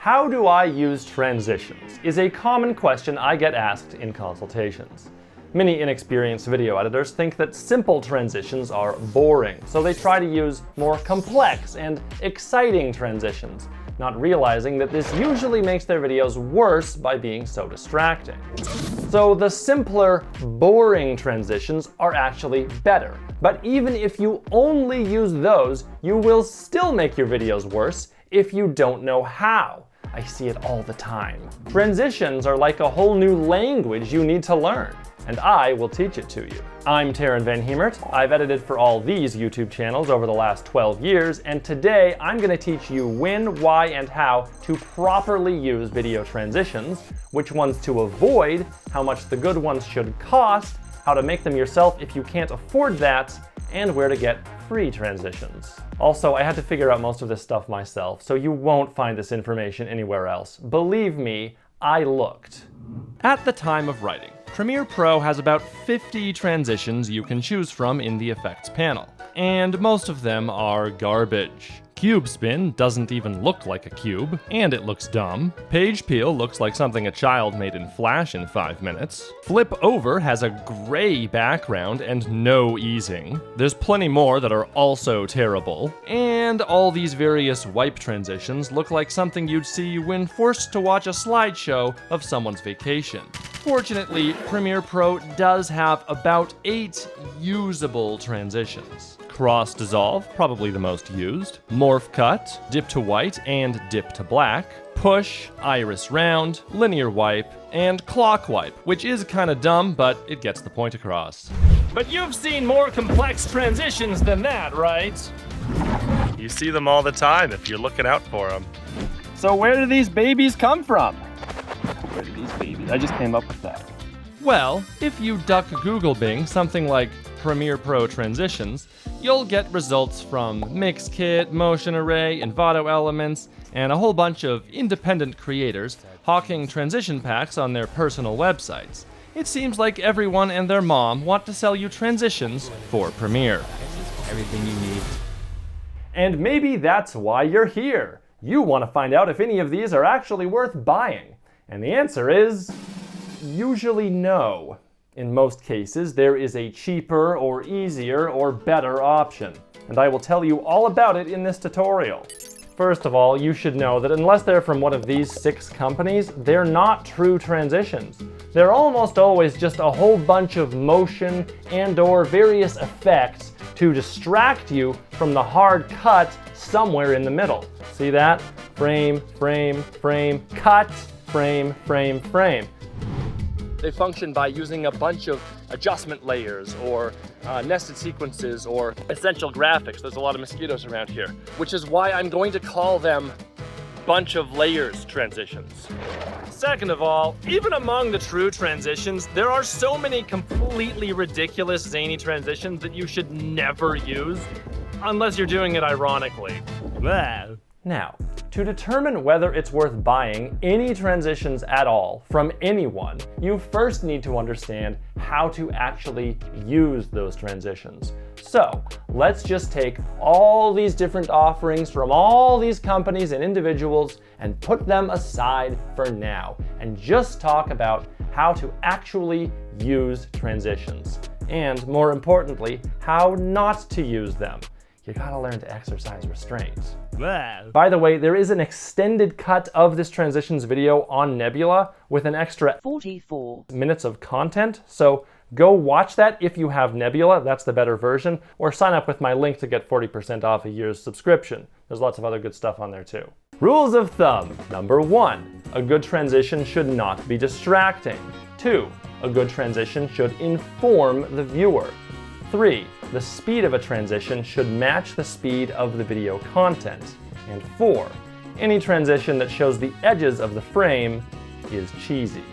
How do I use transitions is a common question I get asked in consultations. Many inexperienced video editors think that simple transitions are boring, so they try to use more complex and exciting transitions, not realizing that this usually makes their videos worse by being so distracting. So the simpler, boring transitions are actually better. But even if you only use those, you will still make your videos worse if you don't know how. I see it all the time. Transitions are like a whole new language you need to learn, and I will teach it to you. I'm Terran Van Hemert. I've edited for all these YouTube channels over the last 12 years, and today I'm going to teach you when, why, and how to properly use video transitions, which ones to avoid, how much the good ones should cost, how to make them yourself if you can't afford that, and where to get free transitions. Also, I had to figure out most of this stuff myself, so you won't find this information anywhere else. Believe me, I looked. At the time of writing, Premiere Pro has about 50 transitions you can choose from in the effects panel, and most of them are garbage. Cube spin doesn't even look like a cube, and it looks dumb. Page peel looks like something a child made in Flash in 5 minutes. Flip over has a gray background and no easing. There's plenty more that are also terrible. And all these various wipe transitions look like something you'd see when forced to watch a slideshow of someone's vacation. Fortunately, Premiere Pro does have about 8 usable transitions. Cross dissolve, probably the most used. Morph cut, dip to white and dip to black. Push, iris round, linear wipe, and clock wipe, which is kinda dumb, but it gets the point across. But you've seen more complex transitions than that, right? You see them all the time if you're looking out for them. So where do these babies come from? Where do these babies? I just came up with that. Well, if you duck Google Bing something like Premiere Pro transitions, you'll get results from Mixkit, Motion Array, Envato Elements, and a whole bunch of independent creators hawking transition packs on their personal websites. It seems like everyone and their mom want to sell you transitions for Premiere. Everything you need. And maybe that's why you're here. You want to find out if any of these are actually worth buying. And the answer is usually no. In most cases, there is a cheaper or easier or better option, and I will tell you all about it in this tutorial. First of all, you should know that unless they're from one of these 6 companies, they're not true transitions. They're almost always just a whole bunch of motion and/or various effects to distract you from the hard cut somewhere in the middle. See that? Frame, frame, frame, cut, frame, frame, frame. They function by using a bunch of adjustment layers or nested sequences or essential graphics. There's a lot of mosquitoes around here, which is why I'm going to call them bunch of layers transitions. Second of all, even among the true transitions, there are so many completely ridiculous zany transitions that you should never use, unless you're doing it ironically. Blah. Now, to determine whether it's worth buying any transitions at all from anyone, you first need to understand how to actually use those transitions. So, let's just take all these different offerings from all these companies and individuals and put them aside for now, and just talk about how to actually use transitions. And more importantly, how not to use them. You gotta learn to exercise restraint. By the way, there is an extended cut of this transitions video on Nebula with an extra 44 minutes of content, so go watch that if you have Nebula, that's the better version, or sign up with my link to get 40% off a year's subscription. There's lots of other good stuff on there too. Rules of thumb. Number 1, a good transition should not be distracting. 2, a good transition should inform the viewer. 3, the speed of a transition should match the speed of the video content. And 4, any transition that shows the edges of the frame is cheesy.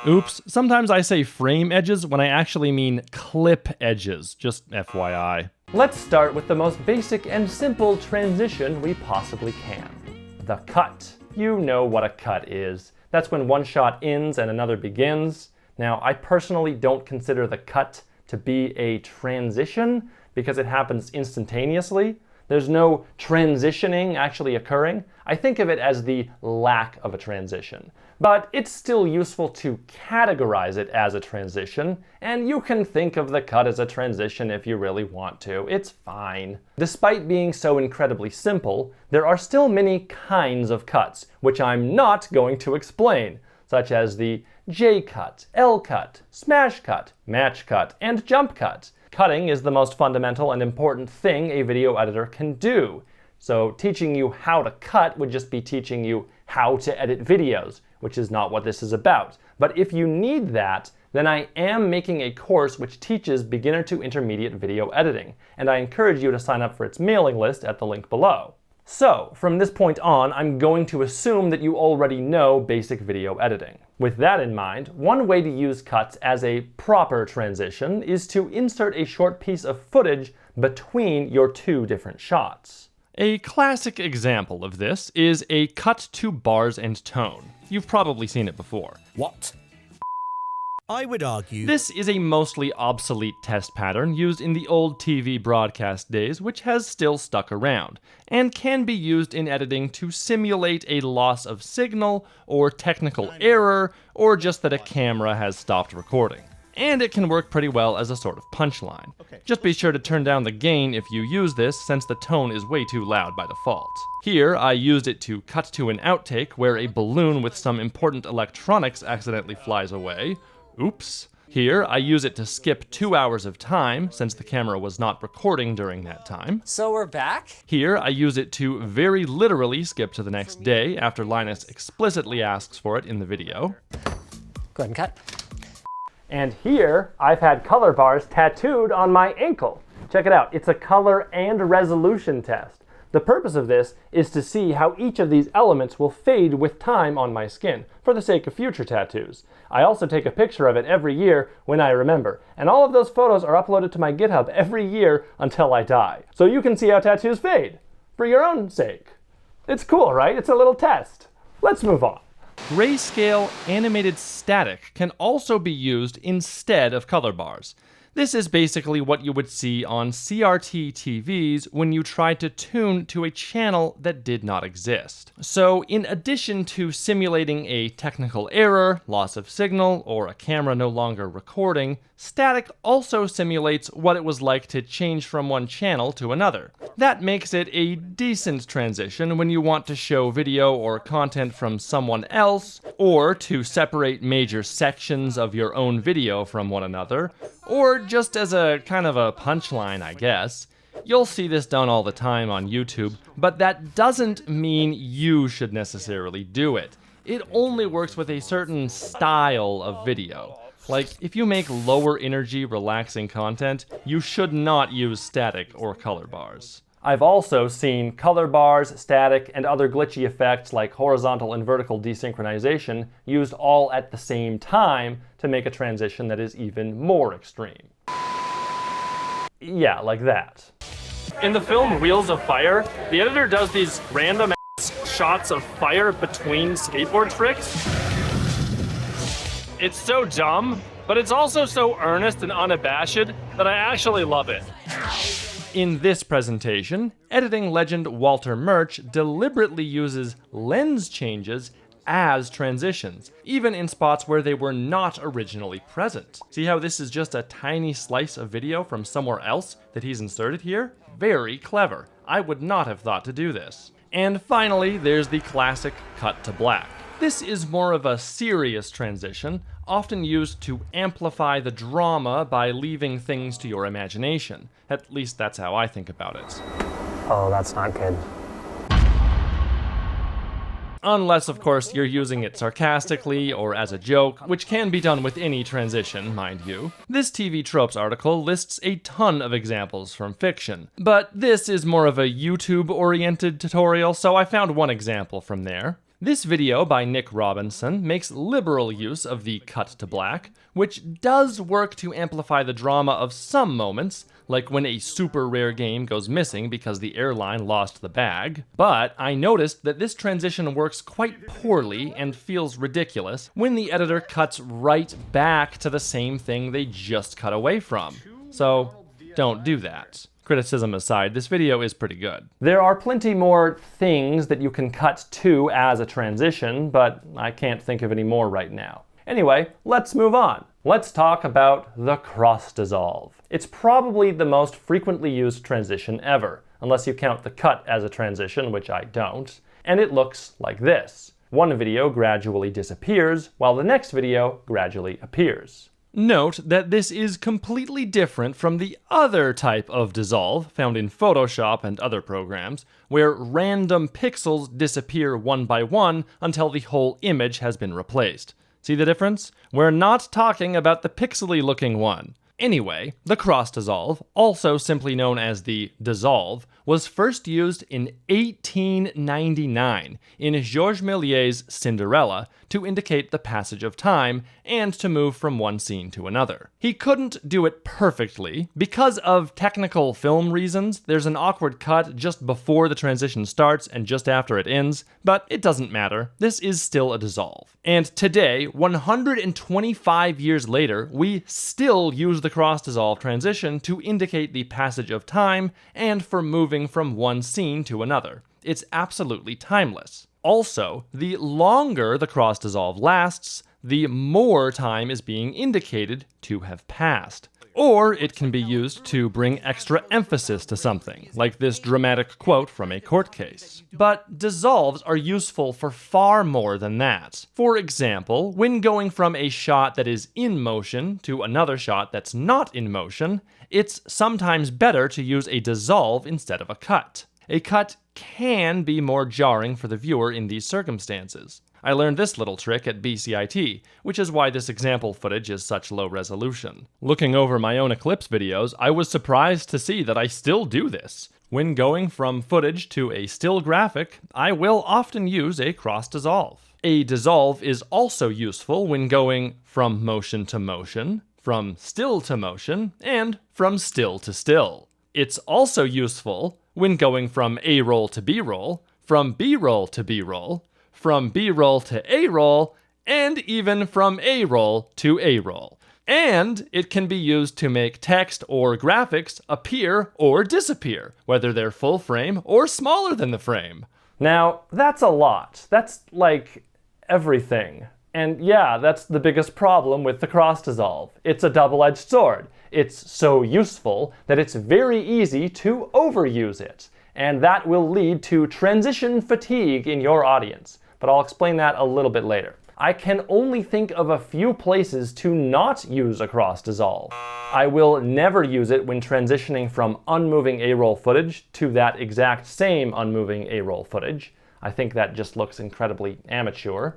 Oops, sometimes I say frame edges when I actually mean clip edges, just FYI. Let's start with the most basic and simple transition we possibly can. The cut. You know what a cut is. That's when one shot ends and another begins. Now, I personally don't consider the cut to be a transition because it happens instantaneously. There's no transitioning actually occurring. I think of it as the lack of a transition. But it's still useful to categorize it as a transition, and you can think of the cut as a transition if you really want to. It's fine. Despite being so incredibly simple, there are still many kinds of cuts, which I'm not going to explain, such as the J-cut, L-cut, smash cut, match cut, and jump cut. Cutting is the most fundamental and important thing a video editor can do. So teaching you how to cut would just be teaching you how to edit videos, which is not what this is about. But if you need that, then I am making a course which teaches beginner to intermediate video editing, and I encourage you to sign up for its mailing list at the link below. So, from this point on, I'm going to assume that you already know basic video editing. With that in mind, one way to use cuts as a proper transition is to insert a short piece of footage between your two different shots. A classic example of this is a cut to bars and tone. You've probably seen it before. What? I would argue This is a mostly obsolete test pattern used in the old TV broadcast days, which has still stuck around, and can be used in editing to simulate a loss of signal, or technical error, or just that a camera has stopped recording. And it can work pretty well as a sort of punchline. Just be sure to turn down the gain if you use this, since the tone is way too loud by default. Here, I used it to cut to an outtake where a balloon with some important electronics accidentally flies away. Oops. Here, I use it to skip 2 hours of time, since the camera was not recording during that time. So we're back? Here, I use it to very literally skip to the next day after Linus explicitly asks for it in the video. Go ahead and cut. And here, I've had color bars tattooed on my ankle. Check it out, it's a color and resolution test. The purpose of this is to see how each of these elements will fade with time on my skin, for the sake of future tattoos. I also take a picture of it every year when I remember, and all of those photos are uploaded to my GitHub every year until I die. So you can see how tattoos fade, for your own sake. It's cool, right? It's a little test. Let's move on. Grayscale animated static can also be used instead of color bars. This is basically what you would see on CRT TVs when you tried to tune to a channel that did not exist. So in addition to simulating a technical error, loss of signal, or a camera no longer recording, static also simulates what it was like to change from one channel to another. That makes it a decent transition when you want to show video or content from someone else, or to separate major sections of your own video from one another, or just as a kind of a punchline, I guess. You'll see this done all the time on YouTube, but that doesn't mean you should necessarily do it. It only works with a certain style of video. Like, if you make lower energy, relaxing content, you should not use static or color bars. I've also seen color bars, static, and other glitchy effects like horizontal and vertical desynchronization used all at the same time to make a transition that is even more extreme. Yeah, like that. In the film Wheels of Fire, the editor does these random shots of fire between skateboard tricks. It's so dumb, but it's also so earnest and unabashed that I actually love it. In this presentation, editing legend Walter Murch deliberately uses lens changes as transitions, even in spots where they were not originally present. See how this is just a tiny slice of video from somewhere else that he's inserted here? Very clever. I would not have thought to do this. And finally, there's the classic cut to black. This is more of a serious transition, often used to amplify the drama by leaving things to your imagination. At least that's how I think about it. Oh, that's not good. Unless, of course, you're using it sarcastically or as a joke, which can be done with any transition, mind you. This TV Tropes article lists a ton of examples from fiction, but this is more of a YouTube-oriented tutorial, so I found one example from there. This video by Nick Robinson makes liberal use of the cut to black, which does work to amplify the drama of some moments, like when a super rare game goes missing because the airline lost the bag. But I noticed that this transition works quite poorly and feels ridiculous when the editor cuts right back to the same thing they just cut away from. So don't do that. criticism aside, this video is pretty good. There are plenty more things that you can cut to as a transition, but I can't think of any more right now. Anyway, let's move on. Let's talk about the cross dissolve. It's probably the most frequently used transition ever, unless you count the cut as a transition, which I don't, and it looks like this. One video gradually disappears, while the next video gradually appears. Note that this is completely different from the other type of dissolve found in Photoshop and other programs, where random pixels disappear one by one until the whole image has been replaced. See the difference? We're not talking about the pixely looking one. Anyway, the cross dissolve, also simply known as the dissolve, was first used in 1899 in Georges Méliès's Cinderella to indicate the passage of time and to move from one scene to another. He couldn't do it perfectly. Because of technical film reasons, there's an awkward cut just before the transition starts and just after it ends, but it doesn't matter. This is still a dissolve. And today, 125 years later, we still use the cross dissolve transition to indicate the passage of time and for moving from one scene to another. It's absolutely timeless. Also, the longer the cross dissolve lasts, the more time is being indicated to have passed. Or it can be used to bring extra emphasis to something, like this dramatic quote from a court case. But dissolves are useful for far more than that. For example, when going from a shot that is in motion to another shot that's not in motion, it's sometimes better to use a dissolve instead of a cut. A cut can be more jarring for the viewer in these circumstances. I learned this little trick at BCIT, which is why this example footage is such low resolution. Looking over my own Eclipse videos, I was surprised to see that I still do this. When going from footage to a still graphic, I will often use a cross dissolve. A dissolve is also useful when going from motion to motion, from still to motion, and from still to still. It's also useful when going from A-roll to B-roll, from B-roll to B-roll, from B-roll to A-roll, and even from A-roll to A-roll. And it can be used to make text or graphics appear or disappear, whether they're full frame or smaller than the frame. Now, that's a lot. That's like everything. And yeah, that's the biggest problem with the cross dissolve. It's a double-edged sword. It's so useful that it's very easy to overuse it. And that will lead to transition fatigue in your audience. But I'll explain that a little bit later. I can only think of a few places to not use a cross dissolve. I will never use it when transitioning from unmoving A-roll footage to that exact same unmoving A-roll footage. I think that just looks incredibly amateur.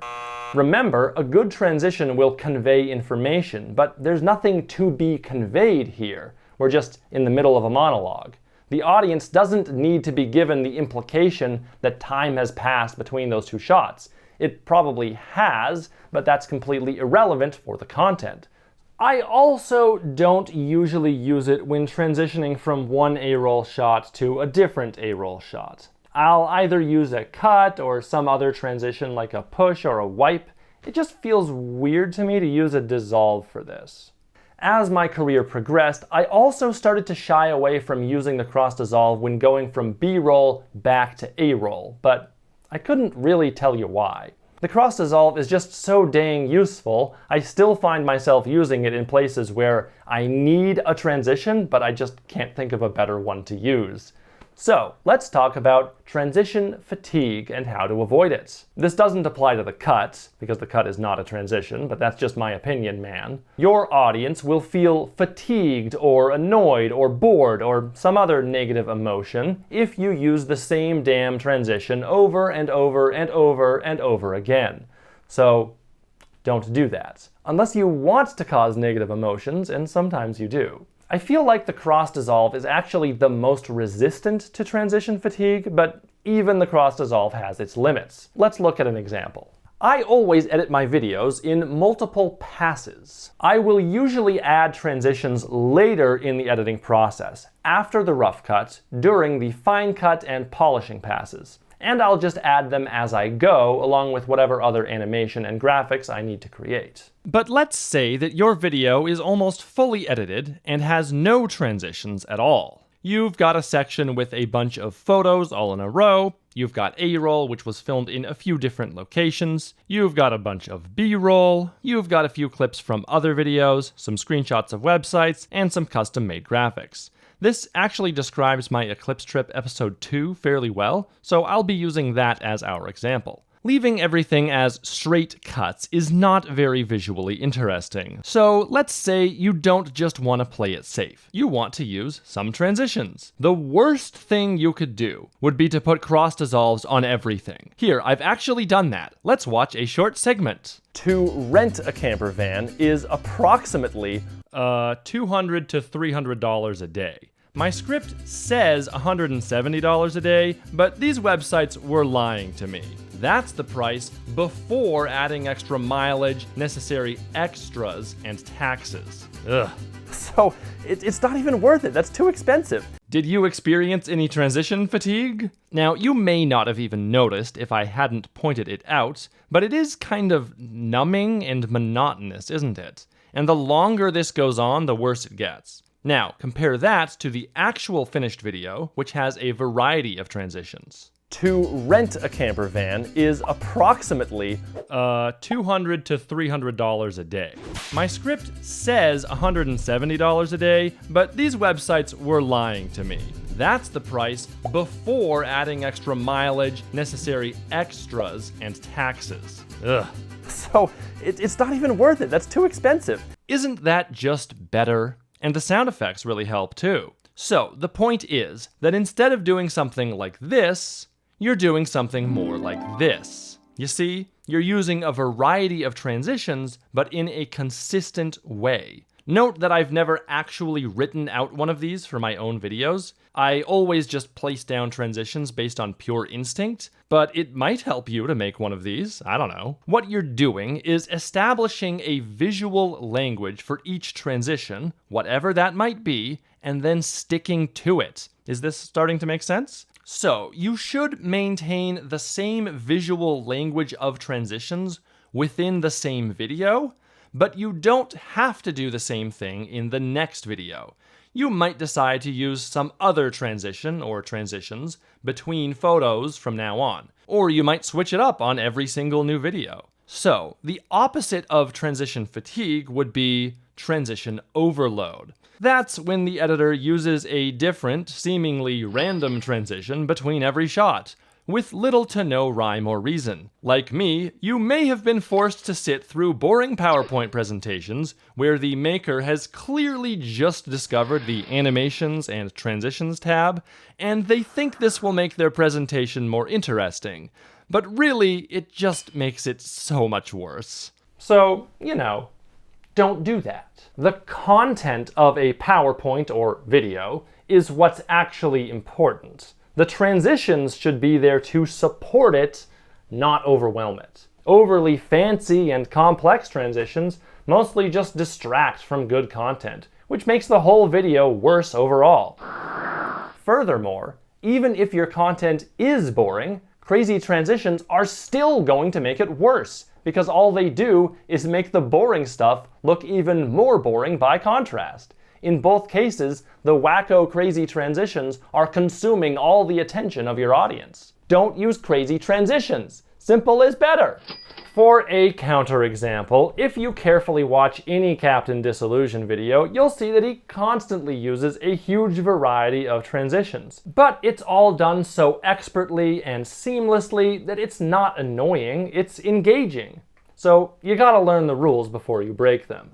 Remember, a good transition will convey information, but there's nothing to be conveyed here. We're just in the middle of a monologue. The audience doesn't need to be given the implication that time has passed between those two shots. It probably has, but that's completely irrelevant for the content. I also don't usually use it when transitioning from one A-roll shot to a different A-roll shot. I'll either use a cut or some other transition like a push or a wipe. It just feels weird to me to use a dissolve for this. As my career progressed, I also started to shy away from using the cross dissolve when going from B-roll back to A-roll, but I couldn't really tell you why. The cross dissolve is just so dang useful, I still find myself using it in places where I need a transition, but I just can't think of a better one to use. So, let's talk about transition fatigue and how to avoid it. This doesn't apply to the cut, because the cut is not a transition, but that's just my opinion, man. Your audience will feel fatigued or annoyed or bored or some other negative emotion if you use the same damn transition over and over and over and over again. So, don't do that. Unless you want to cause negative emotions, and sometimes you do. I feel like the cross dissolve is actually the most resistant to transition fatigue, but even the cross dissolve has its limits. Let's look at an example. I always edit my videos in multiple passes. I will usually add transitions later in the editing process, after the rough cut, during the fine cut and polishing passes. And I'll just add them as I go, along with whatever other animation and graphics I need to create. But let's say that your video is almost fully edited and has no transitions at all. You've got a section with a bunch of photos all in a row. You've got A-roll, which was filmed in a few different locations. You've got a bunch of B-roll. You've got a few clips from other videos, some screenshots of websites, and some custom-made graphics. This actually describes my Eclipse Trip episode 2 fairly well, so I'll be using that as our example. Leaving everything as straight cuts is not very visually interesting. So let's say you don't just want to play it safe. You want to use some transitions. The worst thing you could do would be to put cross dissolves on everything. Here, I've actually done that. Let's watch a short segment. To rent a camper van is approximately $200 to $300 a day. My script says $170 a day, but these websites were lying to me. That's the price before adding extra mileage, necessary extras, and taxes. Ugh. So it's not even worth it. That's too expensive. Did you experience any transition fatigue? Now, you may not have even noticed if I hadn't pointed it out, but it is kind of numbing and monotonous, isn't it? And the longer this goes on, the worse it gets. Now, compare that to the actual finished video, which has a variety of transitions. To rent a camper van is approximately $200 to $300 a day. My script says $170 a day, but these websites were lying to me. That's the price before adding extra mileage, necessary extras, and taxes. Ugh. So it's not even worth it. That's too expensive. Isn't that just better? And the sound effects really help too. So the point is that instead of doing something like this, you're doing something more like this. You see, you're using a variety of transitions, but in a consistent way. Note that I've never actually written out one of these for my own videos. I always just place down transitions based on pure instinct, but it might help you to make one of these, I don't know. What you're doing is establishing a visual language for each transition, whatever that might be, and then sticking to it. Is this starting to make sense? So, you should maintain the same visual language of transitions within the same video, but you don't have to do the same thing in the next video. You might decide to use some other transition or transitions between photos from now on, or you might switch it up on every single new video. So, the opposite of transition fatigue would be transition overload. That's when the editor uses a different, seemingly random transition between every shot, with little to no rhyme or reason. Like me, you may have been forced to sit through boring PowerPoint presentations where the maker has clearly just discovered the Animations and Transitions tab, and they think this will make their presentation more interesting. But really, it just makes it so much worse. So, don't do that. The content of a PowerPoint or video is what's actually important. The transitions should be there to support it, not overwhelm it. Overly fancy and complex transitions mostly just distract from good content, which makes the whole video worse overall. Furthermore, even if your content is boring, crazy transitions are still going to make it worse, because all they do is make the boring stuff look even more boring by contrast. In both cases, the wacko crazy transitions are consuming all the attention of your audience. Don't use crazy transitions. Simple is better. For a counterexample, if you carefully watch any Captain Disillusion video, you'll see that he constantly uses a huge variety of transitions. But it's all done so expertly and seamlessly that it's not annoying, it's engaging. So you gotta learn the rules before you break them.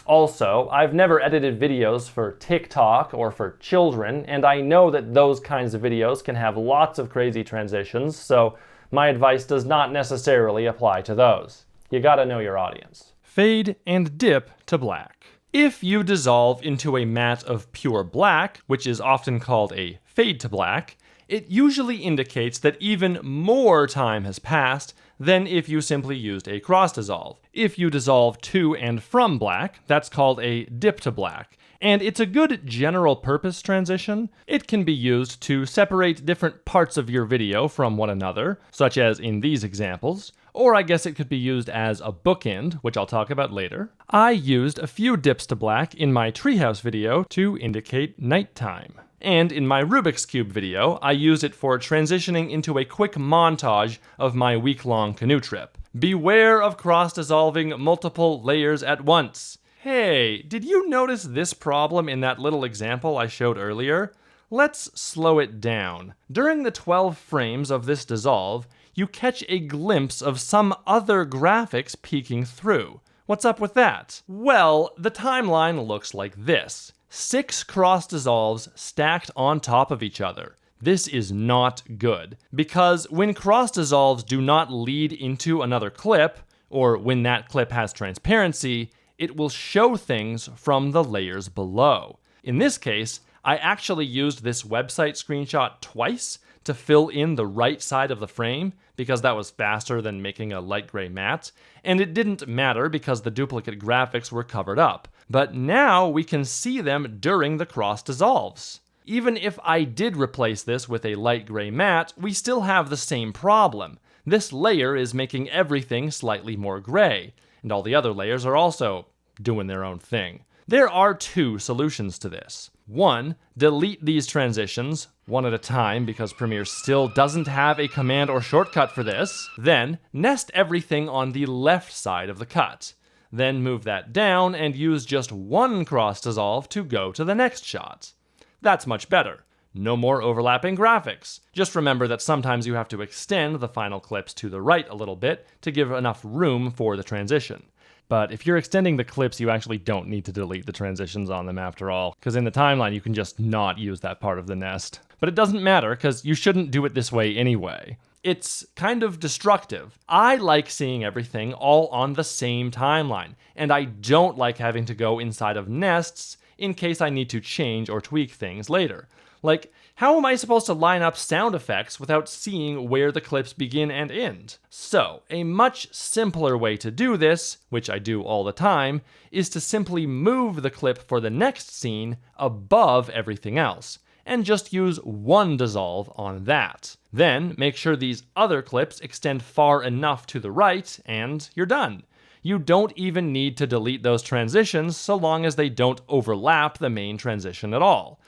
Also, I've never edited videos for TikTok or for children, and I know that those kinds of videos can have lots of crazy transitions, so my advice does not necessarily apply to those. You gotta know your audience. Fade and dip to black. If you dissolve into a matte of pure black, which is often called a fade to black, it usually indicates that even more time has passed than if you simply used a cross dissolve. If you dissolve to and from black, that's called a dip to black. And it's a good general purpose transition. It can be used to separate different parts of your video from one another, such as in these examples, or I guess it could be used as a bookend, which I'll talk about later. I used a few dips to black in my treehouse video to indicate nighttime. And in my Rubik's Cube video, I used it for transitioning into a quick montage of my week-long canoe trip. Beware of cross-dissolving multiple layers at once. Hey, did you notice this problem in that little example I showed earlier? Let's slow it down. During the 12 frames of this dissolve, you catch a glimpse of some other graphics peeking through. What's up with that? Well, the timeline looks like this. 6 cross dissolves stacked on top of each other. This is not good, because when cross dissolves do not lead into another clip, or when that clip has transparency, it will show things from the layers below. In this case, I actually used this website screenshot twice to fill in the right side of the frame, because that was faster than making a light gray matte, and it didn't matter because the duplicate graphics were covered up. But now we can see them during the cross dissolves. Even if I did replace this with a light gray matte, we still have the same problem. This layer is making everything slightly more gray, and all the other layers are also doing their own thing. There are 2 solutions to this. 1, delete these transitions, one at a time because Premiere still doesn't have a command or shortcut for this. Then, nest everything on the left side of the cut. Then move that down and use just 1 cross dissolve to go to the next shot. That's much better. No more overlapping graphics. Just remember that sometimes you have to extend the final clips to the right a little bit to give enough room for the transition. But if you're extending the clips, you actually don't need to delete the transitions on them after all, because in the timeline you can just not use that part of the nest. But it doesn't matter, because you shouldn't do it this way anyway. It's kind of destructive. I like seeing everything all on the same timeline, and I don't like having to go inside of nests in case I need to change or tweak things later. Like, how am I supposed to line up sound effects without seeing where the clips begin and end? So, a much simpler way to do this, which I do all the time, is to simply move the clip for the next scene above everything else, and just use 1 dissolve on that. Then, make sure these other clips extend far enough to the right, and you're done. You don't even need to delete those transitions so long as they don't overlap the main transition at all.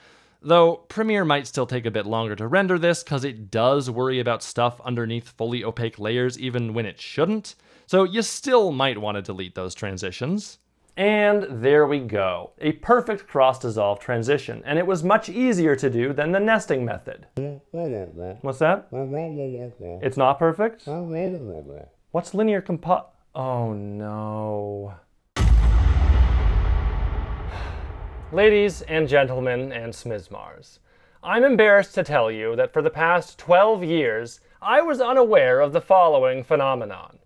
Though Premiere might still take a bit longer to render this because it does worry about stuff underneath fully opaque layers even when it shouldn't, so you still might want to delete those transitions. And there we go, a perfect cross-dissolve transition, and it was much easier to do than the nesting method. What's that? It's not perfect? What's linear Oh no. Ladies and gentlemen and smizmars, I'm embarrassed to tell you that for the past 12 years, I was unaware of the following phenomenon.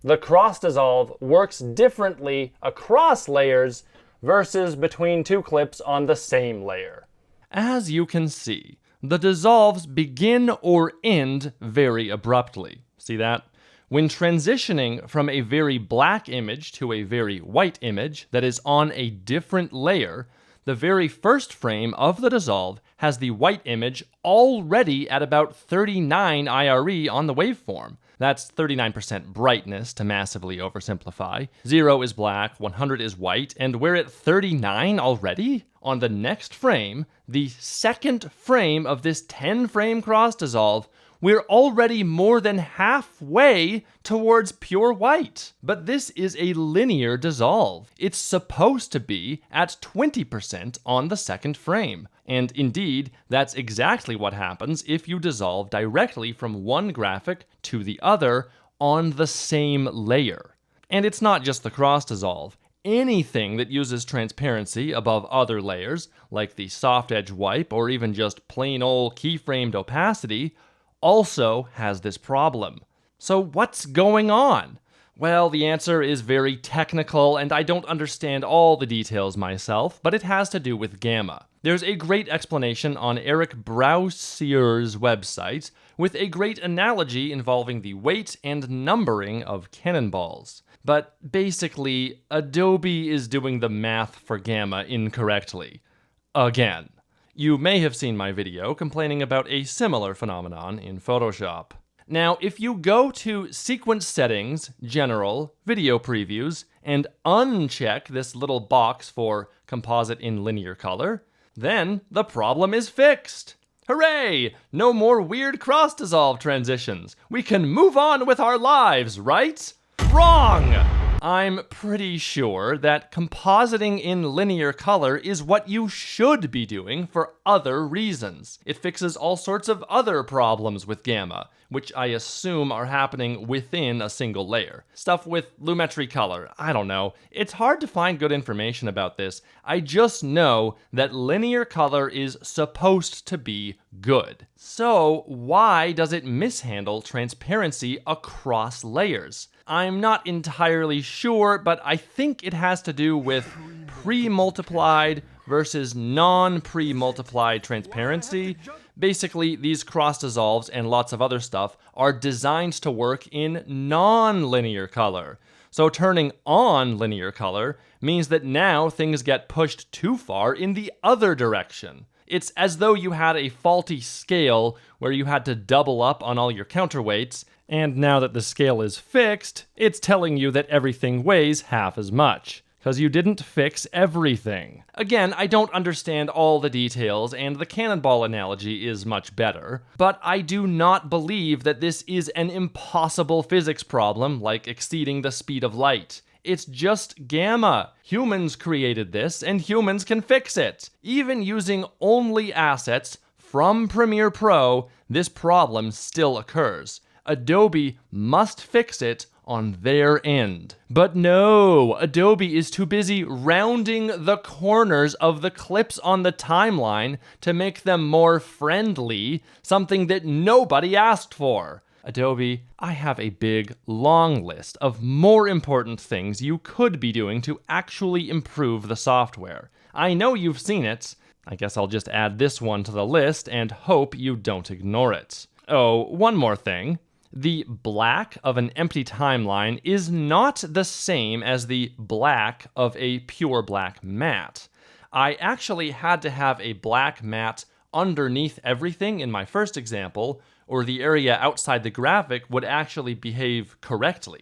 The cross-dissolve works differently across layers versus between 2 clips on the same layer. As you can see, the dissolves begin or end very abruptly. See that? When transitioning from a very black image to a very white image that is on a different layer, the very first frame of the dissolve has the white image already at about 39 IRE on the waveform. That's 39% brightness to massively oversimplify. 0 is black, 100 is white, and we're at 39 already? On the next frame, the second frame of this 10-frame cross dissolve, we're already more than halfway towards pure white. But this is a linear dissolve. It's supposed to be at 20% on the second frame. And indeed, that's exactly what happens if you dissolve directly from one graphic to the other on the same layer. And it's not just the cross dissolve. Anything that uses transparency above other layers, like the soft edge wipe or even just plain old keyframed opacity, also has this problem. So what's going on? Well, the answer is very technical, and I don't understand all the details myself, but it has to do with gamma. There's a great explanation on Eric Brausier's website, with a great analogy involving the weight and numbering of cannonballs. But basically, Adobe is doing the math for gamma incorrectly. Again. You may have seen my video complaining about a similar phenomenon in Photoshop. Now, if you go to Sequence Settings, General, Video Previews, and uncheck this little box for Composite in Linear Color, Then the problem is fixed. Hooray! No more weird cross-dissolve transitions. We can move on with our lives, right? Wrong! I'm pretty sure that compositing in linear color is what you should be doing for other reasons. It fixes all sorts of other problems with gamma, which I assume are happening within a single layer. Stuff with Lumetri color, I don't know. It's hard to find good information about this. I just know that linear color is supposed to be good. So why does it mishandle transparency across layers? I'm not entirely sure, but I think it has to do with pre-multiplied versus non-pre-multiplied transparency. Basically, these cross-dissolves and lots of other stuff are designed to work in non-linear color. So turning on linear color means that now things get pushed too far in the other direction. It's as though you had a faulty scale where you had to double up on all your counterweights, and now that the scale is fixed, it's telling you that everything weighs half as much, because you didn't fix everything. Again, I don't understand all the details, and the cannonball analogy is much better, but I do not believe that this is an impossible physics problem like exceeding the speed of light. It's just gamma. Humans created this, and humans can fix it. Even using only assets from Premiere Pro, this problem still occurs. Adobe must fix it on their end. But no, Adobe is too busy rounding the corners of the clips on the timeline to make them more friendly, something that nobody asked for. Adobe, I have a big, long list of more important things you could be doing to actually improve the software. I know you've seen it. I guess I'll just add this one to the list and hope you don't ignore it. Oh, one more thing. The black of an empty timeline is not the same as the black of a pure black matte. I actually had to have a black matte underneath everything in my first example, or the area outside the graphic would actually behave correctly.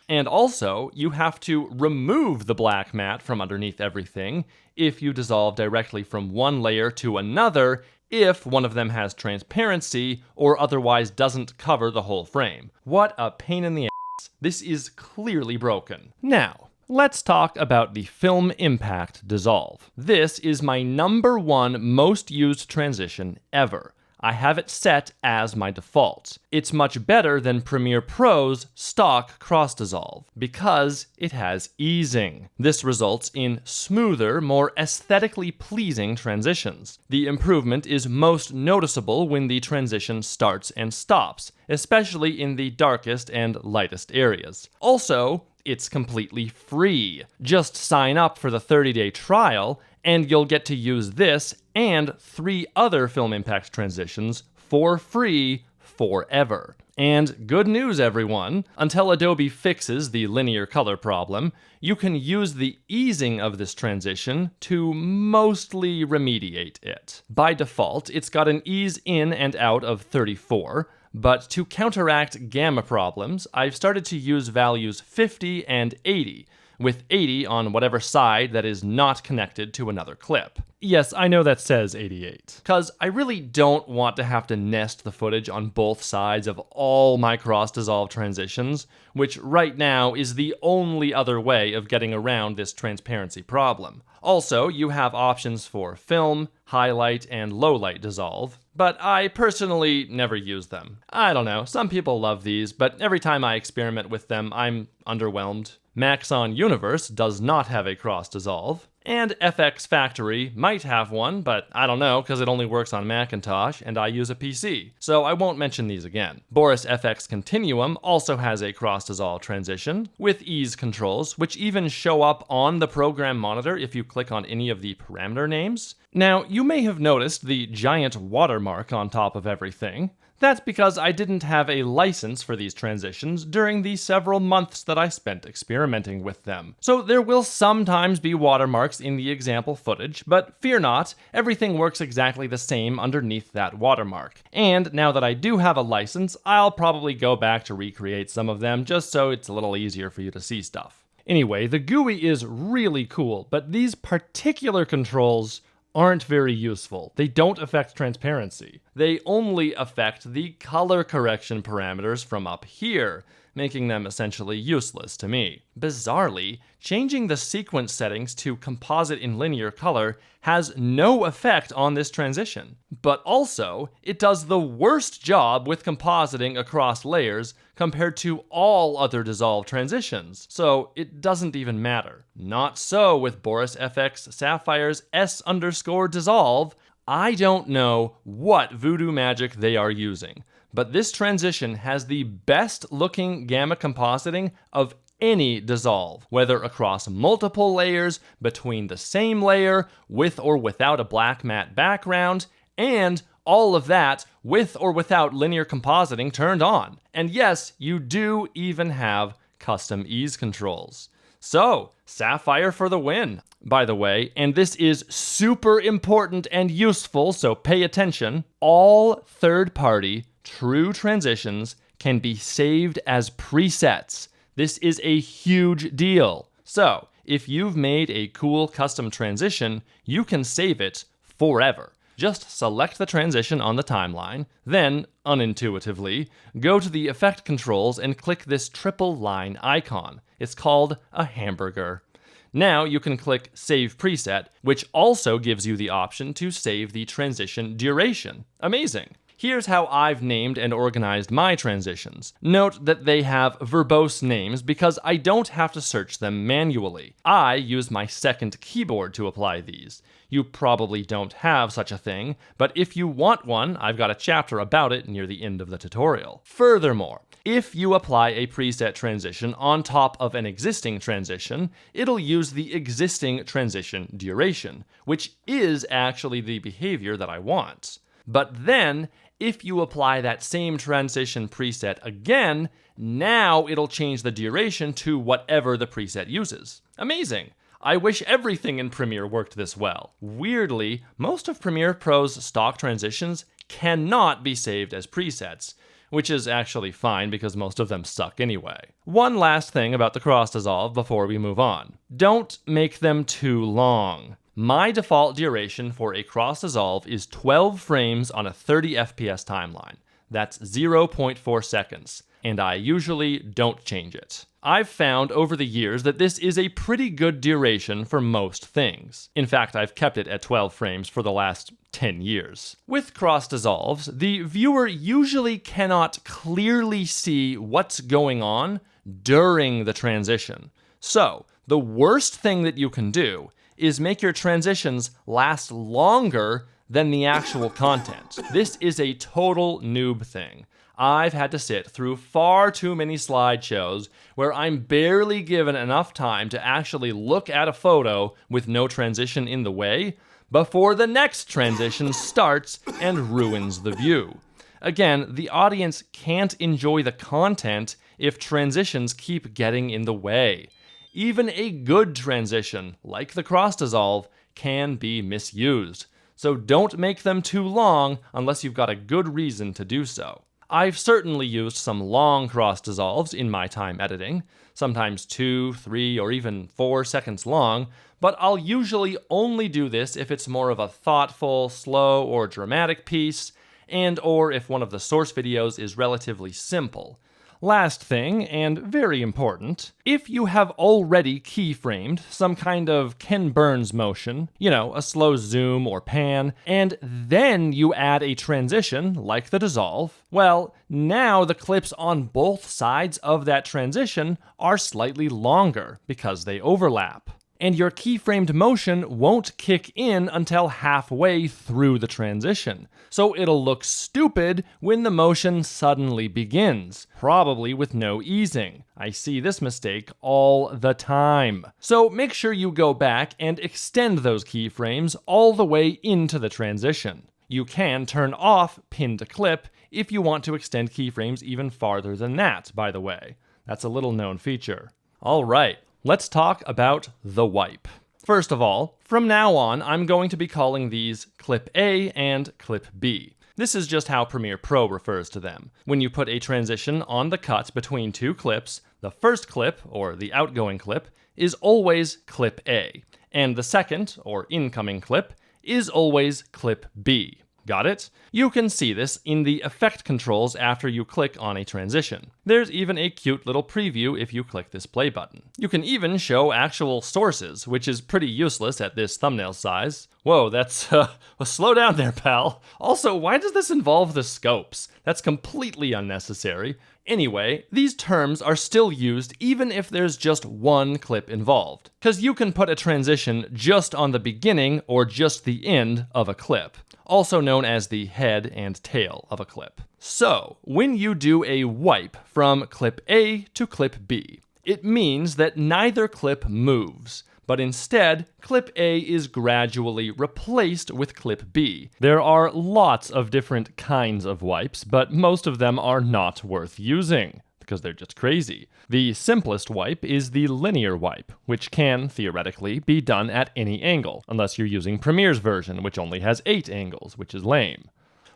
And also, you have to remove the black matte from underneath everything if you dissolve directly from one layer to another, if one of them has transparency or otherwise doesn't cover the whole frame. What a pain in the ass. This is clearly broken. Now, let's talk about the film impact dissolve. This is my #1 most used transition ever. I have it set as my default. It's much better than Premiere Pro's stock cross-dissolve because it has easing. This results in smoother, more aesthetically pleasing transitions. The improvement is most noticeable when the transition starts and stops, especially in the darkest and lightest areas. Also, it's completely free. Just sign up for the 30-day trial and you'll get to use this and 3 other film impact transitions for free forever. And good news, everyone, until Adobe fixes the linear color problem, you can use the easing of this transition to mostly remediate it. By default, it's got an ease in and out of 34, but to counteract gamma problems, I've started to use values 50 and 80, with 80 on whatever side that is not connected to another clip. Yes, I know that says 88, because I really don't want to have to nest the footage on both sides of all my cross-dissolve transitions, which right now is the only other way of getting around this transparency problem. Also, you have options for film, highlight, and low-light dissolve, but I personally never use them. I don't know, some people love these, but every time I experiment with them, I'm underwhelmed. Maxon Universe does not have a cross-dissolve, and FX Factory might have one, but I don't know because it only works on Macintosh and I use a PC, so I won't mention these again. BorisFX Continuum also has a cross-dissolve transition with ease controls, which even show up on the program monitor if you click on any of the parameter names. Now, you may have noticed the giant watermark on top of everything. That's because I didn't have a license for these transitions during the several months that I spent experimenting with them. So there will sometimes be watermarks in the example footage, but fear not, everything works exactly the same underneath that watermark. And now that I do have a license, I'll probably go back to recreate some of them just so it's a little easier for you to see stuff. Anyway, the GUI is really cool, but these particular controls aren't very useful. They don't affect transparency. They only affect the color correction parameters from up here, making them essentially useless to me. Bizarrely, changing the sequence settings to composite in linear color has no effect on this transition. But also, it does the worst job with compositing across layers compared to all other dissolve transitions, so it doesn't even matter. Not so with BorisFX Sapphire's S_dissolve. I don't know what voodoo magic they are using, but this transition has the best looking gamma compositing of any dissolve, whether across multiple layers, between the same layer, with or without a black matte background, and all of that with or without linear compositing turned on. And yes, you do even have custom ease controls. So, Sapphire for the win, by the way, and this is super important and useful, so pay attention. All third-party true transitions can be saved as presets. This is a huge deal. So, if you've made a cool custom transition, you can save it forever. Just select the transition on the timeline, then, unintuitively, go to the effect controls and click this triple line icon. It's called a hamburger. Now you can click Save Preset, which also gives you the option to save the transition duration. Amazing! Here's how I've named and organized my transitions. Note that they have verbose names because I don't have to search them manually. I use my second keyboard to apply these. You probably don't have such a thing, but if you want one, I've got a chapter about it near the end of the tutorial. Furthermore, if you apply a preset transition on top of an existing transition, it'll use the existing transition duration, which is actually the behavior that I want. But then, if you apply that same transition preset again, now it'll change the duration to whatever the preset uses. Amazing! I wish everything in Premiere worked this well. Weirdly, most of Premiere Pro's stock transitions cannot be saved as presets, which is actually fine because most of them suck anyway. One last thing about the cross dissolve before we move on. Don't make them too long. My default duration for a cross dissolve is 12 frames on a 30 FPS timeline. That's 0.4 seconds, and I usually don't change it. I've found over the years that this is a pretty good duration for most things. In fact, I've kept it at 12 frames for the last 10 years. With cross dissolves, the viewer usually cannot clearly see what's going on during the transition. So, the worst thing that you can do is make your transitions last longer than the actual content. This is a total noob thing. I've had to sit through far too many slideshows where I'm barely given enough time to actually look at a photo with no transition in the way before the next transition starts and ruins the view. Again, the audience can't enjoy the content if transitions keep getting in the way. Even a good transition, like the cross dissolve, can be misused. So don't make them too long unless you've got a good reason to do so. I've certainly used some long cross dissolves in my time editing, sometimes 2, 3, or even 4 seconds long, but I'll usually only do this if it's more of a thoughtful, slow, or dramatic piece, and or if one of the source videos is relatively simple. Last thing, and very important, if you have already keyframed some kind of Ken Burns motion, a slow zoom or pan, and then you add a transition, like the dissolve, well, now the clips on both sides of that transition are slightly longer because they overlap. And your keyframed motion won't kick in until halfway through the transition. So it'll look stupid when the motion suddenly begins, probably with no easing. I see this mistake all the time. So make sure you go back and extend those keyframes all the way into the transition. You can turn off pin to clip if you want to extend keyframes even farther than that, by the way. That's a little known feature. All right. Let's talk about the wipe. First of all, from now on, I'm going to be calling these Clip A and Clip B. This is just how Premiere Pro refers to them. When you put a transition on the cut between two clips, the first clip, or the outgoing clip, is always Clip A, and the second, or incoming clip, is always clip B. Got it? You can see this in the effect controls after you click on a transition. There's even a cute little preview if you click this play button. You can even show actual sources, which is pretty useless at this thumbnail size. Whoa, that's, well, slow down there, pal. Also, why does this involve the scopes? That's completely unnecessary. Anyway, these terms are still used even if there's just one clip involved, because you can put a transition just on the beginning or just the end of a clip, also known as the head and tail of a clip. So, when you do a wipe from clip A to clip B, it means that neither clip moves, but instead, clip A is gradually replaced with clip B. There are lots of different kinds of wipes, but most of them are not worth using, because they're just crazy. The simplest wipe is the linear wipe, which can, theoretically, be done at any angle, unless you're using Premiere's version, which only has 8 angles, which is lame.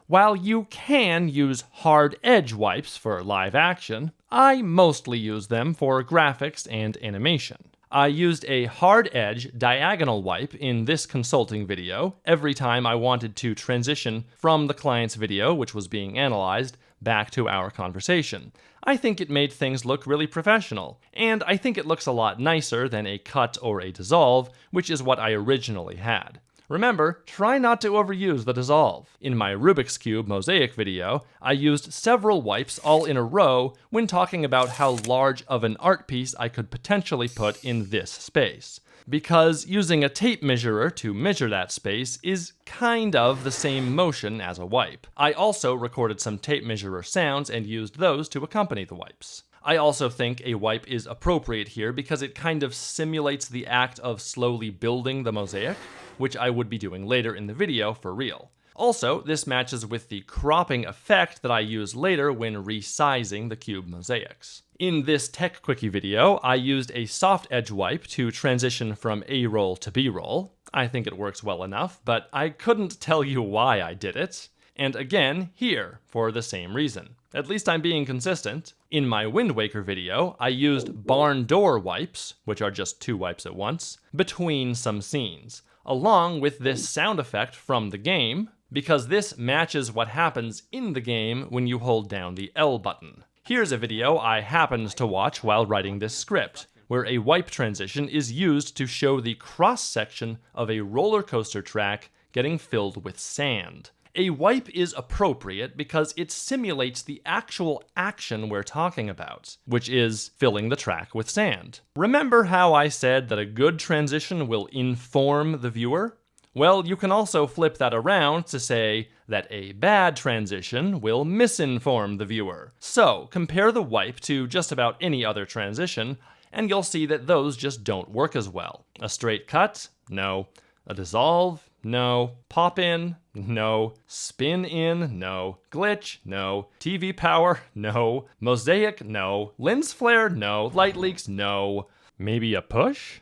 While you can use hard edge wipes for live action, I mostly use them for graphics and animation. I used a hard edge diagonal wipe in this consulting video every time I wanted to transition from the client's video, which was being analyzed, back to our conversation. I think it made things look really professional, and I think it looks a lot nicer than a cut or a dissolve, which is what I originally had. Remember, try not to overuse the dissolve. In my Rubik's Cube Mosaic video, I used several wipes all in a row when talking about how large of an art piece I could potentially put in this space, because using a tape measurer to measure that space is kind of the same motion as a wipe. I also recorded some tape measurer sounds and used those to accompany the wipes. I also think a wipe is appropriate here because it kind of simulates the act of slowly building the mosaic, which I would be doing later in the video for real. Also, this matches with the cropping effect that I use later when resizing the cube mosaics. In this Tech Quickie video, I used a soft edge wipe to transition from A-roll to B-roll. I think it works well enough, but I couldn't tell you why I did it. And again, here, for the same reason. At least I'm being consistent. In my Wind Waker video, I used barn door wipes, which are just 2 wipes at once, between some scenes, along with this sound effect from the game, because this matches what happens in the game when you hold down the L button. Here's a video I happened to watch while writing this script, where a wipe transition is used to show the cross-section of a roller coaster track getting filled with sand. A wipe is appropriate because it simulates the actual action we're talking about, which is filling the track with sand. Remember how I said that a good transition will inform the viewer? Well, you can also flip that around to say that a bad transition will misinform the viewer. So, compare the wipe to just about any other transition, and you'll see that those just don't work as well. A straight cut? No. A dissolve? No. Pop in? No. Spin in? No. Glitch? No. TV power? No. Mosaic? No. Lens flare? No. Light leaks? No. Maybe a push?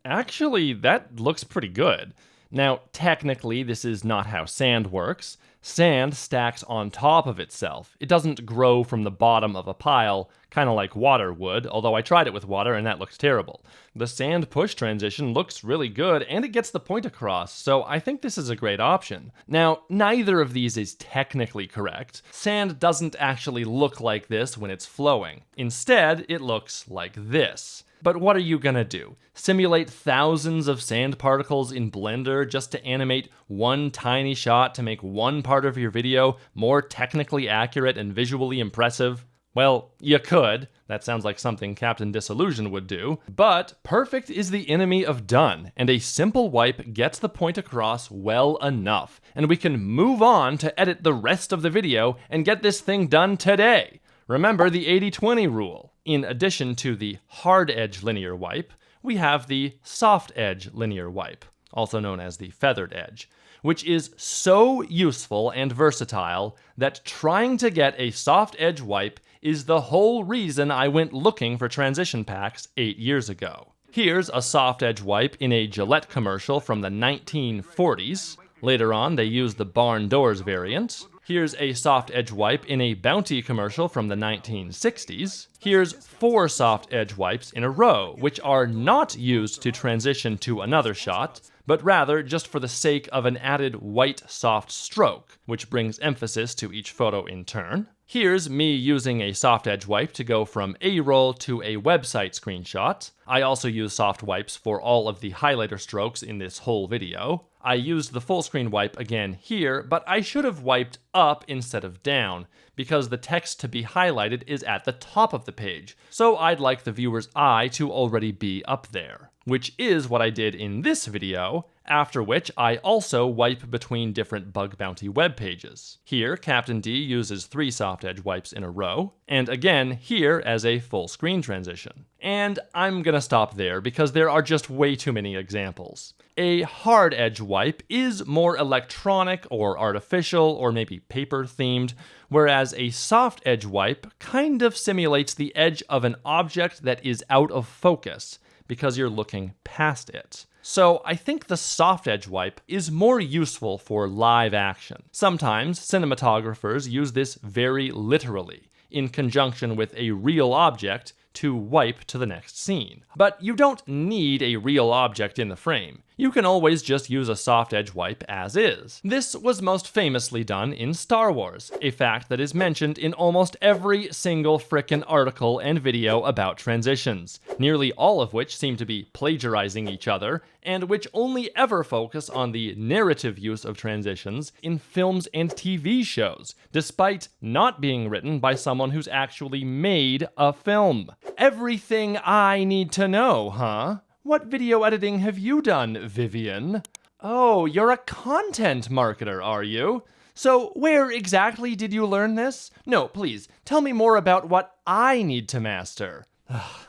Actually, that looks pretty good. Now, technically, this is not how sand works. Sand stacks on top of itself. It doesn't grow from the bottom of a pile, kind of like water would, although I tried it with water and that looked terrible. The sand push transition looks really good and it gets the point across, so I think this is a great option. Now, neither of these is technically correct. Sand doesn't actually look like this when it's flowing. Instead, it looks like this. But what are you gonna do? Simulate thousands of sand particles in Blender just to animate one tiny shot to make one part of your video more technically accurate and visually impressive? Well, you could. That sounds like something Captain Disillusion would do. But perfect is the enemy of done, and a simple wipe gets the point across well enough, and we can move on to edit the rest of the video and get this thing done today. Remember the 80-20 rule. In addition to the hard edge linear wipe, we have the soft edge linear wipe, also known as the feathered edge, which is so useful and versatile that trying to get a soft edge wipe is the whole reason I went looking for transition packs 8 years ago. Here's a soft edge wipe in a Gillette commercial from the 1940s. Later on, they used the barn doors variant. Here's a soft edge wipe in a Bounty commercial from the 1960s. Here's 4 soft edge wipes in a row, which are not used to transition to another shot, but rather just for the sake of an added white soft stroke, which brings emphasis to each photo in turn. Here's me using a soft edge wipe to go from a roll to a website screenshot. I also use soft wipes for all of the highlighter strokes in this whole video. I used the full screen wipe again here, but I should have wiped up instead of down, because the text to be highlighted is at the top of the page, so I'd like the viewer's eye to already be up there, which is what I did in this video, after which I also wipe between different bug bounty web pages. Here, Captain D uses 3 soft edge wipes in a row, and again here as a full screen transition. And I'm gonna stop there because there are just way too many examples. A hard edge wipe is more electronic or artificial or maybe paper themed, whereas a soft edge wipe kind of simulates the edge of an object that is out of focus because you're looking past it. So I think the soft edge wipe is more useful for live action. Sometimes cinematographers use this very literally, in conjunction with a real object to wipe to the next scene. But you don't need a real object in the frame. You can always just use a soft edge wipe as is. This was most famously done in Star Wars, a fact that is mentioned in almost every single frickin' article and video about transitions, nearly all of which seem to be plagiarizing each other, and which only ever focus on the narrative use of transitions in films and TV shows, despite not being written by someone who's actually made a film. Everything I need to know, huh? What video editing have you done, Vivian? Oh, you're a content marketer, are you? So where exactly did you learn this? No, please, tell me more about what I need to master.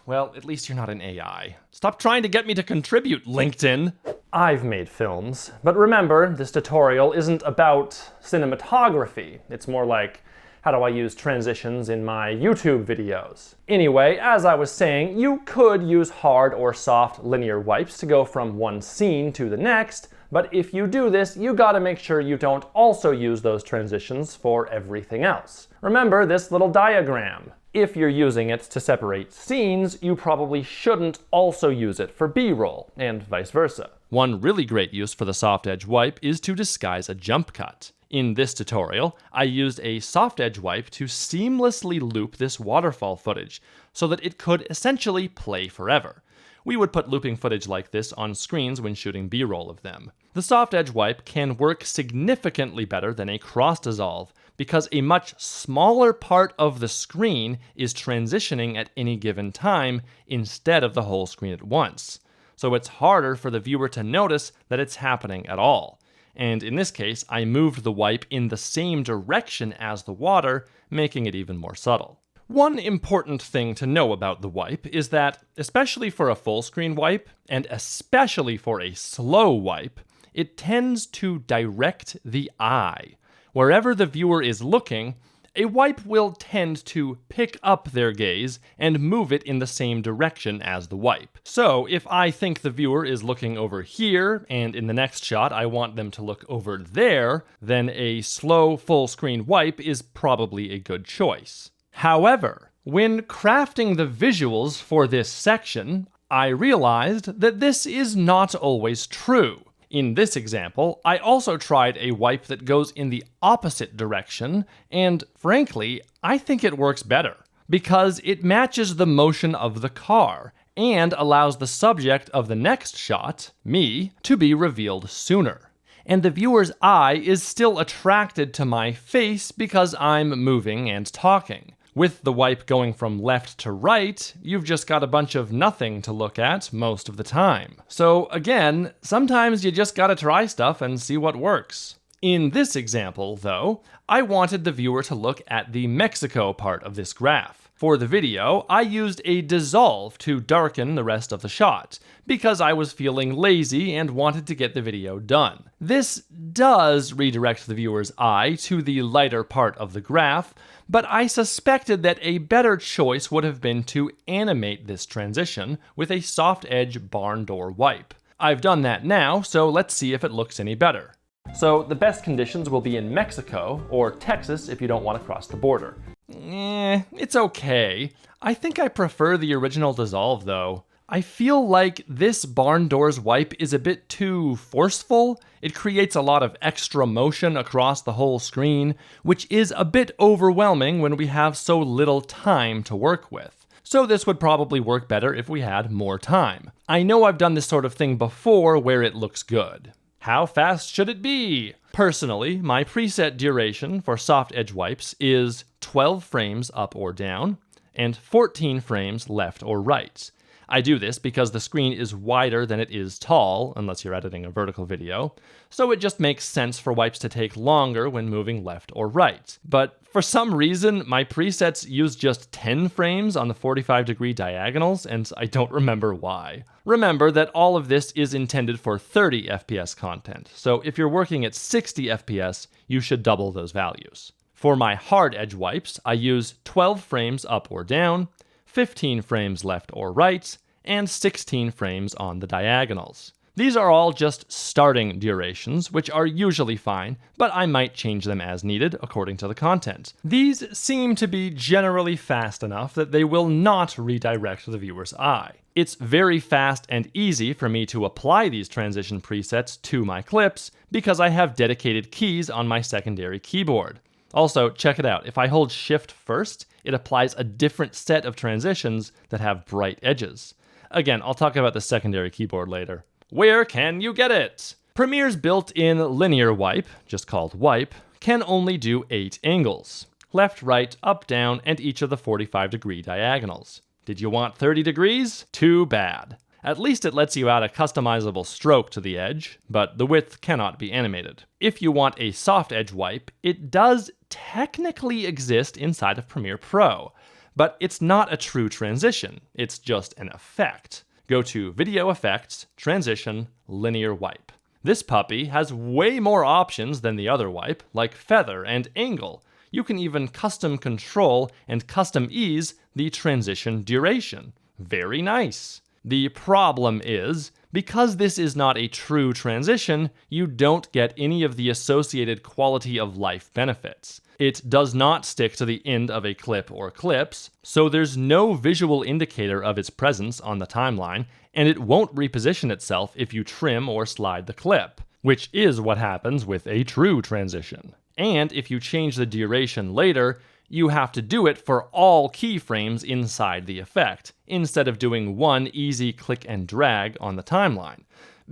Well, at least you're not an AI. Stop trying to get me to contribute, LinkedIn. I've made films, but remember, this tutorial isn't about cinematography. It's more like, how do I use transitions in my YouTube videos? Anyway, as I was saying, you could use hard or soft linear wipes to go from one scene to the next, but if you do this, you gotta make sure you don't also use those transitions for everything else. Remember this little diagram. If you're using it to separate scenes, you probably shouldn't also use it for B-roll, and vice versa. One really great use for the soft edge wipe is to disguise a jump cut. In this tutorial, I used a soft edge wipe to seamlessly loop this waterfall footage so that it could essentially play forever. We would put looping footage like this on screens when shooting B-roll of them. The soft edge wipe can work significantly better than a cross dissolve because a much smaller part of the screen is transitioning at any given time instead of the whole screen at once. So it's harder for the viewer to notice that it's happening at all. And in this case, I moved the wipe in the same direction as the water, making it even more subtle. One important thing to know about the wipe is that, especially for a full screen wipe, and especially for a slow wipe, it tends to direct the eye. Wherever the viewer is looking, a wipe will tend to pick up their gaze and move it in the same direction as the wipe. So if I think the viewer is looking over here, and in the next shot I want them to look over there, then a slow full screen wipe is probably a good choice. However, when crafting the visuals for this section, I realized that this is not always true. In this example, I also tried a wipe that goes in the opposite direction, and frankly, I think it works better, because it matches the motion of the car, and allows the subject of the next shot, me, to be revealed sooner. And the viewer's eye is still attracted to my face because I'm moving and talking. With the wipe going from left to right, you've just got a bunch of nothing to look at most of the time. So again, sometimes you just gotta try stuff and see what works. In this example, though, I wanted the viewer to look at the Mexico part of this graph. For the video, I used a dissolve to darken the rest of the shot, because I was feeling lazy and wanted to get the video done. This does redirect the viewer's eye to the lighter part of the graph, but I suspected that a better choice would have been to animate this transition with a soft edge barn door wipe. I've done that now, so let's see if it looks any better. So the best conditions will be in Mexico, or Texas if you don't want to cross the border. It's okay. I think I prefer the original dissolve though. I feel like this barn doors wipe is a bit too forceful. It creates a lot of extra motion across the whole screen, which is a bit overwhelming when we have so little time to work with. So this would probably work better if we had more time. I know I've done this sort of thing before where it looks good. How fast should it be? Personally, my preset duration for soft edge wipes is 12 frames up or down, and 14 frames left or right. I do this because the screen is wider than it is tall, unless you're editing a vertical video, so it just makes sense for wipes to take longer when moving left or right. But for some reason, my presets use just 10 frames on the 45-degree diagonals, and I don't remember why. Remember that all of this is intended for 30 FPS content, so if you're working at 60 FPS, you should double those values. For my hard edge wipes, I use 12 frames up or down, 15 frames left or right, and 16 frames on the diagonals. These are all just starting durations, which are usually fine, but I might change them as needed according to the content. These seem to be generally fast enough that they will not redirect the viewer's eye. It's very fast and easy for me to apply these transition presets to my clips because I have dedicated keys on my secondary keyboard. Also, check it out. If I hold Shift first, it applies a different set of transitions that have bright edges. Again, I'll talk about the secondary keyboard later. Where can you get it? Premiere's built-in linear wipe, just called wipe, can only do 8 angles. Left, right, up, down, and each of the 45-degree diagonals. Did you want 30 degrees? Too bad. At least it lets you add a customizable stroke to the edge, but the width cannot be animated. If you want a soft edge wipe, it does technically exist inside of Premiere Pro, but it's not a true transition, it's just an effect. Go to Video Effects, Transition, Linear Wipe. This puppy has way more options than the other wipe, like feather and angle. You can even custom control and custom ease the transition duration. Very nice. The problem is, because this is not a true transition, you don't get any of the associated quality of life benefits. It does not stick to the end of a clip or clips, so there's no visual indicator of its presence on the timeline, and it won't reposition itself if you trim or slide the clip, which is what happens with a true transition. And if you change the duration later, you have to do it for all keyframes inside the effect, instead of doing one easy click and drag on the timeline.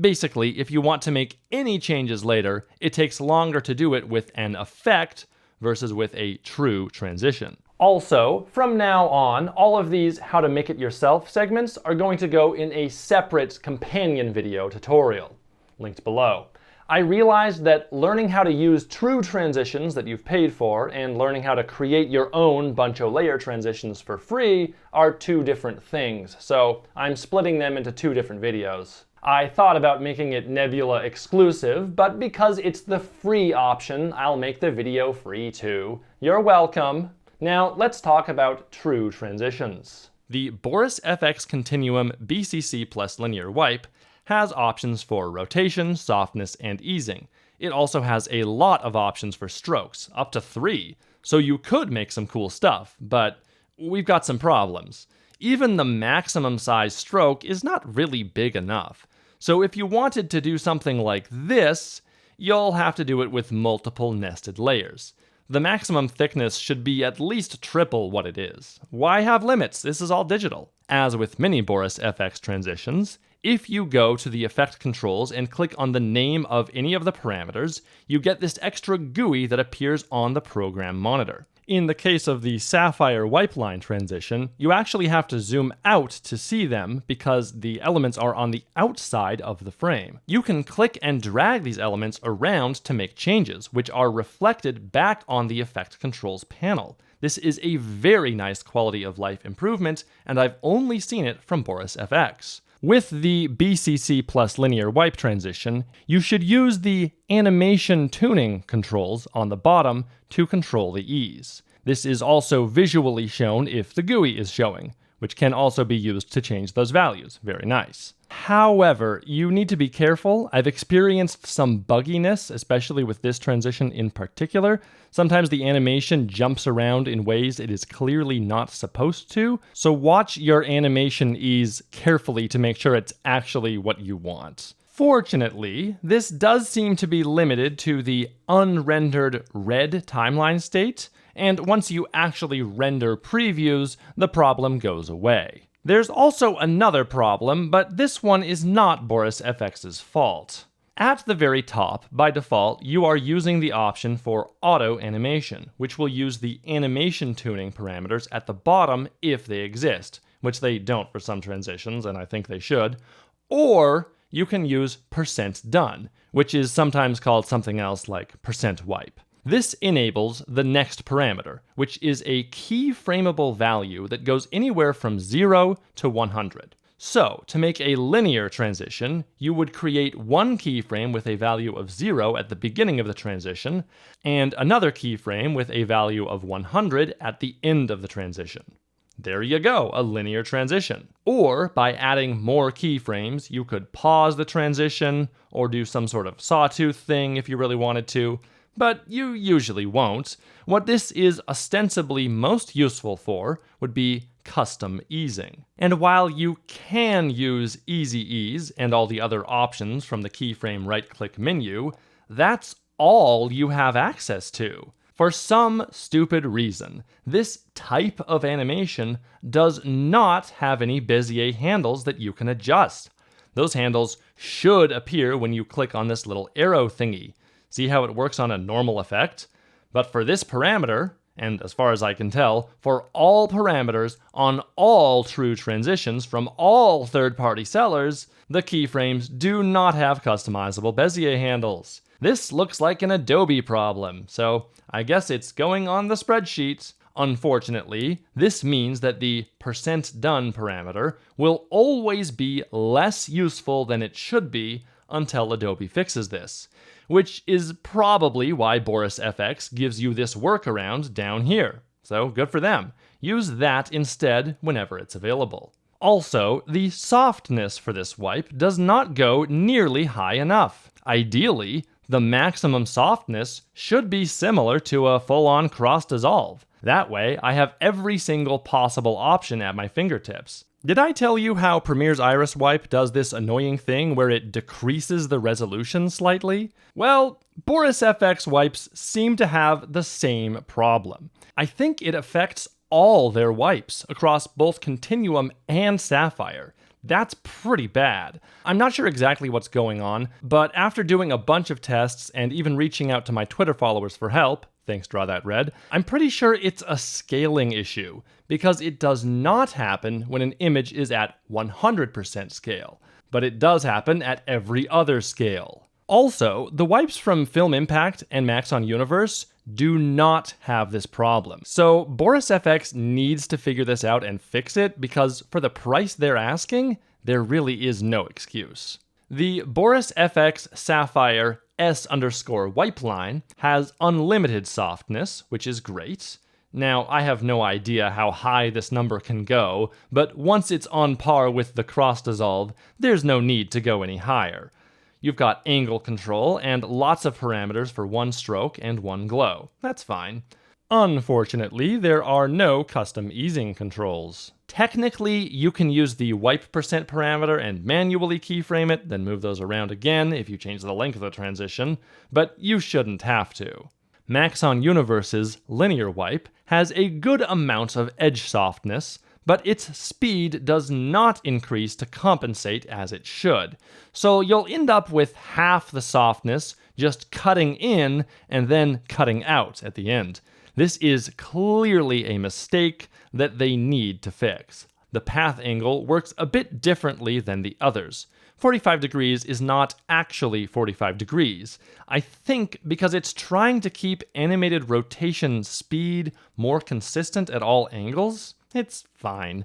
Basically, if you want to make any changes later, it takes longer to do it with an effect versus with a true transition. Also, from now on, all of these how to make it yourself segments are going to go in a separate companion video tutorial, linked below. I realized that learning how to use true transitions that you've paid for and learning how to create your own buncho layer transitions for free are two different things, so I'm splitting them into two different videos. I thought about making it Nebula-exclusive, but because it's the free option, I'll make the video free too. You're welcome. Now let's talk about true transitions. The BorisFX Continuum BCC plus linear wipe has options for rotation, softness, and easing. It also has a lot of options for strokes, up to 3, so you could make some cool stuff, but we've got some problems. Even the maximum size stroke is not really big enough, so if you wanted to do something like this, you'll have to do it with multiple nested layers. The maximum thickness should be at least triple what it is. Why have limits? This is all digital. As with many BorisFX transitions, if you go to the effect controls and click on the name of any of the parameters, you get this extra GUI that appears on the program monitor. In the case of the Sapphire wipe line transition, you actually have to zoom out to see them because the elements are on the outside of the frame. You can click and drag these elements around to make changes, which are reflected back on the effect controls panel. This is a very nice quality of life improvement, and I've only seen it from BorisFX. With the BCC plus linear wipe transition, you should use the animation tuning controls on the bottom to control the ease. This is also visually shown if the GUI is showing, which can also be used to change those values. Very nice. However, you need to be careful. I've experienced some bugginess, especially with this transition in particular. Sometimes the animation jumps around in ways it is clearly not supposed to, so watch your animation ease carefully to make sure it's actually what you want. Fortunately, this does seem to be limited to the unrendered red timeline state, and once you actually render previews, the problem goes away. There's also another problem, but this one is not BorisFX's fault. At the very top, by default, you are using the option for auto animation, which will use the animation tuning parameters at the bottom if they exist, which they don't for some transitions, and I think they should. Or you can use %done, which is sometimes called something else like %wipe. This enables the next parameter, which is a keyframeable value that goes anywhere from 0 to 100. So, to make a linear transition, you would create one keyframe with a value of 0 at the beginning of the transition, and another keyframe with a value of 100 at the end of the transition. There you go, a linear transition. Or, by adding more keyframes, you could pause the transition, or do some sort of sawtooth thing if you really wanted to, but you usually won't. What this is ostensibly most useful for would be custom easing. And while you can use Easy Ease and all the other options from the keyframe right-click menu, that's all you have access to. For some stupid reason, this type of animation does not have any Bezier handles that you can adjust. Those handles should appear when you click on this little arrow thingy. See how it works on a normal effect? But for this parameter, and as far as I can tell, for all parameters on all true transitions from all third-party sellers, the keyframes do not have customizable Bezier handles. This looks like an Adobe problem, so I guess it's going on the spreadsheet. Unfortunately, this means that the %done parameter will always be less useful than it should be until Adobe fixes this, which is probably why BorisFX gives you this workaround down here. So good for them. Use that instead whenever it's available. Also, the softness for this wipe does not go nearly high enough. Ideally, the maximum softness should be similar to a full-on cross-dissolve. That way, I have every single possible option at my fingertips. Did I tell you how Premiere's Iris Wipe does this annoying thing where it decreases the resolution slightly? Well, BorisFX wipes seem to have the same problem. I think it affects all their wipes across both Continuum and Sapphire. That's pretty bad. I'm not sure exactly what's going on, but after doing a bunch of tests and even reaching out to my Twitter followers for help, thanks Draw That Red, I'm pretty sure it's a scaling issue, because it does not happen when an image is at 100% scale, but it does happen at every other scale. Also, the wipes from Film Impact and Maxon Universe do not have this problem. So BorisFX needs to figure this out and fix it, because for the price they're asking, there really is no excuse. The BorisFX Sapphire S_wipe line has unlimited softness, which is great. Now, I have no idea how high this number can go, but once it's on par with the cross-dissolve, there's no need to go any higher. You've got angle control and lots of parameters for one stroke and one glow. That's fine. Unfortunately, there are no custom easing controls. Technically, you can use the wipe % parameter and manually keyframe it, then move those around again if you change the length of the transition, but you shouldn't have to. Maxon Universe's linear wipe has a good amount of edge softness, but its speed does not increase to compensate as it should. So you'll end up with half the softness just cutting in and then cutting out at the end. This is clearly a mistake that they need to fix. The path angle works a bit differently than the others. 45 degrees is not actually 45 degrees. I think because it's trying to keep animated rotation speed more consistent at all angles. It's fine.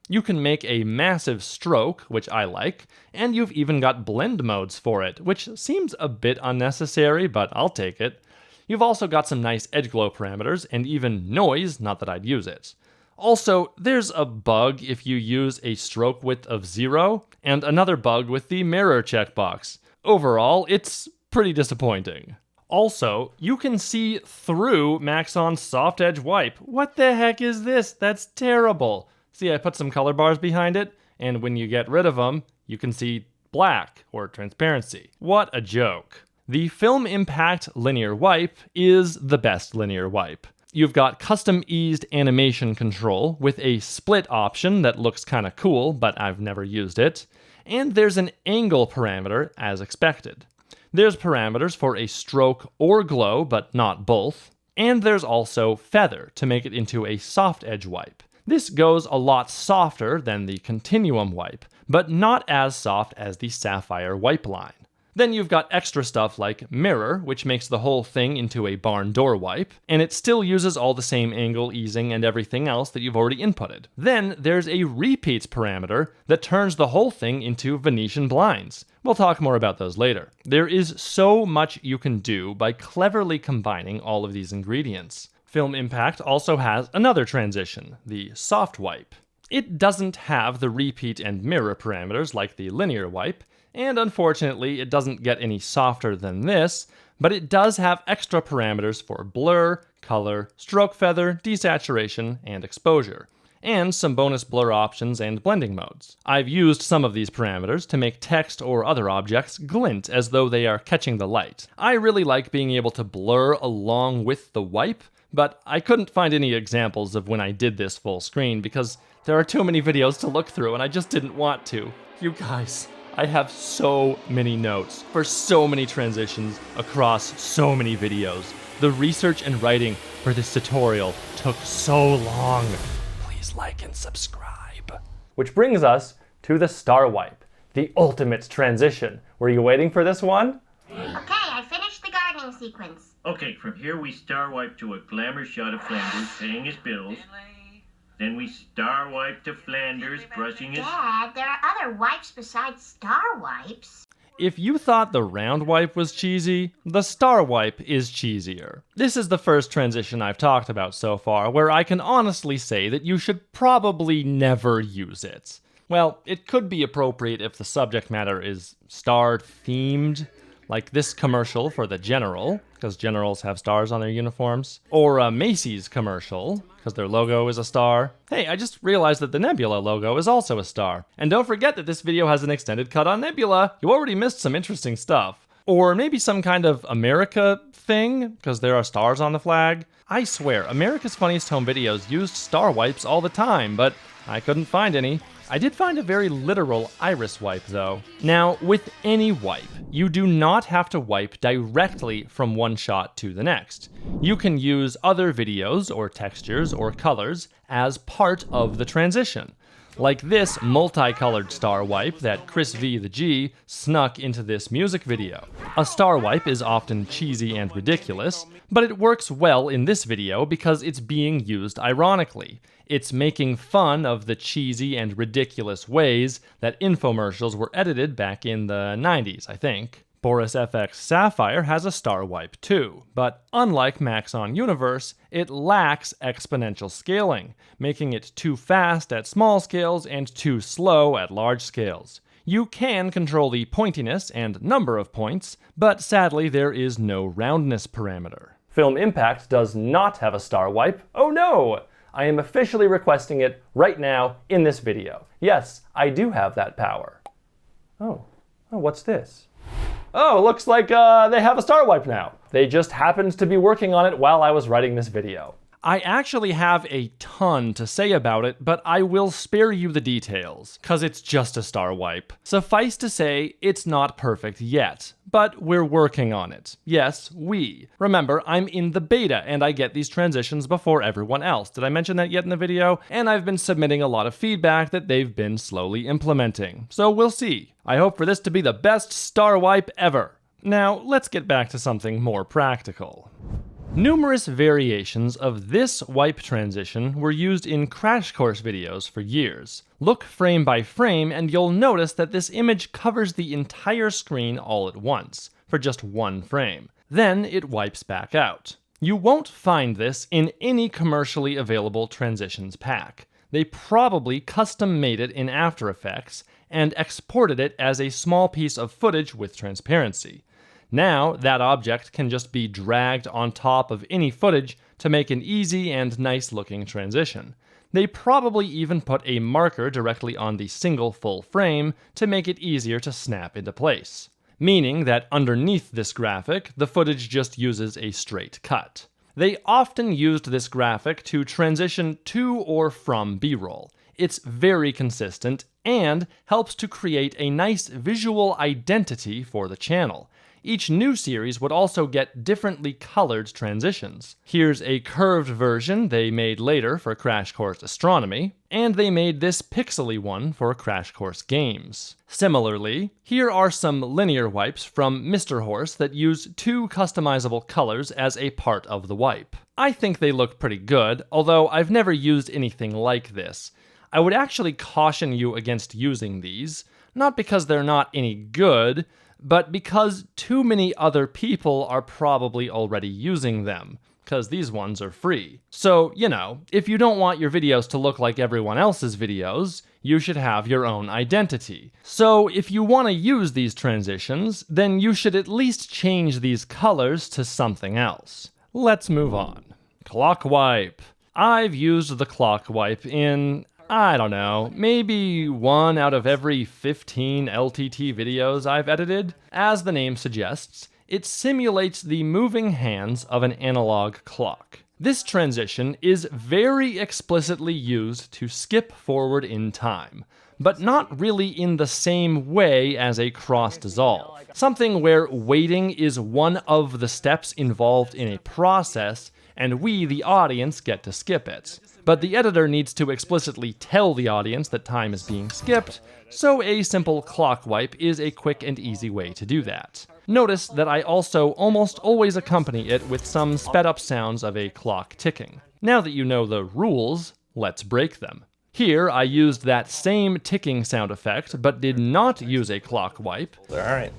You can make a massive stroke, which I like, and you've even got blend modes for it, which seems a bit unnecessary, but I'll take it. You've also got some nice edge glow parameters, and even noise, not that I'd use it. Also, there's a bug if you use a stroke width of 0, and another bug with the mirror checkbox. Overall, it's pretty disappointing. Also, you can see through Maxon's soft edge wipe. What the heck is this? That's terrible. See, I put some color bars behind it, and when you get rid of them, you can see black, or transparency. What a joke. The Film Impact linear wipe is the best linear wipe. You've got custom eased animation control with a split option that looks kinda cool, but I've never used it. And there's an angle parameter as expected. There's parameters for a stroke or glow, but not both. And there's also feather to make it into a soft edge wipe. This goes a lot softer than the Continuum wipe, but not as soft as the Sapphire wipe line. Then you've got extra stuff like mirror, which makes the whole thing into a barn door wipe, and it still uses all the same angle, easing, and everything else that you've already inputted. Then there's a repeats parameter that turns the whole thing into Venetian Blinds. We'll talk more about those later. There is so much you can do by cleverly combining all of these ingredients. Film Impact also has another transition, the soft wipe. It doesn't have the repeat and mirror parameters like the linear wipe, and unfortunately it doesn't get any softer than this, but it does have extra parameters for blur, color, stroke feather, desaturation, and exposure, and some bonus blur options and blending modes. I've used some of these parameters to make text or other objects glint as though they are catching the light. I really like being able to blur along with the wipe, but I couldn't find any examples of when I did this full screen because there are too many videos to look through and I just didn't want to. You guys, I have so many notes for so many transitions across so many videos. The research and writing for this tutorial took so long. Please like and subscribe. Which brings us to the star wipe, the ultimate transition. Were you waiting for this one? Okay, I finished the gardening sequence. Okay, from here we star wipe to a glamour shot of Flanders paying his bills. Then we star wipe to Flanders brushing his... Dad, there are other wipes besides star wipes. If you thought the round wipe was cheesy, the star wipe is cheesier. This is the first transition I've talked about so far where I can honestly say that you should probably never use it. Well, it could be appropriate if the subject matter is star-themed, like this commercial for the General, because generals have stars on their uniforms, or a Macy's commercial, because their logo is a star. Hey, I just realized that the Nebula logo is also a star. And don't forget that this video has an extended cut on Nebula. You already missed some interesting stuff. Or maybe some kind of America thing, because there are stars on the flag. I swear, America's Funniest Home Videos used star wipes all the time, but I couldn't find any. I did find a very literal iris wipe though. Now, with any wipe, you do not have to wipe directly from one shot to the next. You can use other videos or textures or colors as part of the transition. Like this multicolored star wipe that Chris V the G snuck into this music video. A star wipe is often cheesy and ridiculous, but it works well in this video because it's being used ironically. It's making fun of the cheesy and ridiculous ways that infomercials were edited back in the 90s, I think. BorisFX Sapphire has a star wipe too, but unlike Maxon Universe, it lacks exponential scaling, making it too fast at small scales and too slow at large scales. You can control the pointiness and number of points, but sadly there is no roundness parameter. Film Impact does not have a star wipe. Oh no! I am officially requesting it right now in this video. Yes, I do have that power. Oh, what's this? Oh, looks like they have a star wipe now. They just happened to be working on it while I was writing this video. I actually have a ton to say about it, but I will spare you the details, cause it's just a star wipe. Suffice to say, it's not perfect yet, but we're working on it. Yes, we. Remember, I'm in the beta, and I get these transitions before everyone else. Did I mention that yet in the video? And I've been submitting a lot of feedback that they've been slowly implementing. So we'll see. I hope for this to be the best star wipe ever. Now, let's get back to something more practical. Numerous variations of this wipe transition were used in Crash Course videos for years. Look frame by frame and you'll notice that this image covers the entire screen all at once, for just one frame. Then it wipes back out. You won't find this in any commercially available transitions pack. They probably custom made it in After Effects and exported it as a small piece of footage with transparency. Now, that object can just be dragged on top of any footage to make an easy and nice looking transition. They probably even put a marker directly on the single full frame to make it easier to snap into place, meaning that underneath this graphic, the footage just uses a straight cut. They often used this graphic to transition to or from B-roll. It's very consistent and helps to create a nice visual identity for the channel. Each new series would also get differently colored transitions. Here's a curved version they made later for Crash Course Astronomy, and they made this pixely one for Crash Course Games. Similarly, here are some linear wipes from Mr. Horse that use 2 customizable colors as a part of the wipe. I think they look pretty good, although I've never used anything like this. I would actually caution you against using these, not because they're not any good, but because too many other people are probably already using them, because these ones are free. So, if you don't want your videos to look like everyone else's videos, you should have your own identity. So if you want to use these transitions, then you should at least change these colors to something else. Let's move on. Clock wipe. I've used the clock wipe in, I don't know, maybe 1 out of every 15 LTT videos I've edited. As the name suggests, it simulates the moving hands of an analog clock. This transition is very explicitly used to skip forward in time, but not really in the same way as a cross dissolve. Something where waiting is one of the steps involved in a process, and we, the audience, get to skip it. But the editor needs to explicitly tell the audience that time is being skipped, so a simple clock wipe is a quick and easy way to do that. Notice that I also almost always accompany it with some sped up sounds of a clock ticking. Now that you know the rules, let's break them. Here I used that same ticking sound effect, but did not use a clock wipe. Alright.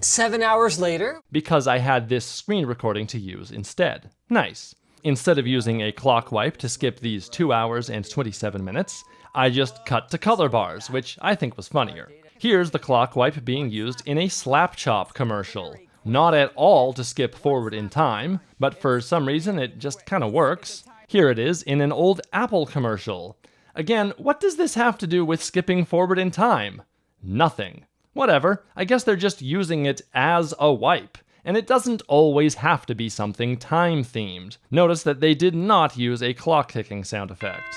7 hours later? Because I had this screen recording to use instead. Nice. Instead of using a clock wipe to skip these 2 hours and 27 minutes, I just cut to color bars, which I think was funnier. Here's the clock wipe being used in a Slap Chop commercial. Not at all to skip forward in time, but for some reason it just kinda works. Here it is in an old Apple commercial. Again, what does this have to do with skipping forward in time? Nothing. Whatever, I guess they're just using it as a wipe. And it doesn't always have to be something time-themed. Notice that they did not use a clock-ticking sound effect.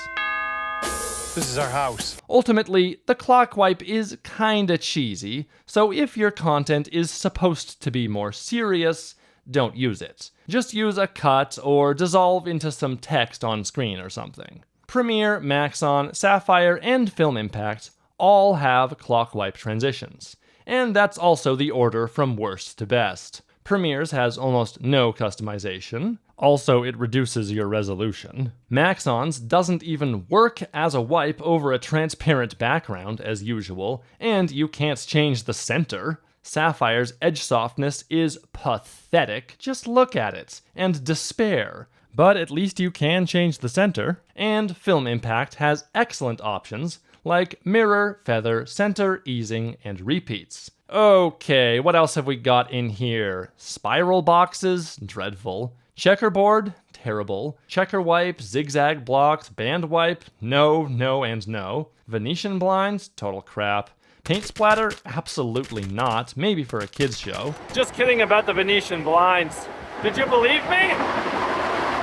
This is our house. Ultimately, the clock wipe is kinda cheesy, so if your content is supposed to be more serious, don't use it. Just use a cut or dissolve into some text on screen or something. Premiere, Maxon, Sapphire, and Film Impact all have clock wipe transitions. And that's also the order from worst to best. Premiere's has almost no customization. Also, it reduces your resolution. Maxon's doesn't even work as a wipe over a transparent background as usual, and you can't change the center. Sapphire's edge softness is pathetic. Just look at it and despair. But at least you can change the center. And Film Impact has excellent options like mirror, feather, center, easing, and repeats. Okay, what else have we got in here? Spiral boxes? Dreadful. Checkerboard? Terrible. Checker wipe, zigzag blocks, band wipe? No, no, and no. Venetian blinds? Total crap. Paint splatter? Absolutely not. Maybe for a kids show. Just kidding about the Venetian blinds. Did you believe me?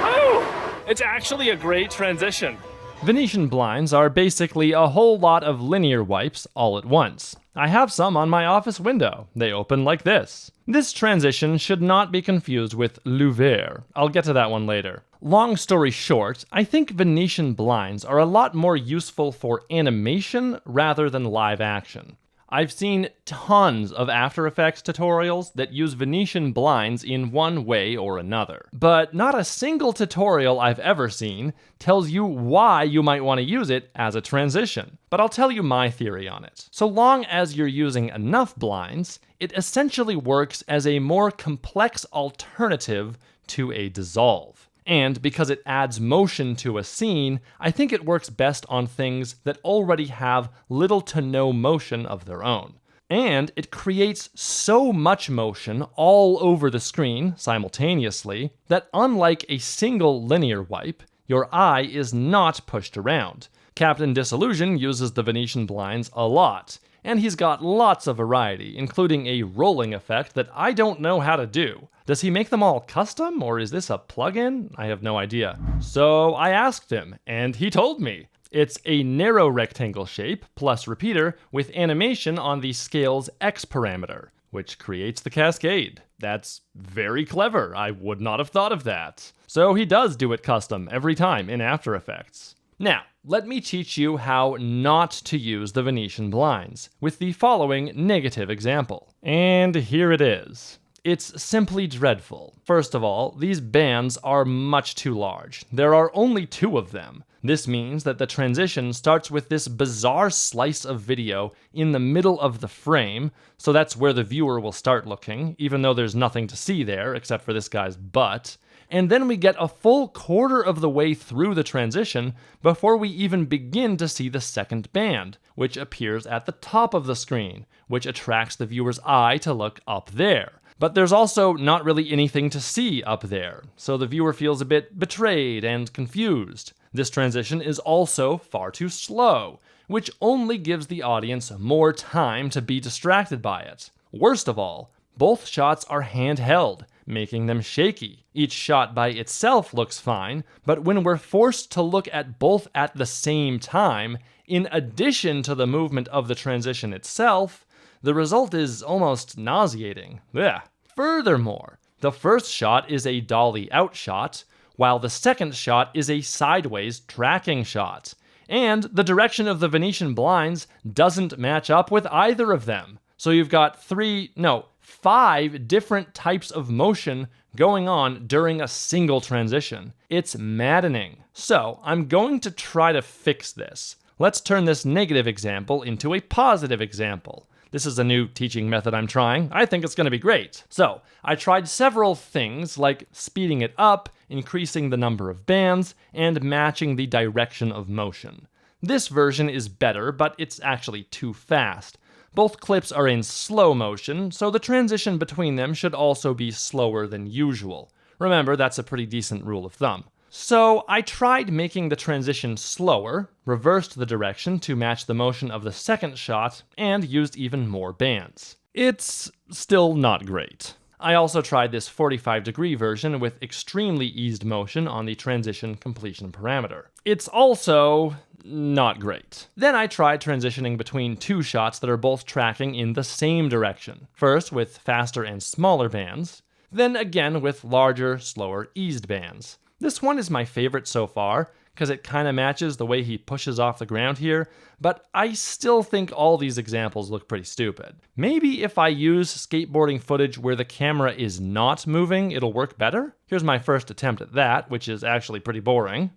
Oh! It's actually a great transition. Venetian blinds are basically a whole lot of linear wipes all at once. I have some on my office window. They open like this. This transition should not be confused with Louver. I'll get to that one later. Long story short, I think Venetian blinds are a lot more useful for animation rather than live action. I've seen tons of After Effects tutorials that use Venetian blinds in one way or another. But not a single tutorial I've ever seen tells you why you might want to use it as a transition. But I'll tell you my theory on it. So long as you're using enough blinds, it essentially works as a more complex alternative to a dissolve. And because it adds motion to a scene, I think it works best on things that already have little to no motion of their own. And it creates so much motion all over the screen simultaneously that unlike a single linear wipe, your eye is not pushed around. Captain Disillusion uses the Venetian blinds a lot, and he's got lots of variety, including a rolling effect that I don't know how to do. Does he make them all custom, or is this a plugin? I have no idea. So I asked him, and he told me. It's a narrow rectangle shape plus repeater with animation on the scale's X parameter, which creates the cascade. That's very clever. I would not have thought of that. So he does do it custom every time in After Effects. Now, let me teach you how not to use the Venetian blinds with the following negative example. And here it is. It's simply dreadful. First of all, these bands are much too large. There are only 2 of them. This means that the transition starts with this bizarre slice of video in the middle of the frame, so that's where the viewer will start looking, even though there's nothing to see there except for this guy's butt. And then we get a full quarter of the way through the transition before we even begin to see the second band, which appears at the top of the screen, which attracts the viewer's eye to look up there. But there's also not really anything to see up there, so the viewer feels a bit betrayed and confused. This transition is also far too slow, which only gives the audience more time to be distracted by it. Worst of all, both shots are handheld, making them shaky. Each shot by itself looks fine, but when we're forced to look at both at the same time, in addition to the movement of the transition itself, the result is almost nauseating. Ugh. Furthermore, the first shot is a dolly out shot, while the second shot is a sideways tracking shot. And the direction of the Venetian blinds doesn't match up with either of them. So you've got 5 different types of motion going on during a single transition. It's maddening. So I'm going to try to fix this. Let's turn this negative example into a positive example. This is a new teaching method I'm trying. I think it's going to be great. So I tried several things like speeding it up, increasing the number of bands, and matching the direction of motion. This version is better, but it's actually too fast. Both clips are in slow motion, so the transition between them should also be slower than usual. Remember, that's a pretty decent rule of thumb. So I tried making the transition slower, reversed the direction to match the motion of the second shot, and used even more bands. It's still not great. I also tried this 45-degree version with extremely eased motion on the transition completion parameter. It's also not great. Then I tried transitioning between 2 shots that are both tracking in the same direction. First with faster and smaller bands, then again with larger, slower, eased bands. This one is my favorite so far, because it kind of matches the way he pushes off the ground here, but I still think all these examples look pretty stupid. Maybe if I use skateboarding footage where the camera is not moving, it'll work better? Here's my first attempt at that, which is actually pretty boring.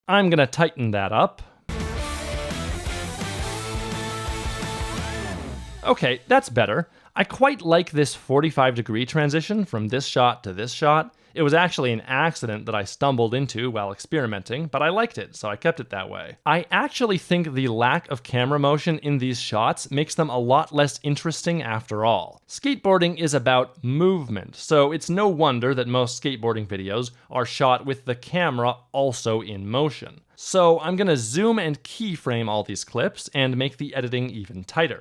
I'm gonna tighten that up. Okay, that's better. I quite like this 45-degree transition from this shot to this shot. It was actually an accident that I stumbled into while experimenting, but I liked it, so I kept it that way. I actually think the lack of camera motion in these shots makes them a lot less interesting after all. Skateboarding is about movement, so it's no wonder that most skateboarding videos are shot with the camera also in motion. So I'm gonna zoom and keyframe all these clips and make the editing even tighter.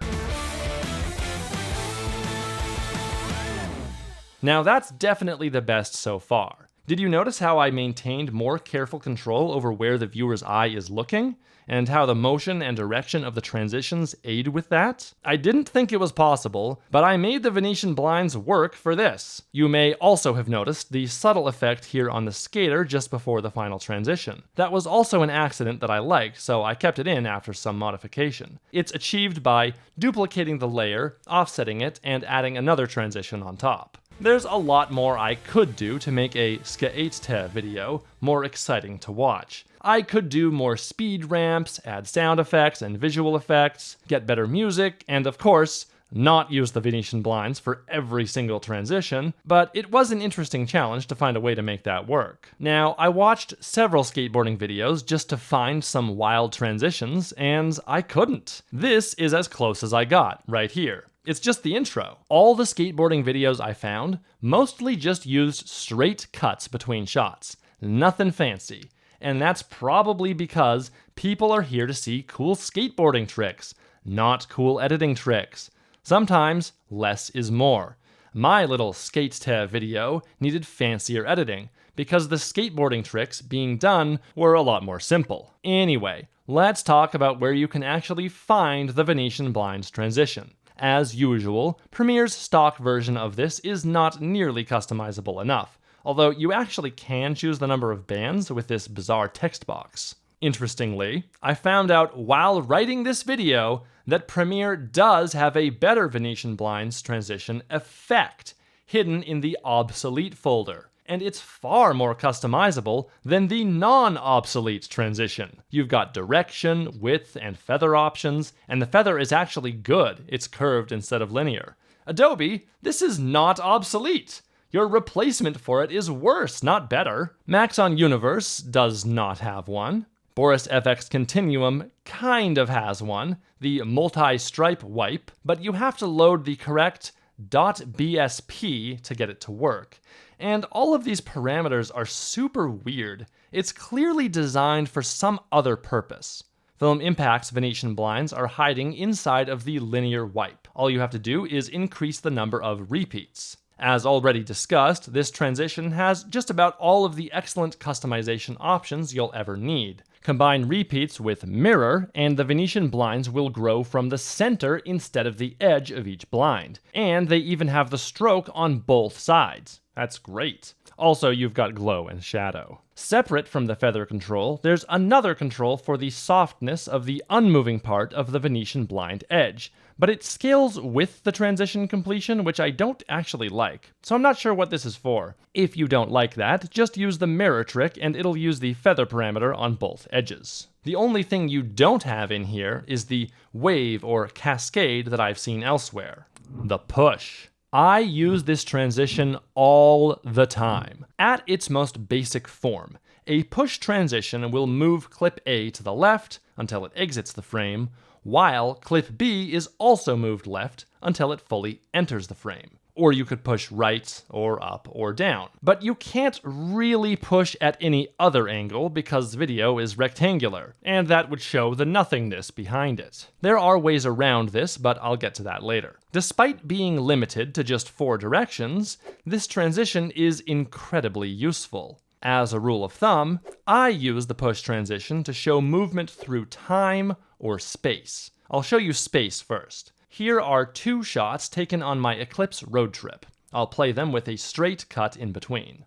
Now that's definitely the best so far. Did you notice how I maintained more careful control over where the viewer's eye is looking? And how the motion and direction of the transitions aid with that? I didn't think it was possible, but I made the Venetian blinds work for this. You may also have noticed the subtle effect here on the skater just before the final transition. That was also an accident that I liked, so I kept it in after some modification. It's achieved by duplicating the layer, offsetting it, and adding another transition on top. There's a lot more I could do to make a skater video more exciting to watch. I could do more speed ramps, add sound effects and visual effects, get better music, and of course, not use the Venetian blinds for every single transition, but it was an interesting challenge to find a way to make that work. Now, I watched several skateboarding videos just to find some wild transitions, and I couldn't. This is as close as I got, right here. It's just the intro. All the skateboarding videos I found mostly just used straight cuts between shots. Nothing fancy. And that's probably because people are here to see cool skateboarding tricks, not cool editing tricks. Sometimes less is more. My little skate video needed fancier editing, because the skateboarding tricks being done were a lot more simple. Anyway, let's talk about where you can actually find the Venetian blinds transition. As usual, Premiere's stock version of this is not nearly customizable enough, although you actually can choose the number of bands with this bizarre text box. Interestingly, I found out while writing this video that Premiere does have a better Venetian blinds transition effect hidden in the obsolete folder, and it's far more customizable than the non-obsolete transition. You've got direction, width, and feather options, and the feather is actually good. It's curved instead of linear. Adobe, this is not obsolete. Your replacement for it is worse, not better. Maxon Universe does not have one. BorisFX Continuum kind of has one, the multi-stripe wipe, but you have to load the correct .bsp to get it to work. And all of these parameters are super weird. It's clearly designed for some other purpose. Film Impact's Venetian blinds are hiding inside of the linear wipe. All you have to do is increase the number of repeats. As already discussed, this transition has just about all of the excellent customization options you'll ever need. Combine repeats with mirror, and the Venetian blinds will grow from the center instead of the edge of each blind. And they even have the stroke on both sides. That's great. Also, you've got glow and shadow. Separate from the feather control, there's another control for the softness of the unmoving part of the Venetian blind edge, but it scales with the transition completion, which I don't actually like. So I'm not sure what this is for. If you don't like that, just use the mirror trick and it'll use the feather parameter on both edges. The only thing you don't have in here is the wave or cascade that I've seen elsewhere. The push. I use this transition all the time. At its most basic form, a push transition will move clip A to the left until it exits the frame, while clip B is also moved left until it fully enters the frame. Or you could push right or up or down. But you can't really push at any other angle because video is rectangular, and that would show the nothingness behind it. There are ways around this, but I'll get to that later. Despite being limited to just 4 directions, this transition is incredibly useful. As a rule of thumb, I use the push transition to show movement through time or space. I'll show you space first. Here are 2 shots taken on my Eclipse road trip. I'll play them with a straight cut in between.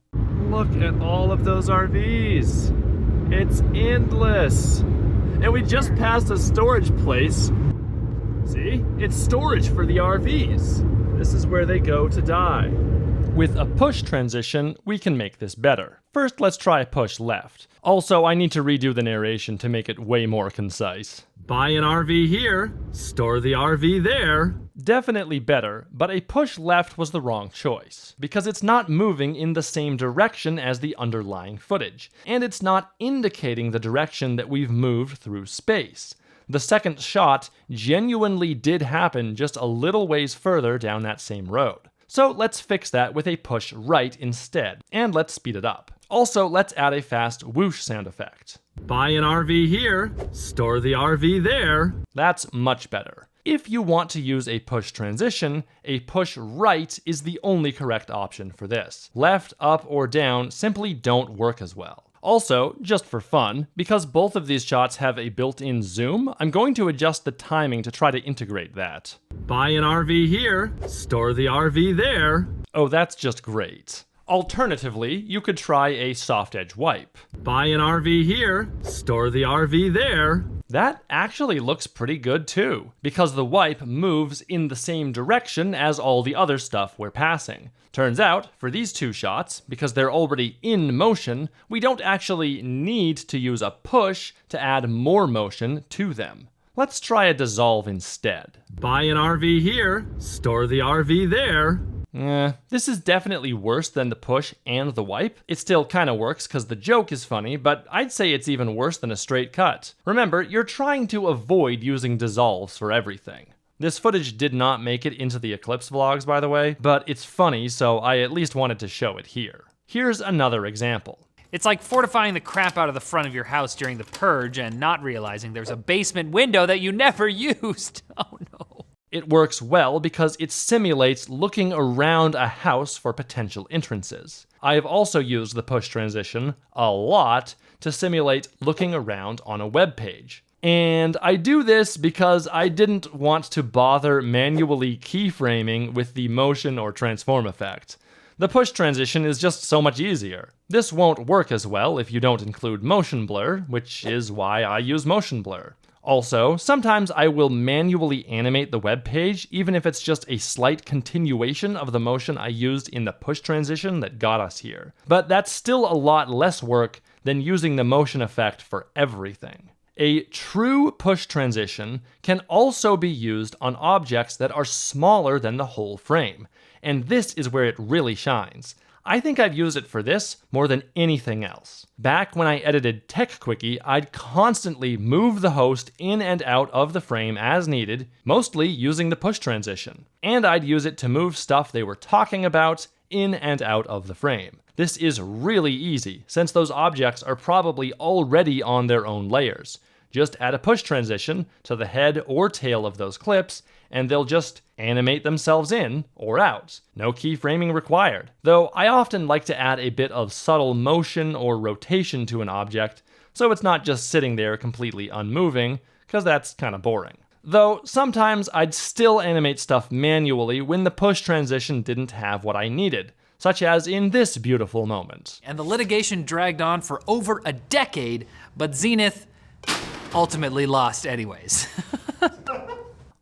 Look at all of those RVs. It's endless. And we just passed a storage place. See? It's storage for the RVs. This is where they go to die. With a push transition, we can make this better. First, let's try push left. Also, I need to redo the narration to make it way more concise. Buy an RV here, store the RV there. Definitely better, but a push left was the wrong choice, because it's not moving in the same direction as the underlying footage, and it's not indicating the direction that we've moved through space. The second shot genuinely did happen just a little ways further down that same road. So let's fix that with a push right instead, and let's speed it up. Also, let's add a fast whoosh sound effect. Buy an RV here, store the RV there. That's much better. If you want to use a push transition, a push right is the only correct option for this. Left, up, or down simply don't work as well. Also, just for fun, because both of these shots have a built-in zoom, I'm going to adjust the timing to try to integrate that. Buy an RV here, store the RV there. Oh, that's just great. Alternatively, you could try a soft edge wipe. Buy an RV here, store the RV there. That actually looks pretty good too, because the wipe moves in the same direction as all the other stuff we're passing. Turns out, for these two shots, because they're already in motion, we don't actually need to use a push to add more motion to them. Let's try a dissolve instead. Buy an RV here, store the RV there. This is definitely worse than the push and the wipe. It still kinda works because the joke is funny, but I'd say it's even worse than a straight cut. Remember, you're trying to avoid using dissolves for everything. This footage did not make it into the Eclipse vlogs, by the way, but it's funny, so I at least wanted to show it here. Here's another example. It's like fortifying the crap out of the front of your house during the purge and not realizing there's a basement window that you never used. Oh no. It works well because it simulates looking around a house for potential entrances. I've also used the push transition a lot to simulate looking around on a web page. And I do this because I didn't want to bother manually keyframing with the motion or transform effect. The push transition is just so much easier. This won't work as well if you don't include motion blur, which is why I use motion blur. Also, sometimes I will manually animate the web page, even if it's just a slight continuation of the motion I used in the push transition that got us here. But that's still a lot less work than using the motion effect for everything. A true push transition can also be used on objects that are smaller than the whole frame, and this is where it really shines. I think I've used it for this more than anything else. Back when I edited Tech Quickie, I'd constantly move the host in and out of the frame as needed, mostly using the push transition. And I'd use it to move stuff they were talking about in and out of the frame. This is really easy, since those objects are probably already on their own layers. Just add a push transition to the head or tail of those clips, and they'll just animate themselves in or out. No keyframing required. Though I often like to add a bit of subtle motion or rotation to an object, so it's not just sitting there completely unmoving, because that's kind of boring. Though sometimes I'd still animate stuff manually when the push transition didn't have what I needed, such as in this beautiful moment. And the litigation dragged on for over a decade, but Zenith ultimately lost anyways.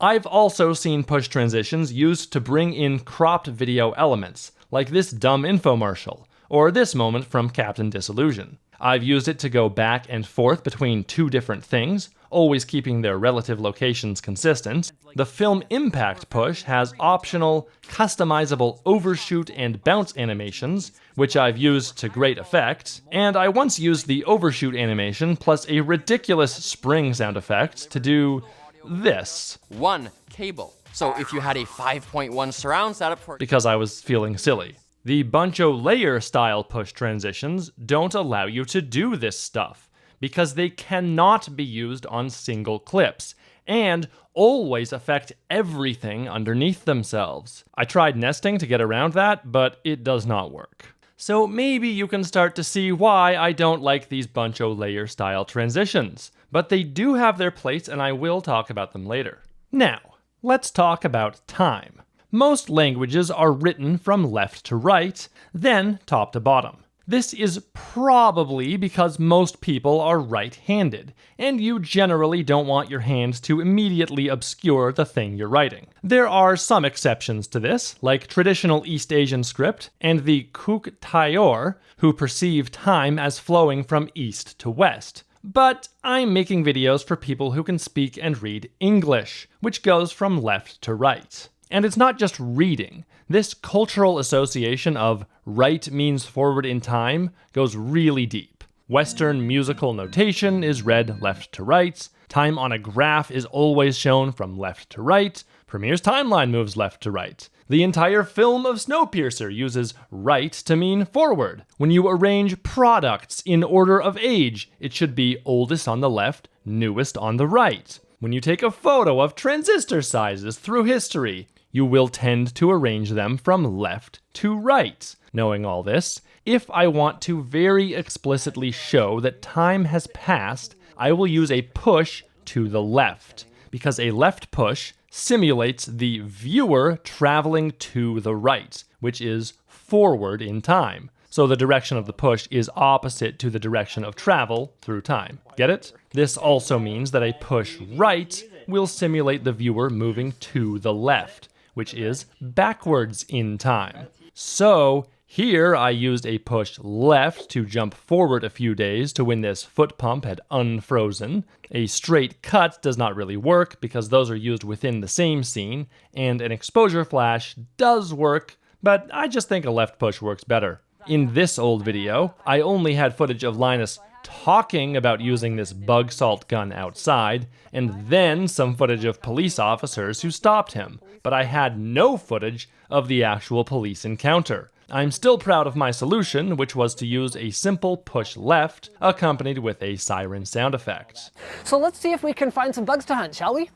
I've also seen push transitions used to bring in cropped video elements, like this dumb infomercial, or this moment from Captain Disillusion. I've used it to go back and forth between two different things, always keeping their relative locations consistent. The film impact push has optional, customizable overshoot and bounce animations, which I've used to great effect, and I once used the overshoot animation plus a ridiculous spring sound effect to do this. One cable. So if you had a 5.1 surround setup for... Because I was feeling silly. The buncho layer style push transitions don't allow you to do this stuff, because they cannot be used on single clips, and always affect everything underneath themselves. I tried nesting to get around that, but it does not work. So maybe you can start to see why I don't like these buncho layer style transitions. But they do have their place, and I will talk about them later. Now, let's talk about time. Most languages are written from left to right, then top to bottom. This is probably because most people are right-handed, and you generally don't want your hand to immediately obscure the thing you're writing. There are some exceptions to this, like traditional East Asian script and the Kuk Tayor, who perceive time as flowing from east to west. But I'm making videos for people who can speak and read English, which goes from left to right. And it's not just reading. This cultural association of right means forward in time goes really deep. Western musical notation is read left to right. Time on a graph is always shown from left to right. Premiere's timeline moves left to right. The entire film of Snowpiercer uses right to mean forward. When you arrange products in order of age, it should be oldest on the left, newest on the right. when you take a photo of transistor sizes through history, you will tend to arrange them from left to right. Knowing all this, if I want to very explicitly show that time has passed, I will use a push to the left, because a left push simulates the viewer traveling to the right, which is forward in time. So the direction of the push is opposite to the direction of travel through time. Get it? This also means that a push right will simulate the viewer moving to the left, which is backwards in time. So here I used a push left to jump forward a few days to when this foot pump had unfrozen. A straight cut does not really work because those are used within the same scene, and an exposure flash does work, but I just think a left push works better. In this old video, I only had footage of Linus talking about using this bug salt gun outside, and then some footage of police officers who stopped him, but I had no footage of the actual police encounter. I'm still proud of my solution, which was to use a simple push left, accompanied with a siren sound effect. So let's see if we can find some bugs to hunt, shall we?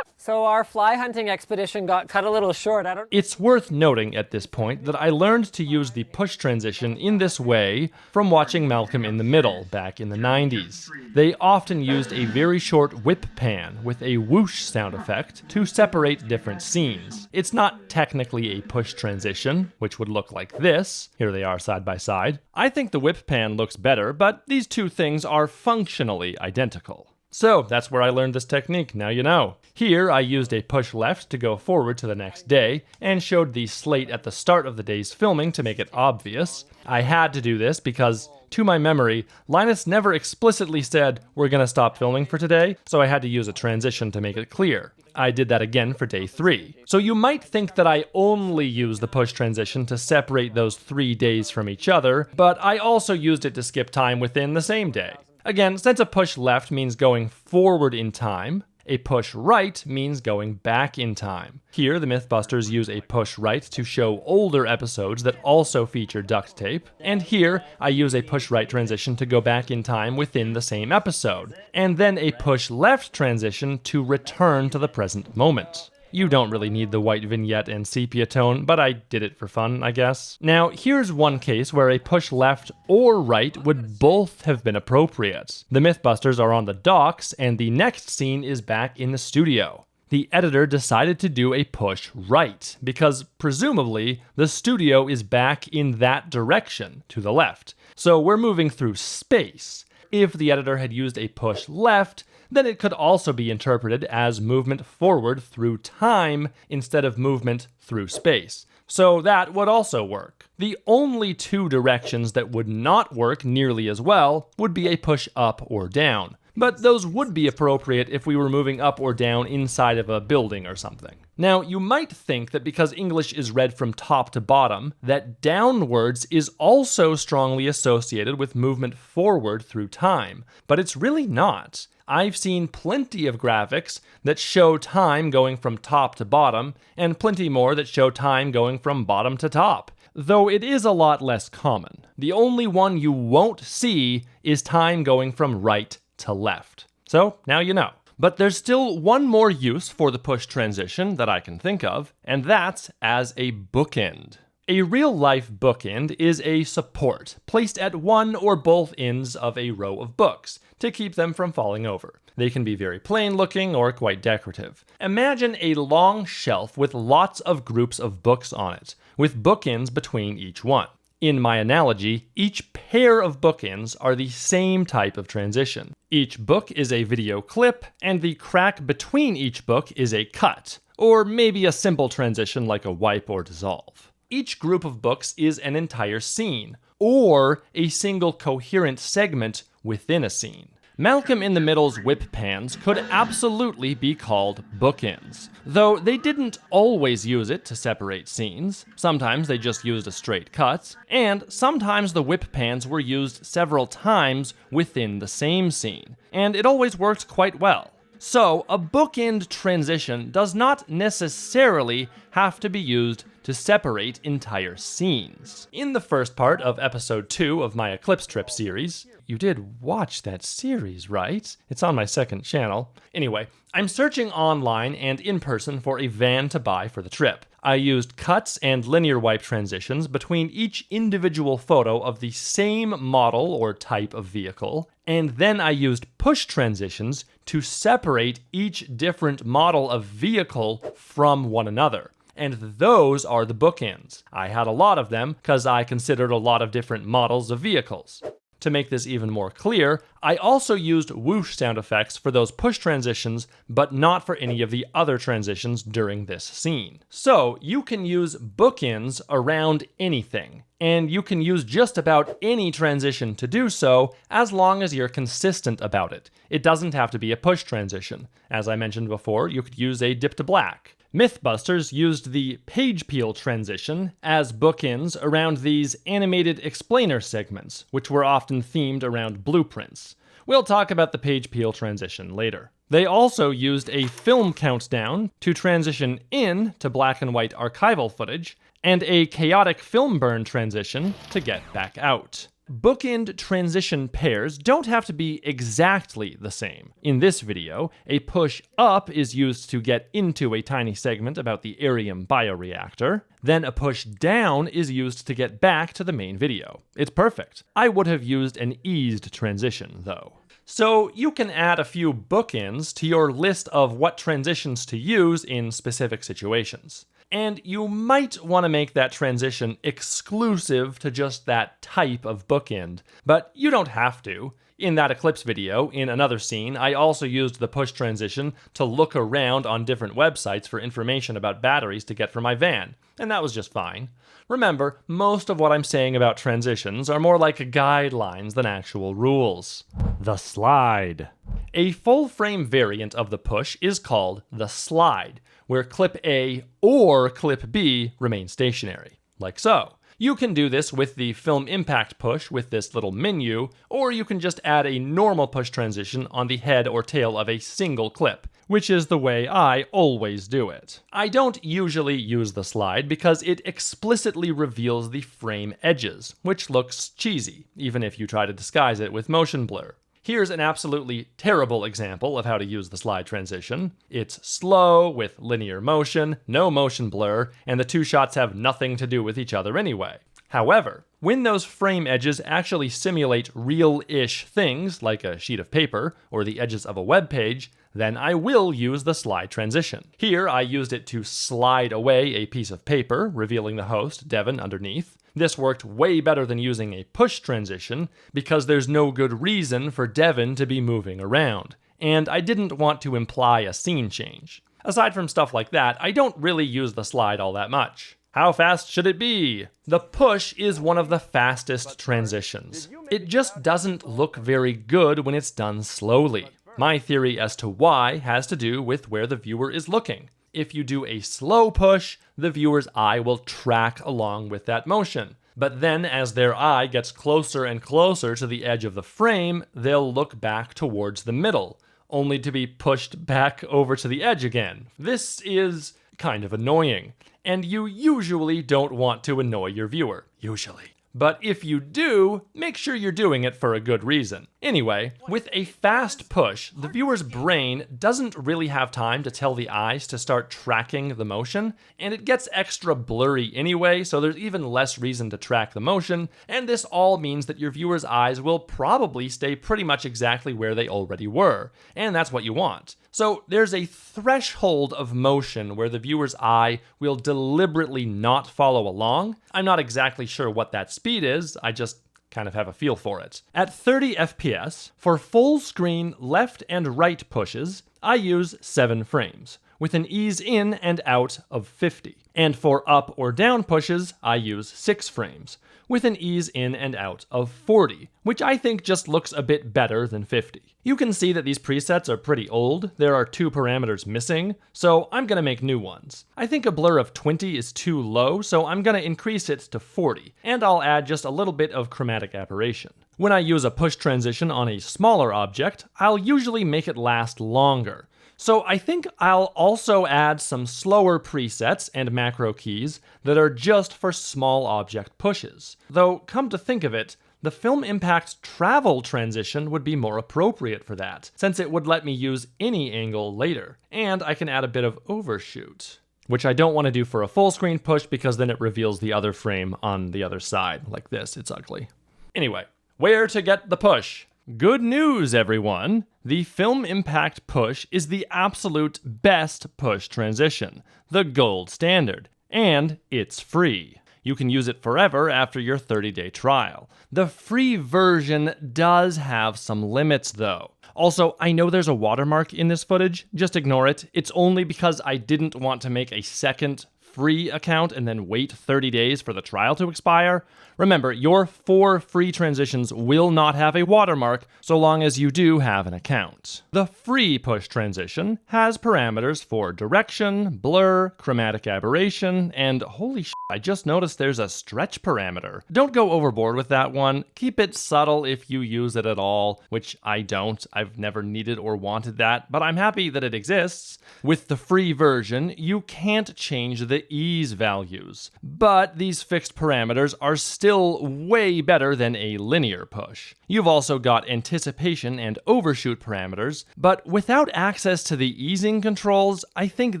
So our fly hunting expedition got cut a little short. It's worth noting at this point that I learned to use the push transition in this way from watching Malcolm in the Middle back in the 90s. They often used a very short whip pan with a whoosh sound effect to separate different scenes. It's not technically a push transition, which would look like this. Here they are side by side. I think the whip pan looks better, but these two things are functionally identical. So that's where I learned this technique, now you know. Here I used a push left to go forward to the next day, and showed the slate at the start of the day's filming to make it obvious. I had to do this because, to my memory, Linus never explicitly said, "We're gonna stop filming for today," so I had to use a transition to make it clear. I did that again for day 3. So you might think that I only used the push transition to separate those 3 days from each other, but I also used it to skip time within the same day. Again, since a push left means going forward in time, a push right means going back in time. Here, the Mythbusters use a push right to show older episodes that also feature duct tape, and here I use a push right transition to go back in time within the same episode, and then a push left transition to return to the present moment. You don't really need the white vignette and sepia tone, but I did it for fun, I guess. Now, here's one case where a push left or right would both have been appropriate. The Mythbusters are on the docks, and the next scene is back in the studio. The editor decided to do a push right, because presumably the studio is back in that direction, to the left. So we're moving through space. If the editor had used a push left, then it could also be interpreted as movement forward through time instead of movement through space. So that would also work. The only 2 directions that would not work nearly as well would be a push up or down. But those would be appropriate if we were moving up or down inside of a building or something. Now, you might think that because English is read from top to bottom, that downwards is also strongly associated with movement forward through time, but it's really not. I've seen plenty of graphics that show time going from top to bottom, and plenty more that show time going from bottom to top, though it is a lot less common. The only one you won't see is time going from right to left. So now you know. But there's still one more use for the push transition that I can think of, and that's as a bookend. A real-life bookend is a support placed at one or both ends of a row of books to keep them from falling over. They can be very plain-looking or quite decorative. Imagine a long shelf with lots of groups of books on it, with bookends between each one. In my analogy, each pair of bookends are the same type of transition. Each book is a video clip, and the crack between each book is a cut, or maybe a simple transition like a wipe or dissolve. Each group of books is an entire scene, or a single coherent segment within a scene. Malcolm in the Middle's whip pans could absolutely be called bookends, though they didn't always use it to separate scenes. Sometimes they just used a straight cut, and sometimes the whip pans were used several times within the same scene, and it always worked quite well. So, a bookend transition does not necessarily have to be used to separate entire scenes. In the first part of episode 2 of my Eclipse Trip series, you did watch that series, right? It's on my second channel. Anyway, I'm searching online and in person for a van to buy for the trip. I used cuts and linear wipe transitions between each individual photo of the same model or type of vehicle, and then I used push transitions to separate each different model of vehicle from one another. And those are the bookends. I had a lot of them because I considered a lot of different models of vehicles. To make this even more clear, I also used whoosh sound effects for those push transitions, but not for any of the other transitions during this scene. So you can use bookends around anything, and you can use just about any transition to do so, as long as you're consistent about it. It doesn't have to be a push transition. As I mentioned before, you could use a dip to black. Mythbusters used the page peel transition as bookends around these animated explainer segments, which were often themed around blueprints. We'll talk about the page peel transition later. They also used a film countdown to transition in to black and white archival footage, and a chaotic film burn transition to get back out. Bookend transition pairs don't have to be exactly the same. In this video, a push up is used to get into a tiny segment about the Arium bioreactor, then a push down is used to get back to the main video. It's perfect. I would have used an eased transition, though. So you can add a few bookends to your list of what transitions to use in specific situations. And you might want to make that transition exclusive to just that type of bookend, but you don't have to. In that Eclipse video, in another scene, I also used the push transition to look around on different websites for information about batteries to get for my van, and that was just fine. Remember, most of what I'm saying about transitions are more like guidelines than actual rules. The slide. A full-frame variant of the push is called the slide, where clip A or clip B remain stationary, like so. You can do this with the film impact push with this little menu, or you can just add a normal push transition on the head or tail of a single clip, which is the way I always do it. I don't usually use the slide because it explicitly reveals the frame edges, which looks cheesy, even if you try to disguise it with motion blur. Here's an absolutely terrible example of how to use the slide transition. It's slow, with linear motion, no motion blur, and the two shots have nothing to do with each other anyway. However, when those frame edges actually simulate real-ish things, like a sheet of paper or the edges of a web page, then I will use the slide transition. Here, I used it to slide away a piece of paper, revealing the host, Devon, underneath. This worked way better than using a push transition, because there's no good reason for Devon to be moving around, and I didn't want to imply a scene change. Aside from stuff like that, I don't really use the slide all that much. How fast should it be? The push is one of the fastest transitions. It just doesn't look very good when it's done slowly. My theory as to why has to do with where the viewer is looking. If you do a slow push, the viewer's eye will track along with that motion. But then as their eye gets closer and closer to the edge of the frame, they'll look back towards the middle, only to be pushed back over to the edge again. This is kind of annoying, and you usually don't want to annoy your viewer, usually. But if you do, make sure you're doing it for a good reason. Anyway, with a fast push, the viewer's brain doesn't really have time to tell the eyes to start tracking the motion, and it gets extra blurry anyway, so there's even less reason to track the motion, and this all means that your viewer's eyes will probably stay pretty much exactly where they already were, and that's what you want. So there's a threshold of motion where the viewer's eye will deliberately not follow along. I'm not exactly sure what that speed is, I just kind of have a feel for it. At 30 FPS, for full screen left and right pushes, I use 7 frames, with an ease in and out of 50. And for up or down pushes, I use 6 frames, with an ease in and out of 40, which I think just looks a bit better than 50. You can see that these presets are pretty old. There are 2 parameters missing, so I'm gonna make new ones. I think a blur of 20 is too low, so I'm gonna increase it to 40, and I'll add just a little bit of chromatic aberration. When I use a push transition on a smaller object, I'll usually make it last longer, So I think I'll also add some slower presets and macro keys that are just for small object pushes. Though, come to think of it, the film impact travel transition would be more appropriate for that, since it would let me use any angle later, and I can add a bit of overshoot, which I don't want to do for a full screen push because then it reveals the other frame on the other side, like this. It's ugly. Anyway, where to get the push? Good news, everyone! The film impact push is the absolute best push transition, the gold standard, and it's free. You can use it forever after your 30-day trial. The free version does have some limits though. Also, I know there's a watermark in this footage, just ignore it. It's only because I didn't want to make a second free account and then wait 30 days for the trial to expire. Remember, your 4 free transitions will not have a watermark so long as you do have an account. The free push transition has parameters for direction, blur, chromatic aberration, and holy shit, I just noticed there's a stretch parameter. Don't go overboard with that one. Keep it subtle if you use it at all, which I don't. I've never needed or wanted that, but I'm happy that it exists. With the free version, you can't change the ease values, but these fixed parameters are still way better than a linear push. You've also got anticipation and overshoot parameters, but without access to the easing controls, I think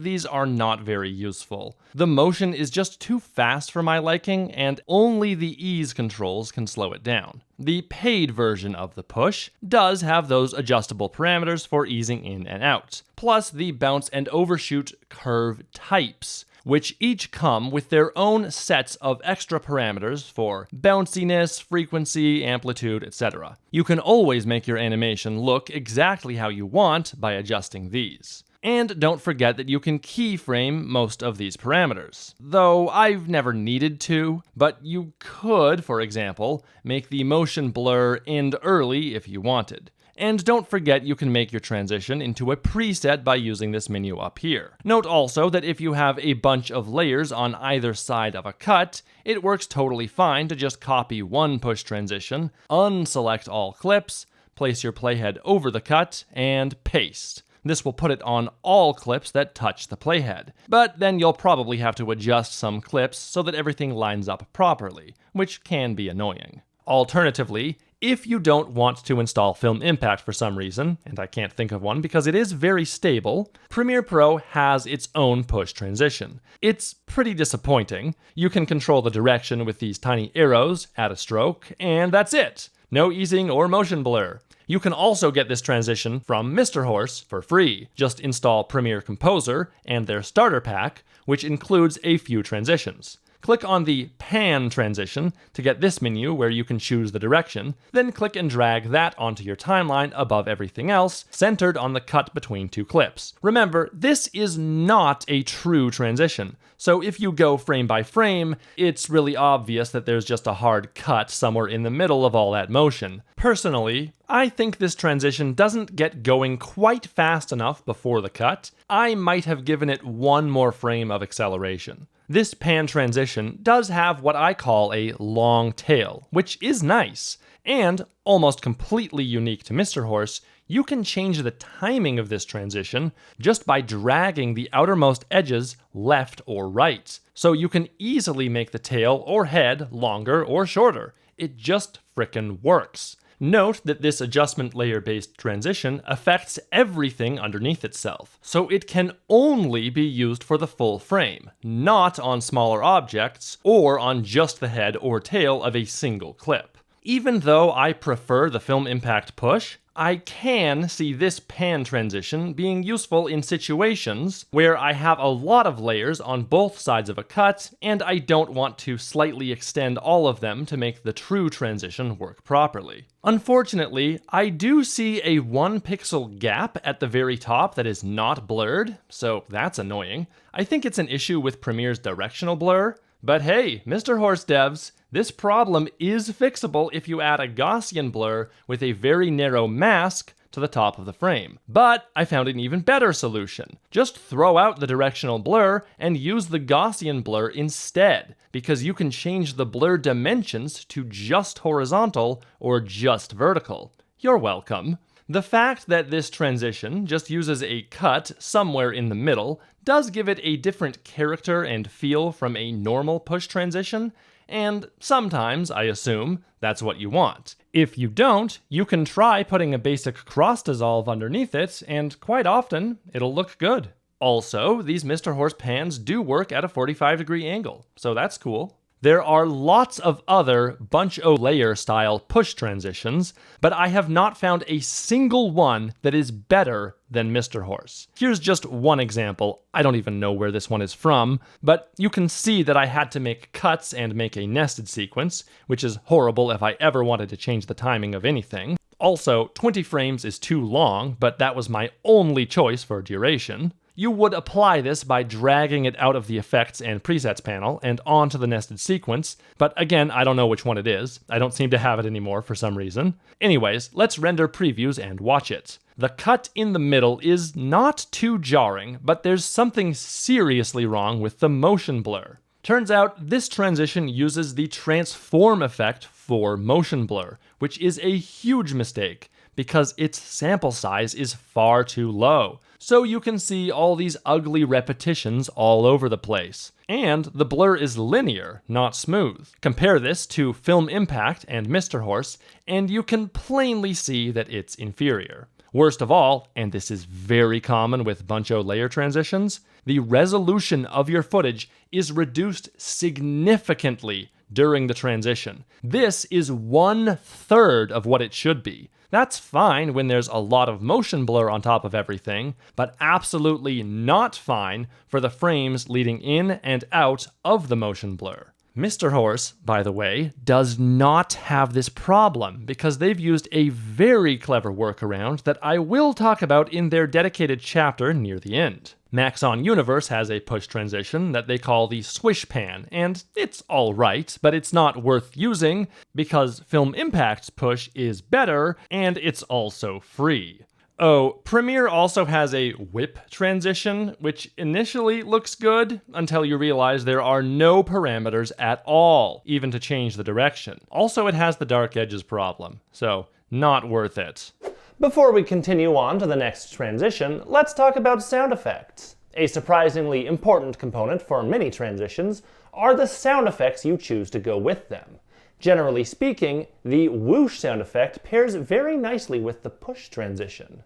these are not very useful. The motion is just too fast for my liking, and only the ease controls can slow it down. The paid version of the push does have those adjustable parameters for easing in and out, plus the bounce and overshoot curve types, which each come with their own sets of extra parameters for bounciness, frequency, amplitude, etc. You can always make your animation look exactly how you want by adjusting these. And don't forget that you can keyframe most of these parameters, though I've never needed to, but you could, for example, make the motion blur end early if you wanted. And don't forget you can make your transition into a preset by using this menu up here. Note also that if you have a bunch of layers on either side of a cut, it works totally fine to just copy one push transition, unselect all clips, place your playhead over the cut, and paste. This will put it on all clips that touch the playhead, but then you'll probably have to adjust some clips so that everything lines up properly, which can be annoying. Alternatively, if you don't want to install Film Impact for some reason, and I can't think of one because it is very stable, Premiere Pro has its own push transition. It's pretty disappointing. You can control the direction with these tiny arrows, add a stroke, and that's it. No easing or motion blur. You can also get this transition from Mr. Horse for free. Just install Premiere Composer and their starter pack, which includes a few transitions. Click on the pan transition to get this menu where you can choose the direction, then click and drag that onto your timeline above everything else, centered on the cut between two clips. Remember, this is not a true transition, so if you go frame by frame, it's really obvious that there's just a hard cut somewhere in the middle of all that motion. Personally, I think this transition doesn't get going quite fast enough before the cut. I might have given it one more frame of acceleration. This pan transition does have what I call a long tail, which is nice, and almost completely unique to Mr. Horse, you can change the timing of this transition just by dragging the outermost edges left or right. So you can easily make the tail or head longer or shorter. It just frickin' works. Note that this adjustment layer-based transition affects everything underneath itself, so it can only be used for the full frame, not on smaller objects or on just the head or tail of a single clip. Even though I prefer the Film Impact push, I can see this pan transition being useful in situations where I have a lot of layers on both sides of a cut and I don't want to slightly extend all of them to make the true transition work properly. Unfortunately, I do see a 1 pixel gap at the very top that is not blurred, so that's annoying. I think it's an issue with Premiere's directional blur, but hey, Mr. Horse devs, this problem is fixable if you add a Gaussian blur with a very narrow mask to the top of the frame. But I found an even better solution. Just throw out the directional blur and use the Gaussian blur instead, because you can change the blur dimensions to just horizontal or just vertical. You're welcome. The fact that this transition just uses a cut somewhere in the middle does give it a different character and feel from a normal push transition, and sometimes, I assume, that's what you want. If you don't, you can try putting a basic cross dissolve underneath it, and quite often, it'll look good. Also, these Mr. Horse pans do work at a 45-degree angle, so that's cool. There are lots of other bunch-o-layer style push transitions, but I have not found a single one that is better than Mr. Horse. Here's just one example. I don't even know where this one is from, but you can see that I had to make cuts and make a nested sequence, which is horrible if I ever wanted to change the timing of anything. Also, 20 frames is too long, but that was my only choice for duration. You would apply this by dragging it out of the Effects and Presets panel and onto the nested sequence, but again, I don't know which one it is. I don't seem to have it anymore for some reason. Anyways, let's render previews and watch it. The cut in the middle is not too jarring, but there's something seriously wrong with the motion blur. Turns out this transition uses the transform effect for motion blur, which is a huge mistake because its sample size is far too low. So you can see all these ugly repetitions all over the place. And the blur is linear, not smooth. Compare this to Film Impact and Mr. Horse, and you can plainly see that it's inferior. Worst of all, and this is very common with bunch-o-layer transitions, the resolution of your footage is reduced significantly during the transition. This is 1/3 of what it should be. That's fine when there's a lot of motion blur on top of everything, but absolutely not fine for the frames leading in and out of the motion blur. Mr. Horse, by the way, does not have this problem because they've used a very clever workaround that I will talk about in their dedicated chapter near the end. Maxon Universe has a push transition that they call the swish pan, and it's alright, but it's not worth using because Film Impact's push is better, and it's also free. Oh, Premiere also has a whip transition, which initially looks good until you realize there are no parameters at all, even to change the direction. Also, it has the dark edges problem, so not worth it. Before we continue on to the next transition, let's talk about sound effects. A surprisingly important component for many transitions are the sound effects you choose to go with them. Generally speaking, the whoosh sound effect pairs very nicely with the push transition.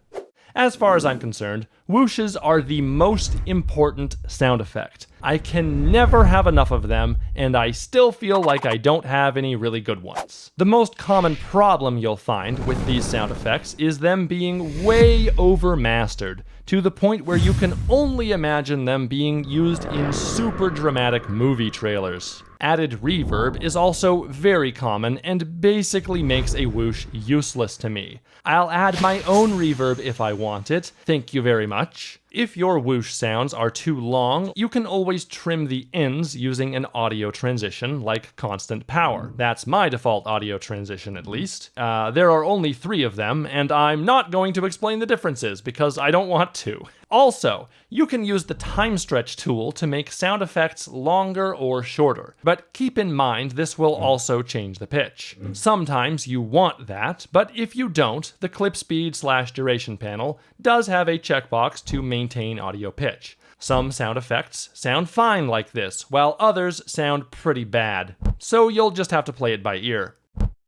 As far as I'm concerned, whooshes are the most important sound effect. I can never have enough of them, and I still feel like I don't have any really good ones. The most common problem you'll find with these sound effects is them being way overmastered, to the point where you can only imagine them being used in super dramatic movie trailers. Added reverb is also very common and basically makes a whoosh useless to me. I'll add my own reverb if I want it, thank you very much. If your whoosh sounds are too long, you can always trim the ends using an audio transition like constant power. That's my default audio transition at least. There are only 3 of them, and I'm not going to explain the differences because I don't want to. Also, you can use the time stretch tool to make sound effects longer or shorter, but keep in mind this will also change the pitch. Sometimes you want that, but if you don't, the clip speed/duration panel does have a checkbox to maintain audio pitch. Some sound effects sound fine like this, while others sound pretty bad, so you'll just have to play it by ear.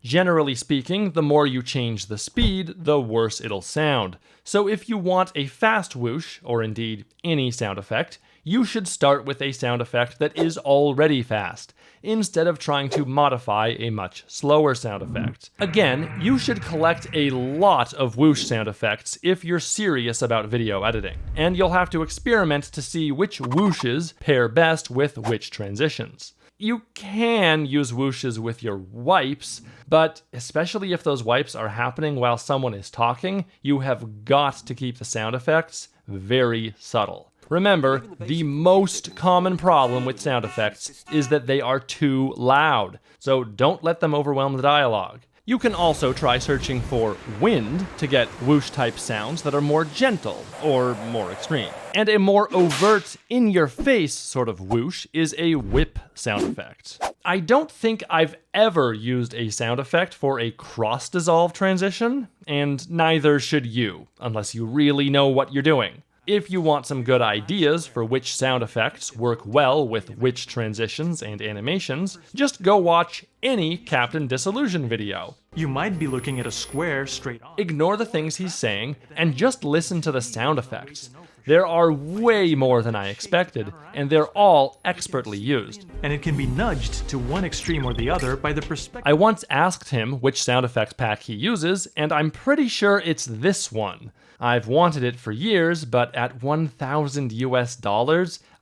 Generally speaking, the more you change the speed, the worse it'll sound. So if you want a fast whoosh, or indeed any sound effect, you should start with a sound effect that is already fast, instead of trying to modify a much slower sound effect. Again, you should collect a lot of whoosh sound effects if you're serious about video editing, and you'll have to experiment to see which whooshes pair best with which transitions. You can use whooshes with your wipes, but especially if those wipes are happening while someone is talking, you have got to keep the sound effects very subtle. Remember, the most common problem with sound effects is that they are too loud, so don't let them overwhelm the dialogue. You can also try searching for wind to get whoosh-type sounds that are more gentle or more extreme. And a more overt, in-your-face sort of whoosh is a whip sound effect. I don't think I've ever used a sound effect for a cross-dissolve transition, and neither should you, unless you really know what you're doing. If you want some good ideas for which sound effects work well with which transitions and animations, just go watch any Captain Disillusion video. You might be looking at a square straight on. Ignore the things he's saying, and just listen to the sound effects. There are way more than I expected, and they're all expertly used. And it can be nudged to one extreme or the other by the perspective. I once asked him which sound effects pack he uses, and I'm pretty sure it's this one. I've wanted it for years, but at $1,000 US,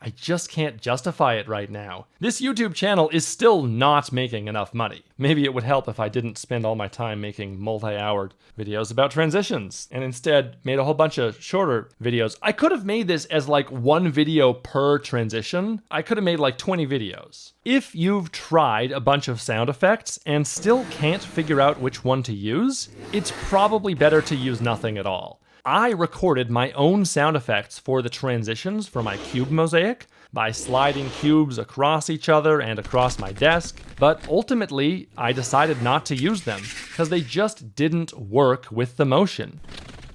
I just can't justify it right now. This YouTube channel is still not making enough money. Maybe it would help if I didn't spend all my time making multi-hour videos about transitions, and instead made a whole bunch of shorter videos. I could have made this as like one video per transition. I could have made like 20 videos. If you've tried a bunch of sound effects and still can't figure out which one to use, it's probably better to use nothing at all. I recorded my own sound effects for the transitions for my cube mosaic by sliding cubes across each other and across my desk, but ultimately I decided not to use them because they just didn't work with the motion.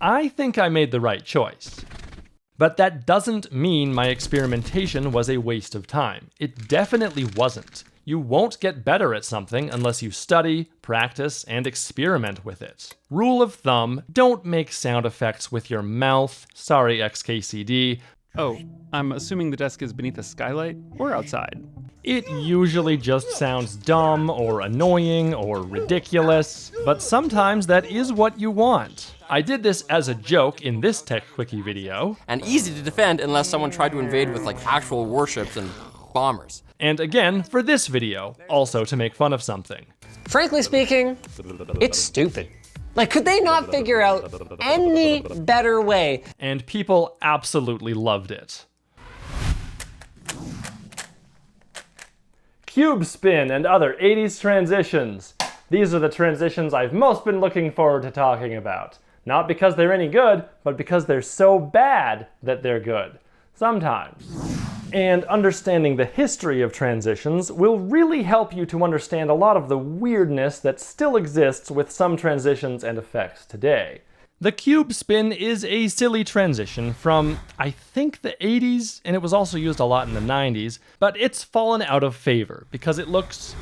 I think I made the right choice. But that doesn't mean my experimentation was a waste of time. It definitely wasn't. You won't get better at something unless you study, practice, and experiment with it. Rule of thumb, don't make sound effects with your mouth. Sorry, XKCD. Oh, I'm assuming the desk is beneath a skylight or outside. It usually just sounds dumb or annoying or ridiculous, but sometimes that is what you want. I did this as a joke in this Tech Quickie video. And easy to defend unless someone tried to invade with like actual warships and bombers. And again, for this video, also to make fun of something. Frankly speaking, it's stupid. Like, could they not figure out any better way? And people absolutely loved it. Cube spin and other 80s transitions. These are the transitions I've most been looking forward to talking about. Not because they're any good, but because they're so bad that they're good. Sometimes. And understanding the history of transitions will really help you to understand a lot of the weirdness that still exists with some transitions and effects today. The cube spin is a silly transition from, I think, the 80s, and it was also used a lot in the 90s, but it's fallen out of favor because it looks,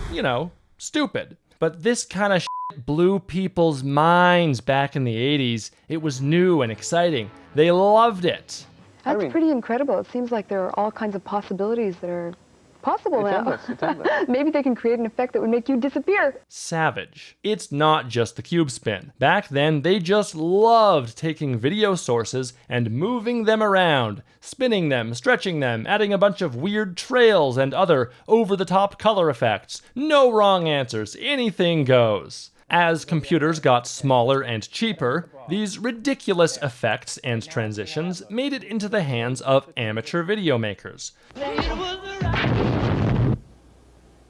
stupid. But this kind of shit blew people's minds back in the 80s. It was new and exciting. They loved it. That's pretty incredible. It seems like there are all kinds of possibilities that are possible now. It's endless. Maybe they can create an effect that would make you disappear. Savage. It's not just the cube spin. Back then, they just loved taking video sources and moving them around, spinning them, stretching them, adding a bunch of weird trails and other over-the-top color effects. No wrong answers. Anything goes. As computers got smaller and cheaper, these ridiculous effects and transitions made it into the hands of amateur video makers.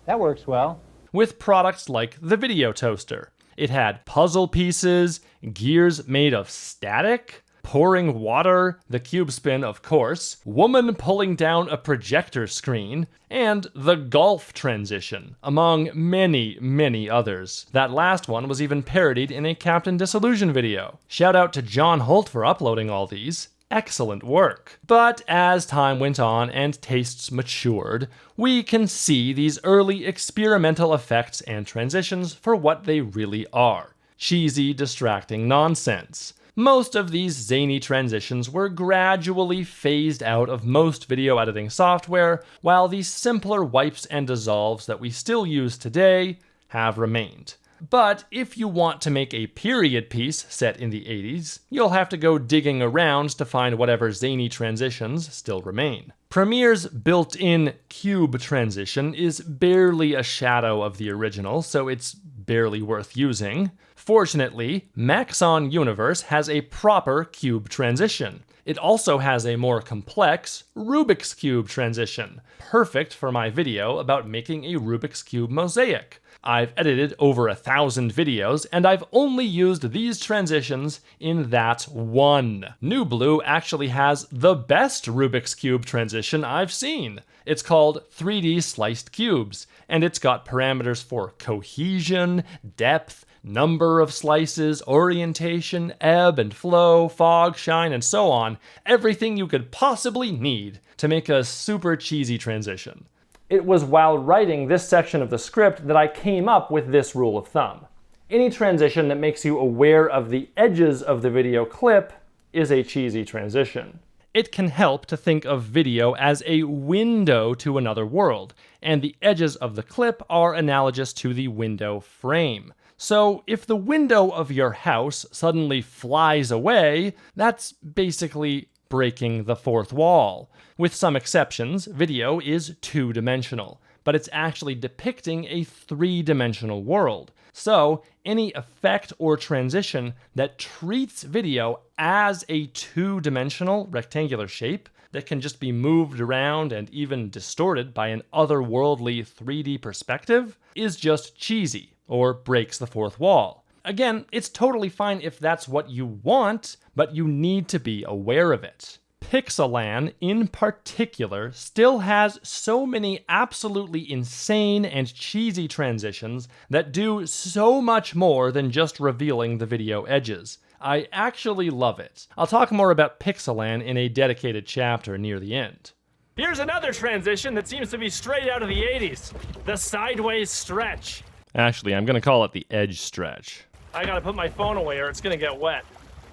That works well. With products like the Video Toaster. It had puzzle pieces, gears made of static, pouring water, the cube spin of course, woman pulling down a projector screen, and the golf transition, among many, many others. That last one was even parodied in a Captain Disillusion video. Shout out to John Holt for uploading all these. Excellent work. But as time went on and tastes matured, we can see these early experimental effects and transitions for what they really are. Cheesy, distracting nonsense. Most of these zany transitions were gradually phased out of most video editing software, while the simpler wipes and dissolves that we still use today have remained. But if you want to make a period piece set in the 80s, you'll have to go digging around to find whatever zany transitions still remain. Premiere's built-in cube transition is barely a shadow of the original, so it's barely worth using. Fortunately, Maxon Universe has a proper cube transition. It also has a more complex Rubik's Cube transition, perfect for my video about making a Rubik's Cube mosaic. I've edited over 1,000 videos, and I've only used these transitions in that one. Newblue actually has the best Rubik's Cube transition I've seen. It's called 3D Sliced Cubes, and it's got parameters for cohesion, depth, number of slices, orientation, ebb and flow, fog, shine, and so on. Everything you could possibly need to make a super cheesy transition. It was while writing this section of the script that I came up with this rule of thumb. Any transition that makes you aware of the edges of the video clip is a cheesy transition. It can help to think of video as a window to another world, and the edges of the clip are analogous to the window frame. So if the window of your house suddenly flies away, that's basically breaking the fourth wall. With some exceptions, video is two-dimensional, but it's actually depicting a three-dimensional world. So any effect or transition that treats video as a two-dimensional rectangular shape that can just be moved around and even distorted by an otherworldly 3D perspective is just cheesy or breaks the fourth wall. Again, it's totally fine if that's what you want, but you need to be aware of it. Pixelan, in particular, still has so many absolutely insane and cheesy transitions that do so much more than just revealing the video edges. I actually love it. I'll talk more about Pixelan in a dedicated chapter near the end. Here's another transition that seems to be straight out of the 80s. The sideways stretch. Actually, I'm gonna call it the edge stretch. I gotta put my phone away or it's gonna get wet.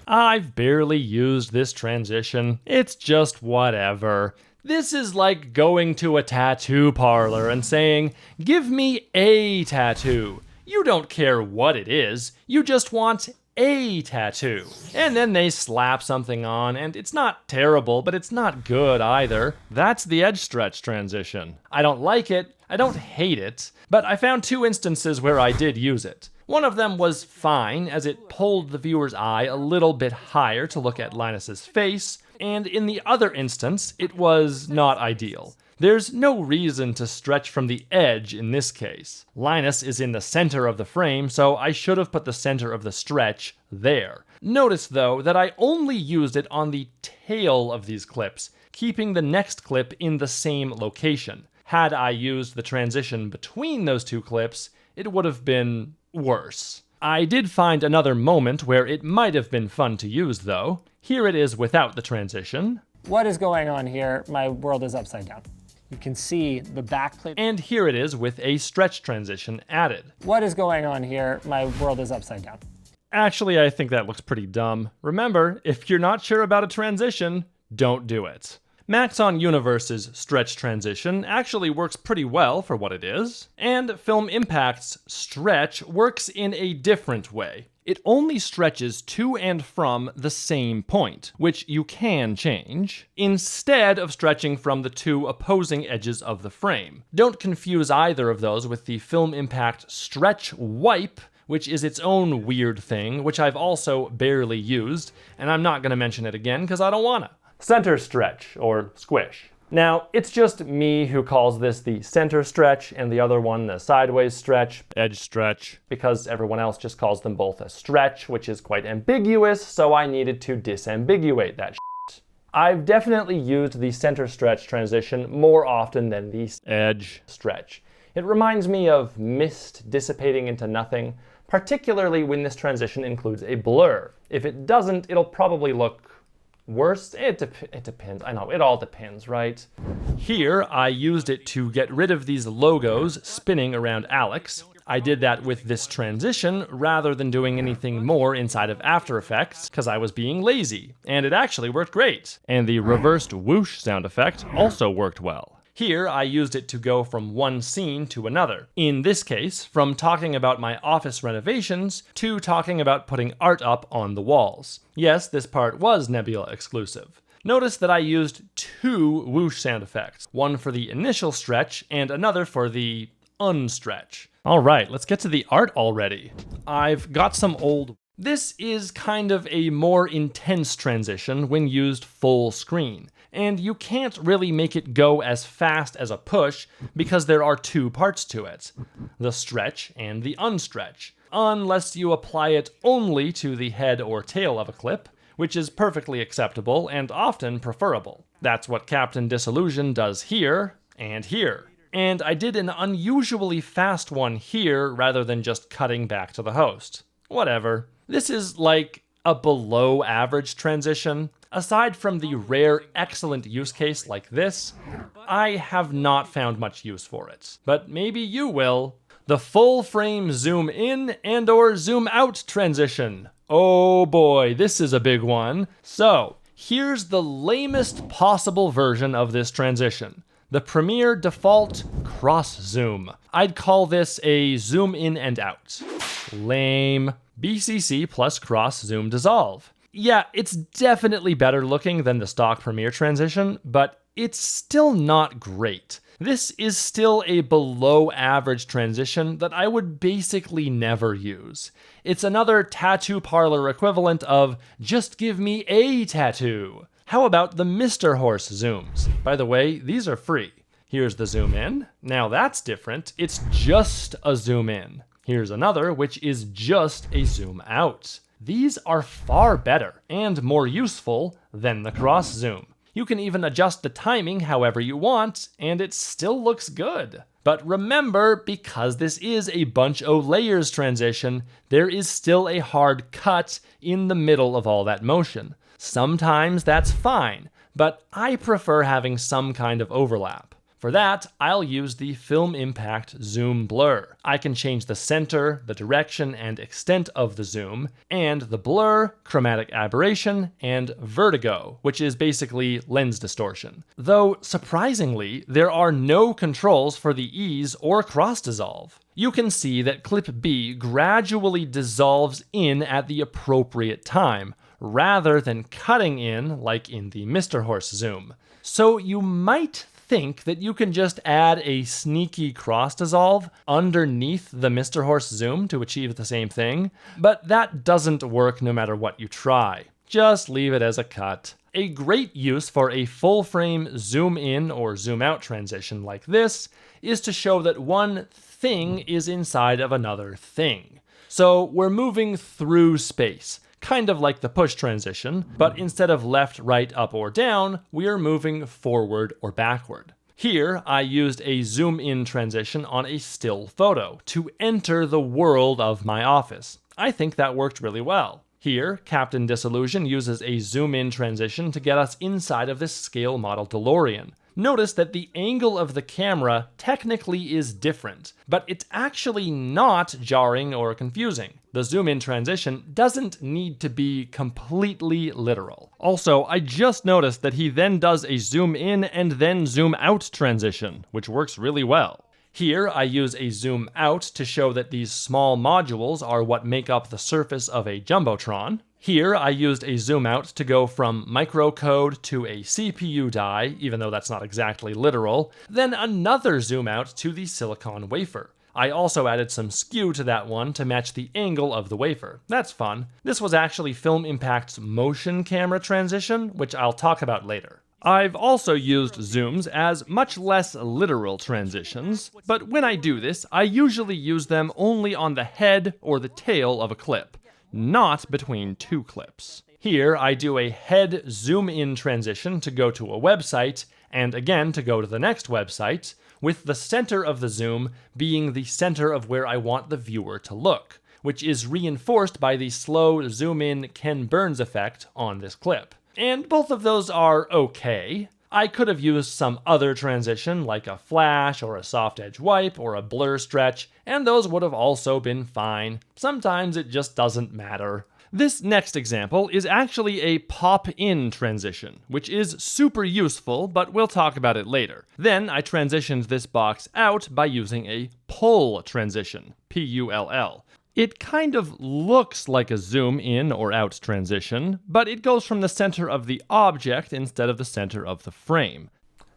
I've barely used this transition. It's just whatever. This is like going to a tattoo parlor and saying, "Give me a tattoo." You don't care what it is, you just want a tattoo. And then they slap something on, and it's not terrible, but it's not good either. That's the edge stretch transition. I don't like it, I don't hate it, but I found two instances where I did use it. One of them was fine, as it pulled the viewer's eye a little bit higher to look at Linus's face, and in the other instance, it was not ideal. There's no reason to stretch from the edge in this case. Linus is in the center of the frame, so I should have put the center of the stretch there. Notice though that I only used it on the tail of these clips, keeping the next clip in the same location. Had I used the transition between those two clips, it would have been worse. I did find another moment where it might have been fun to use though. Here it is without the transition. What is going on here? My world is upside down. You can see the backplate. And here it is with a stretch transition added. What is going on here? My world is upside down. Actually, I think that looks pretty dumb. Remember, if you're not sure about a transition, don't do it. Maxon Universe's stretch transition actually works pretty well for what it is, and Film Impact's stretch works in a different way. It only stretches to and from the same point, which you can change, instead of stretching from the two opposing edges of the frame. Don't confuse either of those with the Film Impact stretch wipe, which is its own weird thing, which I've also barely used, and I'm not going to mention it again because I don't wanna. Center stretch, or squish. Now, it's just me who calls this the center stretch and the other one the sideways stretch, edge stretch, because everyone else just calls them both a stretch, which is quite ambiguous, so I needed to disambiguate that shit. I've definitely used the center stretch transition more often than the edge stretch. It reminds me of mist dissipating into nothing, particularly when this transition includes a blur. If it doesn't, it'll probably look worse? It depends. I know, it all depends, right? Here, I used it to get rid of these logos spinning around Alex. I did that with this transition rather than doing anything more inside of After Effects because I was being lazy, and it actually worked great. And the reversed whoosh sound effect also worked well. Here, I used it to go from one scene to another. In this case, from talking about my office renovations to talking about putting art up on the walls. Yes, this part was Nebula-exclusive. Notice that I used two whoosh sound effects, one for the initial stretch and another for the unstretch. All right, let's get to the art already. I've got some old... This is kind of a more intense transition when used full screen. and you can't really make it go as fast as a push because there are two parts to it, the stretch and the unstretch, unless you apply it only to the head or tail of a clip, which is perfectly acceptable and often preferable. That's what Captain Disillusion does here and here. And I did an unusually fast one here rather than just cutting back to the host. Whatever. This is like a below average transition. Aside from the rare excellent use case like this, I have not found much use for it. But maybe you will. The full frame zoom in and or zoom out transition. Oh boy, this is a big one. So, here's the lamest possible version of this transition. The Premiere default cross zoom. I'd call this a zoom in and out. Lame. BCC plus cross zoom dissolve. Yeah, it's definitely better looking than the stock Premiere transition, but it's still not great. This is still a below average transition that I would basically never use. It's another tattoo parlor equivalent of just give me a tattoo. How about the Mr. Horse zooms? By the way, these are free. Here's the zoom in. Now that's different. It's just a zoom in. Here's another, which is just a zoom out. These are far better and more useful than the cross zoom. You can even adjust the timing however you want, and it still looks good. But remember, because this is a bunch o' layers transition, there is still a hard cut in the middle of all that motion. Sometimes that's fine, but I prefer having some kind of overlap. For that, I'll use the Film Impact Zoom Blur. I can change the center, the direction, and extent of the zoom, and the blur, chromatic aberration, and vertigo, which is basically lens distortion. Though, surprisingly, there are no controls for the ease or cross dissolve. You can see that clip B gradually dissolves in at the appropriate time, rather than cutting in like in the Mr. Horse zoom. So you might think that you can just add a sneaky cross dissolve underneath the Mr. Horse zoom to achieve the same thing, but that doesn't work no matter what you try. Just leave it as a cut. A great use for a full frame zoom in or zoom out transition like this is to show that one thing is inside of another thing. So we're moving through space, kind of like the push transition, but instead of left, right, up, or down, we are moving forward or backward. Here, I used a zoom in transition on a still photo to enter the world of my office. I think that worked really well. Here, Captain Disillusion uses a zoom in transition to get us inside of this scale model DeLorean. Notice that the angle of the camera technically is different, but it's actually not jarring or confusing. The zoom-in transition doesn't need to be completely literal. Also, I just noticed that he then does a zoom-in and then zoom-out transition, which works really well. Here, I use a zoom out to show that these small modules are what make up the surface of a jumbotron. Here, I used a zoom out to go from microcode to a CPU die, even though that's not exactly literal, then another zoom out to the silicon wafer. I also added some skew to that one to match the angle of the wafer. That's fun. This was actually Film Impact's motion camera transition, which I'll talk about later. I've also used zooms as much less literal transitions, but when I do this, I usually use them only on the head or the tail of a clip, not between two clips. Here, I do a head zoom-in transition to go to a website, and again to go to the next website, with the center of the zoom being the center of where I want the viewer to look, which is reinforced by the slow zoom-in Ken Burns effect on this clip. And both of those are okay. I could have used some other transition like a flash or a soft edge wipe or a blur stretch, and those would have also been fine. Sometimes it just doesn't matter. This next example is actually a pop-in transition, which is super useful, but we'll talk about it later. Then I transitioned this box out by using a pull transition, P-U-L-L. It kind of looks like a zoom in or out transition, but it goes from the center of the object instead of the center of the frame.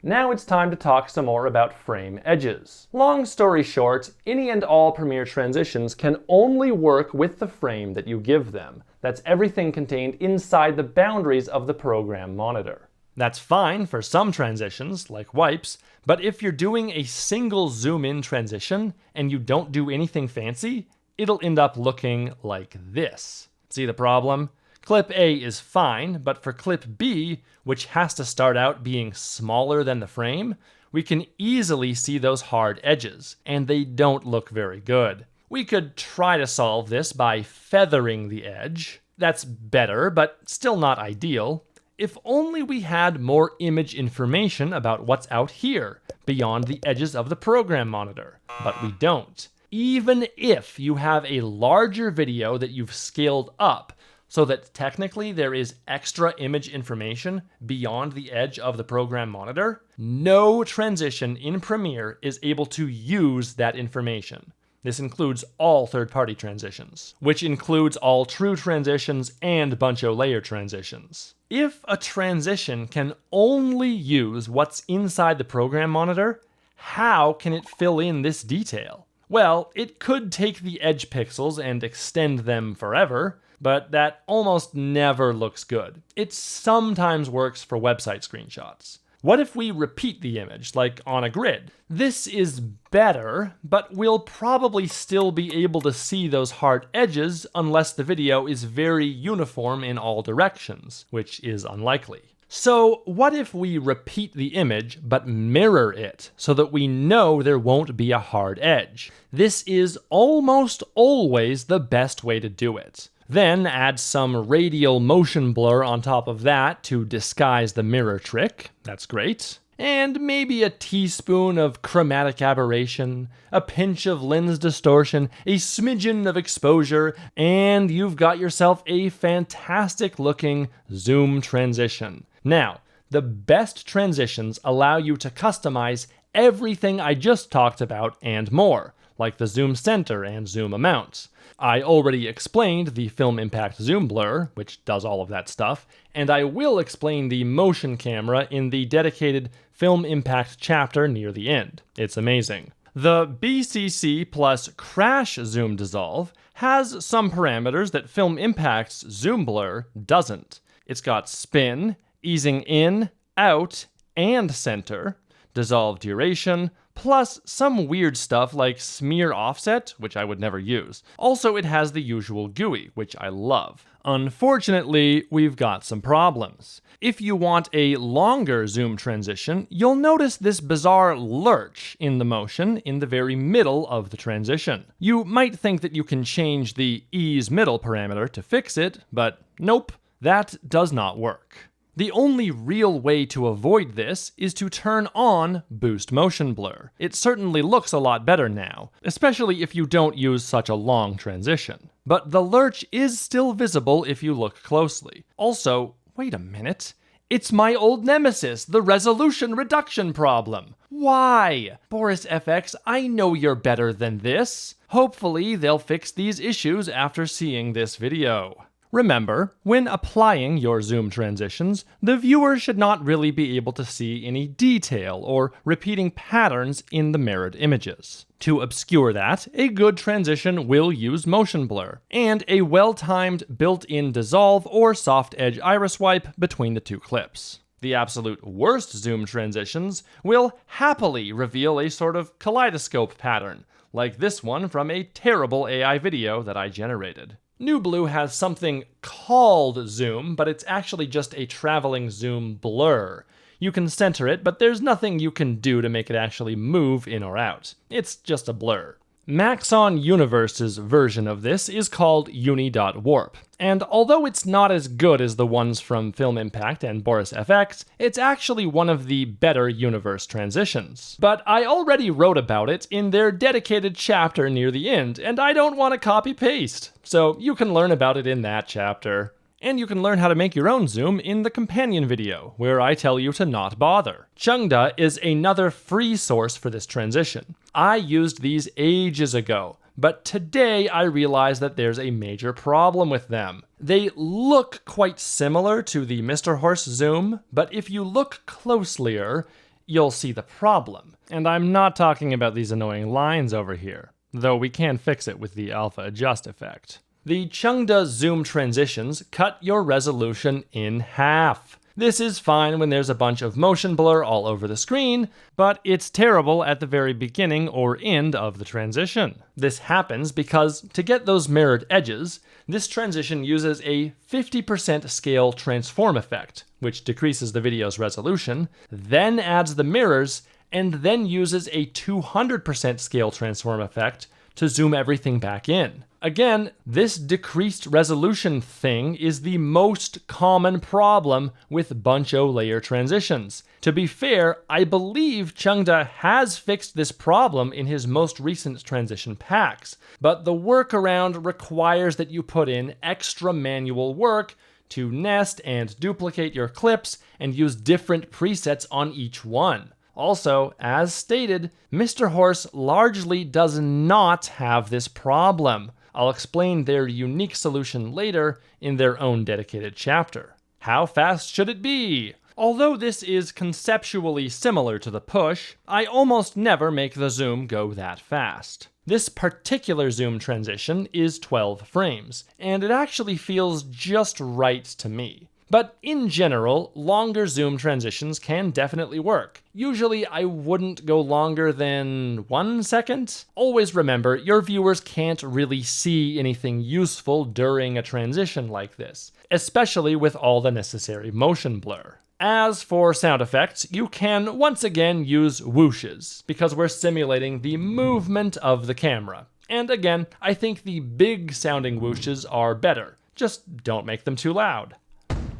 Now it's time to talk some more about frame edges. Long story short, any and all Premiere transitions can only work with the frame that you give them. That's everything contained inside the boundaries of the program monitor. That's fine for some transitions, like wipes, but if you're doing a single zoom-in transition and you don't do anything fancy, it'll end up looking like this. See the problem? Clip A is fine, but for clip B, which has to start out being smaller than the frame, we can easily see those hard edges, and they don't look very good. We could try to solve this by feathering the edge. That's better, but still not ideal. If only we had more image information about what's out here, beyond the edges of the program monitor. But we don't. Even if you have a larger video that you've scaled up, so that technically there is extra image information beyond the edge of the program monitor, no transition in Premiere is able to use that information. This includes all third-party transitions, which includes all true transitions and buncho layer transitions. If a transition can only use what's inside the program monitor, how can it fill in this detail? Well, it could take the edge pixels and extend them forever, but that almost never looks good. It sometimes works for website screenshots. What if we repeat the image, like on a grid? This is better, but we'll probably still be able to see those hard edges unless the video is very uniform in all directions, which is unlikely. So what if we repeat the image, but mirror it, so that we know there won't be a hard edge? This is almost always the best way to do it. Then add some radial motion blur on top of that to disguise the mirror trick. That's great. And maybe a teaspoon of chromatic aberration, a pinch of lens distortion, a smidgen of exposure, and you've got yourself a fantastic looking zoom transition. Now, the best transitions allow you to customize everything I just talked about and more, like the zoom center and zoom amount. I already explained the film impact zoom blur, which does all of that stuff, and I will explain the motion camera in the dedicated film impact chapter near the end. It's amazing. The BCC plus crash zoom dissolve has some parameters that film impact's zoom blur doesn't. It's got spin, easing in, out, and center, dissolve duration, plus some weird stuff like smear offset, which I would never use. Also, it has the usual GUI, which I love. Unfortunately, we've got some problems. If you want a longer zoom transition, you'll notice this bizarre lurch in the motion in the very middle of the transition. You might think that you can change the ease middle parameter to fix it, but nope, that does not work. The only real way to avoid this is to turn on Boost Motion Blur. It certainly looks a lot better now, especially if you don't use such a long transition. But the lurch is still visible if you look closely. Also, wait a minute. It's my old nemesis, the resolution reduction problem. Why? BorisFX, I know you're better than this. Hopefully they'll fix these issues after seeing this video. Remember, when applying your zoom transitions, the viewer should not really be able to see any detail or repeating patterns in the mirrored images. To obscure that, a good transition will use motion blur, and a well-timed built-in dissolve or soft edge iris wipe between the two clips. The absolute worst zoom transitions will happily reveal a sort of kaleidoscope pattern, like this one from a terrible AI video that I generated. Newblue has something called zoom, but it's actually just a traveling zoom blur. You can center it, but there's nothing you can do to make it actually move in or out. It's just a blur. Maxon Universe's version of this is called uni.warp, and although it's not as good as the ones from Film Impact and BorisFX, it's actually one of the better universe transitions. But I already wrote about it in their dedicated chapter near the end, and I don't want to copy-paste, so you can learn about it in that chapter. And you can learn how to make your own zoom in the companion video, where I tell you to not bother. Chungda is another free source for this transition. I used these ages ago, but today I realize that there's a major problem with them. They look quite similar to the Mr. Horse zoom, but if you look closelier, you'll see the problem. And I'm not talking about these annoying lines over here, though we can fix it with the alpha adjust effect. The Chungda zoom transitions cut your resolution in half. This is fine when there's a bunch of motion blur all over the screen, but it's terrible at the very beginning or end of the transition. This happens because to get those mirrored edges, this transition uses a 50% scale transform effect, which decreases the video's resolution, then adds the mirrors, and then uses a 200% scale transform effect to zoom everything back in. Again, this decreased resolution thing is the most common problem with buncho layer transitions. To be fair, I believe Chengda has fixed this problem in his most recent transition packs, but the workaround requires that you put in extra manual work to nest and duplicate your clips and use different presets on each one. Also, as stated, Mr. Horse largely does not have this problem. I'll explain their unique solution later in their own dedicated chapter. How fast should it be? Although this is conceptually similar to the push, I almost never make the zoom go that fast. This particular zoom transition is 12 frames, and it actually feels just right to me. But in general, longer zoom transitions can definitely work. Usually I wouldn't go longer than 1 second. Always remember, your viewers can't really see anything useful during a transition like this, especially with all the necessary motion blur. As for sound effects, you can once again use whooshes, because we're simulating the movement of the camera. And again, I think the big sounding whooshes are better. Just don't make them too loud.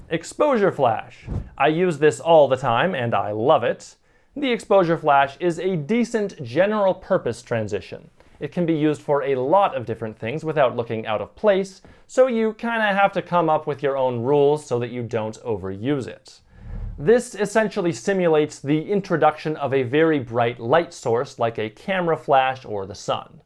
Exposure flash. I use this all the time and I love it. The exposure flash is a decent general purpose transition. It can be used for a lot of different things without looking out of place, so you kinda have to come up with your own rules so that you don't overuse it. This essentially simulates the introduction of a very bright light source like a camera flash or the sun.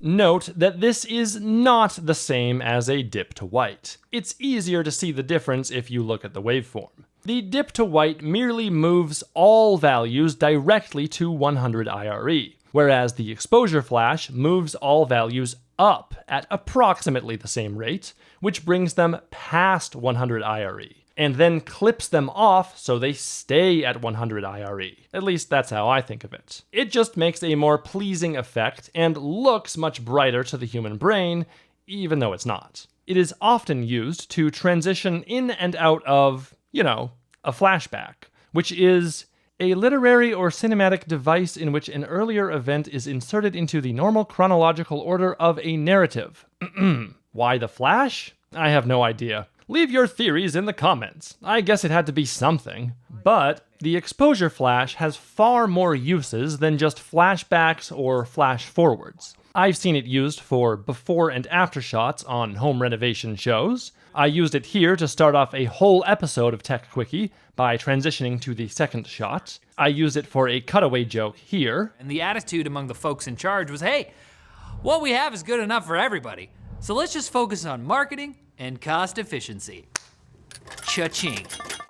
Note that this is not the same as a dip to white. It's easier to see the difference if you look at the waveform. The dip to white merely moves all values directly to 100 IRE, whereas the exposure flash moves all values up at approximately the same rate, which brings them past 100 IRE, and then clips them off so they stay at 100 IRE. At least that's how I think of it. It just makes a more pleasing effect and looks much brighter to the human brain, even though it's not. It is often used to transition in and out of, a flashback, which is a literary or cinematic device in which an earlier event is inserted into the normal chronological order of a narrative. Why the flash? I have no idea. Leave your theories in the comments. I guess it had to be something. But the exposure flash has far more uses than just flashbacks or flash forwards. I've seen it used for before and after shots on home renovation shows. I used it here to start off a whole episode of Tech Quickie by transitioning to the second shot. I used it for a cutaway joke here. And the attitude among the folks in charge was, hey, what we have is good enough for everybody. So let's just focus on marketing and cost efficiency. Cha-ching.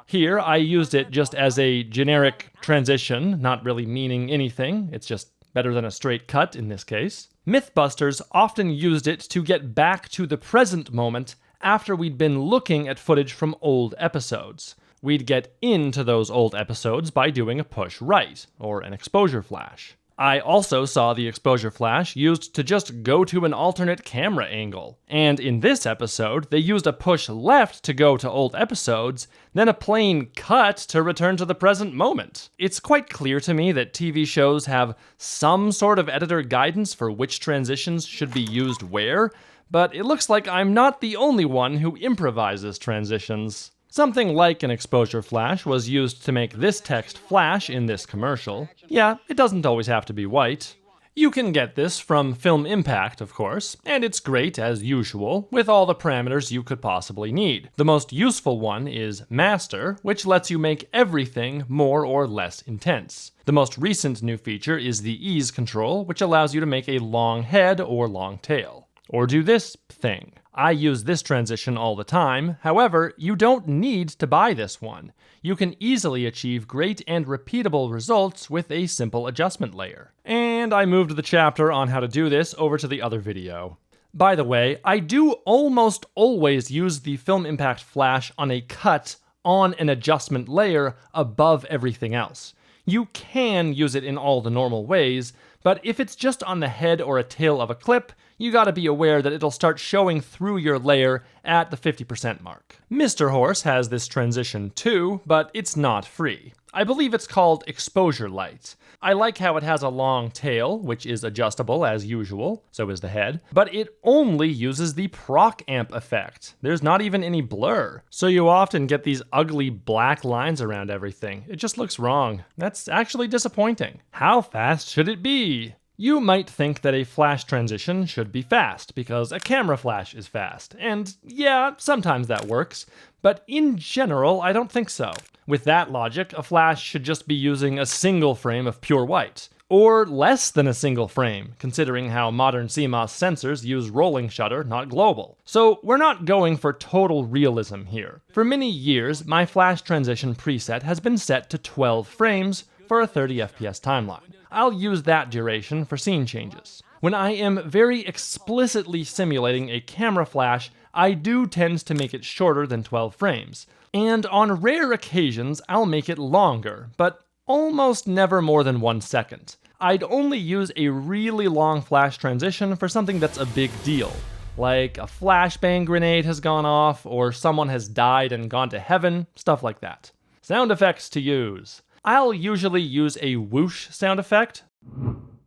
Here, I used it just as a generic transition, not really meaning anything. It's just better than a straight cut in this case. Mythbusters often used it to get back to the present moment after we'd been looking at footage from old episodes. We'd get into those old episodes by doing a push right, or an exposure flash. I also saw the exposure flash used to just go to an alternate camera angle. And in this episode, they used a push left to go to old episodes, then a plain cut to return to the present moment. It's quite clear to me that TV shows have some sort of editor guidance for which transitions should be used where, but it looks like I'm not the only one who improvises transitions. Something like an exposure flash was used to make this text flash in this commercial. Yeah, it doesn't always have to be white. You can get this from Film Impact, of course, and it's great as usual, with all the parameters you could possibly need. The most useful one is Master, which lets you make everything more or less intense. The most recent new feature is the Ease control, which allows you to make a long head or long tail. Or do this thing. I use this transition all the time, however, you don't need to buy this one. You can easily achieve great and repeatable results with a simple adjustment layer. And I moved the chapter on how to do this over to the other video. By the way, I do almost always use the Film Impact Flash on a cut on an adjustment layer above everything else. You can use it in all the normal ways, but if it's just on the head or a tail of a clip, you gotta be aware that it'll start showing through your layer at the 50% mark. Mr. Horse has this transition too, but it's not free. I believe it's called exposure light. I like how it has a long tail, which is adjustable as usual, so is the head, but it only uses the proc amp effect. There's not even any blur, so you often get these ugly black lines around everything. It just looks wrong. That's actually disappointing. How fast should it be? You might think that a flash transition should be fast, because a camera flash is fast. And yeah, sometimes that works, but in general, I don't think so. With that logic, a flash should just be using a single frame of pure white. Or less than a single frame, considering how modern CMOS sensors use rolling shutter, not global. So we're not going for total realism here. For many years, my flash transition preset has been set to 12 frames for a 30 FPS timeline. I'll use that duration for scene changes. When I am very explicitly simulating a camera flash, I do tend to make it shorter than 12 frames. And on rare occasions, I'll make it longer, but almost never more than 1 second. I'd only use a really long flash transition for something that's a big deal, like a flashbang grenade has gone off, or someone has died and gone to heaven, stuff like that. Sound effects to use. I'll usually use a whoosh sound effect,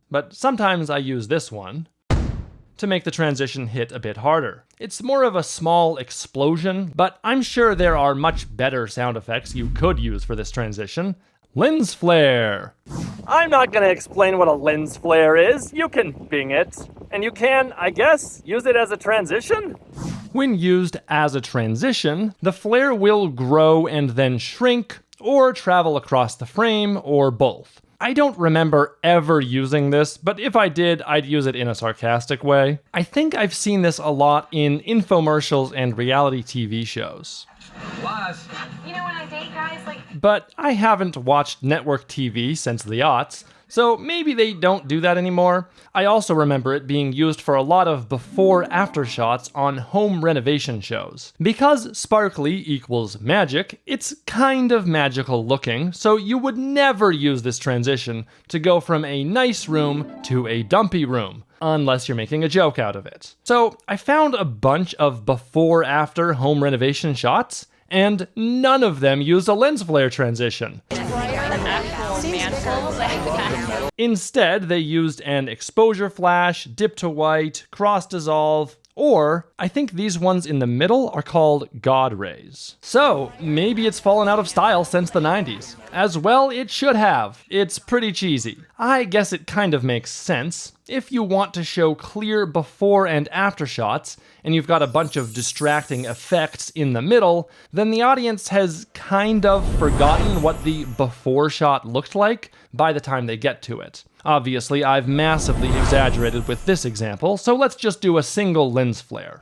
but sometimes I use this one to make the transition hit a bit harder. It's more of a small explosion, but I'm sure there are much better sound effects you could use for this transition. Lens flare. I'm not gonna explain what a lens flare is. You can Bing it. And you can, I guess, use it as a transition? When used as a transition, the flare will grow and then shrink, or travel across the frame, or both. I don't remember ever using this, but if I did, I'd use it in a sarcastic way. I think I've seen this a lot in infomercials and reality TV shows. Plus, you know when I date guys like... But I haven't watched network TV since the aughts, so maybe they don't do that anymore. I also remember it being used for a lot of before-after shots on home renovation shows. Because sparkly equals magic, it's kind of magical looking, so you would never use this transition to go from a nice room to a dumpy room, unless you're making a joke out of it. So I found a bunch of before-after home renovation shots, and none of them used a lens flare transition. Instead, they used an exposure flash, dip to white, cross dissolve, or I think these ones in the middle are called God rays. So maybe it's fallen out of style since the 90s. As well, it should have. It's pretty cheesy. I guess it kind of makes sense. If you want to show clear before and after shots, and you've got a bunch of distracting effects in the middle, then the audience has kind of forgotten what the before shot looked like by the time they get to it. Obviously, I've massively exaggerated with this example, so let's just do a single lens flare.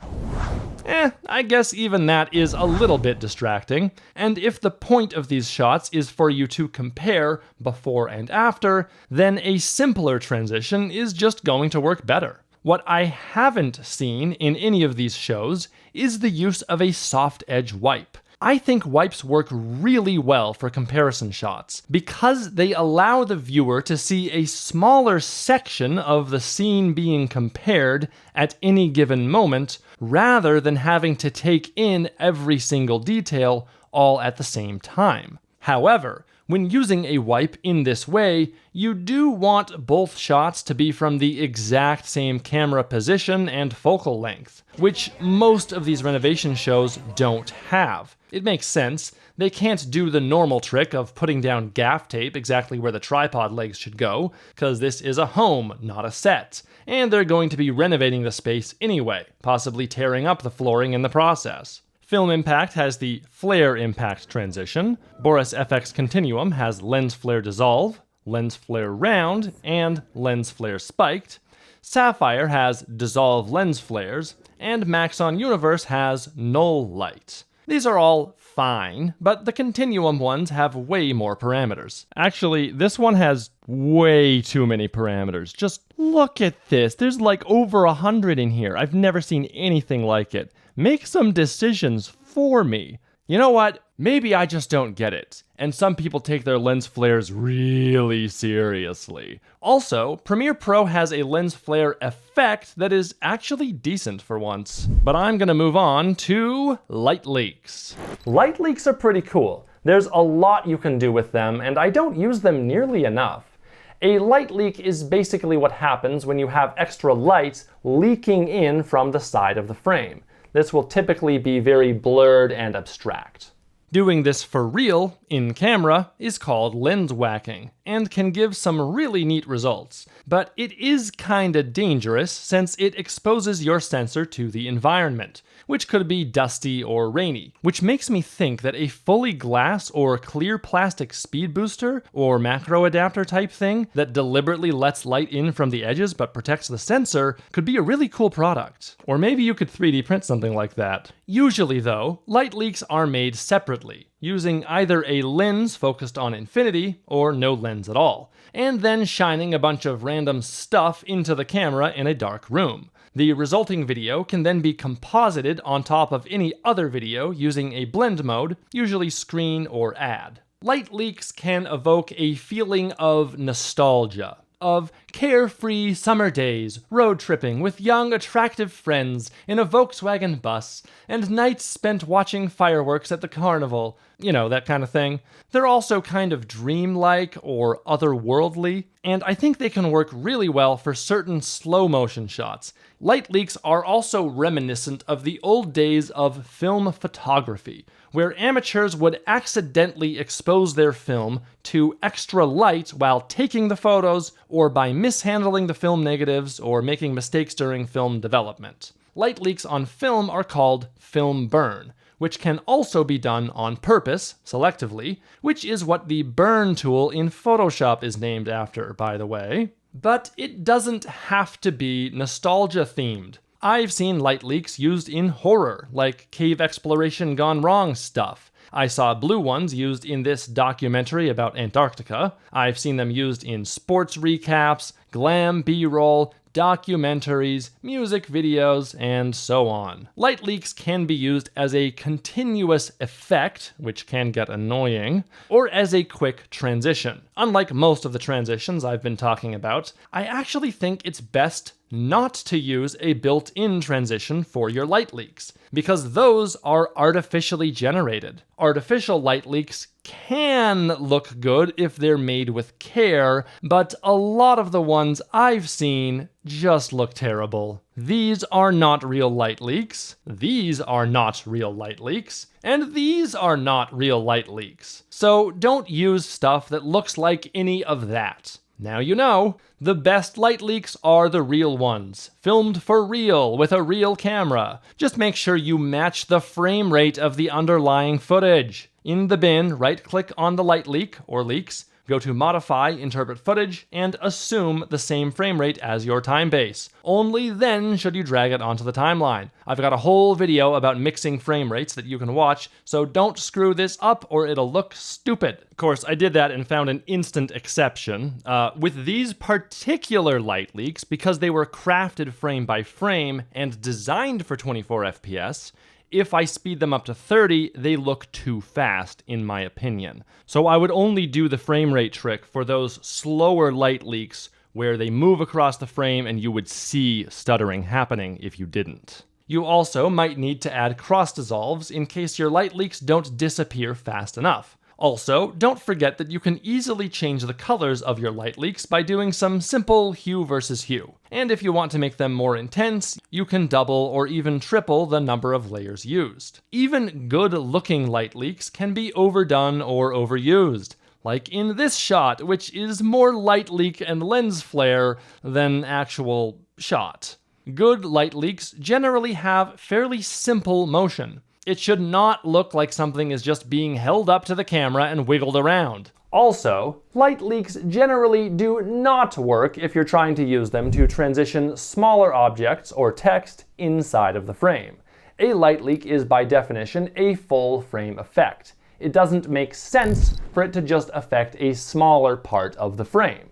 I guess even that is a little bit distracting, and if the point of these shots is for you to compare before and after, then a simpler transition is just going to work better. What I haven't seen in any of these shows is the use of a soft edge wipe. I think wipes work really well for comparison shots because they allow the viewer to see a smaller section of the scene being compared at any given moment rather than having to take in every single detail all at the same time. However, when using a wipe in this way, you do want both shots to be from the exact same camera position and focal length, which most of these renovation shows don't have. It makes sense. They can't do the normal trick of putting down gaff tape exactly where the tripod legs should go, because this is a home, not a set, and they're going to be renovating the space anyway, possibly tearing up the flooring in the process. Film Impact has the Flare Impact transition, BorisFX Continuum has Lens Flare Dissolve, Lens Flare Round, and Lens Flare Spiked, Sapphire has Dissolve Lens Flares, and Maxon Universe has Null Light. These are all fine, but the Continuum ones have way more parameters. Actually, this one has way too many parameters. Just look at this. There's like over 100 in here. I've never seen anything like it. Make some decisions for me. You know what? Maybe I just don't get it, and some people take their lens flares really seriously. Also, Premiere Pro has a lens flare effect that is actually decent for once. But I'm gonna move on to light leaks. Light leaks are pretty cool. There's a lot you can do with them, and I don't use them nearly enough. A light leak is basically what happens when you have extra light leaking in from the side of the frame. This will typically be very blurred and abstract. Doing this for real, in camera, is called lens whacking, and can give some really neat results. But it is kinda dangerous since it exposes your sensor to the environment, which could be dusty or rainy, which makes me think that a fully glass or clear plastic speed booster or macro adapter type thing that deliberately lets light in from the edges but protects the sensor could be a really cool product. Or maybe you could 3D print something like that. Usually though, light leaks are made separately, using either a lens focused on infinity or no lens at all, and then shining a bunch of random stuff into the camera in a dark room. The resulting video can then be composited on top of any other video using a blend mode, usually screen or add. Light leaks can evoke a feeling of nostalgia, of carefree summer days, road tripping with young, attractive friends in a Volkswagen bus, and nights spent watching fireworks at the carnival. You know, that kind of thing. They're also kind of dreamlike or otherworldly, and I think they can work really well for certain slow motion shots. Light leaks are also reminiscent of the old days of film photography, where amateurs would accidentally expose their film to extra light while taking the photos, or by mishandling the film negatives or making mistakes during film development. Light leaks on film are called film burn, which can also be done on purpose, selectively, which is what the burn tool in Photoshop is named after, by the way. But it doesn't have to be nostalgia themed. I've seen light leaks used in horror, like cave exploration gone wrong stuff. I saw blue ones used in this documentary about Antarctica. I've seen them used in sports recaps, glam B-roll, documentaries, music videos, and so on. Light leaks can be used as a continuous effect, which can get annoying, or as a quick transition. Unlike most of the transitions I've been talking about, I actually think it's best not to use a built-in transition for your light leaks, because those are artificially generated. Artificial light leaks can look good if they're made with care, but a lot of the ones I've seen just look terrible. These are not real light leaks, these are not real light leaks, and these are not real light leaks. So don't use stuff that looks like any of that. Now you know, the best light leaks are the real ones, filmed for real with a real camera. Just make sure you match the frame rate of the underlying footage. In the bin, right-click on the light leak or leaks, go to Modify, Interpret Footage, and assume the same frame rate as your time base. Only then should you drag it onto the timeline. I've got a whole video about mixing frame rates that you can watch, so don't screw this up or it'll look stupid. Of course, I did that and found an instant exception. With these particular light leaks, because they were crafted frame by frame and designed for 24 FPS, if I speed them up to 30, they look too fast, in my opinion. So I would only do the frame rate trick for those slower light leaks where they move across the frame and you would see stuttering happening if you didn't. You also might need to add cross dissolves in case your light leaks don't disappear fast enough. Also, don't forget that you can easily change the colors of your light leaks by doing some simple hue versus hue. And if you want to make them more intense, you can double or even triple the number of layers used. Even good-looking light leaks can be overdone or overused, like in this shot, which is more light leak and lens flare than actual shot. Good light leaks generally have fairly simple motion. It should not look like something is just being held up to the camera and wiggled around. Also, light leaks generally do not work if you're trying to use them to transition smaller objects or text inside of the frame. A light leak is by definition a full frame effect. It doesn't make sense for it to just affect a smaller part of the frame.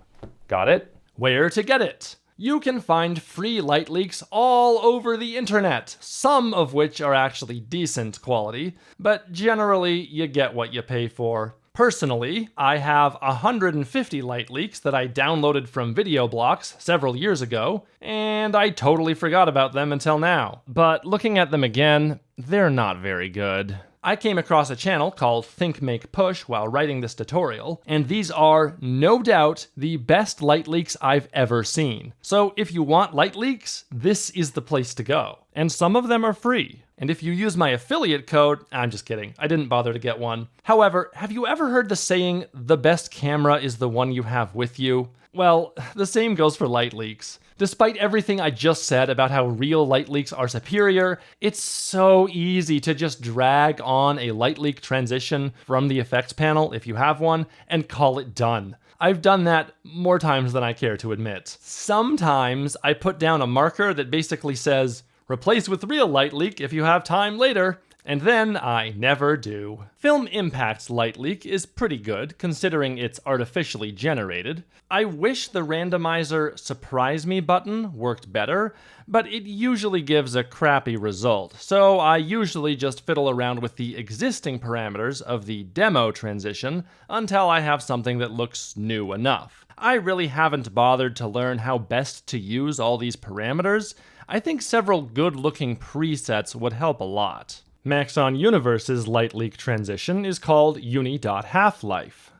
Got it? Where to get it? You can find free light leaks all over the internet, some of which are actually decent quality, but generally you get what you pay for. Personally, I have 150 light leaks that I downloaded from video blocks several years ago, and I totally forgot about them until now. But looking at them again, they're not very good. I came across a channel called Think Make Push while writing this tutorial, and these are, no doubt, the best light leaks I've ever seen. So if you want light leaks, this is the place to go. And some of them are free. And if you use my affiliate code, I'm just kidding, I didn't bother to get one. However, have you ever heard the saying, the best camera is the one you have with you? Well, the same goes for light leaks. Despite everything I just said about how real light leaks are superior, it's so easy to just drag on a light leak transition from the effects panel, if you have one, and call it done. I've done that more times than I care to admit. Sometimes I put down a marker that basically says, replace with real light leak if you have time later, and then I never do. Film Impact's light leak is pretty good, considering it's artificially generated. I wish the randomizer Surprise Me button worked better, but it usually gives a crappy result, so I usually just fiddle around with the existing parameters of the demo transition until I have something that looks new enough. I really haven't bothered to learn how best to use all these parameters. I think several good-looking presets would help a lot. Maxon Universe's light leak transition is called uni.half-life.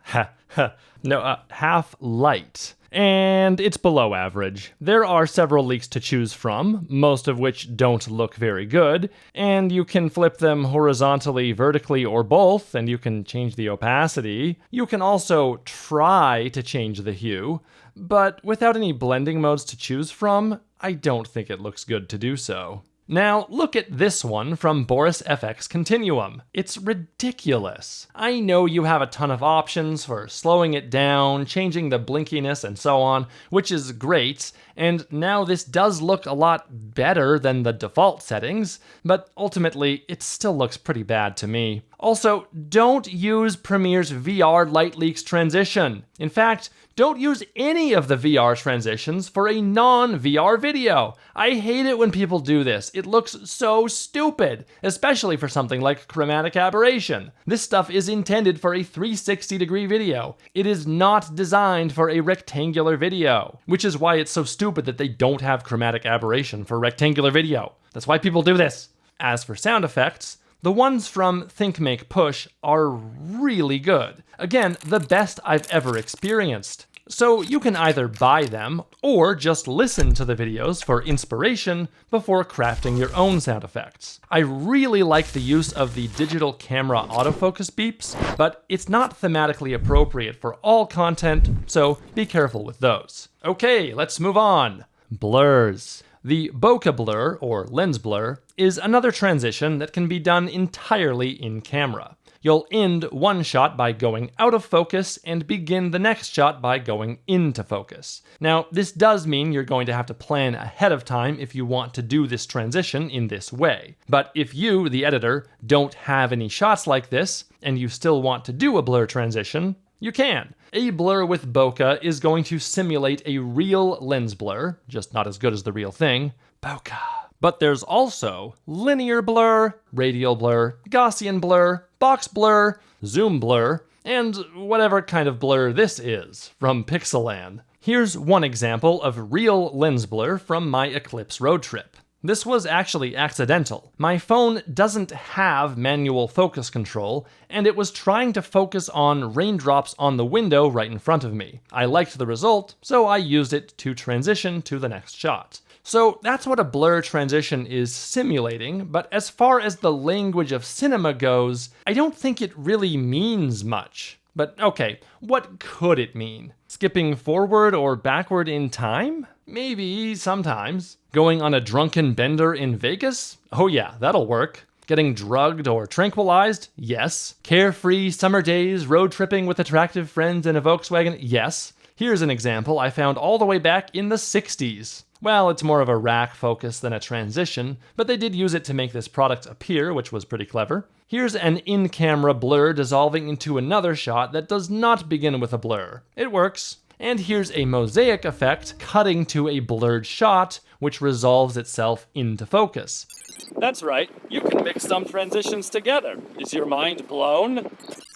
Half-light. And it's below average. There are several leaks to choose from, most of which don't look very good, and you can flip them horizontally, vertically, or both, and you can change the opacity. You can also try to change the hue, but without any blending modes to choose from, I don't think it looks good to do so. Now, look at this one from BorisFX Continuum. It's ridiculous. I know you have a ton of options for slowing it down, changing the blinkiness, and so on, which is great, and now this does look a lot better than the default settings, but ultimately, it still looks pretty bad to me. Also, don't use Premiere's VR light leaks transition. In fact, don't use any of the VR transitions for a non-VR video. I hate it when people do this. It looks so stupid, especially for something like chromatic aberration. This stuff is intended for a 360-degree video. It is not designed for a rectangular video, which is why it's so stupid that they don't have chromatic aberration for rectangular video. That's why people do this. As for sound effects, the ones from Think Make Push are really good. Again, the best I've ever experienced. So you can either buy them or just listen to the videos for inspiration before crafting your own sound effects. I really like the use of the digital camera autofocus beeps, but it's not thematically appropriate for all content, so be careful with those. Okay, let's move on. Blurs. The bokeh blur, or lens blur, is another transition that can be done entirely in camera. You'll end one shot by going out of focus and begin the next shot by going into focus. Now, this does mean you're going to have to plan ahead of time if you want to do this transition in this way. But if you, the editor, don't have any shots like this, and you still want to do a blur transition, you can. A blur with bokeh is going to simulate a real lens blur, just not as good as the real thing. Bokeh. But there's also linear blur, radial blur, Gaussian blur, box blur, zoom blur, and whatever kind of blur this is from Pixelan. Here's one example of real lens blur from my Eclipse road trip. This was actually accidental. My phone doesn't have manual focus control, and it was trying to focus on raindrops on the window right in front of me. I liked the result, so I used it to transition to the next shot. So that's what a blur transition is simulating, but as far as the language of cinema goes, I don't think it really means much. But okay, what could it mean? Skipping forward or backward in time? Maybe, sometimes. Going on a drunken bender in Vegas? Oh yeah, that'll work. Getting drugged or tranquilized? Yes. Carefree summer days, road tripping with attractive friends in a Volkswagen? Yes. Here's an example I found all the way back in the 60s. Well, it's more of a rack focus than a transition, but they did use it to make this product appear, which was pretty clever. Here's an in-camera blur dissolving into another shot that does not begin with a blur. It works. And here's a mosaic effect cutting to a blurred shot, which resolves itself into focus. That's right, you can mix some transitions together. Is your mind blown?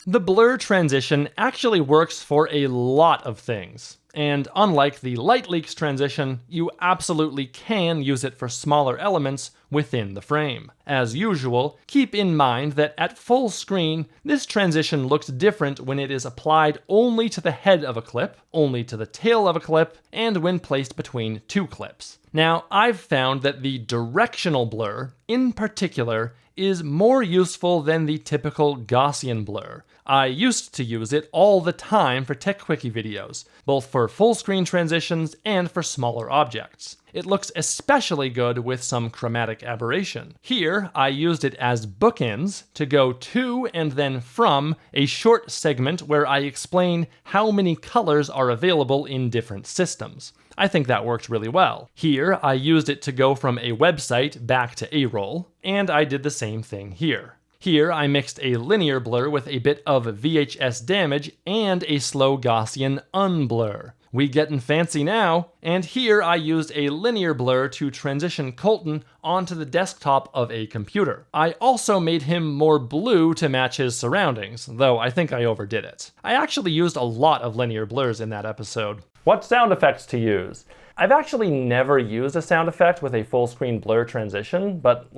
The blur transition actually works for a lot of things. And unlike the light leaks transition, you absolutely can use it for smaller elements within the frame. As usual, keep in mind that at full screen, this transition looks different when it is applied only to the head of a clip, only to the tail of a clip, and when placed between two clips. Now, I've found that the directional blur, in particular, is more useful than the typical Gaussian blur. I used to use it all the time for Tech Quickie videos, both for full screen transitions and for smaller objects. It looks especially good with some chromatic aberration. Here, I used it as bookends to go to and then from a short segment where I explain how many colors are available in different systems. I think that worked really well. Here, I used it to go from a website back to A-roll, and I did the same thing here. Here, I mixed a linear blur with a bit of VHS damage and a slow Gaussian unblur. We gettin' fancy now, and here I used a linear blur to transition Colton onto the desktop of a computer. I also made him more blue to match his surroundings, though I think I overdid it. I actually used a lot of linear blurs in that episode. What sound effects to use? I've actually never used a sound effect with a full screen blur transition, but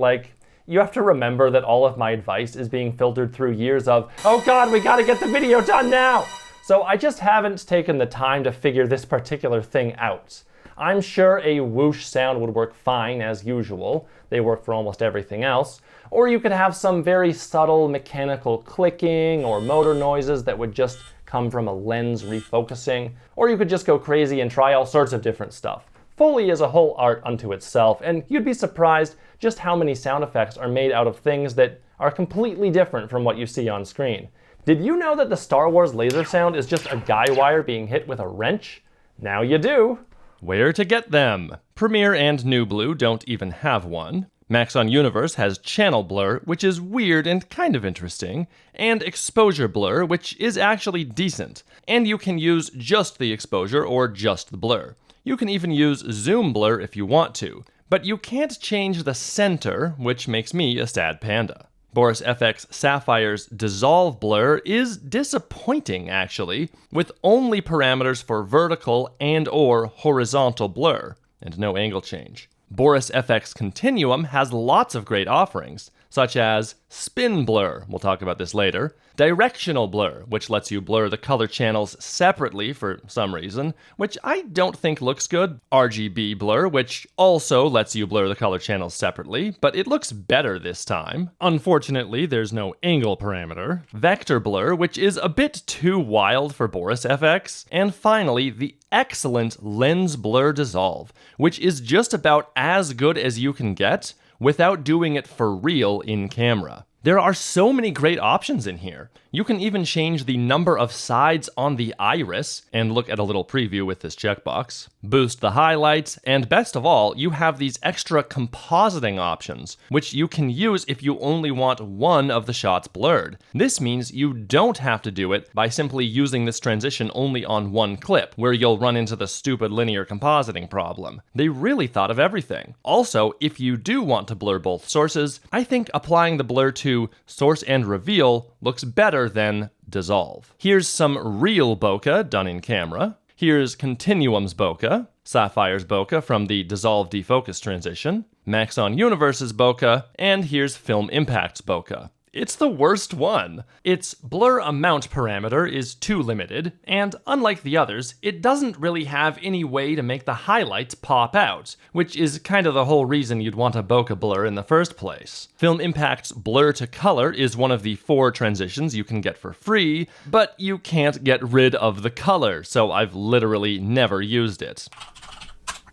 you have to remember that all of my advice is being filtered through years of, oh god, we gotta get the video done now! So I just haven't taken the time to figure this particular thing out. I'm sure a whoosh sound would work fine as usual. They work for almost everything else. Or you could have some very subtle mechanical clicking or motor noises that would just come from a lens refocusing. Or you could just go crazy and try all sorts of different stuff. Foley is a whole art unto itself, and you'd be surprised just how many sound effects are made out of things that are completely different from what you see on screen. Did you know that the Star Wars laser sound is just a guy wire being hit with a wrench? Now you do. Where to get them? Premiere and Newblue don't even have one. Maxon Universe has channel blur, which is weird and kind of interesting, and exposure blur, which is actually decent. And you can use just the exposure or just the blur. You can even use zoom blur if you want to, but you can't change the center, which makes me a sad panda. BorisFX Sapphire's dissolve blur is disappointing, actually, with only parameters for vertical and or horizontal blur, and no angle change. BorisFX Continuum has lots of great offerings, such as spin blur, we'll talk about this later, directional blur, which lets you blur the color channels separately for some reason, which I don't think looks good, RGB blur, which also lets you blur the color channels separately, but it looks better this time. Unfortunately, there's no angle parameter. Vector blur, which is a bit too wild for BorisFX. And finally, the excellent lens blur dissolve, which is just about as good as you can get without doing it for real in camera. There are so many great options in here. You can even change the number of sides on the iris, and look at a little preview with this checkbox. Boost the highlights, and best of all, you have these extra compositing options, which you can use if you only want one of the shots blurred. This means you don't have to do it by simply using this transition only on one clip, where you'll run into the stupid linear compositing problem. They really thought of everything. Also, if you do want to blur both sources, I think applying the blur to source and reveal looks better than dissolve. Here's some real bokeh done in camera. Here's Continuum's bokeh, Sapphire's bokeh from the dissolve defocus transition, Maxon Universe's bokeh, and here's Film Impact's bokeh. It's the worst one. Its blur amount parameter is too limited, and unlike the others, it doesn't really have any way to make the highlights pop out, which is kind of the whole reason you'd want a bokeh blur in the first place. Film Impact's blur to color is one of the 4 transitions you can get for free, but you can't get rid of the color, so I've literally never used it.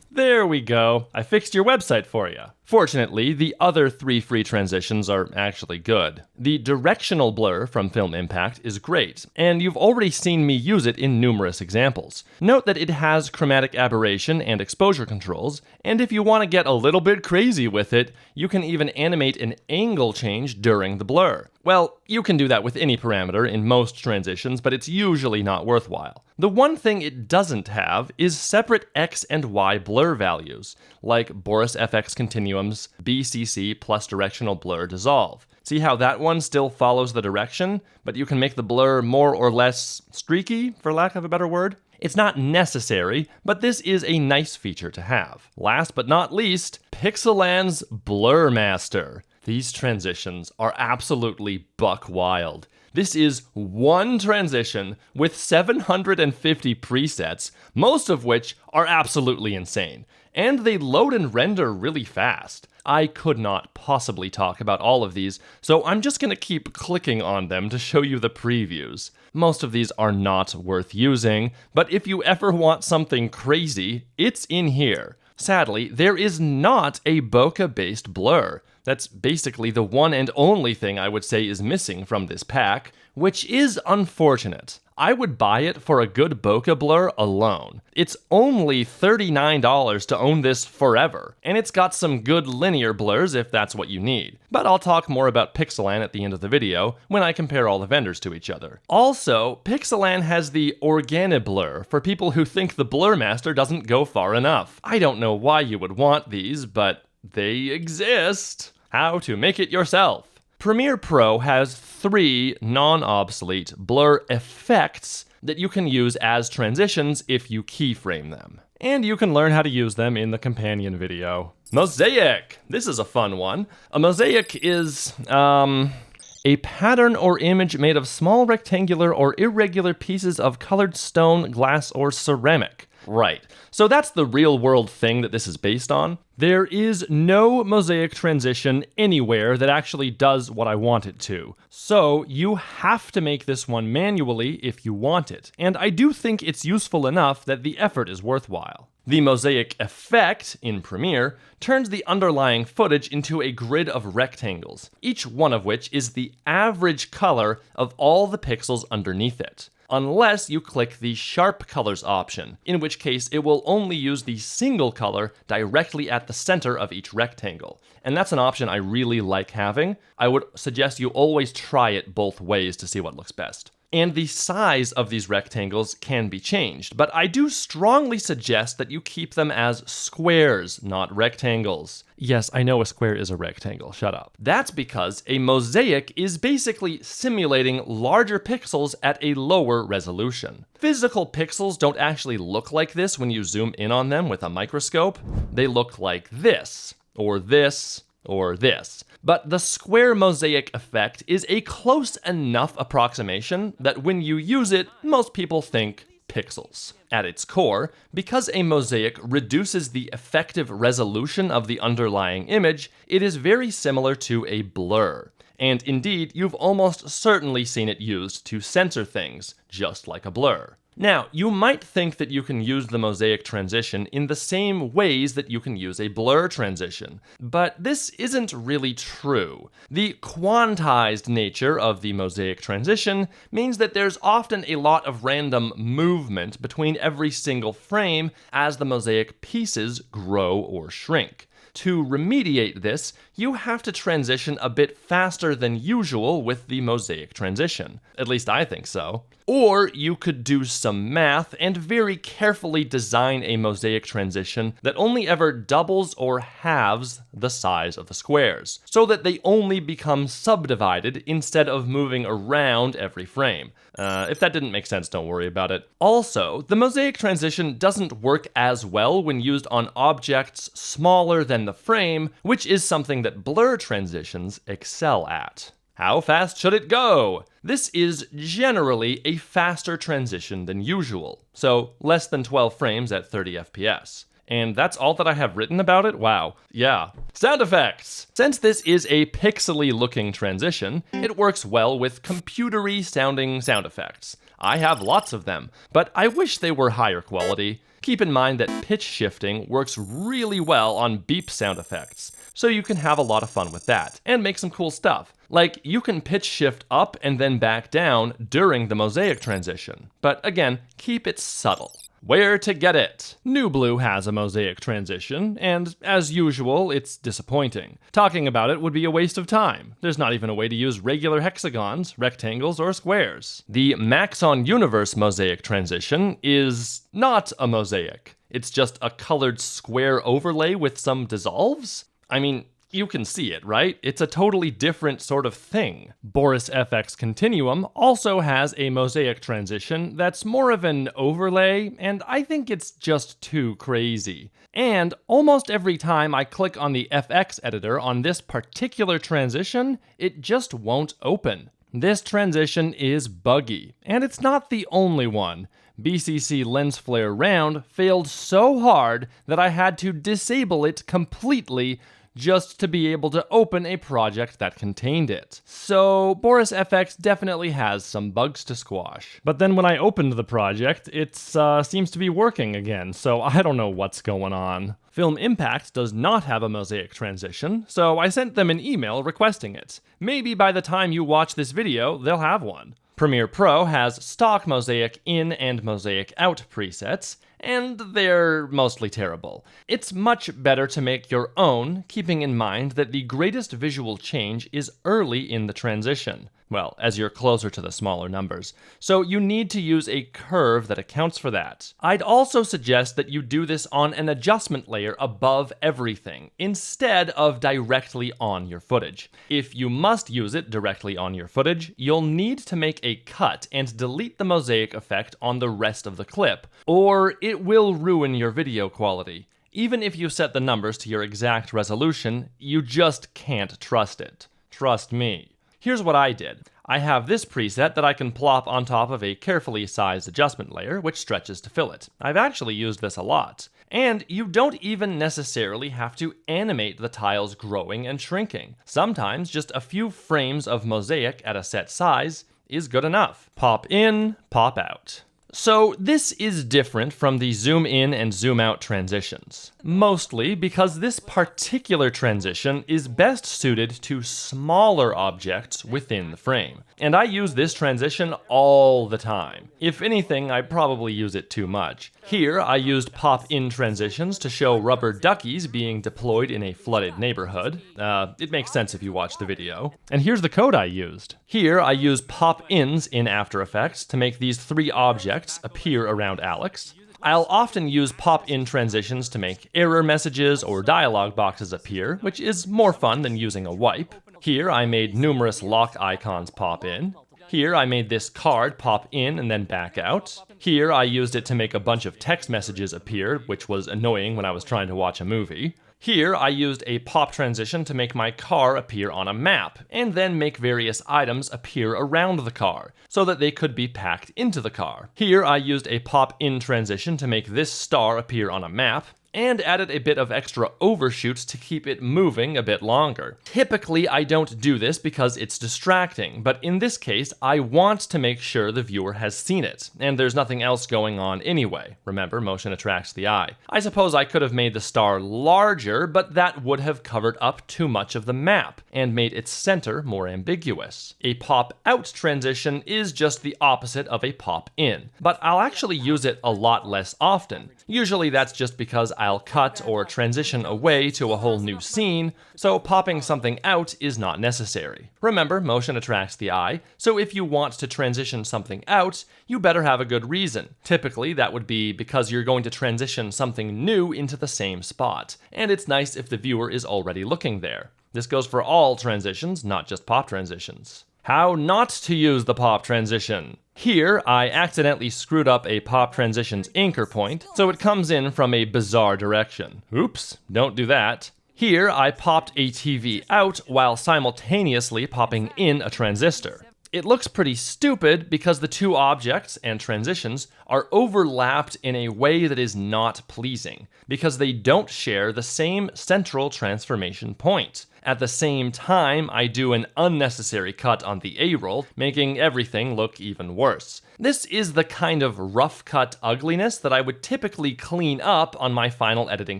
There we go. I fixed your website for you. Fortunately, the other 3 free transitions are actually good. The directional blur from Film Impact is great, and you've already seen me use it in numerous examples. Note that it has chromatic aberration and exposure controls, and if you want to get a little bit crazy with it, you can even animate an angle change during the blur. Well, you can do that with any parameter in most transitions, but it's usually not worthwhile. The one thing it doesn't have is separate X and Y blur values, like BorisFX Continuum's BCC plus directional blur dissolve. See how that one still follows the direction, but you can make the blur more or less streaky, for lack of a better word? It's not necessary, but this is a nice feature to have. Last but not least, Pixelan's Blur Master. These transitions are absolutely buck wild. This is one transition with 750 presets, most of which are absolutely insane. And they load and render really fast. I could not possibly talk about all of these, so I'm just going to keep clicking on them to show you the previews. Most of these are not worth using, but if you ever want something crazy, it's in here. Sadly, there is not a bokeh-based blur. That's basically the one and only thing I would say is missing from this pack, which is unfortunate. I would buy it for a good bokeh blur alone. It's only $39 to own this forever, and it's got some good linear blurs if that's what you need. But I'll talk more about Pixelan at the end of the video when I compare all the vendors to each other. Also, Pixelan has the Organiblur for people who think the Blur Master doesn't go far enough. I don't know why you would want these, but they exist. How to make it yourself. Premiere Pro has 3 non-obsolete blur effects that you can use as transitions if you keyframe them. And you can learn how to use them in the companion video. Mosaic! This is a fun one. A mosaic is, a pattern or image made of small rectangular or irregular pieces of colored stone, glass, or ceramic. Right. So that's the real-world thing that this is based on. There is no mosaic transition anywhere that actually does what I want it to. So you have to make this one manually if you want it. And I do think it's useful enough that the effort is worthwhile. The mosaic effect in Premiere turns the underlying footage into a grid of rectangles, each one of which is the average color of all the pixels underneath it. Unless you click the Sharp Colors option, in which case it will only use the single color directly at the center of each rectangle. And that's an option I really like having. I would suggest you always try it both ways to see what looks best. And the size of these rectangles can be changed, but I do strongly suggest that you keep them as squares, not rectangles. Yes, I know a square is a rectangle, shut up. That's because a mosaic is basically simulating larger pixels at a lower resolution. Physical pixels don't actually look like this when you zoom in on them with a microscope. They look like this, or this, or this. But the square mosaic effect is a close enough approximation that when you use it, most people think pixels. At its core, because a mosaic reduces the effective resolution of the underlying image, it is very similar to a blur. And indeed, you've almost certainly seen it used to censor things, just like a blur. Now, you might think that you can use the mosaic transition in the same ways that you can use a blur transition, but this isn't really true. The quantized nature of the mosaic transition means that there's often a lot of random movement between every single frame as the mosaic pieces grow or shrink. To remediate this, you have to transition a bit faster than usual with the mosaic transition. At least I think so. Or you could do some math and very carefully design a mosaic transition that only ever doubles or halves the size of the squares, so that they only become subdivided instead of moving around every frame. If that didn't make sense, don't worry about it. Also, the mosaic transition doesn't work as well when used on objects smaller than the frame, which is something that blur transitions excel at. How fast should it go? This is generally a faster transition than usual, so less than 12 frames at 30 FPS. And that's all that I have written about it? Wow. Yeah. Sound effects! Since this is a pixely looking transition, it works well with computery sounding sound effects. I have lots of them, but I wish they were higher quality. Keep in mind that pitch shifting works really well on beep sound effects, so you can have a lot of fun with that, and make some cool stuff. Like, you can pitch shift up and then back down during the Mosaic transition, but again, keep it subtle. Where to get it? Newblue has a Mosaic transition, and as usual, it's disappointing. Talking about it would be a waste of time. There's not even a way to use regular hexagons, rectangles, or squares. The Maxon Universe Mosaic transition is not a mosaic. It's just a colored square overlay with some dissolves? I mean, you can see it, right? It's a totally different sort of thing. BorisFX Continuum also has a mosaic transition that's more of an overlay, and I think it's just too crazy. And almost every time I click on the FX editor on this particular transition, it just won't open. This transition is buggy, and it's not the only one. BCC Lens Flare Round failed so hard that I had to disable it completely just to be able to open a project that contained it. So BorisFX definitely has some bugs to squash. But then when I opened the project, it seems to be working again, so I don't know what's going on. Film Impact does not have a mosaic transition, so I sent them an email requesting it. Maybe by the time you watch this video, they'll have one. Premiere Pro has stock Mosaic in and Mosaic out presets, and they're mostly terrible. It's much better to make your own, keeping in mind that the greatest visual change is early in the transition. Well, as you're closer to the smaller numbers. So you need to use a curve that accounts for that. I'd also suggest that you do this on an adjustment layer above everything, instead of directly on your footage. If you must use it directly on your footage, you'll need to make a cut and delete the mosaic effect on the rest of the clip, or it will ruin your video quality. Even if you set the numbers to your exact resolution, you just can't trust it. Trust me. Here's what I did. I have this preset that I can plop on top of a carefully sized adjustment layer, which stretches to fill it. I've actually used this a lot. And you don't even necessarily have to animate the tiles growing and shrinking. Sometimes just a few frames of mosaic at a set size is good enough. Pop in, pop out. So this is different from the zoom in and zoom out transitions, mostly because this particular transition is best suited to smaller objects within the frame. And I use this transition all the time. If anything, I probably use it too much. Here, I used pop-in transitions to show rubber duckies being deployed in a flooded neighborhood. It makes sense if you watch the video. And here's the code I used. Here, I use pop-ins in After Effects to make these three objects appear around Alex. I'll often use pop-in transitions to make error messages or dialog boxes appear, which is more fun than using a wipe. Here, I made numerous lock icons pop in. Here, I made this card pop in and then back out. Here, I used it to make a bunch of text messages appear, which was annoying when I was trying to watch a movie. Here, I used a pop transition to make my car appear on a map, and then make various items appear around the car, so that they could be packed into the car. Here, I used a pop-in transition to make this star appear on a map, and added a bit of extra overshoot to keep it moving a bit longer. Typically, I don't do this because it's distracting, but in this case, I want to make sure the viewer has seen it, and there's nothing else going on anyway. Remember, motion attracts the eye. I suppose I could have made the star larger, but that would have covered up too much of the map, and made its center more ambiguous. A pop-out transition is just the opposite of a pop-in, but I'll actually use it a lot less often. Usually that's just because I'll cut or transition away to a whole new scene, so popping something out is not necessary. Remember, motion attracts the eye, so if you want to transition something out, you better have a good reason. Typically, that would be because you're going to transition something new into the same spot, and it's nice if the viewer is already looking there. This goes for all transitions, not just pop transitions. How not to use the pop transition. Here, I accidentally screwed up a pop transition's anchor point, so it comes in from a bizarre direction. Oops, don't do that. Here, I popped a TV out while simultaneously popping in a transistor. It looks pretty stupid because the two objects and transitions are overlapped in a way that is not pleasing, because they don't share the same central transformation point. At the same time, I do an unnecessary cut on the A-roll, making everything look even worse. This is the kind of rough cut ugliness that I would typically clean up on my final editing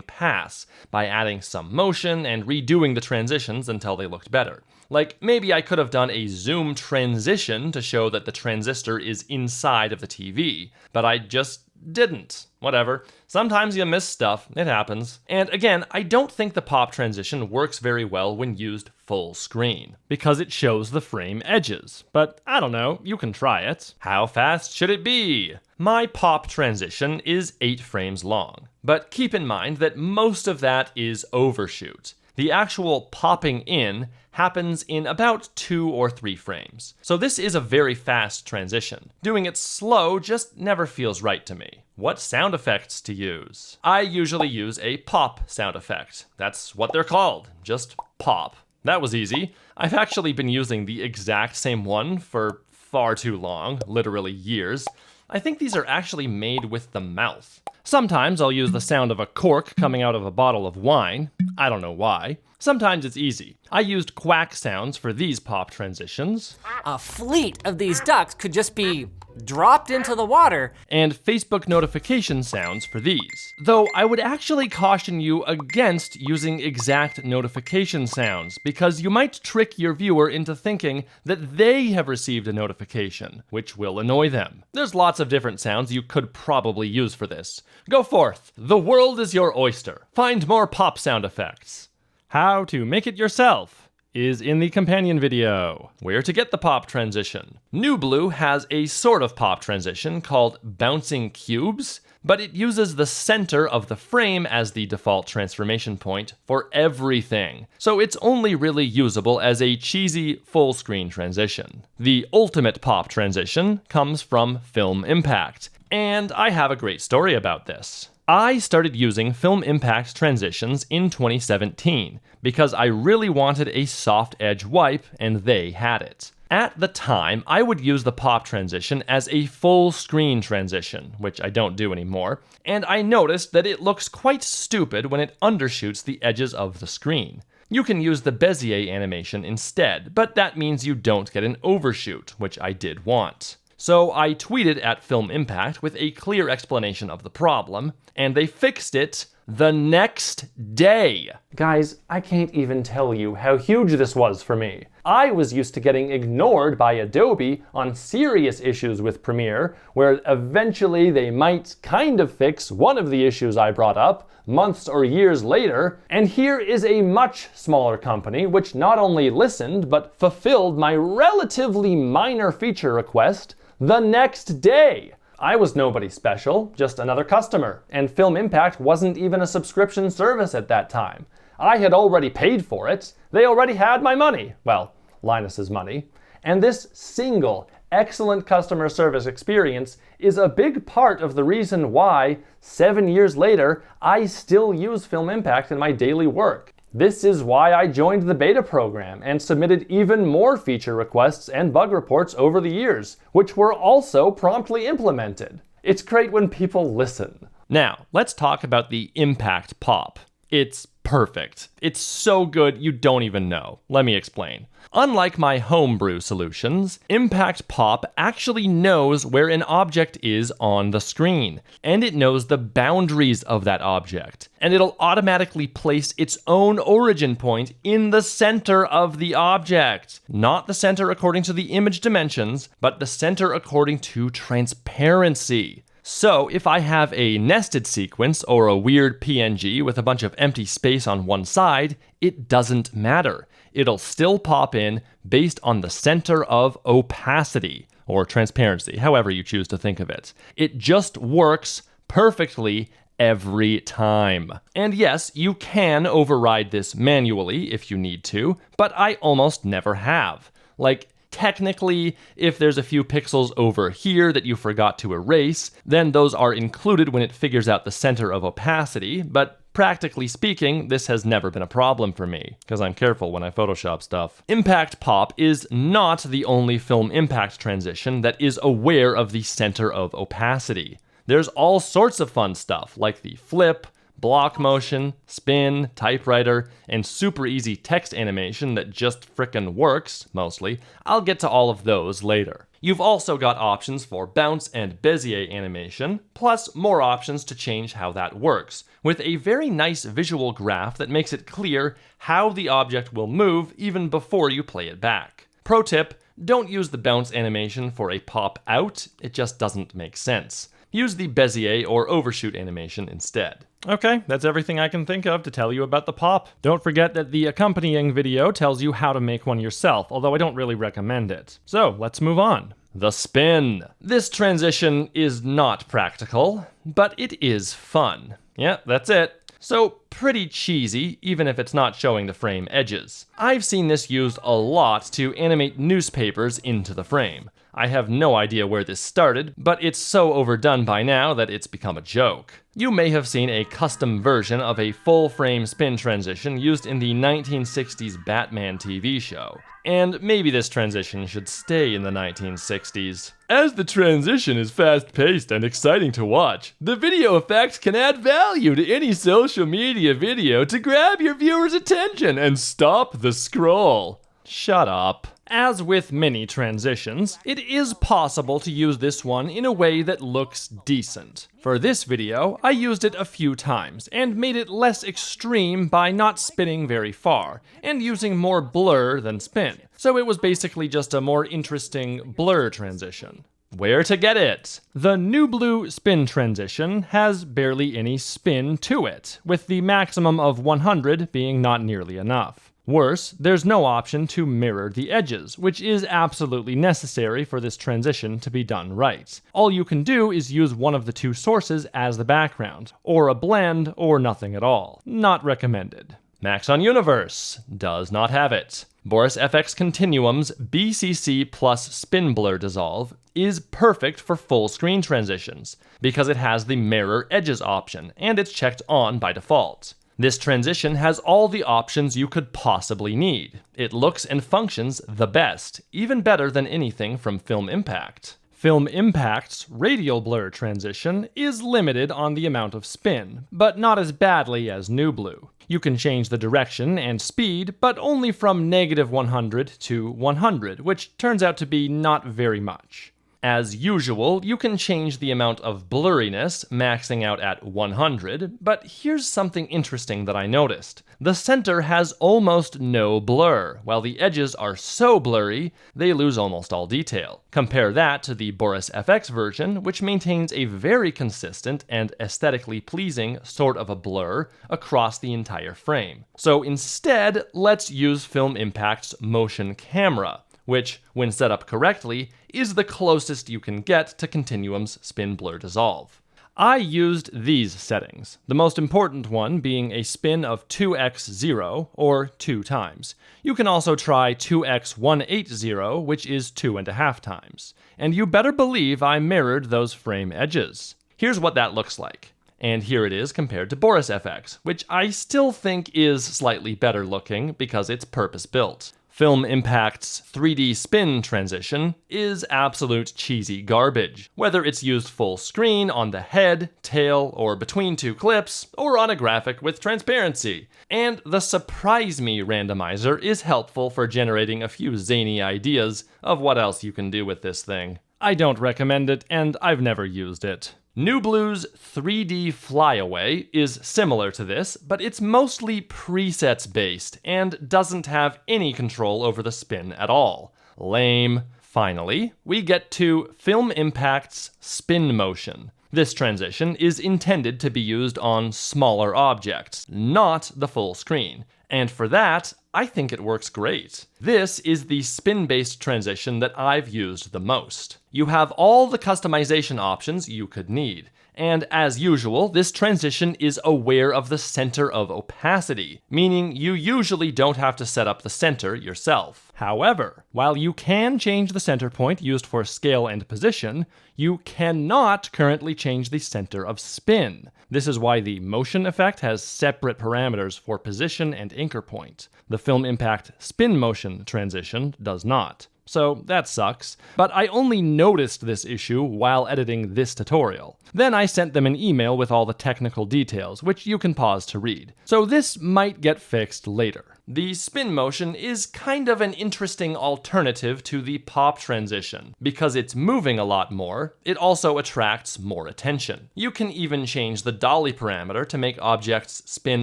pass, by adding some motion and redoing the transitions until they looked better. Like, maybe I could have done a zoom transition to show that the transistor is inside of the TV, but I just didn't. Whatever. Sometimes you miss stuff. It happens. And again, I don't think the pop transition works very well when used full screen, because it shows the frame edges. But I don't know, you can try it. How fast should it be? My pop transition is 8 frames long, but keep in mind that most of that is overshoot. The actual popping in happens in about 2 or 3 frames. So this is a very fast transition. Doing it slow just never feels right to me. What sound effects to use? I usually use a pop sound effect. That's what they're called, just pop. That was easy. I've actually been using the exact same one for far too long, literally years. I think these are actually made with the mouth. Sometimes I'll use the sound of a cork coming out of a bottle of wine. I don't know why. Sometimes it's easy. I used quack sounds for these pop transitions. A fleet of these ducks could just be dropped into the water. And Facebook notification sounds for these. Though I would actually caution you against using exact notification sounds, because you might trick your viewer into thinking that they have received a notification, which will annoy them. There's lots of different sounds you could probably use for this. Go forth. The world is your oyster. Find more pop sound effects. How to make it yourself is in the companion video. Where to get the pop transition. Newblue has a sort of pop transition called bouncing cubes, but it uses the center of the frame as the default transformation point for everything, so it's only really usable as a cheesy full screen transition. The ultimate pop transition comes from Film Impact, and I have a great story about this. I started using Film Impact transitions in 2017 because I really wanted a soft edge wipe and they had it. At the time, I would use the pop transition as a full screen transition, which I don't do anymore, and I noticed that it looks quite stupid when it undershoots the edges of the screen. You can use the Bezier animation instead, but that means you don't get an overshoot, which I did want. So I tweeted at Film Impact with a clear explanation of the problem, and they fixed it the next day. Guys, I can't even tell you how huge this was for me. I was used to getting ignored by Adobe on serious issues with Premiere, where eventually they might kind of fix one of the issues I brought up, months or years later, and here is a much smaller company which not only listened, but fulfilled my relatively minor feature request the next day. I was nobody special, just another customer, and Film Impact wasn't even a subscription service at that time. I had already paid for it. They already had my money. Well, Linus's money. And this single, excellent customer service experience is a big part of the reason why, 7 years later, I still use Film Impact in my daily work. This is why I joined the beta program and submitted even more feature requests and bug reports over the years, which were also promptly implemented. It's great when people listen. Now, let's talk about the Impact Pop. It's perfect. It's so good you don't even know. Let me explain. Unlike my homebrew solutions, Impact Pop actually knows where an object is on the screen, and it knows the boundaries of that object, and it'll automatically place its own origin point in the center of the object. Not the center according to the image dimensions, but the center according to transparency. So if I have a nested sequence or a weird PNG with a bunch of empty space on one side, it doesn't matter. It'll still pop in based on the center of opacity, or transparency, however you choose to think of it. It just works perfectly every time. And yes, you can override this manually if you need to, but I almost never have. Like, technically, if there's a few pixels over here that you forgot to erase, then those are included when it figures out the center of opacity, but Practically speaking, this has never been a problem for me, because I'm careful when I Photoshop stuff. Impact Pop is not the only film impact transition that is aware of the center of opacity. There's all sorts of fun stuff, like the flip, block motion, spin, typewriter, and super easy text animation that just frickin' works, mostly. I'll get to all of those later. You've also got options for bounce and Bezier animation, plus more options to change how that works, with a very nice visual graph that makes it clear how the object will move even before you play it back. Pro tip, don't use the bounce animation for a pop out, it just doesn't make sense. Use the Bezier or overshoot animation instead. Okay, that's everything I can think of to tell you about the pop. Don't forget that the accompanying video tells you how to make one yourself, although I don't really recommend it. So, let's move on. The spin. This transition is not practical, but it is fun. Yeah, that's it. So, pretty cheesy, even if it's not showing the frame edges. I've seen this used a lot to animate newspapers into the frame. I have no idea where this started, but it's so overdone by now that it's become a joke. You may have seen a custom version of a full-frame spin transition used in the 1960s Batman TV show. And maybe this transition should stay in the 1960s. As the transition is fast-paced and exciting to watch, the video effects can add value to any social media video to grab your viewer's attention and stop the scroll. Shut up. As with many transitions, it is possible to use this one in a way that looks decent. For this video, I used it a few times and made it less extreme by not spinning very far and using more blur than spin. So it was basically just a more interesting blur transition. Where to get it? The Newblue spin transition has barely any spin to it, with the maximum of 100 being not nearly enough. Worse, there's no option to mirror the edges, which is absolutely necessary for this transition to be done right. All you can do is use one of the two sources as the background, or a blend, or nothing at all. Not recommended. Maxon Universe does not have it. BorisFX Continuum's BCC plus spin blur dissolve is perfect for full screen transitions, because it has the mirror edges option, and it's checked on by default. This transition has all the options you could possibly need. It looks and functions the best, even better than anything from Film Impact. Film Impact's radial blur transition is limited on the amount of spin, but not as badly as Newblue. You can change the direction and speed, but only from -100 to 100, which turns out to be not very much. As usual, you can change the amount of blurriness, maxing out at 100, but here's something interesting that I noticed. The center has almost no blur, while the edges are so blurry, they lose almost all detail. Compare that to the BorisFX version, which maintains a very consistent and aesthetically pleasing sort of a blur across the entire frame. So instead, let's use Film Impact's motion camera, which, when set up correctly, is the closest you can get to Continuum's spin blur dissolve. I used these settings, the most important one being a spin of 2x0, or 2 times. You can also try 2x180, which is 2.5 times. And you better believe I mirrored those frame edges. Here's what that looks like. And here it is compared to BorisFX, which I still think is slightly better looking because it's purpose-built. Film Impact's 3D spin transition is absolute cheesy garbage, whether it's used full screen, on the head, tail, or between two clips, or on a graphic with transparency. And the Surprise Me randomizer is helpful for generating a few zany ideas of what else you can do with this thing. I don't recommend it, and I've never used it. Newblue's 3D Flyaway is similar to this, but it's mostly presets based and doesn't have any control over the spin at all. Lame. Finally, we get to Film Impact's Spin Motion. This transition is intended to be used on smaller objects, not the full screen. And for that, I think it works great. This is the spin-based transition that I've used the most. You have all the customization options you could need. And as usual, this transition is aware of the center of opacity, meaning you usually don't have to set up the center yourself. However, while you can change the center point used for scale and position, you cannot currently change the center of spin. This is why the motion effect has separate parameters for position and anchor point. The film impact spin motion transition does not. So that sucks, but I only noticed this issue while editing this tutorial. Then I sent them an email with all the technical details, which you can pause to read. So this might get fixed later. The spin motion is kind of an interesting alternative to the pop transition. Because it's moving a lot more, it also attracts more attention. You can even change the dolly parameter to make objects spin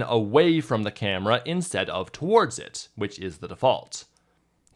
away from the camera instead of towards it, which is the default.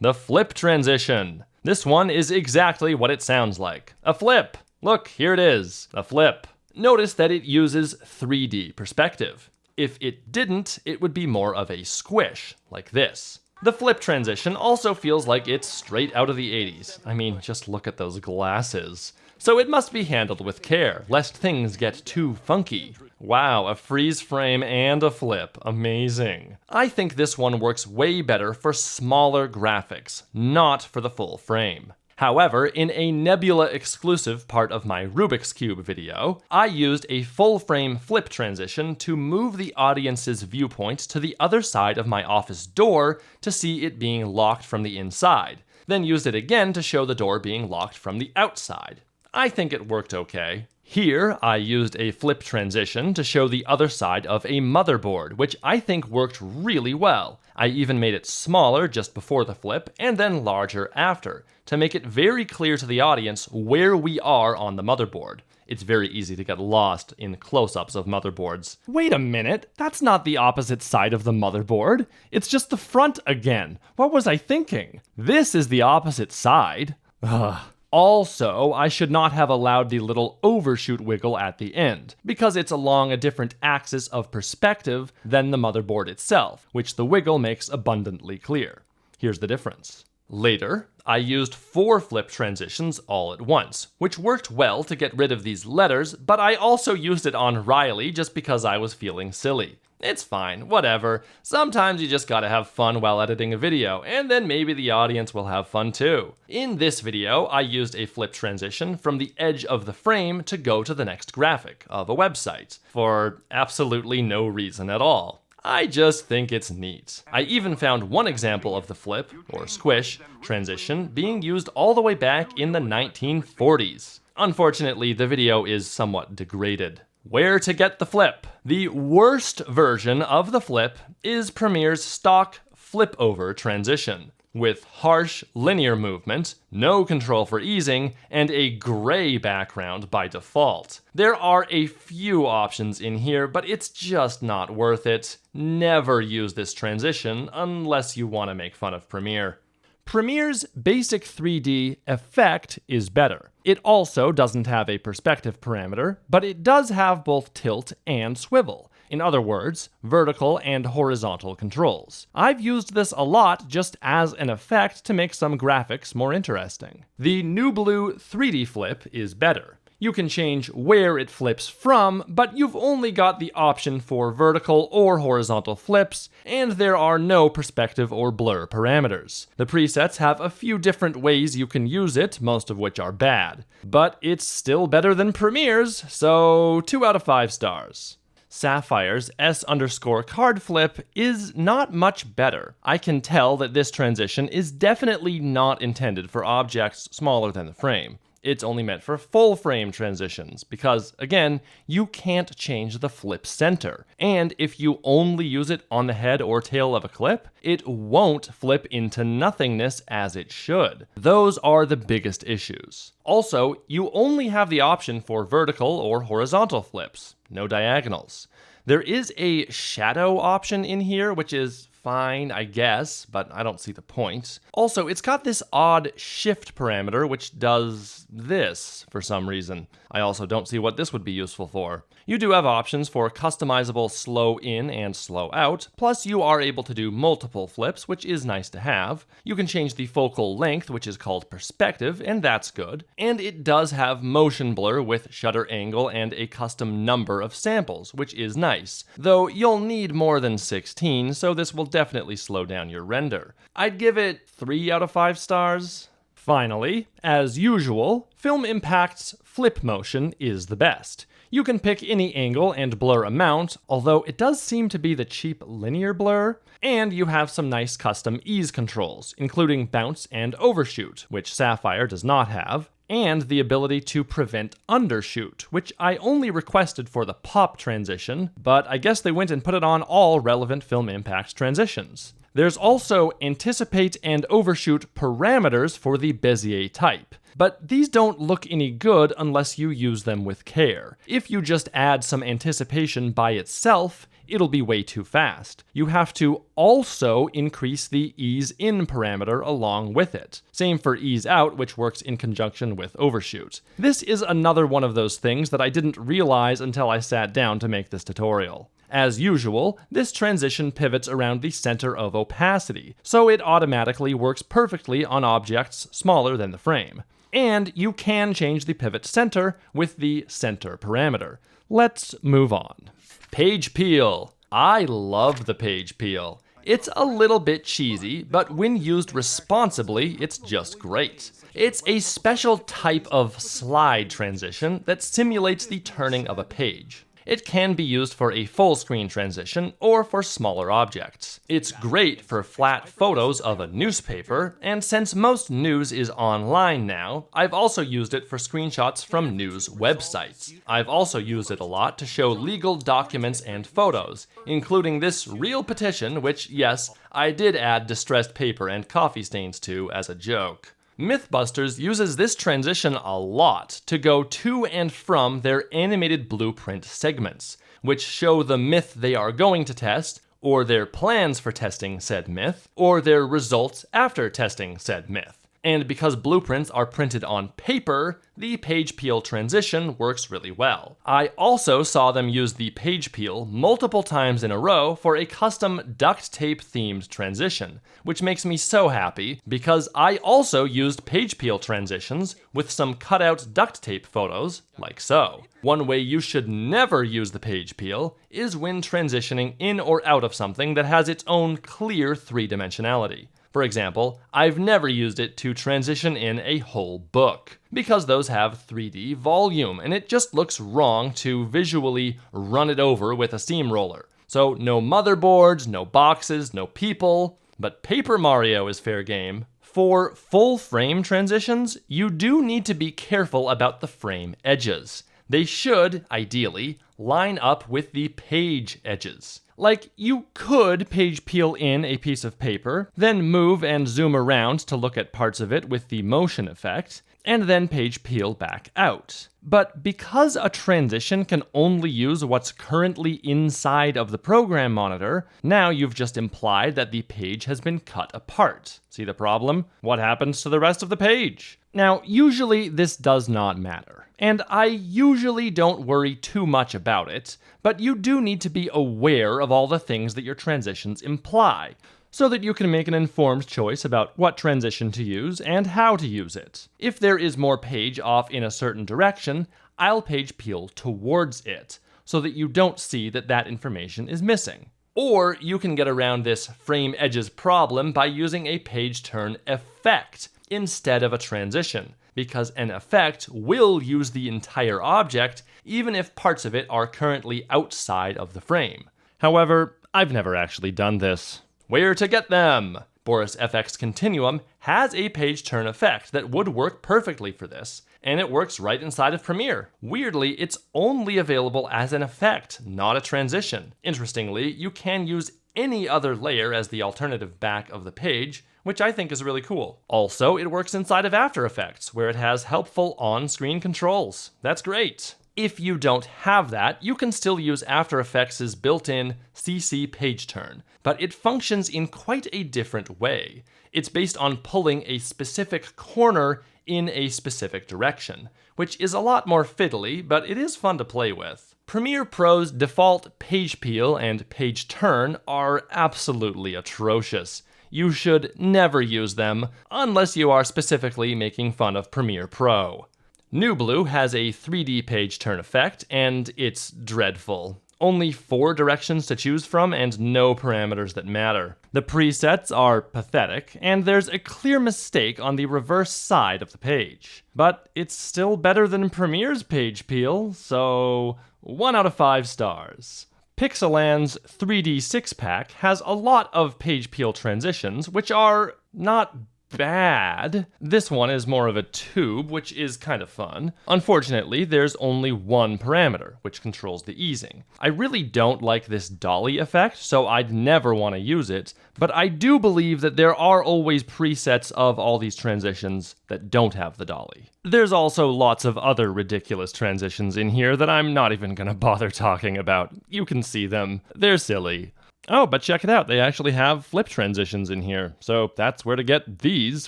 The flip transition. This one is exactly what it sounds like. A flip. Look, here it is. A flip. Notice that it uses 3D perspective. If it didn't, it would be more of a squish, like this. The flip transition also feels like it's straight out of the 80s. I mean, just look at those glasses. So it must be handled with care, lest things get too funky. Wow, a freeze frame and a flip. Amazing. I think this one works way better for smaller graphics, not for the full frame. However, in a Nebula-exclusive part of my Rubik's Cube video, I used a full-frame flip transition to move the audience's viewpoint to the other side of my office door to see it being locked from the inside, then used it again to show the door being locked from the outside. I think it worked okay. Here, I used a flip transition to show the other side of a motherboard, which I think worked really well. I even made it smaller just before the flip, and then larger after, to make it very clear to the audience where we are on the motherboard. It's very easy to get lost in close-ups of motherboards. Wait a minute, that's not the opposite side of the motherboard. It's just the front again. What was I thinking? This is the opposite side. Ugh. Also, I should not have allowed the little overshoot wiggle at the end, because it's along a different axis of perspective than the motherboard itself, which the wiggle makes abundantly clear. Here's the difference. Later, I used 4 flip transitions all at once, which worked well to get rid of these letters, but I also used it on Riley just because I was feeling silly. It's fine, whatever. Sometimes you just gotta have fun while editing a video, and then maybe the audience will have fun too. In this video, I used a flip transition from the edge of the frame to go to the next graphic of a website, for absolutely no reason at all. I just think it's neat. I even found one example of the flip, or squish, transition being used all the way back in the 1940s. Unfortunately, the video is somewhat degraded. Where to get the flip? The worst version of the flip is Premiere's stock flip over transition, with harsh linear movement, no control for easing, and a gray background by default. There are a few options in here, but it's just not worth it. Never use this transition unless you want to make fun of Premiere. Premiere's basic 3D effect is better. It also doesn't have a perspective parameter, but it does have both tilt and swivel. In other words, vertical and horizontal controls. I've used this a lot just as an effect to make some graphics more interesting. The Newblue 3D flip is better. You can change where it flips from, but you've only got the option for vertical or horizontal flips, and there are no perspective or blur parameters. The presets have a few different ways you can use it, most of which are bad. But it's still better than Premiere's, so 2 out of 5 stars. Sapphire's S_card flip is not much better. I can tell that this transition is definitely not intended for objects smaller than the frame. It's only meant for full frame transitions because, again, you can't change the flip center. And if you only use it on the head or tail of a clip, it won't flip into nothingness as it should. Those are the biggest issues. Also, you only have the option for vertical or horizontal flips, no diagonals. There is a shadow option in here, which is fine, I guess, but I don't see the point. Also, it's got this odd shift parameter which does this for some reason. I also don't see what this would be useful for. You do have options for customizable slow in and slow out, plus you are able to do multiple flips, which is nice to have. You can change the focal length, which is called perspective, and that's good. And it does have motion blur with shutter angle and a custom number of samples, which is nice. Though you'll need more than 16, so this will definitely slow down your render. I'd give it 3 out of 5 stars. Finally, as usual, Film Impact's flip motion is the best. You can pick any angle and blur amount, although it does seem to be the cheap linear blur, and you have some nice custom ease controls, including bounce and overshoot, which Sapphire does not have, and the ability to prevent undershoot, which I only requested for the pop transition, but I guess they went and put it on all relevant Film Impact transitions. There's also anticipate and overshoot parameters for the Bezier type. But these don't look any good unless you use them with care. If you just add some anticipation by itself, it'll be way too fast. You have to also increase the ease in parameter along with it. Same for ease out, which works in conjunction with overshoot. This is another one of those things that I didn't realize until I sat down to make this tutorial. As usual, this transition pivots around the center of opacity, so it automatically works perfectly on objects smaller than the frame. And you can change the pivot center with the center parameter. Let's move on. Page peel. I love the page peel. It's a little bit cheesy, but when used responsibly, it's just great. It's a special type of slide transition that simulates the turning of a page. It can be used for a full screen transition or for smaller objects. It's great for flat photos of a newspaper, and since most news is online now, I've also used it for screenshots from news websites. I've also used it a lot to show legal documents and photos, including this real petition, which, yes, I did add distressed paper and coffee stains to as a joke. Mythbusters uses this transition a lot to go to and from their animated blueprint segments, which show the myth they are going to test, or their plans for testing said myth, or their results after testing said myth. And because blueprints are printed on paper, the page peel transition works really well. I also saw them use the page peel multiple times in a row for a custom duct tape themed transition, which makes me so happy because I also used page peel transitions with some cutout duct tape photos, like so. One way you should never use the page peel is when transitioning in or out of something that has its own clear three-dimensionality. For example, I've never used it to transition in a whole book, because those have 3D volume, and it just looks wrong to visually run it over with a steamroller. So no motherboards, no boxes, no people, but Paper Mario is fair game. For full frame transitions, you do need to be careful about the frame edges. They should, ideally, line up with the page edges. Like, you could page peel in a piece of paper, then move and zoom around to look at parts of it with the motion effect, and then page peel back out. But because a transition can only use what's currently inside of the program monitor, now you've just implied that the page has been cut apart. See the problem? What happens to the rest of the page? Now, usually this does not matter, and I usually don't worry too much about it, but you do need to be aware of all the things that your transitions imply, so that you can make an informed choice about what transition to use and how to use it. If there is more page off in a certain direction, I'll page peel towards it, so that you don't see that that information is missing. Or you can get around this frame edges problem by using a page turn effect instead of a transition, because an effect will use the entire object even if parts of it are currently outside of the frame. However, I've never actually done this. Where to get them? BorisFX Continuum has a page turn effect that would work perfectly for this, and it works right inside of Premiere. Weirdly, it's only available as an effect, not a transition. Interestingly, you can use any other layer as the alternative back of the page, which I think is really cool. Also, it works inside of After Effects, where it has helpful on-screen controls. That's great. If you don't have that, you can still use After Effects' built-in CC page turn, but it functions in quite a different way. It's based on pulling a specific corner in a specific direction, which is a lot more fiddly, but it is fun to play with. Premiere Pro's default page peel and page turn are absolutely atrocious. You should never use them unless you are specifically making fun of Premiere Pro. Newblue has a 3D page turn effect, and it's dreadful. Only 4 directions to choose from and no parameters that matter. The presets are pathetic, and there's a clear mistake on the reverse side of the page. But it's still better than Premiere's page peel, so 1 out of 5 stars. Pixelan's 3D 6-pack has a lot of page peel transitions, which are not bad. This one is more of a tube, which is kind of fun. Unfortunately, there's only one parameter, which controls the easing. I really don't like this dolly effect, so I'd never want to use it, but I do believe that there are always presets of all these transitions that don't have the dolly. There's also lots of other ridiculous transitions in here that I'm not even gonna bother talking about. You can see them. They're silly. Oh, but check it out, they actually have flip transitions in here, so that's where to get these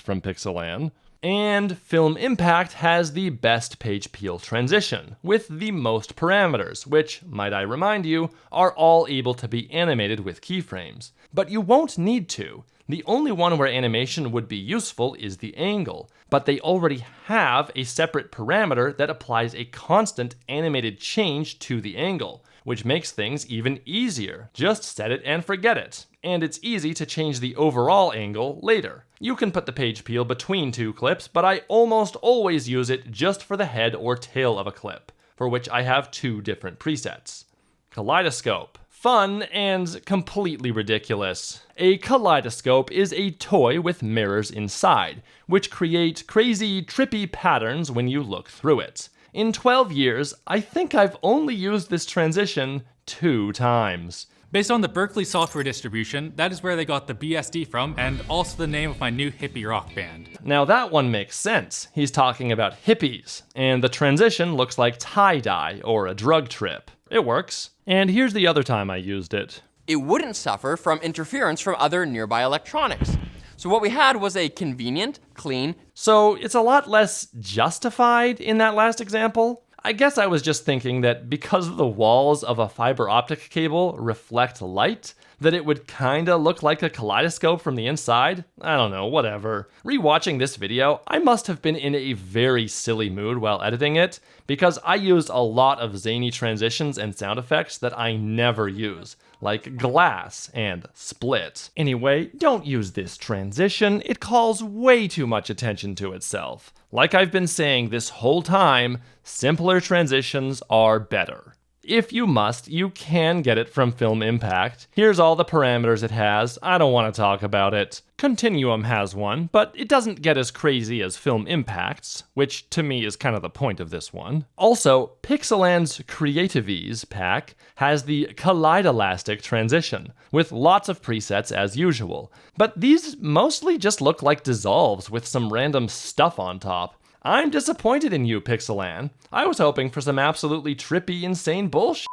from Pixelan. And Film Impact has the best page peel transition, with the most parameters, which, might I remind you, are all able to be animated with keyframes. But you won't need to. The only one where animation would be useful is the angle, but they already have a separate parameter that applies a constant animated change to the angle, which makes things even easier. Just set it and forget it. And it's easy to change the overall angle later. You can put the page peel between 2 clips, but I almost always use it just for the head or tail of a clip, for which I have 2 different presets. Kaleidoscope. Fun and completely ridiculous. A kaleidoscope is a toy with mirrors inside, which create crazy, trippy patterns when you look through it. In 12 years, I think I've only used this transition 2 times. Based on the Berkeley software distribution, that is where they got the BSD from, and also the name of my new hippie rock band. Now that one makes sense. He's talking about hippies, and the transition looks like tie-dye or a drug trip. It works. And here's the other time I used it. It wouldn't suffer from interference from other nearby electronics. So what we had was a convenient, clean... So it's a lot less justified in that last example. I guess I was just thinking that because the walls of a fiber optic cable reflect light, that it would kinda look like a kaleidoscope from the inside. I don't know, whatever. Rewatching this video, I must have been in a very silly mood while editing it, because I used a lot of zany transitions and sound effects that I never use, like glass and split. Anyway, don't use this transition, it calls way too much attention to itself. Like I've been saying this whole time, simpler transitions are better. If you must, you can get it from Film Impact. Here's all the parameters it has. I don't want to talk about it. Continuum has one, but it doesn't get as crazy as Film Impact's, which to me is kind of the point of this one. Also, Pixelan's Creative Ease pack has the Kaleidolastic transition, with lots of presets as usual. But these mostly just look like dissolves with some random stuff on top. I'm disappointed in you, Pixelan. I was hoping for some absolutely trippy, insane bullshit.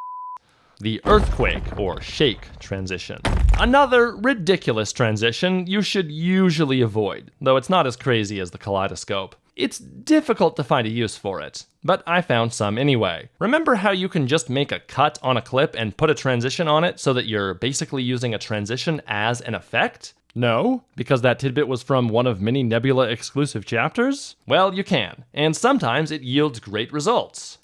The earthquake, or shake, transition. Another ridiculous transition you should usually avoid, though it's not as crazy as the kaleidoscope. It's difficult to find a use for it, but I found some anyway. Remember how you can just make a cut on a clip and put a transition on it so that you're basically using a transition as an effect? No? Because that tidbit was from one of many Nebula-exclusive chapters? Well, you can, and sometimes it yields great results.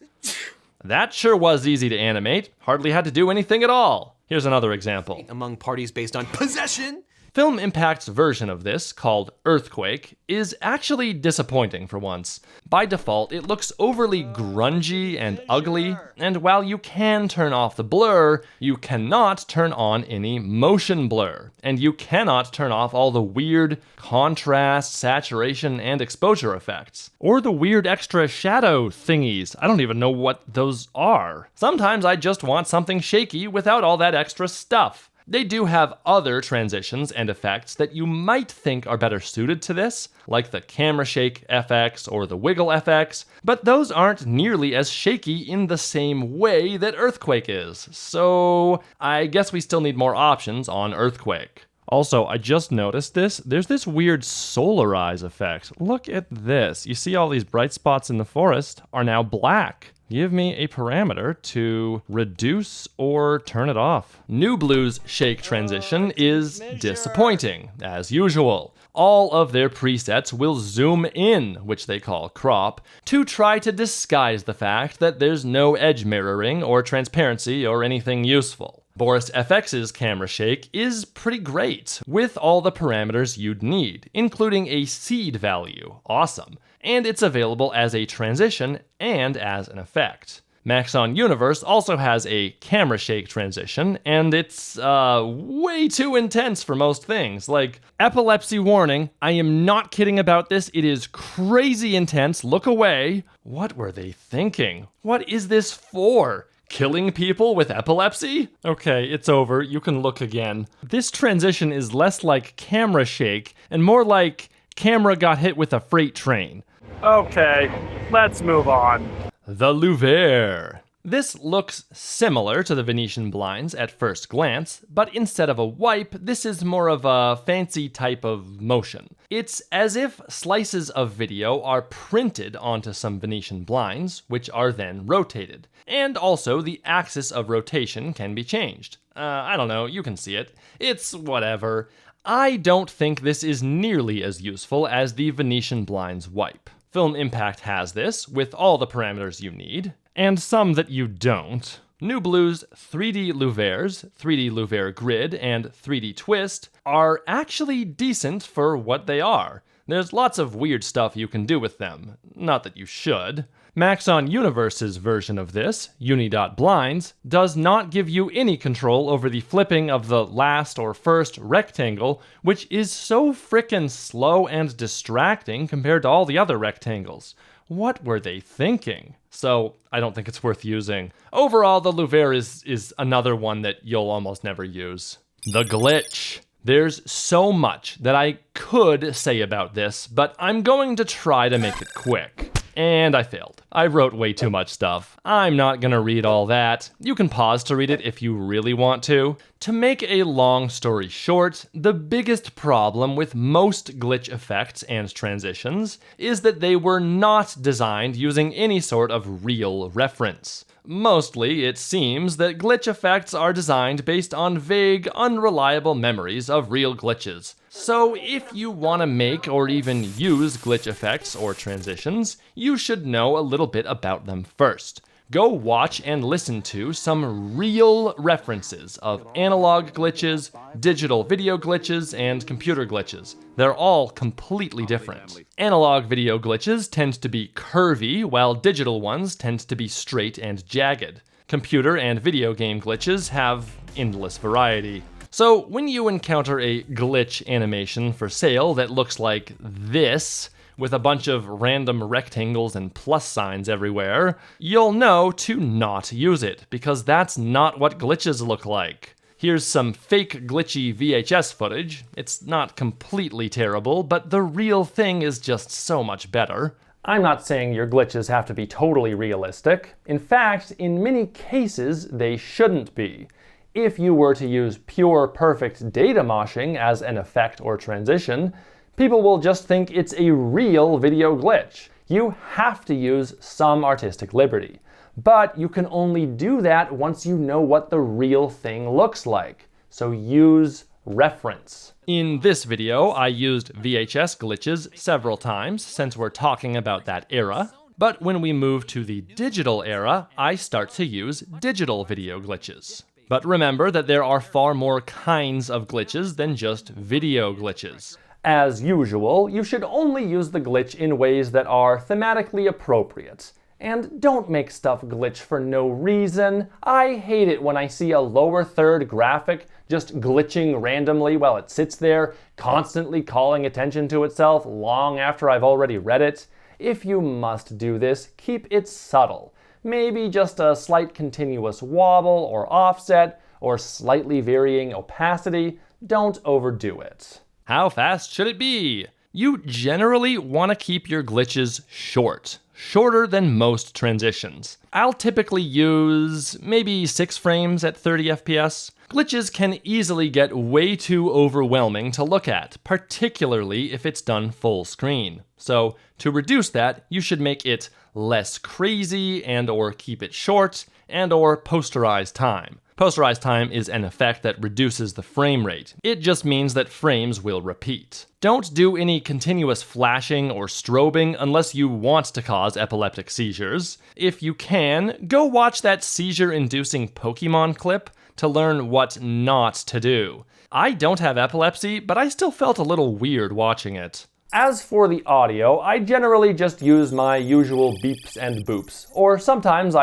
That sure was easy to animate, hardly had to do anything at all. Here's another example. Among parties based on possession? Film Impact's version of this, called Earthquake, is actually disappointing for once. By default, it looks overly grungy and ugly, and while you can turn off the blur, you cannot turn on any motion blur, and you cannot turn off all the weird contrast, saturation, and exposure effects. Or the weird extra shadow thingies. I don't even know what those are. Sometimes I just want something shaky without all that extra stuff. They do have other transitions and effects that you might think are better suited to this, like the camera shake FX or the wiggle FX, but those aren't nearly as shaky in the same way that Earthquake is, so I guess we still need more options on Earthquake. Also, I just noticed this. There's this weird solarize effect. Look at this. You see all these bright spots in the forest are now black. Give me a parameter to reduce or turn it off. Newblue's shake transition is disappointing, as usual. All of their presets will zoom in, which they call crop, to try to disguise the fact that there's no edge mirroring or transparency or anything useful. BorisFX's camera shake is pretty great, with all the parameters you'd need, including a seed value, awesome, and it's available as a transition and as an effect. Maxon Universe also has a camera shake transition, and it's way too intense for most things. Like, epilepsy warning, I am not kidding about this, it is crazy intense, look away. What were they thinking? What is this for? Killing people with epilepsy? Okay, it's over. You can look again. This transition is less like camera shake and more like camera got hit with a freight train. Okay, let's move on. The Louver. This looks similar to the Venetian Blinds at first glance, but instead of a wipe, this is more of a fancy type of motion. It's as if slices of video are printed onto some Venetian Blinds, which are then rotated. And also, the axis of rotation can be changed. I don't know, you can see it. It's whatever. I don't think this is nearly as useful as the Venetian Blinds wipe. Film Impact has this, with all the parameters you need, and some that you don't. Newblue's 3D Louvers, 3D Louver Grid, and 3D Twist are actually decent for what they are. There's lots of weird stuff you can do with them. Not that you should. Maxon Universe's version of this, Uni.Blinds, does not give you any control over the flipping of the last or first rectangle, which is so frickin' slow and distracting compared to all the other rectangles. What were they thinking? So, I don't think it's worth using. Overall, the Louver is another one that you'll almost never use. The glitch. There's so much that I could say about this, but I'm going to try to make it quick. And I failed. I wrote way too much stuff. I'm not gonna read all that. You can pause to read it if you really want to. To make a long story short, the biggest problem with most glitch effects and transitions is that they were not designed using any sort of real reference. Mostly, it seems that glitch effects are designed based on vague, unreliable memories of real glitches. So if you want to make or even use glitch effects or transitions, you should know a little bit about them first. Go watch and listen to some real references of analog glitches, digital video glitches, and computer glitches. They're all completely different. Analog video glitches tend to be curvy, while digital ones tend to be straight and jagged. Computer and video game glitches have endless variety. So when you encounter a glitch animation for sale that looks like this, with a bunch of random rectangles and plus signs everywhere, you'll know to not use it, because that's not what glitches look like. Here's some fake glitchy VHS footage. It's not completely terrible, but the real thing is just so much better. I'm not saying your glitches have to be totally realistic. In fact, in many cases, they shouldn't be. If you were to use pure perfect data moshing as an effect or transition, people will just think it's a real video glitch. You have to use some artistic liberty. But you can only do that once you know what the real thing looks like. So use reference. In this video, I used VHS glitches several times since we're talking about that era. But when we move to the digital era, I start to use digital video glitches. But remember that there are far more kinds of glitches than just video glitches. As usual, you should only use the glitch in ways that are thematically appropriate. And don't make stuff glitch for no reason. I hate it when I see a lower third graphic just glitching randomly while it sits there, constantly calling attention to itself long after I've already read it. If you must do this, keep it subtle. Maybe just a slight continuous wobble or offset, or slightly varying opacity, don't overdo it. How fast should it be? You generally want to keep your glitches shorter than most transitions. I'll typically use maybe 6 frames at 30 FPS. Glitches can easily get way too overwhelming to look at, particularly if it's done full screen. So to reduce that, you should make it less crazy and/or keep it short and/or posterize time. Posterize time is an effect that reduces the frame rate. It just means that frames will repeat. Don't do any continuous flashing or strobing unless you want to cause epileptic seizures. If you can, go watch that seizure-inducing Pokemon clip to learn what not to do. I don't have epilepsy, but I still felt a little weird watching it. As for the audio, I generally just use my usual beeps and boops, or sometimes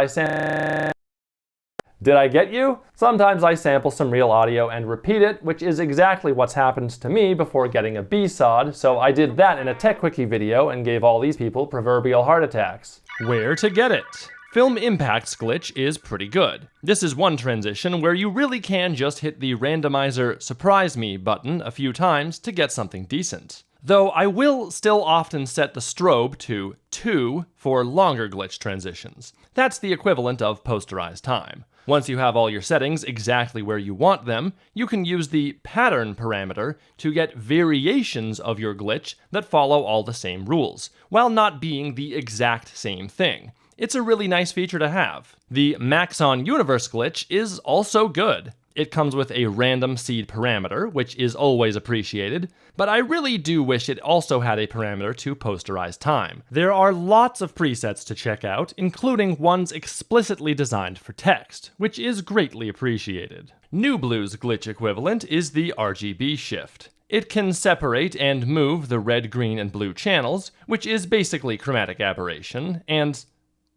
Did I get you? Sometimes I sample some real audio and repeat it, which is exactly what's happened to me before getting a B-SOD, so I did that in a Tech Quickie video and gave all these people proverbial heart attacks. Where to get it? Film Impact's glitch is pretty good. This is one transition where you really can just hit the randomizer surprise me button a few times to get something decent. Though I will still often set the strobe to 2 for longer glitch transitions. That's the equivalent of posterized time. Once you have all your settings exactly where you want them, you can use the pattern parameter to get variations of your glitch that follow all the same rules, while not being the exact same thing. It's a really nice feature to have. The Maxon Universe glitch is also good. It comes with a random seed parameter, which is always appreciated, but I really do wish it also had a parameter to posterize time. There are lots of presets to check out, including ones explicitly designed for text, which is greatly appreciated. Newblue's glitch equivalent is the RGB shift. It can separate and move the red, green, and blue channels, which is basically chromatic aberration, and...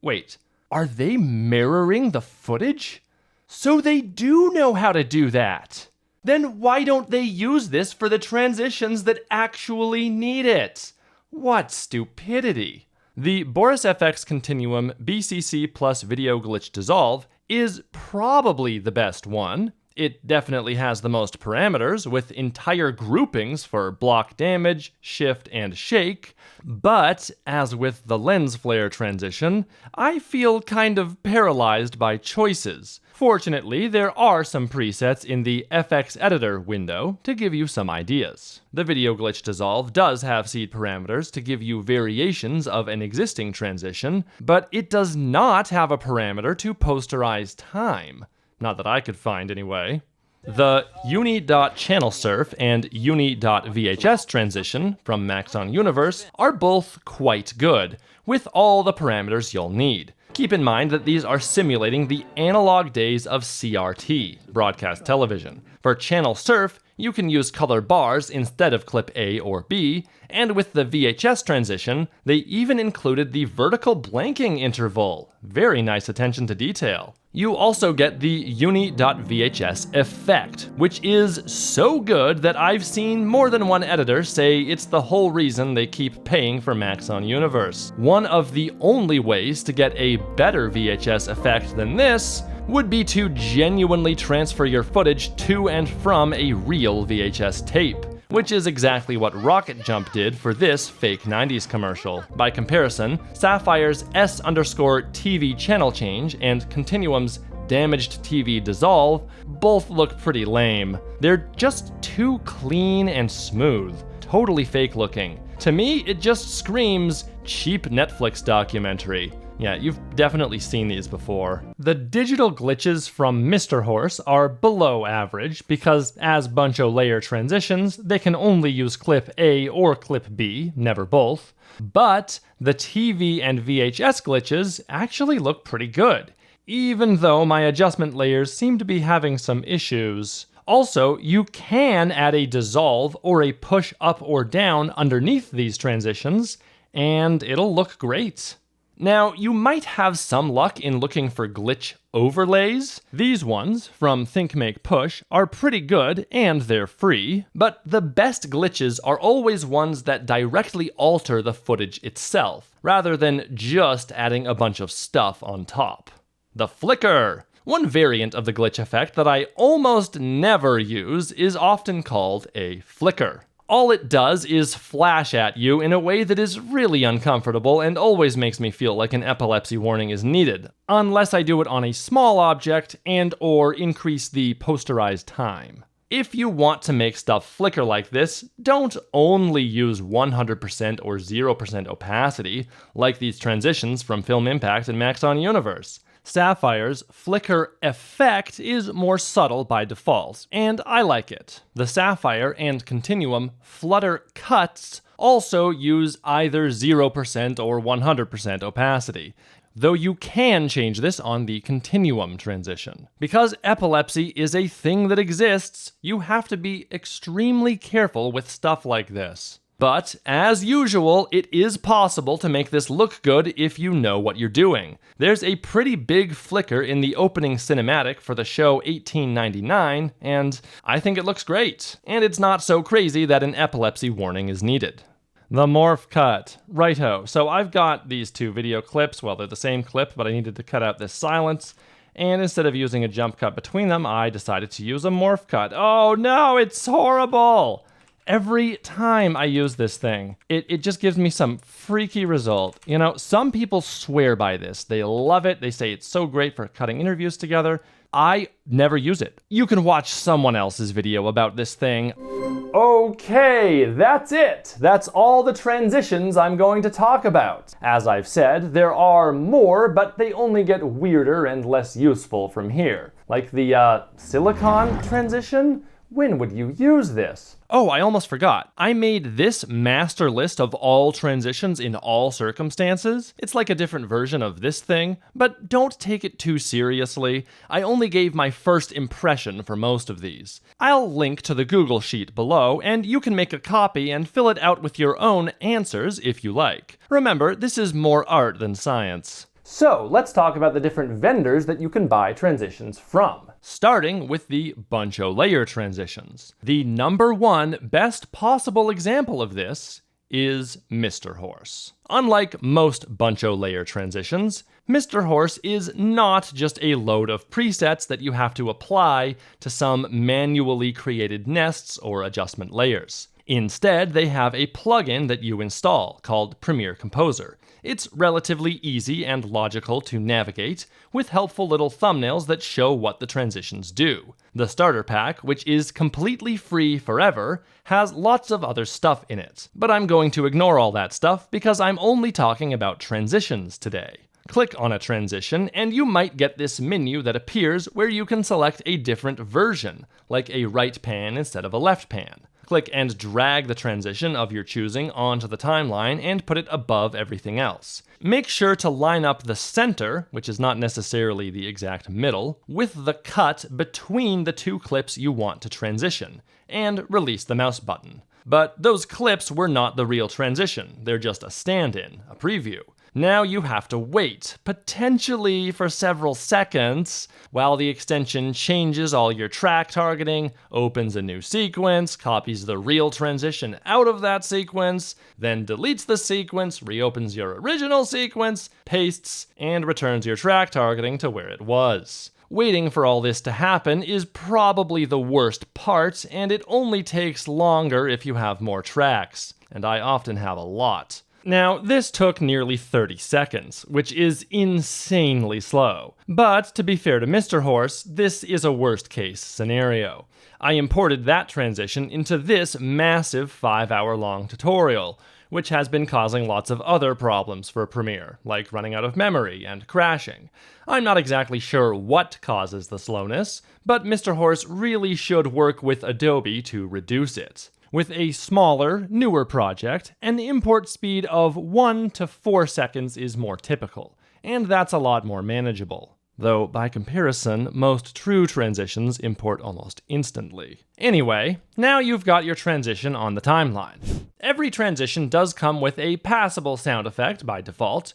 wait, are they mirroring the footage? So they do know how to do that. Then why don't they use this for the transitions that actually need it? What stupidity. The BorisFX Continuum BCC plus Video Glitch Dissolve is probably the best one. It definitely has the most parameters, with entire groupings for block damage, shift, and shake. But, as with the lens flare transition, I feel kind of paralyzed by choices. Fortunately, there are some presets in the FX Editor window to give you some ideas. The Video Glitch Dissolve does have seed parameters to give you variations of an existing transition, but it does not have a parameter to posterize time. Not that I could find, anyway. The uni.channelsurf and uni.vhs transition from Maxon Universe are both quite good, with all the parameters you'll need. Keep in mind that these are simulating the analog days of CRT, broadcast television. For channel surf, you can use color bars instead of clip A or B, and with the VHS transition, they even included the vertical blanking interval. Very nice attention to detail. You also get the uni.vhs effect, which is so good that I've seen more than one editor say it's the whole reason they keep paying for Maxon Universe. One of the only ways to get a better VHS effect than this would be to genuinely transfer your footage to and from a real VHS tape, which is exactly what Rocket Jump did for this fake 90s commercial. By comparison, Sapphire's S_TV channel change and Continuum's damaged TV dissolve both look pretty lame. They're just too clean and smooth, totally fake looking. To me, it just screams cheap Netflix documentary. Yeah, you've definitely seen these before. The digital glitches from Mr. Horse are below average because as Buncho layer transitions, they can only use clip A or clip B, never both. But the TV and VHS glitches actually look pretty good, even though my adjustment layers seem to be having some issues. Also, you can add a dissolve or a push up or down underneath these transitions, and it'll look great. Now, you might have some luck in looking for glitch overlays. These ones, from Think Make Push, are pretty good and they're free, but the best glitches are always ones that directly alter the footage itself, rather than just adding a bunch of stuff on top. The flicker! One variant of the glitch effect that I almost never use is often called a flicker. All it does is flash at you in a way that is really uncomfortable and always makes me feel like an epilepsy warning is needed, unless I do it on a small object and/or increase the posterized time. If you want to make stuff flicker like this, don't only use 100% or 0% opacity, like these transitions from Film Impact and Maxon Universe. Sapphire's flicker effect is more subtle by default, and I like it. The Sapphire and Continuum flutter cuts also use either 0% or 100% opacity, though you can change this on the Continuum transition. Because epilepsy is a thing that exists, you have to be extremely careful with stuff like this. But, as usual, it is possible to make this look good if you know what you're doing. There's a pretty big flicker in the opening cinematic for the show 1899, and I think it looks great. And it's not so crazy that an epilepsy warning is needed. The Morph Cut. Righto, so I've got these two video clips, well, they're the same clip, but I needed to cut out this silence. And instead of using a jump cut between them, I decided to use a Morph Cut. Oh no, it's horrible! Every time I use this thing, it just gives me some freaky result. You know, some people swear by this. They love it. They say it's so great for cutting interviews together. I never use it. You can watch someone else's video about this thing. Okay, that's it. That's all the transitions I'm going to talk about. As I've said, there are more, but they only get weirder and less useful from here. Like the silicon transition? When would you use this? Oh, I almost forgot. I made this master list of all transitions in all circumstances. It's like a different version of this thing, but don't take it too seriously. I only gave my first impression for most of these. I'll link to the Google Sheet below, and you can make a copy and fill it out with your own answers if you like. Remember, this is more art than science. So, let's talk about the different vendors that you can buy transitions from. Starting with the Buncho layer transitions. The number one best possible example of this is Mr. Horse. Unlike most Buncho layer transitions, Mr. Horse is not just a load of presets that you have to apply to some manually created nests or adjustment layers. Instead, they have a plugin that you install called Premiere Composer. It's relatively easy and logical to navigate, with helpful little thumbnails that show what the transitions do. The starter pack, which is completely free forever, has lots of other stuff in it. But I'm going to ignore all that stuff because I'm only talking about transitions today. Click on a transition, and you might get this menu that appears where you can select a different version, like a right pan instead of a left pan. Click and drag the transition of your choosing onto the timeline and put it above everything else. Make sure to line up the center, which is not necessarily the exact middle, with the cut between the two clips you want to transition, and release the mouse button. But those clips were not the real transition, they're just a stand-in, a preview. Now you have to wait, potentially for several seconds, while the extension changes all your track targeting, opens a new sequence, copies the real transition out of that sequence, then deletes the sequence, reopens your original sequence, pastes, and returns your track targeting to where it was. Waiting for all this to happen is probably the worst part, and it only takes longer if you have more tracks, and I often have a lot. Now, this took nearly 30 seconds, which is insanely slow. But to be fair to Mr. Horse, this is a worst-case scenario. I imported that transition into this massive 5-hour-long tutorial, which has been causing lots of other problems for Premiere, like running out of memory and crashing. I'm not exactly sure what causes the slowness, but Mr. Horse really should work with Adobe to reduce it. With a smaller, newer project, an import speed of 1 to 4 seconds is more typical, and that's a lot more manageable. Though, by comparison, most true transitions import almost instantly. Anyway, now you've got your transition on the timeline. Every transition does come with a passable sound effect by default.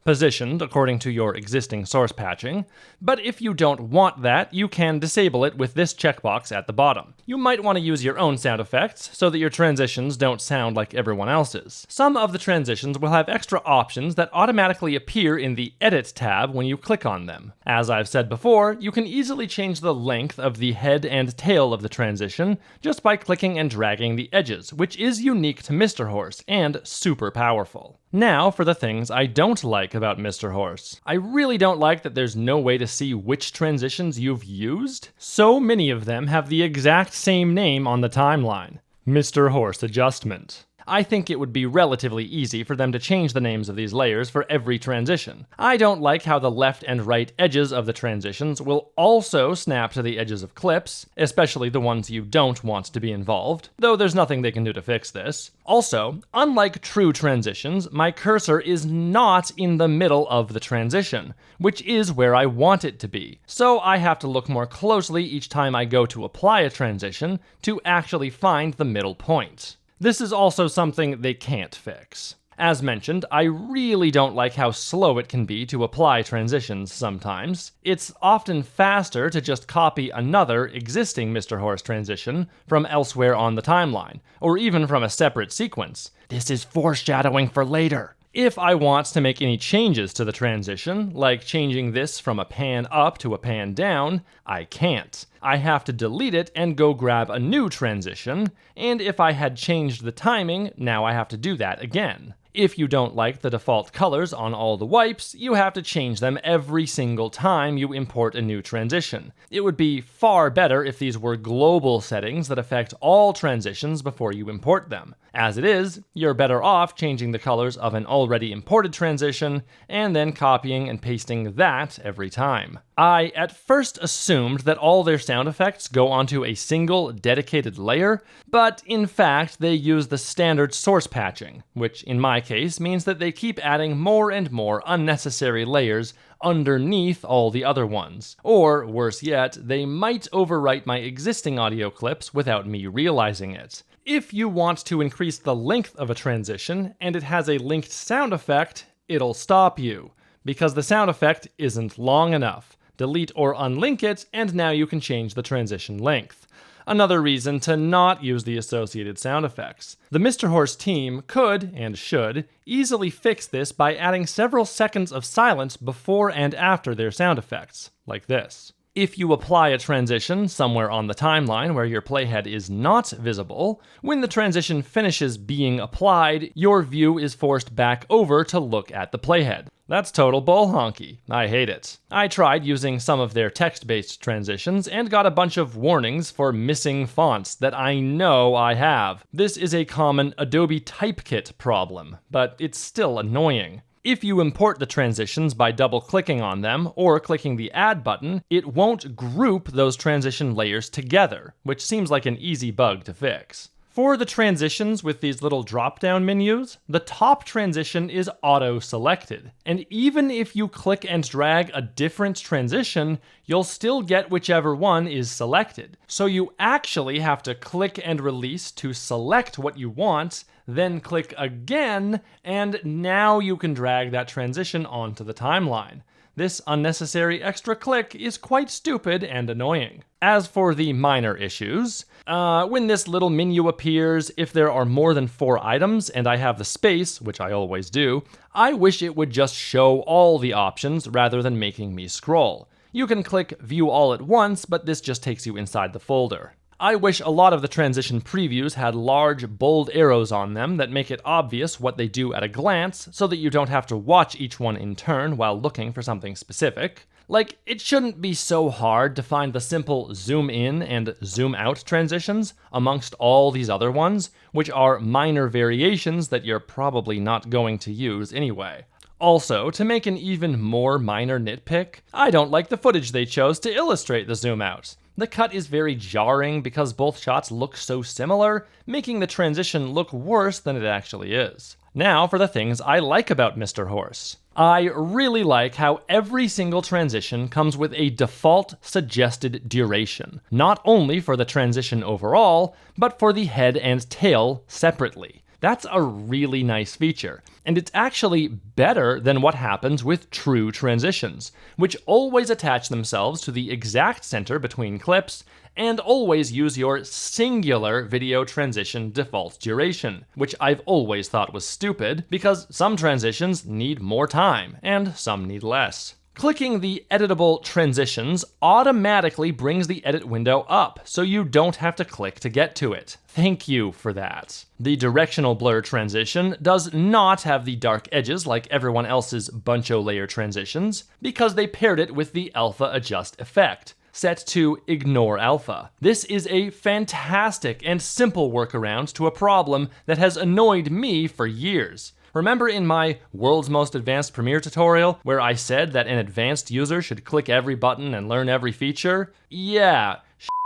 positioned according to your existing source patching, but if you don't want that, you can disable it with this checkbox at the bottom. You might want to use your own sound effects so that your transitions don't sound like everyone else's. Some of the transitions will have extra options that automatically appear in the Edit tab when you click on them. As I've said before, you can easily change the length of the head and tail of the transition just by clicking and dragging the edges, which is unique to Mr. Horse and super powerful. Now for the things I don't like about Mr. Horse. I really don't like that there's no way to see which transitions you've used. So many of them have the exact same name on the timeline. Mr. Horse Adjustment. I think it would be relatively easy for them to change the names of these layers for every transition. I don't like how the left and right edges of the transitions will also snap to the edges of clips, especially the ones you don't want to be involved, though there's nothing they can do to fix this. Also, unlike true transitions, my cursor is not in the middle of the transition, which is where I want it to be, so I have to look more closely each time I go to apply a transition to actually find the middle point. This is also something they can't fix. As mentioned, I really don't like how slow it can be to apply transitions sometimes. It's often faster to just copy another existing Mr. Horse transition from elsewhere on the timeline, or even from a separate sequence. This is foreshadowing for later. If I want to make any changes to the transition, like changing this from a pan up to a pan down, I can't. I have to delete it and go grab a new transition, and if I had changed the timing, now I have to do that again. If you don't like the default colors on all the wipes, you have to change them every single time you import a new transition. It would be far better if these were global settings that affect all transitions before you import them. As it is, you're better off changing the colors of an already imported transition and then copying and pasting that every time. I at first assumed that all their sound effects go onto a single dedicated layer, but in fact they use the standard source patching, which in my case means that they keep adding more and more unnecessary layers underneath all the other ones. Or, worse yet, they might overwrite my existing audio clips without me realizing it. If you want to increase the length of a transition and it has a linked sound effect, it'll stop you, because the sound effect isn't long enough. Delete or unlink it, and now you can change the transition length. Another reason to not use the associated sound effects. The Mr. Horse team could, and should, easily fix this by adding several seconds of silence before and after their sound effects, like this. If you apply a transition somewhere on the timeline where your playhead is not visible, when the transition finishes being applied, your view is forced back over to look at the playhead. That's total bull honky. I hate it. I tried using some of their text-based transitions and got a bunch of warnings for missing fonts that I know I have. This is a common Adobe Typekit problem, but it's still annoying. If you import the transitions by double-clicking on them or clicking the Add button, it won't group those transition layers together, which seems like an easy bug to fix. For the transitions with these little drop-down menus, the top transition is auto-selected, and even if you click and drag a different transition, you'll still get whichever one is selected. So you actually have to click and release to select what you want, then click again, and now you can drag that transition onto the timeline. This unnecessary extra click is quite stupid and annoying. As for the minor issues, when this little menu appears, if there are more than 4 items and I have the space, which I always do, I wish it would just show all the options rather than making me scroll. You can click View All at once, but this just takes you inside the folder. I wish a lot of the transition previews had large, bold arrows on them that make it obvious what they do at a glance, so that you don't have to watch each one in turn while looking for something specific. Like, it shouldn't be so hard to find the simple zoom in and zoom out transitions amongst all these other ones, which are minor variations that you're probably not going to use anyway. Also, to make an even more minor nitpick, I don't like the footage they chose to illustrate the zoom out. The cut is very jarring because both shots look so similar, making the transition look worse than it actually is. Now for the things I like about Mr. Horse. I really like how every single transition comes with a default suggested duration, not only for the transition overall, but for the head and tail separately. That's a really nice feature, and it's actually better than what happens with true transitions, which always attach themselves to the exact center between clips and always use your singular video transition default duration, which I've always thought was stupid because some transitions need more time and some need less. Clicking the editable transitions automatically brings the edit window up, so you don't have to click to get to it. Thank you for that. The directional blur transition does not have the dark edges like everyone else's buncho layer transitions, because they paired it with the alpha adjust effect, set to ignore alpha. This is a fantastic and simple workaround to a problem that has annoyed me for years. Remember in my World's Most Advanced Premiere tutorial where I said that an advanced user should click every button and learn every feature? Yeah,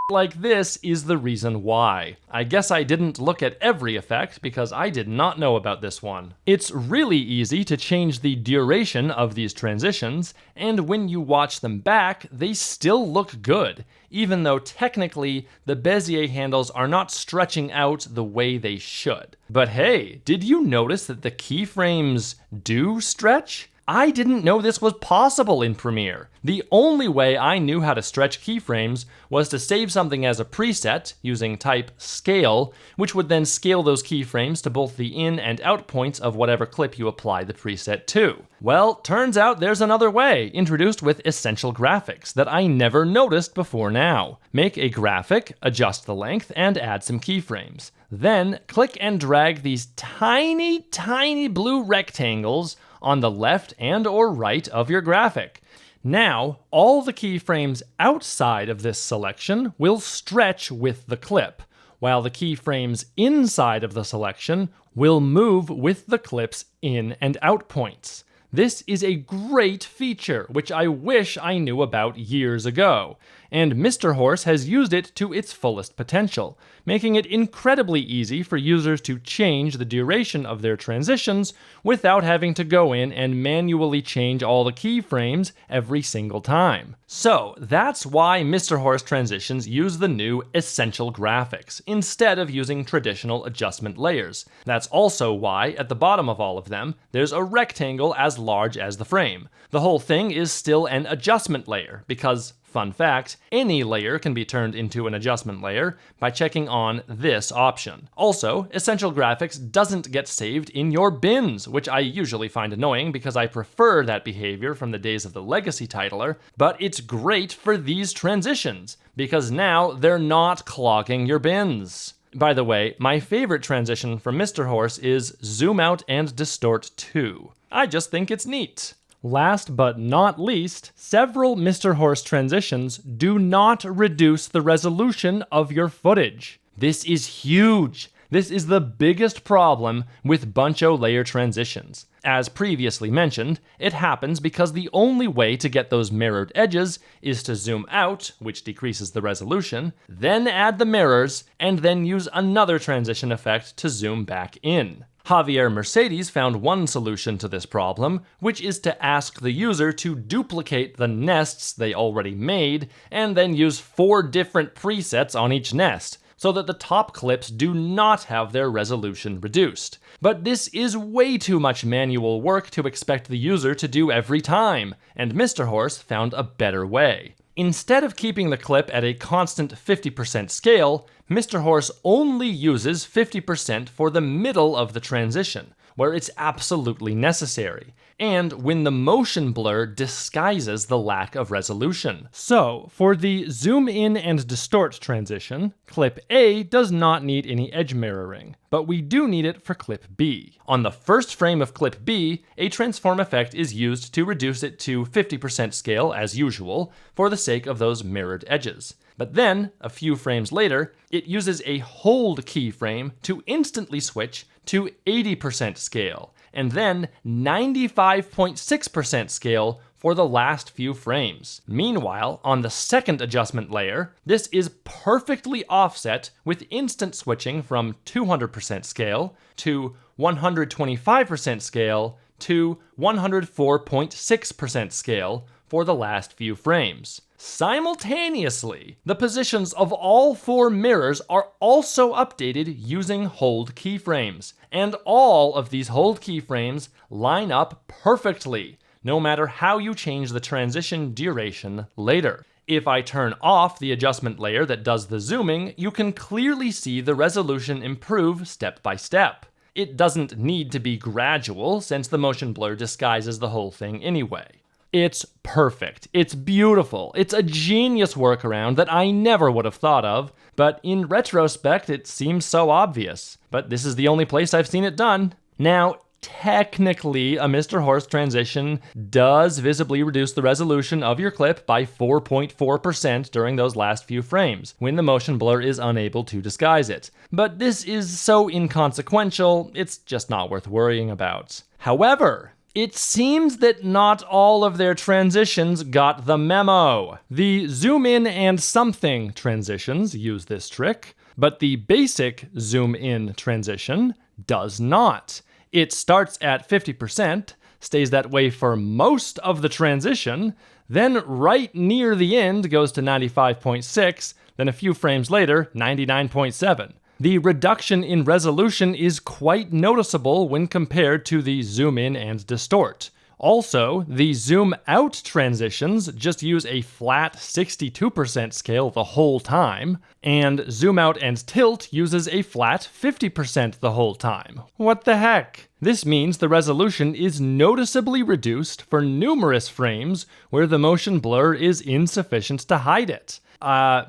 like this is the reason why. I guess I didn't look at every effect because I did not know about this one. It's really easy to change the duration of these transitions, and when you watch them back, they still look good, even though technically the Bezier handles are not stretching out the way they should. But hey, did you notice that the keyframes do stretch? I didn't know this was possible in Premiere. The only way I knew how to stretch keyframes was to save something as a preset using type scale, which would then scale those keyframes to both the in and out points of whatever clip you apply the preset to. Well, turns out there's another way, introduced with Essential Graphics, that I never noticed before now. Make a graphic, adjust the length, and add some keyframes. Then click and drag these tiny, tiny blue rectangles on the left and or right of your graphic. Now, all the keyframes outside of this selection will stretch with the clip, while the keyframes inside of the selection will move with the clip's in and out points. This is a great feature, which I wish I knew about years ago, and Mr. Horse has used it to its fullest potential, making it incredibly easy for users to change the duration of their transitions without having to go in and manually change all the keyframes every single time. So that's why Mr. Horse transitions use the new Essential Graphics, instead of using traditional adjustment layers. That's also why, at the bottom of all of them, there's a rectangle as large as the frame. The whole thing is still an adjustment layer, because, fun fact, any layer can be turned into an adjustment layer by checking on this option. Also, Essential Graphics doesn't get saved in your bins, which I usually find annoying because I prefer that behavior from the days of the legacy titler, but it's great for these transitions, because now they're not clogging your bins. By the way, my favorite transition from Mr. Horse is Zoom Out and Distort 2. I just think it's neat. Last but not least, several Mr. Horse transitions do not reduce the resolution of your footage. This is huge. This is the biggest problem with buncho layer transitions. As previously mentioned, it happens because the only way to get those mirrored edges is to zoom out, which decreases the resolution, then add the mirrors, and then use another transition effect to zoom back in. Javier Mercedes found one solution to this problem, which is to ask the user to duplicate the nests they already made, and then use 4 different presets on each nest, so that the top clips do not have their resolution reduced. But this is way too much manual work to expect the user to do every time, and Mr. Horse found a better way. Instead of keeping the clip at a constant 50% scale, Mr. Horse only uses 50% for the middle of the transition, where it's absolutely necessary, and when the motion blur disguises the lack of resolution. So, for the zoom in and distort transition, clip A does not need any edge mirroring, but we do need it for clip B. On the first frame of clip B, a transform effect is used to reduce it to 50% scale as usual, for the sake of those mirrored edges. But then, a few frames later, it uses a hold keyframe to instantly switch to 80% scale, and then 95.6% scale for the last few frames. Meanwhile, on the second adjustment layer, this is perfectly offset with instant switching from 200% scale to 125% scale to 104.6% scale for the last few frames. Simultaneously, the positions of all 4 mirrors are also updated using hold keyframes, and all of these hold keyframes line up perfectly, no matter how you change the transition duration later. If I turn off the adjustment layer that does the zooming, you can clearly see the resolution improve step by step. It doesn't need to be gradual, since the motion blur disguises the whole thing anyway. It's perfect, it's beautiful, it's a genius workaround that I never would have thought of, but in retrospect it seems so obvious. But this is the only place I've seen it done. Now, technically, a Mr. Horse transition does visibly reduce the resolution of your clip by 4.4% during those last few frames, when the motion blur is unable to disguise it. But this is so inconsequential, it's just not worth worrying about. However, it seems that not all of their transitions got the memo. The zoom in and something transitions use this trick, but the basic zoom in transition does not. It starts at 50%, stays that way for most of the transition, then right near the end goes to 95.6, then a few frames later, 99.7. The reduction in resolution is quite noticeable when compared to the zoom in and distort. Also, the zoom out transitions just use a flat 62% scale the whole time, and zoom out and tilt uses a flat 50% the whole time. What the heck? This means the resolution is noticeably reduced for numerous frames where the motion blur is insufficient to hide it.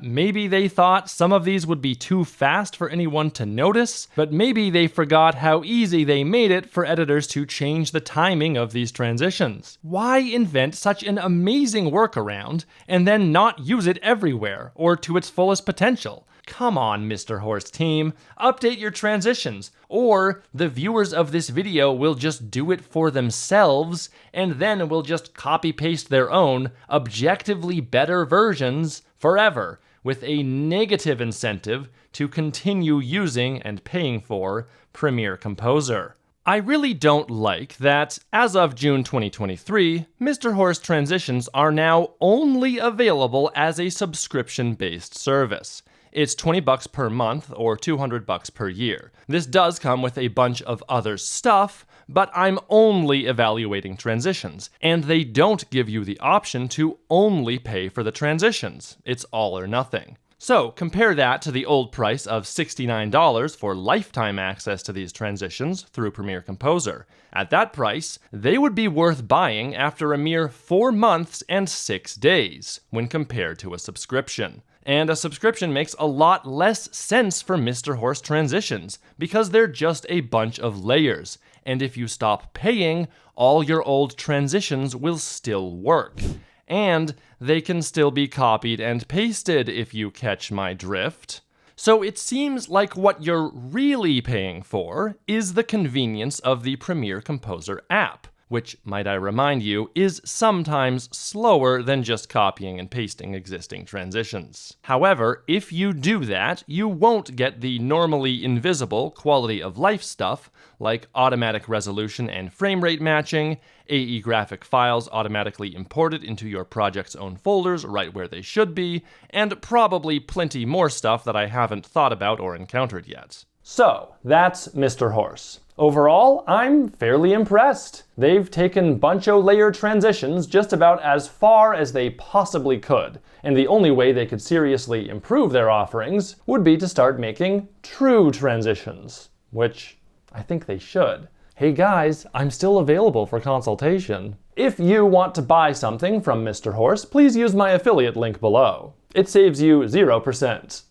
Maybe they thought some of these would be too fast for anyone to notice, but maybe they forgot how easy they made it for editors to change the timing of these transitions. Why invent such an amazing workaround and then not use it everywhere or to its fullest potential? Come on, Mr. Horse team, update your transitions, or the viewers of this video will just do it for themselves and then will just copy-paste their own, objectively better versions forever, with a negative incentive to continue using and paying for Premiere Composer. I really don't like that, as of June 2023, Mr. Horse transitions are now only available as a subscription-based service. It's $20 per month or $200 per year. This does come with a bunch of other stuff, but I'm only evaluating transitions, and they don't give you the option to only pay for the transitions. It's all or nothing. So compare that to the old price of $69 for lifetime access to these transitions through Premiere Composer. At that price, they would be worth buying after a mere 4 months and 6 days when compared to a subscription. And a subscription makes a lot less sense for Mr. Horse transitions because they're just a bunch of layers. And if you stop paying, all your old transitions will still work. And they can still be copied and pasted if you catch my drift. So it seems like what you're really paying for is the convenience of the Premiere Composer app, which, might I remind you, is sometimes slower than just copying and pasting existing transitions. However, if you do that, you won't get the normally invisible quality of life stuff like automatic resolution and frame rate matching, AE graphic files automatically imported into your project's own folders right where they should be, and probably plenty more stuff that I haven't thought about or encountered yet. So, that's Mr. Horse. Overall, I'm fairly impressed. They've taken buncho layer transitions just about as far as they possibly could, and the only way they could seriously improve their offerings would be to start making true transitions, which I think they should. Hey guys, I'm still available for consultation. If you want to buy something from Mr. Horse, please use my affiliate link below. It saves you 0%.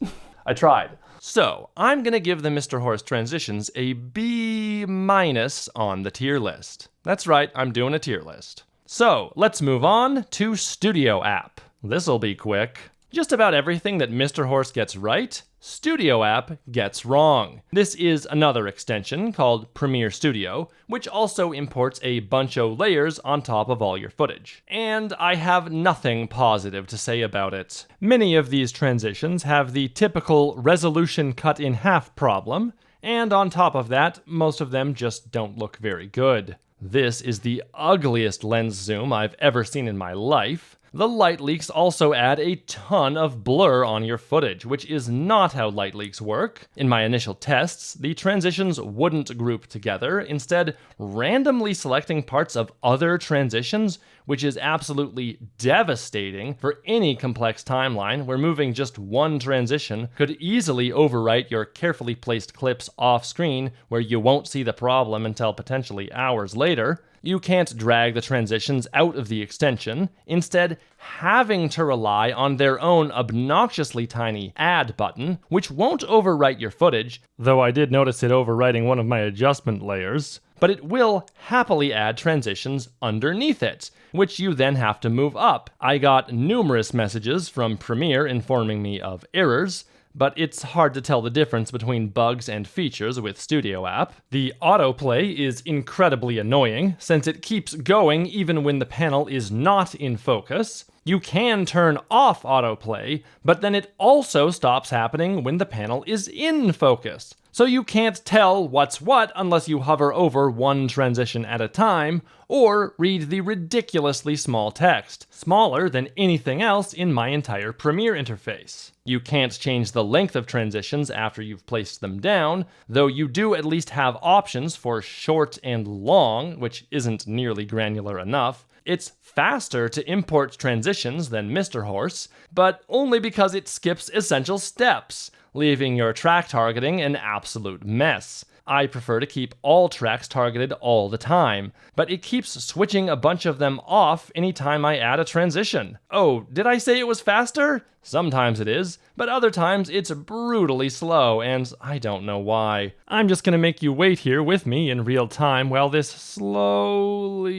I tried. So, I'm gonna give the Mr. Horse transitions a B- on the tier list. That's right, I'm doing a tier list. So, let's move on to Studioapp. This'll be quick. Just about everything that Mr. Horse gets right, Studioapp gets wrong. This is another extension called Premiere Studio, which also imports a buncho layers on top of all your footage. And I have nothing positive to say about it. Many of these transitions have the typical resolution cut in half problem, and on top of that, most of them just don't look very good. This is the ugliest lens zoom I've ever seen in my life. The light leaks also add a ton of blur on your footage, which is not how light leaks work. In my initial tests, the transitions wouldn't group together, instead randomly selecting parts of other transitions, which is absolutely devastating for any complex timeline where moving just one transition could easily overwrite your carefully placed clips off screen where you won't see the problem until potentially hours later. You can't drag the transitions out of the extension, instead having to rely on their own obnoxiously tiny add button, which won't overwrite your footage, though I did notice it overwriting one of my adjustment layers, but it will happily add transitions underneath it, which you then have to move up. I got numerous messages from Premiere informing me of errors, but it's hard to tell the difference between bugs and features with Studioapp. The autoplay is incredibly annoying, since it keeps going even when the panel is not in focus. You can turn off autoplay, but then it also stops happening when the panel is in focus. So you can't tell what's what unless you hover over one transition at a time, or read the ridiculously small text, smaller than anything else in my entire Premiere interface. You can't change the length of transitions after you've placed them down, though you do at least have options for short and long, which isn't nearly granular enough. It's faster to import transitions than Mr. Horse, but only because it skips essential steps, leaving your track targeting an absolute mess. I prefer to keep all tracks targeted all the time, but it keeps switching a bunch of them off anytime I add a transition. Oh, did I say it was faster? Sometimes it is, but other times it's brutally slow, and I don't know why. I'm just gonna make you wait here with me in real time while this slowly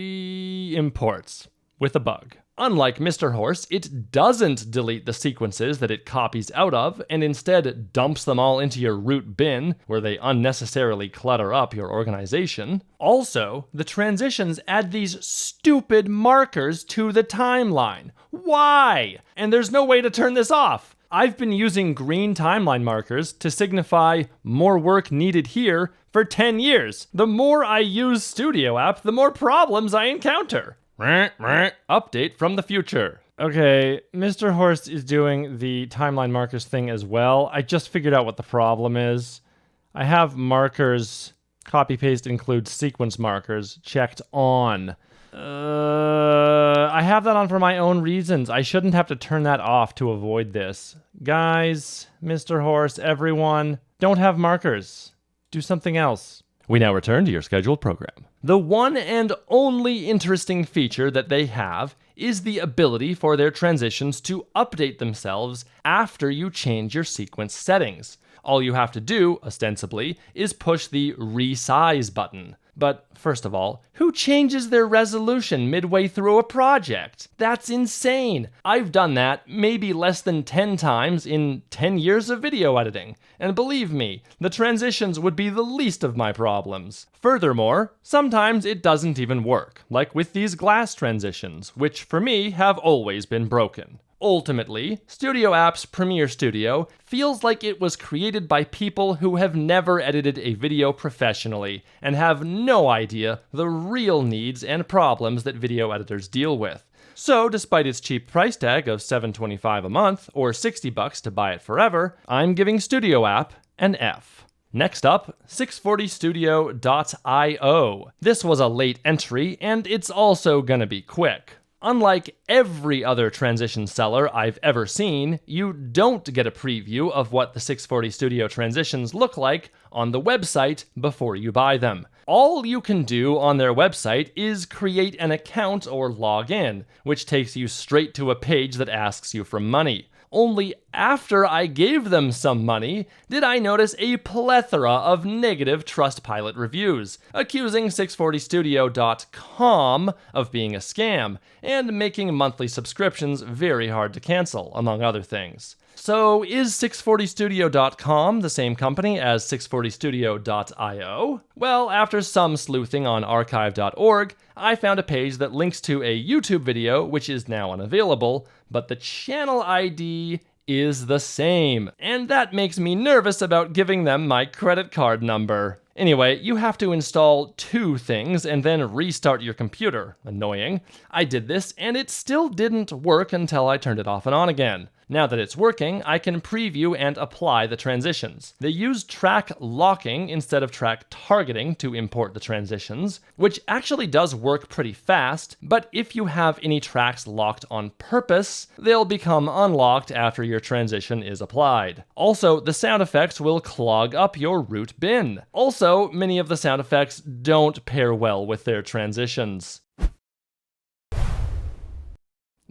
imports with a bug. Unlike Mr. Horse, it doesn't delete the sequences that it copies out of, and instead dumps them all into your root bin, where they unnecessarily clutter up your organization. Also, the transitions add these stupid markers to the timeline. Why? And there's no way to turn this off. I've been using green timeline markers to signify more work needed here for 10 years. The more I use Studioapp, the more problems I encounter. Update from the future. Okay, Mr. Horst is doing the timeline markers thing as well. I just figured out what the problem is. I have markers, copy paste includes sequence markers, checked on. I have that on for my own reasons. I shouldn't have to turn that off to avoid this. Guys, Mr. Horst, everyone, don't have markers. Do something else. We now return to your scheduled program. The one and only interesting feature that they have is the ability for their transitions to update themselves after you change your sequence settings. All you have to do, ostensibly, is push the resize button. But first of all, who changes their resolution midway through a project? That's insane. I've done that maybe less than 10 times in 10 years of video editing. And believe me, the transitions would be the least of my problems. Furthermore, sometimes it doesn't even work, like with these glass transitions, which for me have always been broken. Ultimately, Studioapp's Premiere Studio feels like it was created by people who have never edited a video professionally and have no idea the real needs and problems that video editors deal with. So, despite its cheap price tag of $7.25 a month or $60 to buy it forever, I'm giving Studioapp an F. Next up, 640studio.io. This was a late entry, and it's also gonna be quick. Unlike every other transition seller I've ever seen, you don't get a preview of what the 640 Studio transitions look like on the website before you buy them. All you can do on their website is create an account or log in, which takes you straight to a page that asks you for money. Only after I gave them some money did I notice a plethora of negative Trustpilot reviews, accusing 640studio.com of being a scam, and making monthly subscriptions very hard to cancel, among other things. So is 640studio.com the same company as 640studio.io? Well, after some sleuthing on archive.org, I found a page that links to a YouTube video which is now unavailable, but the channel ID is the same, and that makes me nervous about giving them my credit card number. Anyway, you have to install 2 things and then restart your computer. Annoying. I did this and it still didn't work until I turned it off and on again. Now that it's working, I can preview and apply the transitions. They use track locking instead of track targeting to import the transitions, which actually does work pretty fast, but if you have any tracks locked on purpose, they'll become unlocked after your transition is applied. Also, the sound effects will clog up your root bin. Also, many of the sound effects don't pair well with their transitions.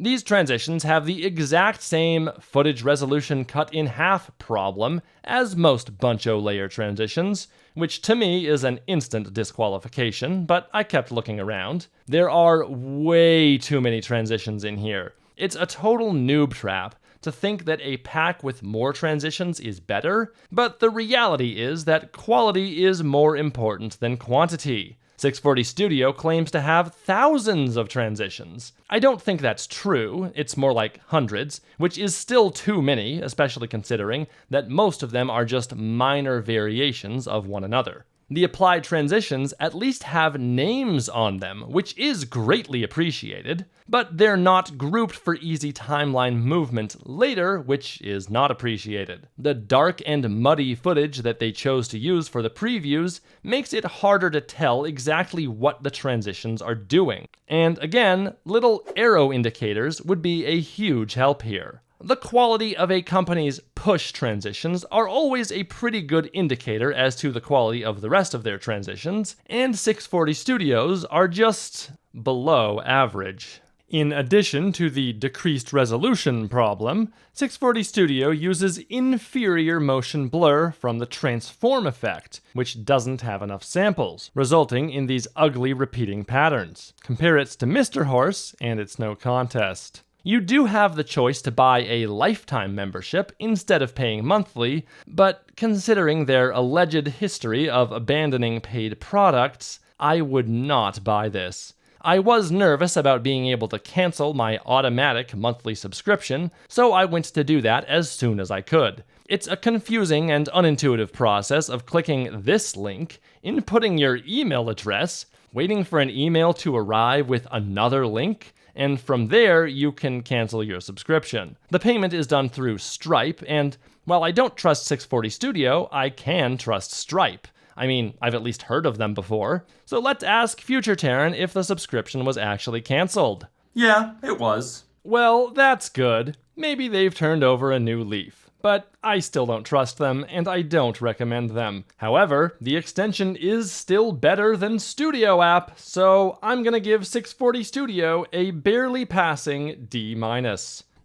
These transitions have the exact same footage resolution cut in half problem as most buncho layer transitions, which to me is an instant disqualification, but I kept looking around. There are way too many transitions in here. It's a total noob trap to think that a pack with more transitions is better, but the reality is that quality is more important than quantity. 640 Studio claims to have thousands of transitions. I don't think that's true, it's more like hundreds, which is still too many, especially considering that most of them are just minor variations of one another. The applied transitions at least have names on them, which is greatly appreciated, but they're not grouped for easy timeline movement later, which is not appreciated. The dark and muddy footage that they chose to use for the previews makes it harder to tell exactly what the transitions are doing. And again, little arrow indicators would be a huge help here. The quality of a company's push transitions are always a pretty good indicator as to the quality of the rest of their transitions, and 640 Studios are just below average. In addition to the decreased resolution problem, 640 Studio uses inferior motion blur from the transform effect, which doesn't have enough samples, resulting in these ugly repeating patterns. Compare it to Mr. Horse, and it's no contest. You do have the choice to buy a lifetime membership instead of paying monthly, but considering their alleged history of abandoning paid products, I would not buy this. I was nervous about being able to cancel my automatic monthly subscription, so I went to do that as soon as I could. It's a confusing and unintuitive process of clicking this link, inputting your email address, waiting for an email to arrive with another link, and from there, you can cancel your subscription. The payment is done through Stripe, and while I don't trust 640 Studio, I can trust Stripe. I mean, I've at least heard of them before. So let's ask Future Terran if the subscription was actually canceled. Yeah, it was. Well, that's good. Maybe they've turned over a new leaf. But I still don't trust them, and I don't recommend them. However, the extension is still better than Studioapp, so I'm gonna give 640 Studio a barely passing D-.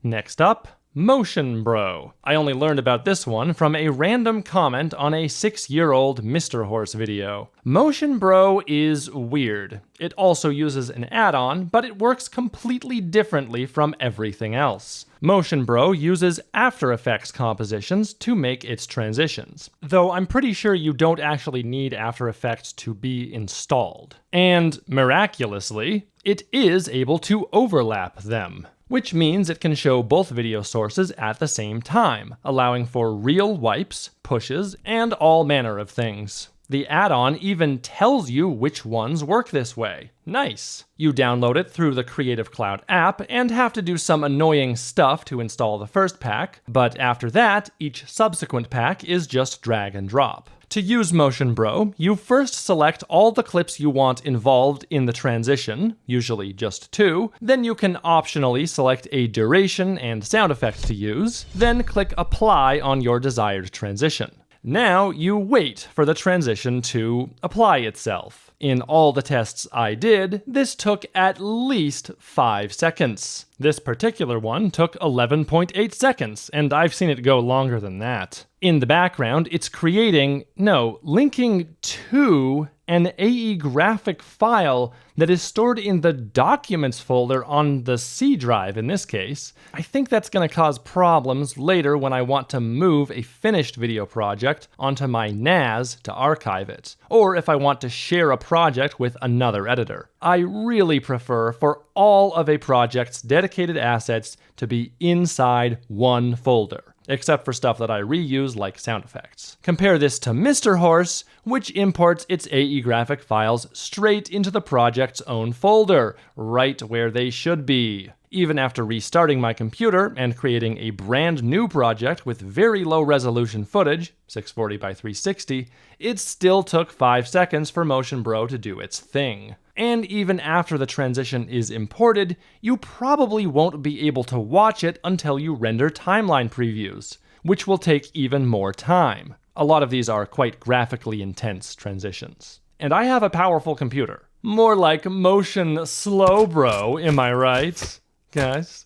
Next up, Motion Bro. I only learned about this one from a random comment on a 6-year-old Mr. Horse video. Motion Bro is weird. It also uses an add-on, but it works completely differently from everything else. Motion Bro uses After Effects compositions to make its transitions, though I'm pretty sure you don't actually need After Effects to be installed. And miraculously, it is able to overlap them, which means it can show both video sources at the same time, allowing for real wipes, pushes, and all manner of things. The add-on even tells you which ones work this way. Nice. You download it through the Creative Cloud app and have to do some annoying stuff to install the first pack, but after that, each subsequent pack is just drag and drop. To use Motion Bro, you first select all the clips you want involved in the transition, usually just 2, then you can optionally select a duration and sound effect to use, then click Apply on your desired transition. Now you wait for the transition to apply itself. In all the tests I did, this took at least 5 seconds. This particular one took 11.8 seconds, and I've seen it go longer than that. In the background, it's linking to an AE graphic file that is stored in the Documents folder on the C drive in this case. I think that's going to cause problems later when I want to move a finished video project onto my NAS to archive it, or if I want to share a project with another editor. I really prefer for all of a project's dedicated assets to be inside one folder. except for stuff that I reuse like sound effects. Compare this to Mr. Horse, which imports its AE graphic files straight into the project's own folder, right where they should be. Even after restarting my computer and creating a brand new project with very low resolution footage, 640 by 360, it still took 5 seconds for Motion Bro to do its thing. And even after the transition is imported, you probably won't be able to watch it until you render timeline previews, which will take even more time. A lot of these are quite graphically intense transitions. And I have a powerful computer. More like Motion Slow Bro, am I right? Guys?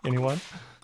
Anyone?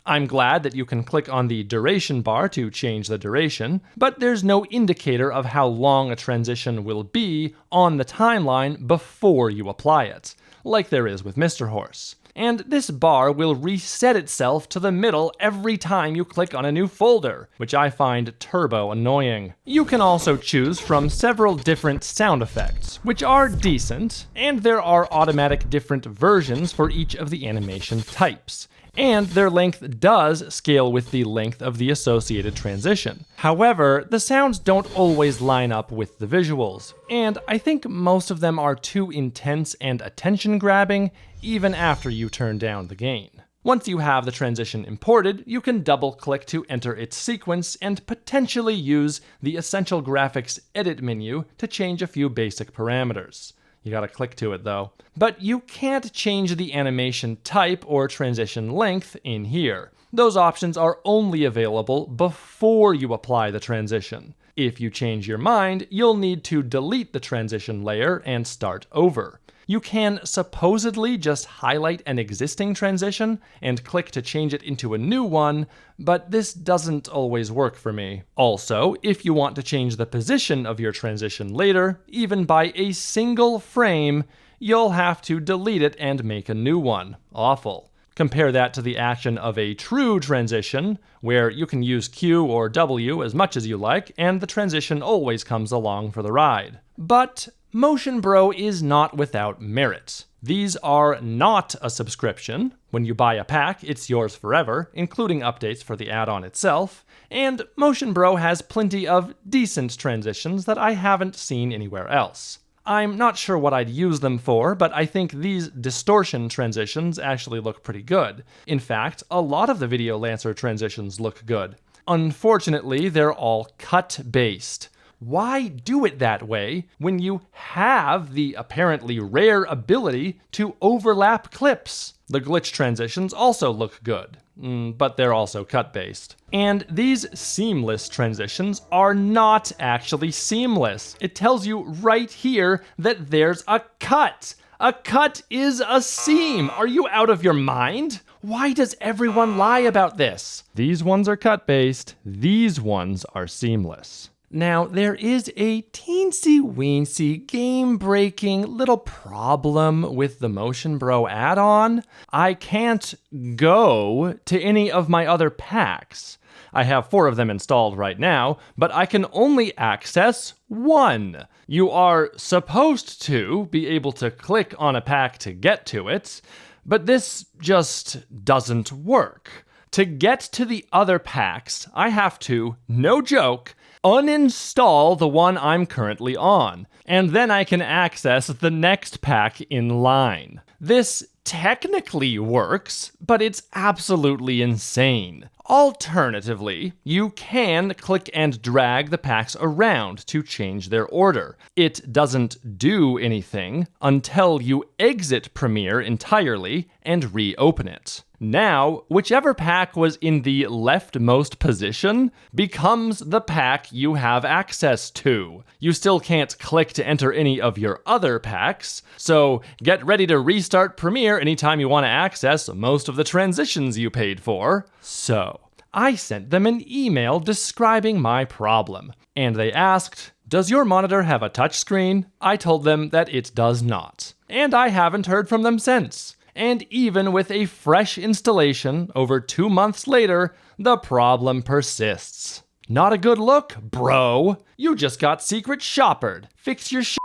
I'm glad that you can click on the duration bar to change the duration, but there's no indicator of how long a transition will be on the timeline before you apply it, like there is with Mr. Horse. And this bar will reset itself to the middle every time you click on a new folder, which I find turbo annoying. You can also choose from several different sound effects, which are decent, and there are automatic different versions for each of the animation types. And their length does scale with the length of the associated transition. However, the sounds don't always line up with the visuals, and I think most of them are too intense and attention-grabbing even after you turn down the gain. Once you have the transition imported, you can double-click to enter its sequence and potentially use the Essential Graphics Edit menu to change a few basic parameters. You gotta click to it though. But you can't change the animation type or transition length in here. Those options are only available before you apply the transition. If you change your mind, you'll need to delete the transition layer and start over. You can supposedly just highlight an existing transition and click to change it into a new one, but this doesn't always work for me. Also, if you want to change the position of your transition later, even by a single frame, you'll have to delete it and make a new one. Awful. Compare that to the action of a true transition, where you can use Q or W as much as you like, and the transition always comes along for the ride. But Motion Bro is not without merit. These are not a subscription. When you buy a pack, it's yours forever, including updates for the add-on itself, and Motion Bro has plenty of decent transitions that I haven't seen anywhere else. I'm not sure what I'd use them for, but I think these distortion transitions actually look pretty good. In fact, a lot of the Video Lancer transitions look good. Unfortunately, they're all cut-based. Why do it that way when you have the apparently rare ability to overlap clips? The glitch transitions also look good, but they're also cut-based. And these seamless transitions are not actually seamless. It tells you right here that there's a cut. A cut is a seam. Are you out of your mind? Why does everyone lie about this? These ones are cut-based. These ones are seamless. Now, there is a teensy-weensy, game-breaking little problem with the Motion Bro add-on. I can't go to any of my other packs. I have 4 of them installed right now, but I can only access 1. You are supposed to be able to click on a pack to get to it, but this just doesn't work. To get to the other packs, I have to, no joke, uninstall the one I'm currently on, and then I can access the next pack in line. This technically works, but it's absolutely insane. Alternatively, you can click and drag the packs around to change their order. It doesn't do anything until you exit Premiere entirely and reopen it. Now, whichever pack was in the leftmost position becomes the pack you have access to. You still can't click to enter any of your other packs, so get ready to restart Premiere anytime you want to access most of the transitions you paid for. So, I sent them an email describing my problem, and they asked, "Does your monitor have a touchscreen?" I told them that it does not, and I haven't heard from them since. And even with a fresh installation over 2 months later, the problem persists. Not a good look, bro. You just got secret shoppered. Fix your shit,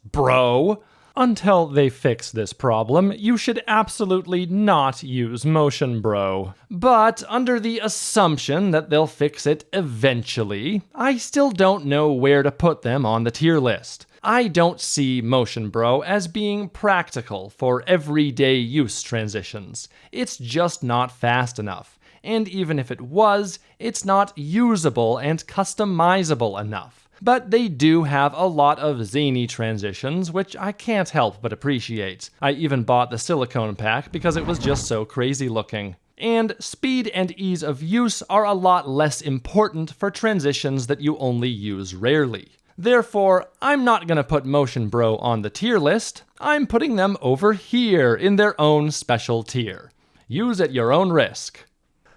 bro. Until they fix this problem, you should absolutely not use Motion Bro. But under the assumption that they'll fix it eventually, I still don't know where to put them on the tier list. I don't see Motion Bro as being practical for everyday use transitions. It's just not fast enough. And even if it was, it's not usable and customizable enough. But they do have a lot of zany transitions, which I can't help but appreciate. I even bought the silicone pack because it was just so crazy looking. And speed and ease of use are a lot less important for transitions that you only use rarely. Therefore, I'm not going to put Motion Bro on the tier list. I'm putting them over here in their own special tier. Use at your own risk.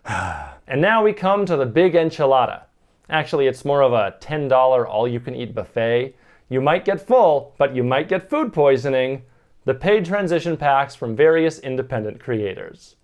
And now we come to the big enchilada. Actually, it's more of a $10 all-you-can-eat buffet. You might get full, but you might get food poisoning. The paid transition packs from various independent creators.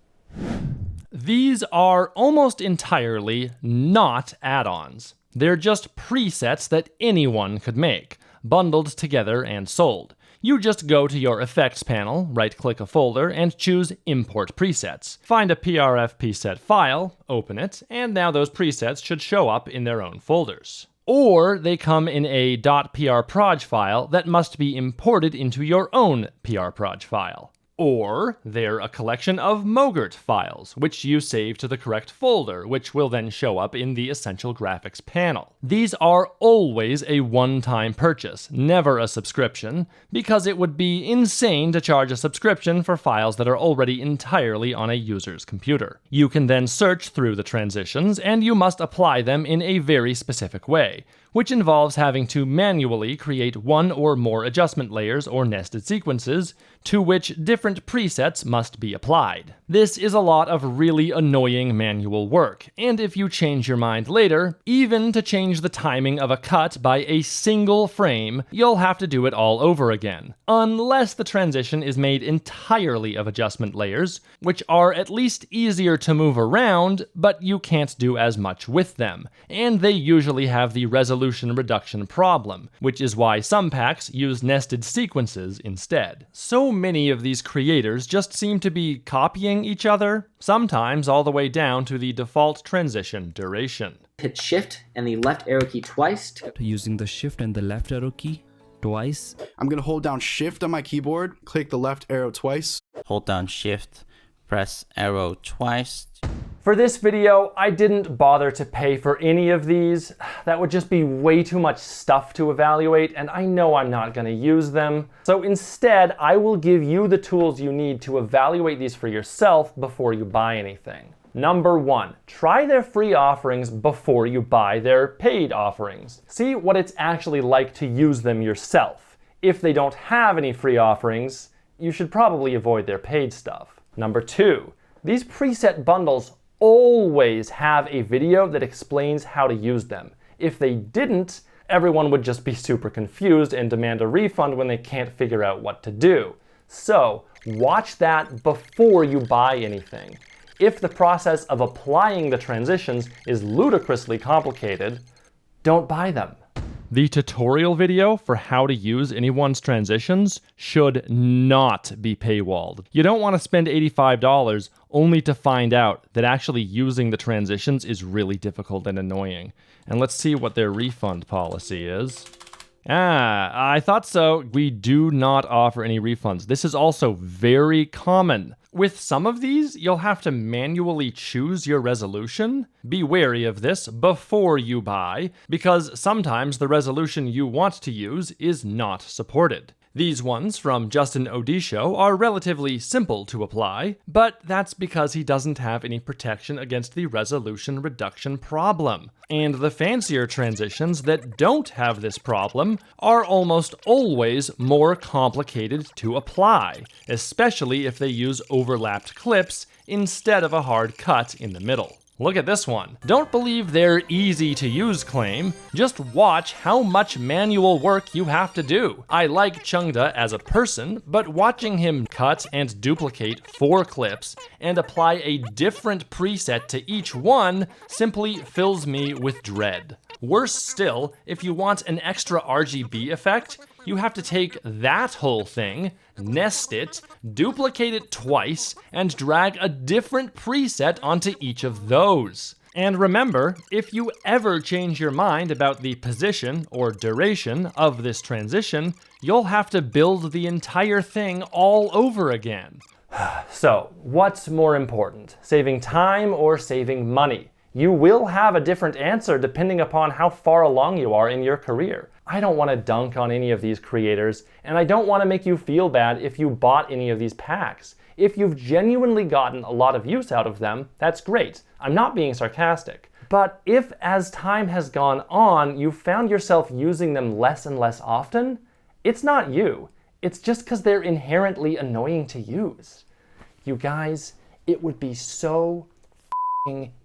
These are almost entirely not add-ons. They're just presets that anyone could make, bundled together and sold. You just go to your effects panel, right-click a folder, and choose Import Presets. Find a PRF preset file, open it, and now those presets should show up in their own folders. Or they come in a .prproj file that must be imported into your own prproj file. Or they're a collection of Mogurt files, which you save to the correct folder, which will then show up in the Essential Graphics panel. These are always a one-time purchase, never a subscription, because it would be insane to charge a subscription for files that are already entirely on a user's computer. You can then search through the transitions, and you must apply them in a very specific way, which involves having to manually create one or more adjustment layers or nested sequences to which different presets must be applied. This is a lot of really annoying manual work, and if you change your mind later, even to change the timing of a cut by a single frame, you'll have to do it all over again, unless the transition is made entirely of adjustment layers, which are at least easier to move around, but you can't do as much with them, and they usually have the resolution reduction problem, which is why some packs use nested sequences instead. So many of these creators just seem to be copying each other, sometimes all the way down to the default transition duration. Hit Shift and the left arrow key twice. Using the Shift and the left arrow key twice. I'm going to hold down Shift on my keyboard, click the left arrow twice. Hold down Shift, press arrow twice. For this video, I didn't bother to pay for any of these. That would just be way too much stuff to evaluate, and I know I'm not going to use them. So instead, I will give you the tools you need to evaluate these for yourself before you buy anything. Number 1, try their free offerings before you buy their paid offerings. See what it's actually like to use them yourself. If they don't have any free offerings, you should probably avoid their paid stuff. Number 2, these preset bundles always have a video that explains how to use them. If they didn't, everyone would just be super confused and demand a refund when they can't figure out what to do. So, watch that before you buy anything. If the process of applying the transitions is ludicrously complicated, don't buy them. The tutorial video for how to use anyone's transitions should not be paywalled. You don't want to spend $85 only to find out that actually using the transitions is really difficult and annoying. And let's see what their refund policy is. I thought so. We do not offer any refunds. This is also very common. With some of these, you'll have to manually choose your resolution. Be wary of this before you buy, because sometimes the resolution you want to use is not supported. These ones from Justin Odisho are relatively simple to apply, but that's because he doesn't have any protection against the resolution reduction problem. And the fancier transitions that don't have this problem are almost always more complicated to apply, especially if they use overlapped clips instead of a hard cut in the middle. Look at this one. Don't believe their easy to use claim, just watch how much manual work you have to do. I like Chungda as a person, but watching him cut and duplicate 4 clips and apply a different preset to each one simply fills me with dread. Worse still, if you want an extra RGB effect, you have to take that whole thing, nest it, duplicate it twice, and drag a different preset onto each of those. And remember, if you ever change your mind about the position or duration of this transition, you'll have to build the entire thing all over again. So, what's more important, saving time or saving money? You will have a different answer depending upon how far along you are in your career. I don't want to dunk on any of these creators, and I don't want to make you feel bad if you bought any of these packs. If you've genuinely gotten a lot of use out of them, that's great. I'm not being sarcastic. But if as time has gone on, you've found yourself using them less and less often, it's not you. It's just because they're inherently annoying to use. You guys, it would be so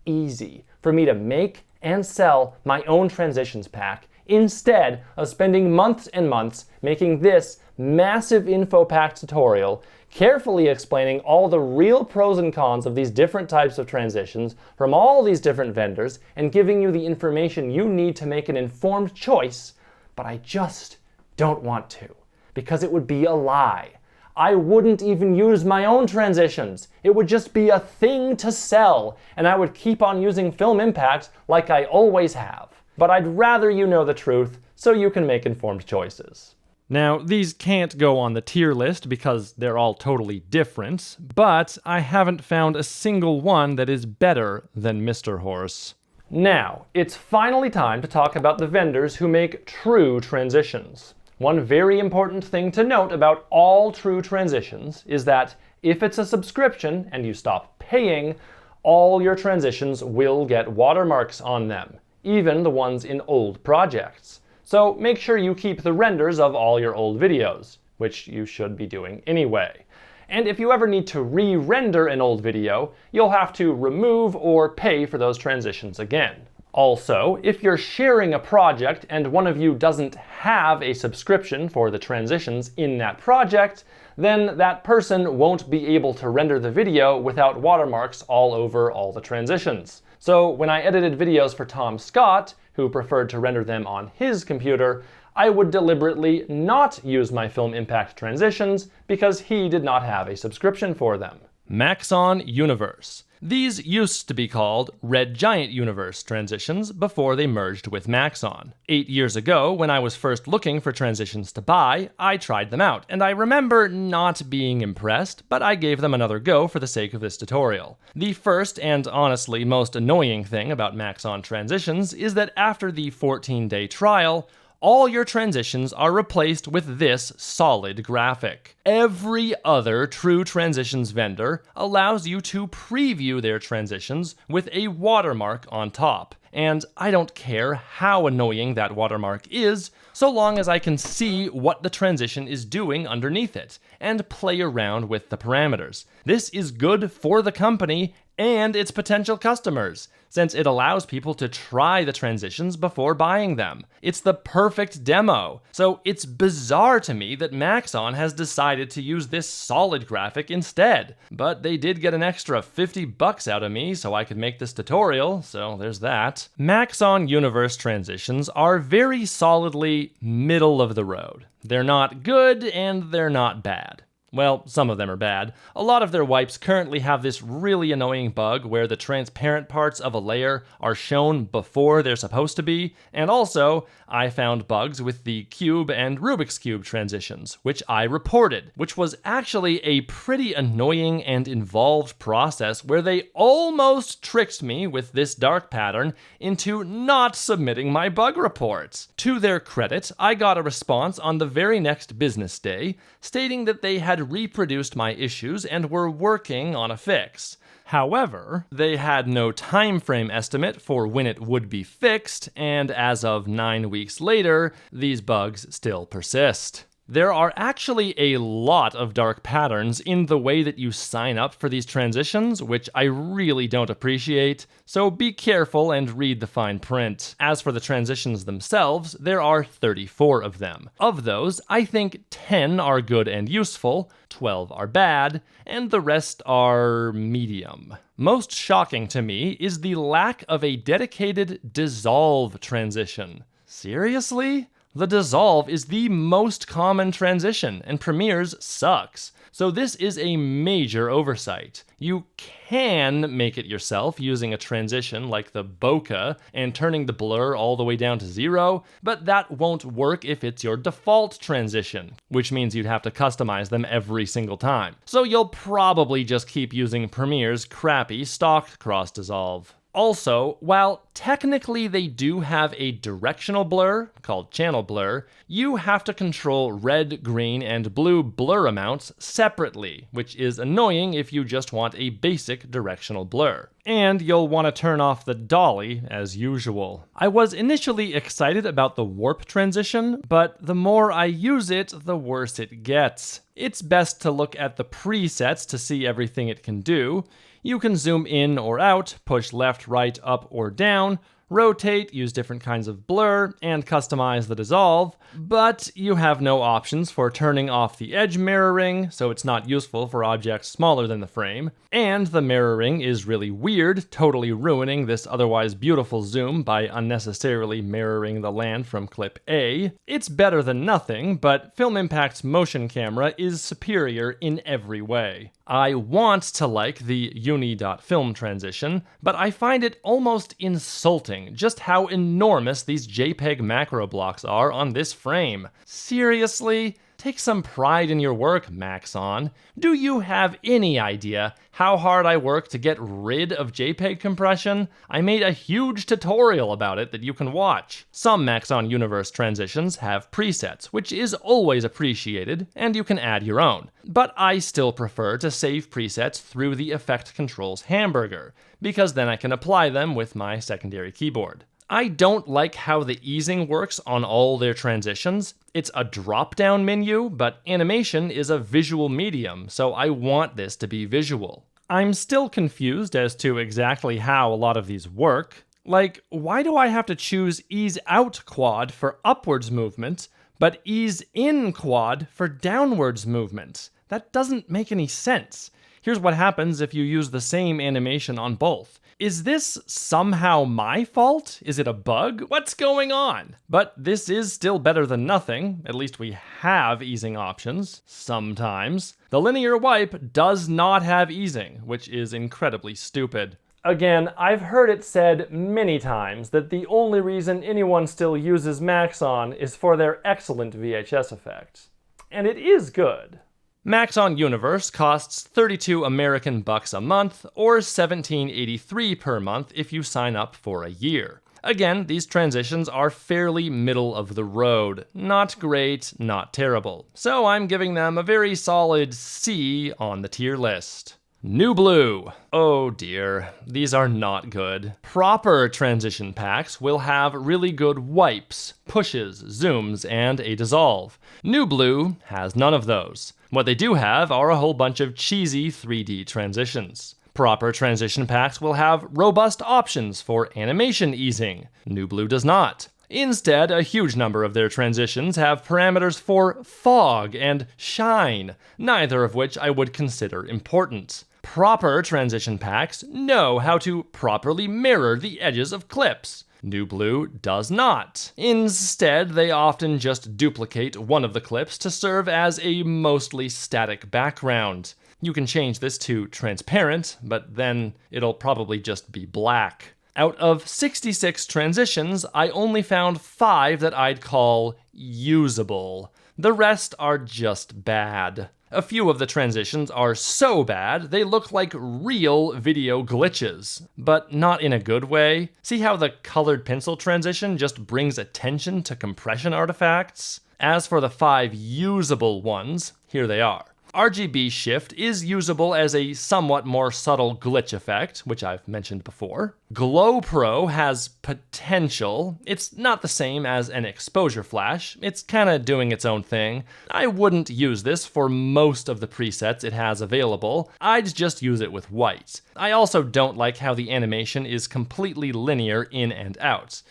easy for me to make and sell my own transitions pack instead of spending months and months making this massive info pack tutorial, carefully explaining all the real pros and cons of these different types of transitions from all these different vendors and giving you the information you need to make an informed choice, but I just don't want to, because it would be a lie. I wouldn't even use my own transitions. It would just be a thing to sell, and I would keep on using Film Impact like I always have. But I'd rather you know the truth so you can make informed choices. Now, these can't go on the tier list because they're all totally different, but I haven't found a single one that is better than Mr. Horse. Now, it's finally time to talk about the vendors who make true transitions. One very important thing to note about all true transitions is that if it's a subscription and you stop paying, all your transitions will get watermarks on them, even the ones in old projects. So make sure you keep the renders of all your old videos, which you should be doing anyway. And if you ever need to re-render an old video, you'll have to remove or pay for those transitions again. Also, if you're sharing a project and one of you doesn't have a subscription for the transitions in that project, then that person won't be able to render the video without watermarks all over all the transitions. So when I edited videos for Tom Scott, who preferred to render them on his computer, I would deliberately not use my Film Impact transitions because he did not have a subscription for them. Maxon Universe. These used to be called Red Giant Universe transitions before they merged with Maxon. 8 years ago, when I was first looking for transitions to buy, I tried them out, and I remember not being impressed, but I gave them another go for the sake of this tutorial. The first and honestly most annoying thing about Maxon transitions is that after the 14-day trial, all your transitions are replaced with this solid graphic. Every other true transitions vendor allows you to preview their transitions with a watermark on top. And I don't care how annoying that watermark is, so long as I can see what the transition is doing underneath it, and play around with the parameters. This is good for the company and its potential customers, since it allows people to try the transitions before buying them. It's the perfect demo, so it's bizarre to me that Maxon has decided to use this solid graphic instead. But they did get an extra $50 out of me so I could make this tutorial, so there's that. Maxon Universe transitions are very solidly middle of the road. They're not good and they're not bad. Well, some of them are bad. A lot of their wipes currently have this really annoying bug where the transparent parts of a layer are shown before they're supposed to be, and also, I found bugs with the cube and Rubik's Cube transitions, which I reported, which was actually a pretty annoying and involved process where they almost tricked me with this dark pattern into not submitting my bug reports. To their credit, I got a response on the very next business day, stating that they had reproduced my issues and were working on a fix. However, they had no time frame estimate for when it would be fixed, and as of 9 weeks later, these bugs still persist. There are actually a lot of dark patterns in the way that you sign up for these transitions, which I really don't appreciate, so be careful and read the fine print. As for the transitions themselves, there are 34 of them. Of those, I think 10 are good and useful, 12 are bad, and the rest are medium. Most shocking to me is the lack of a dedicated dissolve transition. Seriously? The dissolve is the most common transition, and Premiere's sucks. So this is a major oversight. You can make it yourself using a transition like the bokeh and turning the blur all the way down to 0, but that won't work if it's your default transition, which means you'd have to customize them every single time. So you'll probably just keep using Premiere's crappy stock cross dissolve. Also, while technically they do have a directional blur, called channel blur, you have to control red, green, and blue blur amounts separately, which is annoying if you just want a basic directional blur. And you'll want to turn off the dolly as usual. I was initially excited about the warp transition, but the more I use it, the worse it gets. It's best to look at the presets to see everything it can do. You can zoom in or out, push left, right, up, or down, rotate, use different kinds of blur, and customize the dissolve, but you have no options for turning off the edge mirroring, so it's not useful for objects smaller than the frame, and the mirroring is really weird, totally ruining this otherwise beautiful zoom by unnecessarily mirroring the land from clip A. It's better than nothing, but Film Impact's motion camera is superior in every way. I want to like the uni.film transition, but I find it almost insulting just how enormous these JPEG macro blocks are on this frame. Seriously? Take some pride in your work, Maxon. Do you have any idea how hard I work to get rid of JPEG compression? I made a huge tutorial about it that you can watch. Some Maxon Universe transitions have presets, which is always appreciated, and you can add your own. But I still prefer to save presets through the Effect Controls hamburger, because then I can apply them with my secondary keyboard. I don't like how the easing works on all their transitions. It's a drop-down menu, but animation is a visual medium, so I want this to be visual. I'm still confused as to exactly how a lot of these work. Like, why do I have to choose ease out quad for upwards movement, but ease in quad for downwards movement? That doesn't make any sense. Here's what happens if you use the same animation on both. Is this somehow my fault? Is it a bug? What's going on? But this is still better than nothing. At least we have easing options, sometimes. The linear wipe does not have easing, which is incredibly stupid. Again, I've heard it said many times that the only reason anyone still uses Maxon is for their excellent VHS effect. And it is good. Maxon Universe costs 32 American bucks a month, or $17.83 per month if you sign up for a year. Again, these transitions are fairly middle of the road. Not great, not terrible. So I'm giving them a very solid C on the tier list. Newblue. Oh dear, these are not good. Proper transition packs will have really good wipes, pushes, zooms, and a dissolve. Newblue has none of those. What they do have are a whole bunch of cheesy 3D transitions. Proper transition packs will have robust options for animation easing. Newblue does not. Instead, a huge number of their transitions have parameters for fog and shine, neither of which I would consider important. Proper transition packs know how to properly mirror the edges of clips. Newblue does not. Instead, they often just duplicate one of the clips to serve as a mostly static background. You can change this to transparent, but then it'll probably just be black. Out of 66 transitions, I only found 5 that I'd call usable. The rest are just bad. A few of the transitions are so bad, they look like real video glitches, but not in a good way. See how the colored pencil transition just brings attention to compression artifacts? As for the 5 usable ones, here they are. RGB shift is usable as a somewhat more subtle glitch effect, which I've mentioned before. Glow Pro has potential. It's not the same as an exposure flash. It's kinda doing its own thing. I wouldn't use this for most of the presets it has available. I'd just use it with white. I also don't like how the animation is completely linear in and out.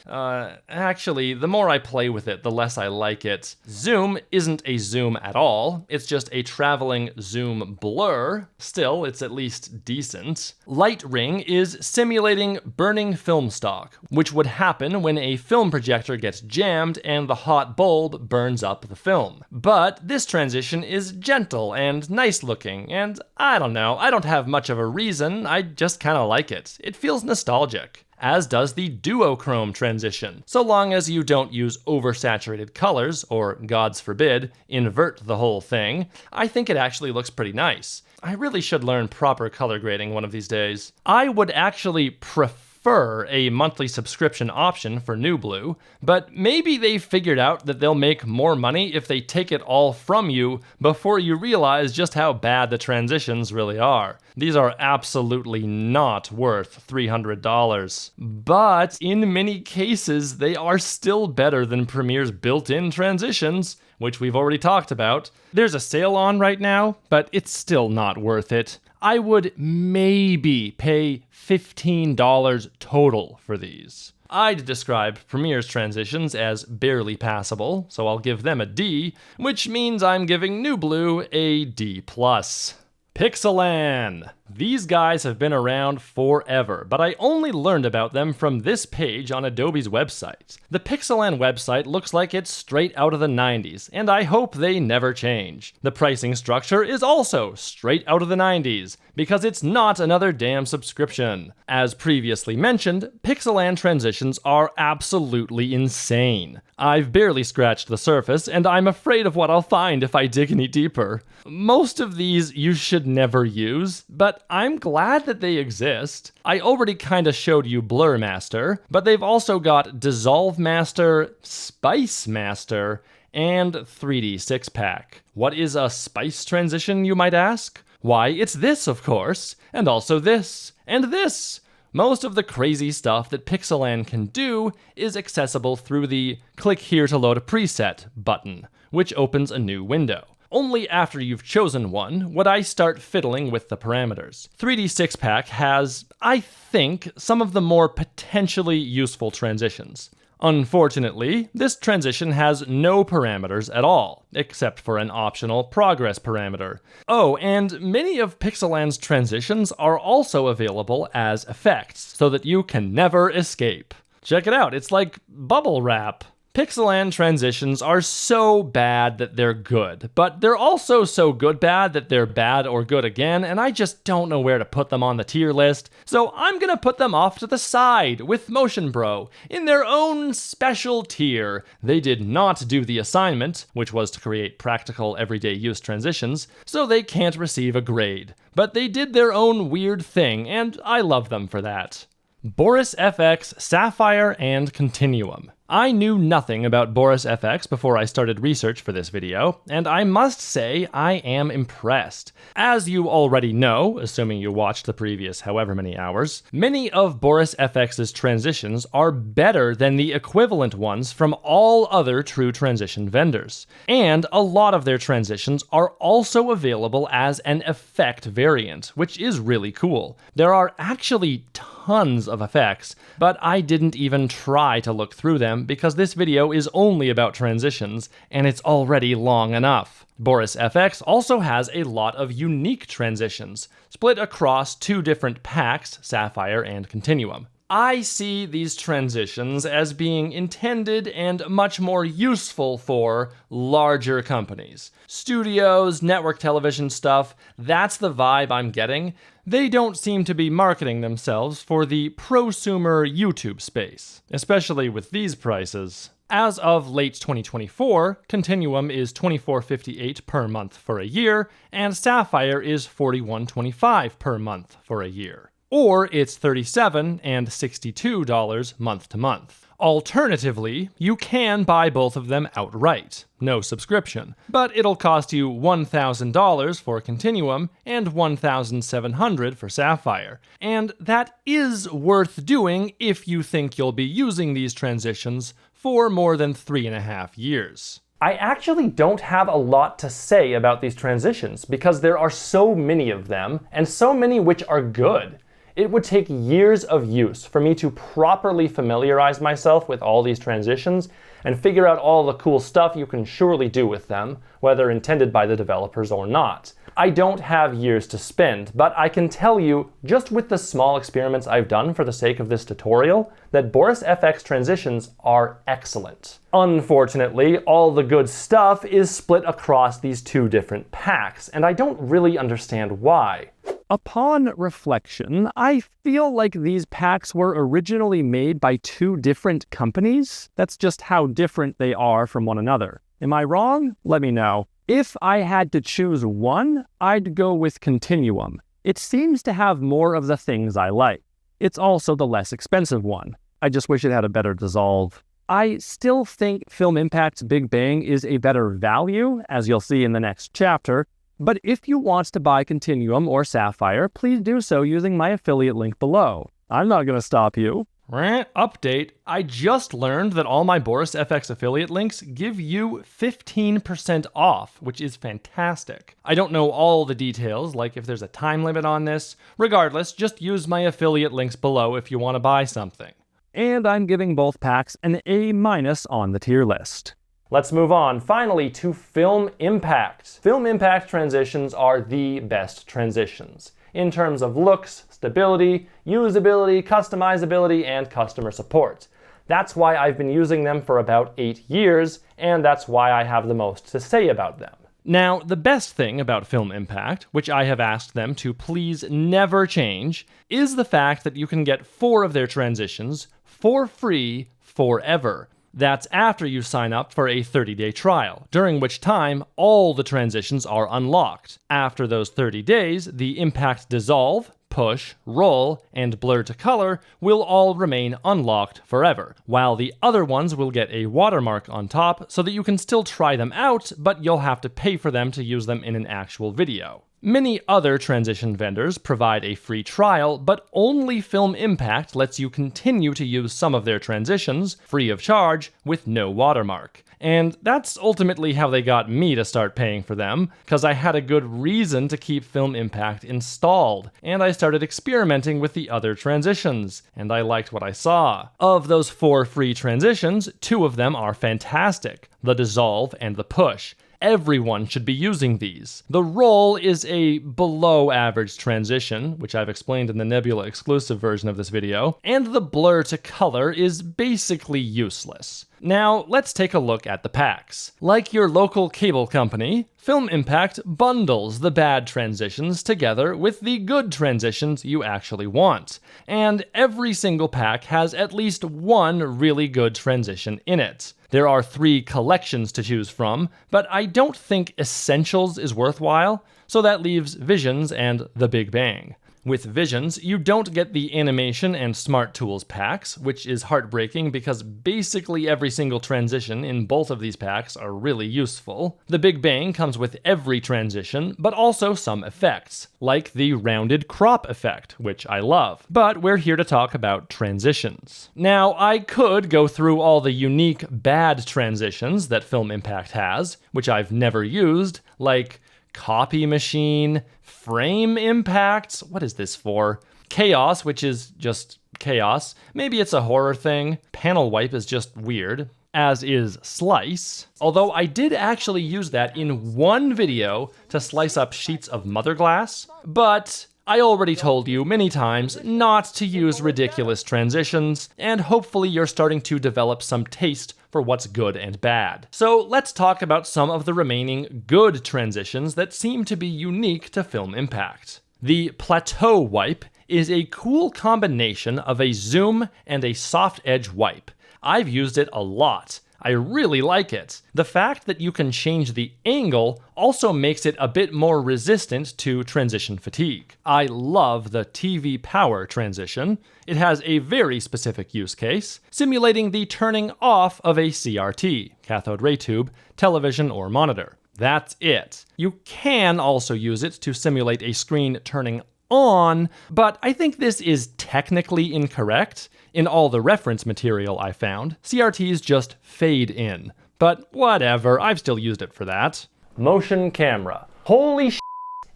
Actually, the more I play with it, the less I like it. Zoom isn't a zoom at all. It's just a traveling zoom blur. Still, it's at least decent. Light ring is simulating burning film stock, which would happen when a film projector gets jammed and the hot bulb burns up the film. But this transition is gentle and nice looking, and I don't know, I don't have much of a reason, I just kinda like it. It feels nostalgic. As does the duochrome transition. So long as you don't use oversaturated colors, or gods forbid, invert the whole thing, I think it actually looks pretty nice. I really should learn proper color grading one of these days. I would actually prefer a monthly subscription option for Newblue, but maybe they figured out that they'll make more money if they take it all from you before you realize just how bad the transitions really are. These are absolutely not worth $300, but in many cases they are still better than Premiere's built-in transitions, which we've already talked about. There's a sale on right now, but it's still not worth it. I would maybe pay $15 total for these. I'd describe Premiere's transitions as barely passable, so I'll give them a D, which means I'm giving Newblue a D+. Pixelan! These guys have been around forever, but I only learned about them from this page on Adobe's website. The Pixelan website looks like it's straight out of the 90s, and I hope they never change. The pricing structure is also straight out of the 90s, because it's not another damn subscription. As previously mentioned, Pixelan transitions are absolutely insane. I've barely scratched the surface, and I'm afraid of what I'll find if I dig any deeper. Most of these you should never use, but I'm glad that they exist. I already kinda showed you Blur Master, but they've also got Dissolve Master, Spice Master, and 3D 6-pack. What is a spice transition, you might ask? Why, it's this, of course, and also this, and this. Most of the crazy stuff that Pixelan can do is accessible through the "click here to load a preset" button, which opens a new window. Only after you've chosen one would I start fiddling with the parameters. 3D 6-pack has, I think, some of the more potentially useful transitions. Unfortunately, this transition has no parameters at all, except for an optional progress parameter. Oh, and many of Pixelan's transitions are also available as effects, so that you can never escape. Check it out, it's like bubble wrap. Pixelan transitions are so bad that they're good, but they're also so bad that they're bad or good again, and I just don't know where to put them on the tier list, so I'm gonna put them off to the side with Motion Bro in their own special tier. They did not do the assignment, which was to create practical everyday use transitions, so they can't receive a grade, but they did their own weird thing, and I love them for that. BorisFX, Sapphire, and Continuum. I knew nothing about BorisFX before I started research for this video, and I must say I am impressed. As you already know, assuming you watched the previous however many hours, many of BorisFX's transitions are better than the equivalent ones from all other true transition vendors. And a lot of their transitions are also available as an effect variant, which is really cool. There are actually tons of effects, but I didn't even try to look through them because this video is only about transitions, and it's already long enough. BorisFX also has a lot of unique transitions, split across two different packs, Sapphire and Continuum. I see these transitions as being intended and much more useful for larger companies. Studios, network television stuff, that's the vibe I'm getting. They don't seem to be marketing themselves for the prosumer YouTube space, especially with these prices. As of late 2024, Continuum is $24.58 per month for a year, and Sapphire is $41.25 per month for a year. Or it's $37 and $62 month to month. Alternatively, you can buy both of them outright, no subscription, but it'll cost you $1,000 for Continuum and $1,700 for Sapphire, and that is worth doing if you think you'll be using these transitions for more than 3.5 years. I actually don't have a lot to say about these transitions because there are so many of them, and so many which are good. It would take years of use for me to properly familiarize myself with all these transitions and figure out all the cool stuff you can surely do with them, whether intended by the developers or not. I don't have years to spend, but I can tell you, just with the small experiments I've done for the sake of this tutorial, that BorisFX transitions are excellent. Unfortunately, all the good stuff is split across these two different packs, and I don't really understand why. Upon reflection, I feel like these packs were originally made by two different companies. That's just how different they are from one another. Am I wrong? Let me know. If I had to choose one, I'd go with Continuum. It seems to have more of the things I like. It's also the less expensive one. I just wish it had a better dissolve. I still think Film Impact's Big Bang is a better value, as you'll see in the next chapter, but if you want to buy Continuum or Sapphire, please do so using my affiliate link below. I'm not going to stop you. Update, I just learned that all my BorisFX affiliate links give you 15% off, which is fantastic. I don't know all the details, like if there's a time limit on this. Regardless, just use my affiliate links below if you want to buy something. And I'm giving both packs an A- on the tier list. Let's move on, finally, to Film Impact. Film Impact transitions are the best transitions in terms of looks, stability, usability, customizability, and customer support. That's why I've been using them for about 8 years, and that's why I have the most to say about them. Now, the best thing about Film Impact, which I have asked them to please never change, is the fact that you can get 4 of their transitions for free forever. That's after you sign up for a 30-day trial, during which time all the transitions are unlocked. After those 30 days, the Impact Dissolve, Push, Roll, and Blur to Color will all remain unlocked forever, while the other ones will get a watermark on top so that you can still try them out, but you'll have to pay for them to use them in an actual video. Many other transition vendors provide a free trial, but only Film Impact lets you continue to use some of their transitions, free of charge, with no watermark. And that's ultimately how they got me to start paying for them, because I had a good reason to keep Film Impact installed, and I started experimenting with the other transitions, and I liked what I saw. Of those 4 free transitions, 2 of them are fantastic, the Dissolve and the Push. Everyone should be using these. The Roll is a below average transition, which I've explained in the Nebula-exclusive version of this video, and the Blur to Color is basically useless. Now, let's take a look at the packs. Like your local cable company, Film Impact bundles the bad transitions together with the good transitions you actually want. And every single pack has at least one really good transition in it. There are 3 collections to choose from, but I don't think Essentials is worthwhile, so that leaves Visions and The Big Bang. With Visions, you don't get the Animation and Smart Tools packs, which is heartbreaking because basically every single transition in both of these packs are really useful. The Big Bang comes with every transition, but also some effects, like the rounded crop effect, which I love. But we're here to talk about transitions. Now, I could go through all the unique bad transitions that Film Impact has, which I've never used, like Copy Machine, Frame Impact, what is this for? Chaos, which is just chaos. Maybe it's a horror thing. Panel Wipe is just weird, as is Slice. Although I did actually use that in one video to slice up sheets of mother glass, but I already told you many times not to use ridiculous transitions, and hopefully you're starting to develop some taste for what's good and bad. So let's talk about some of the remaining good transitions that seem to be unique to Film Impact. The Plateau Wipe is a cool combination of a zoom and a soft edge wipe. I've used it a lot. I really like it. The fact that you can change the angle also makes it a bit more resistant to transition fatigue. I love the TV power transition. It has a very specific use case, simulating the turning off of a CRT, cathode ray tube, television, or monitor. That's it. You can also use it to simulate a screen turning on, but I think this is technically incorrect. In all the reference material I found, CRTs just fade in. But whatever, I've still used it for that. Motion camera. Holy shit,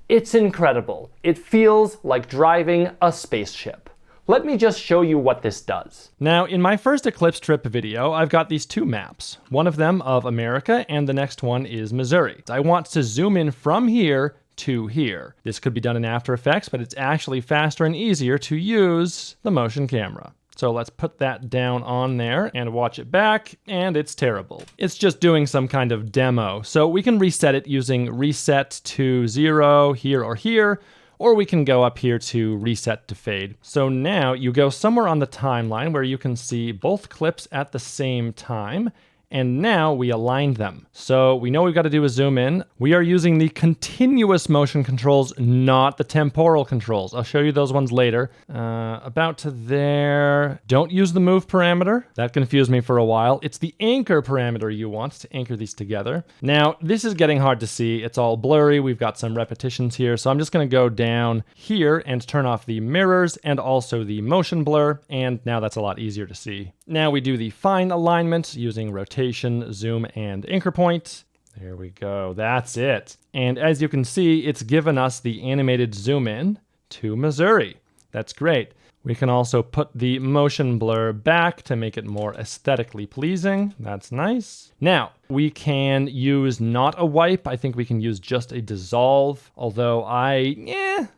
it's incredible. It feels like driving a spaceship. Let me just show you what this does. Now, in my first Eclipse trip video, I've got these 2 maps. One of them of America, and the next one is Missouri. I want to zoom in from here to here. This could be done in After Effects, but it's actually faster and easier to use the motion camera. So let's put that down on there and watch it back, and it's terrible. It's just doing some kind of demo. So we can reset it using reset to 0 here or here, or we can go up here to reset to fade. So now you go somewhere on the timeline where you can see both clips at the same time, and now we aligned them. So we know we've got to do a zoom in. We are using the continuous motion controls, not the temporal controls. I'll show you those ones later. About to there. Don't use the move parameter. That confused me for a while. It's the anchor parameter you want to anchor these together. Now, this is getting hard to see. It's all blurry. We've got some repetitions here. So I'm just going to go down here and turn off the mirrors and also the motion blur. And now that's a lot easier to see. Now we do the fine alignment using rotation, zoom, and anchor point. There we go, that's it. And as you can see, it's given us the animated zoom in to Missouri. That's great. We can also put the motion blur back to make it more aesthetically pleasing. That's nice. Now, we can use not a wipe. I think we can use just a dissolve, although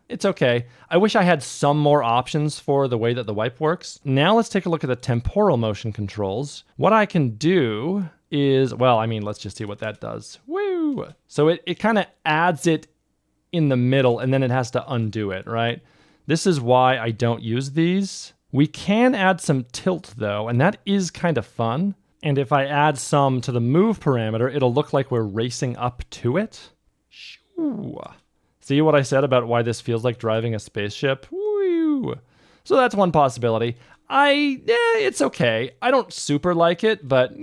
it's okay. I wish I had some more options for the way that the wipe works. Now let's take a look at the temporal motion controls. What I can do is, let's just see what that does. Woo! So it kind of adds it in the middle, and then it has to undo it, right? This is why I don't use these. We can add some tilt though, and that is kind of fun. And if I add some to the move parameter, it'll look like we're racing up to it. Shoo. See what I said about why this feels like driving a spaceship? Woo. So that's one possibility. It's okay. I don't super like it, but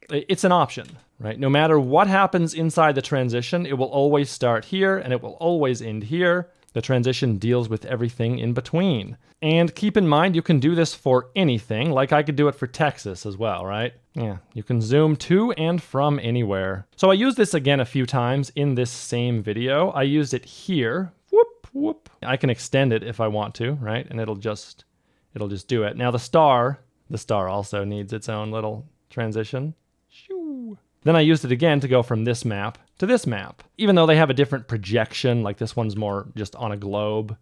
it's an option, right? No matter what happens inside the transition, it will always start here and it will always end here. The transition deals with everything in between. And keep in mind, you can do this for anything, like I could do it for Texas as well, right? Yeah, you can zoom to and from anywhere. So I used this again a few times in this same video. I used it here. Whoop, whoop. I can extend it if I want to, right? And it'll just do it. Now the star also needs its own little transition. Shoo. Then I used it again to go from this map to this map. Even though they have a different projection, like this one's more just on a globe,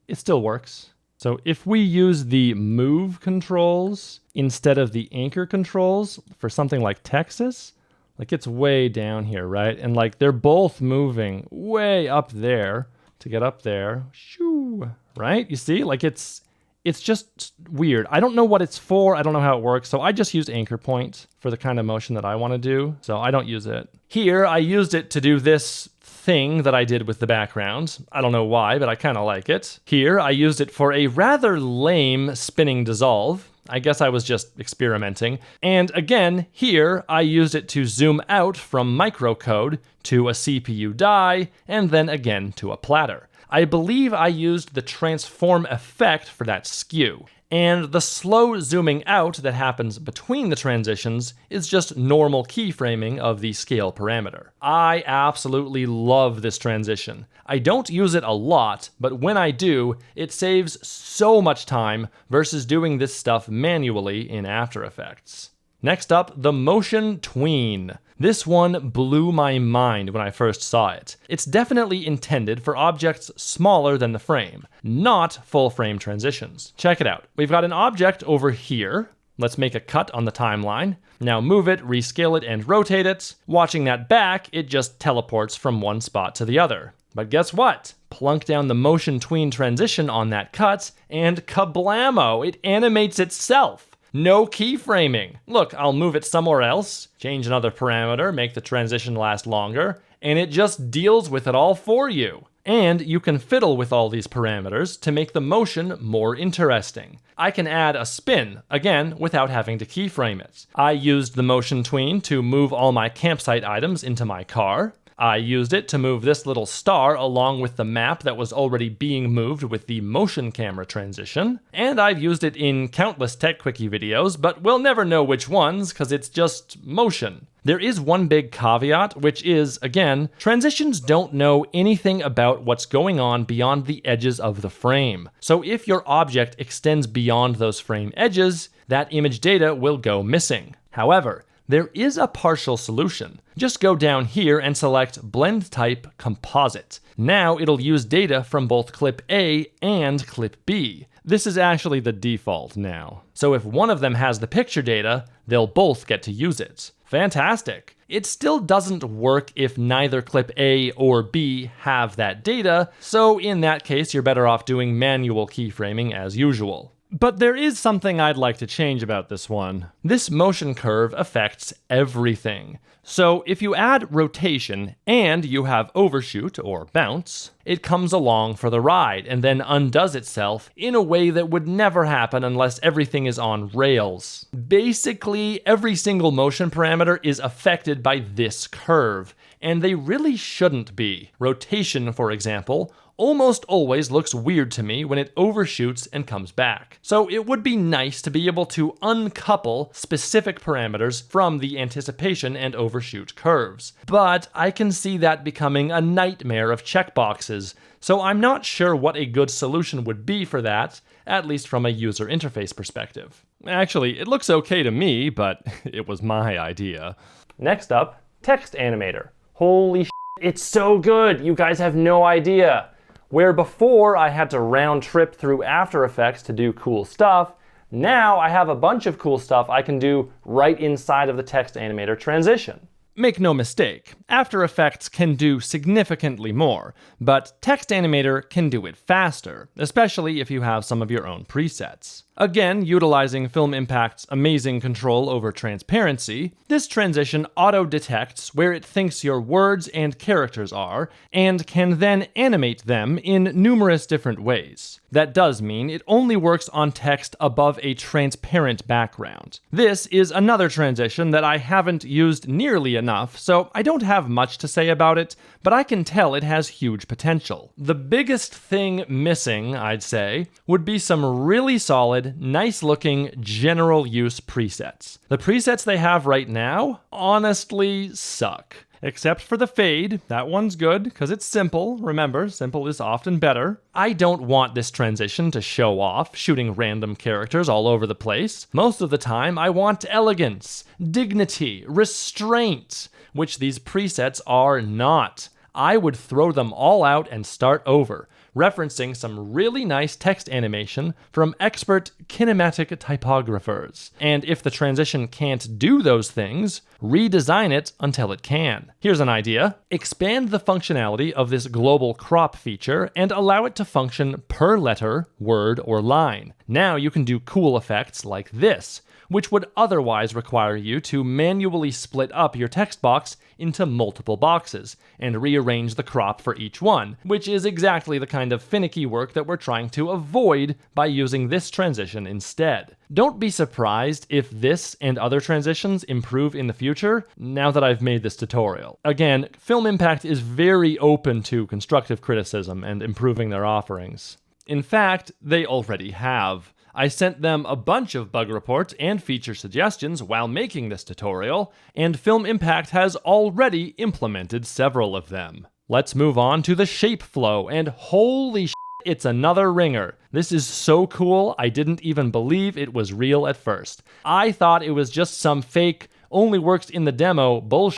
it still works. So if we use the move controls instead of the anchor controls for something like Texas, like it's way down here, right? And like they're both moving way up there to get up there, shoo, right? You see, like it's just weird. I don't know what it's for. I don't know how it works. So I just use anchor point for the kind of motion that I want to do. So I don't use it. Here, I used it to do this thing that I did with the background. I don't know why, but I kind of like it. Here, I used it for a rather lame spinning dissolve. I guess I was just experimenting. And again, here, I used it to zoom out from microcode to a CPU die, and then again to a platter. I believe I used the transform effect for that skew. And the slow zooming out that happens between the transitions is just normal keyframing of the scale parameter. I absolutely love this transition. I don't use it a lot, but when I do, it saves so much time versus doing this stuff manually in After Effects. Next up, the motion tween. This one blew my mind when I first saw it. It's definitely intended for objects smaller than the frame, not full frame transitions. Check it out. We've got an object over here. Let's make a cut on the timeline. Now move it, rescale it, and rotate it. Watching that back, it just teleports from one spot to the other. But guess what? Plunk down the motion tween transition on that cut, and kablamo! It animates itself. No keyframing. Look, I'll move it somewhere else, change another parameter, make the transition last longer, and it just deals with it all for you. And you can fiddle with all these parameters to make the motion more interesting. I can add a spin, again, without having to keyframe it. I used the motion tween to move all my campsite items into my car. I used it to move this little star along with the map that was already being moved with the motion camera transition. And I've used it in countless Tech Quickie videos, but we'll never know which ones because it's just motion. There is one big caveat, which is, again, transitions don't know anything about what's going on beyond the edges of the frame. So if your object extends beyond those frame edges, that image data will go missing. However, There is a partial solution. Just go down here and select Blend Type Composite. Now it'll use data from both clip A and clip B. This is actually the default now. So if one of them has the picture data, they'll both get to use it. Fantastic! It still doesn't work if neither clip A or B have that data, so in that case you're better off doing manual keyframing as usual. But there is something I'd like to change about this one. This motion curve affects everything. So if you add rotation and you have overshoot or bounce, it comes along for the ride and then undoes itself in a way that would never happen unless everything is on rails. Basically, every single motion parameter is affected by this curve, and they really shouldn't be. Rotation, for example, almost always looks weird to me when it overshoots and comes back. So it would be nice to be able to uncouple specific parameters from the anticipation and overshoot curves. But I can see that becoming a nightmare of checkboxes, so I'm not sure what a good solution would be for that, at least from a user interface perspective. Actually, it looks okay to me, but it was my idea. Next up, Text Animator. Holy shit, it's so good! You guys have no idea! Where before I had to round trip through After Effects to do cool stuff, now I have a bunch of cool stuff I can do right inside of the Text Animator transition. Make no mistake, After Effects can do significantly more, but Text Animator can do it faster, especially if you have some of your own presets. Again, utilizing Film Impact's amazing control over transparency, this transition auto-detects where it thinks your words and characters are, and can then animate them in numerous different ways. That does mean it only works on text above a transparent background. This is another transition that I haven't used nearly enough, so I don't have much to say about it, but I can tell it has huge potential. The biggest thing missing, I'd say, would be some really solid, nice-looking, general-use presets. The presets they have right now, honestly, suck. Except for the fade, that one's good, because it's simple. Remember, simple is often better. I don't want this transition to show off, shooting random characters all over the place. Most of the time, I want elegance, dignity, restraint, which these presets are not. I would throw them all out and start over, referencing some really nice text animation from expert kinematic typographers. And if the transition can't do those things, redesign it until it can. Here's an idea. Expand the functionality of this global crop feature and allow it to function per letter, word, or line. Now you can do cool effects like this, which would otherwise require you to manually split up your text box into multiple boxes and rearrange the crop for each one, which is exactly the kind of finicky work that we're trying to avoid by using this transition instead. Don't be surprised if this and other transitions improve in the future now that I've made this tutorial. Again, Film Impact is very open to constructive criticism and improving their offerings. In fact, they already have. I sent them a bunch of bug reports and feature suggestions while making this tutorial, and Film Impact has already implemented several of them. Let's move on to the shape flow, and holy shit, it's another ringer. This is so cool, I didn't even believe it was real at first. I thought it was just some fake, only works in the demo bullshit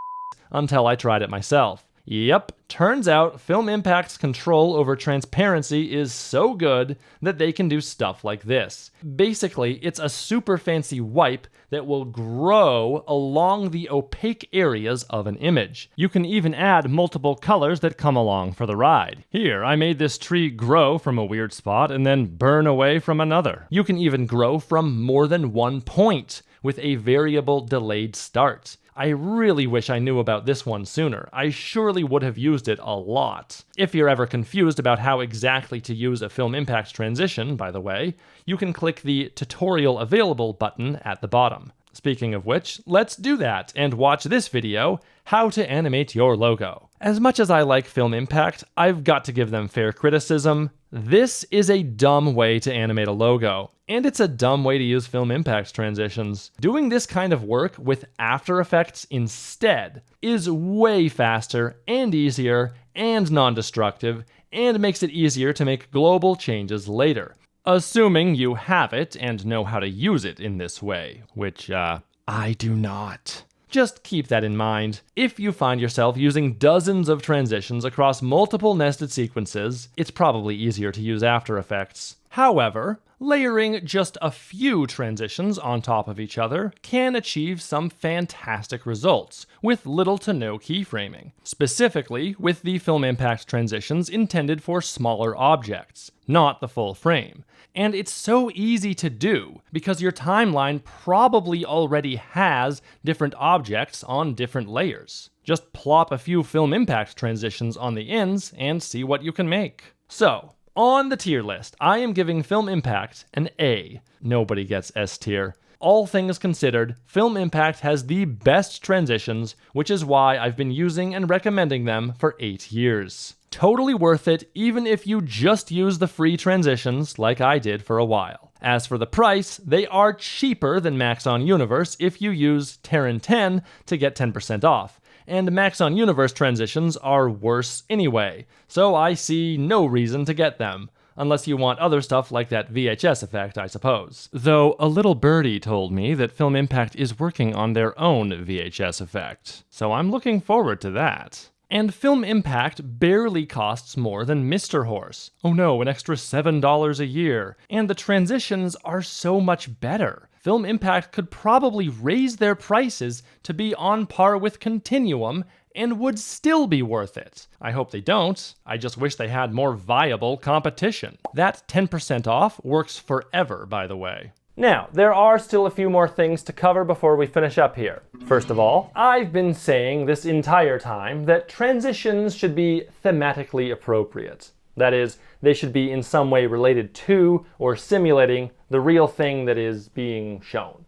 until I tried it myself. Yep, turns out Film Impact's control over transparency is so good that they can do stuff like this. Basically, it's a super fancy wipe that will grow along the opaque areas of an image. You can even add multiple colors that come along for the ride. Here, I made this tree grow from a weird spot and then burn away from another. You can even grow from more than one point with a variable delayed start. I really wish I knew about this one sooner. I surely would have used it a lot. If you're ever confused about how exactly to use a Film Impact transition, by the way, you can click the Tutorial Available button at the bottom. Speaking of which, let's do that and watch this video, How to Animate Your Logo. As much as I like Film Impact, I've got to give them fair criticism. This is a dumb way to animate a logo, and it's a dumb way to use Film Impact's transitions. Doing this kind of work with After Effects instead is way faster and easier and non-destructive, and makes it easier to make global changes later. Assuming you have it and know how to use it in this way, which, I do not. Just keep that in mind. If you find yourself using dozens of transitions across multiple nested sequences, it's probably easier to use After Effects. However, layering just a few transitions on top of each other can achieve some fantastic results with little to no keyframing, specifically with the film impact transitions intended for smaller objects, not the full frame. And it's so easy to do because your timeline probably already has different objects on different layers. Just plop a few film impact transitions on the ends and see what you can make. So, on the tier list, I am giving Film Impact an A. Nobody gets S tier. All things considered, Film Impact has the best transitions, which is why I've been using and recommending them for 8 years. Totally worth it, even if you just use the free transitions like I did for a while. As for the price, they are cheaper than Maxon Universe if you use Terran 10 to get 10% off. And Maxon Universe transitions are worse anyway, so I see no reason to get them. Unless you want other stuff like that VHS effect, I suppose. Though a little birdie told me that Film Impact is working on their own VHS effect, so I'm looking forward to that. And Film Impact barely costs more than Mr. Horse. Oh no, an extra $7 a year. And the transitions are so much better. Film Impact could probably raise their prices to be on par with Continuum and would still be worth it. I hope they don't. I just wish they had more viable competition. That 10% off works forever, by the way. Now, there are still a few more things to cover before we finish up here. First of all, I've been saying this entire time that transitions should be thematically appropriate. That is, they should be in some way related to or simulating the real thing that is being shown.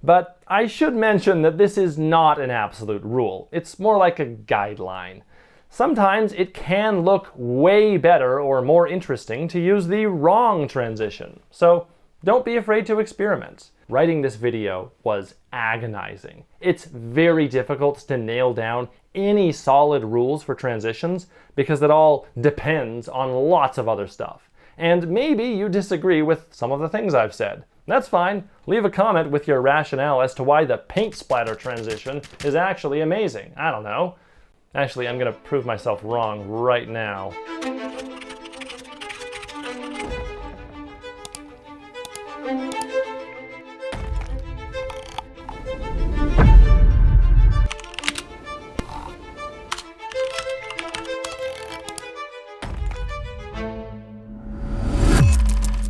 But I should mention that this is not an absolute rule. It's more like a guideline. Sometimes it can look way better or more interesting to use the wrong transition. So don't be afraid to experiment. Writing this video was agonizing. It's very difficult to nail down any solid rules for transitions because it all depends on lots of other stuff. And maybe you disagree with some of the things I've said. That's fine. Leave a comment with your rationale as to why the paint splatter transition is actually amazing. I don't know. Actually, I'm gonna prove myself wrong right now.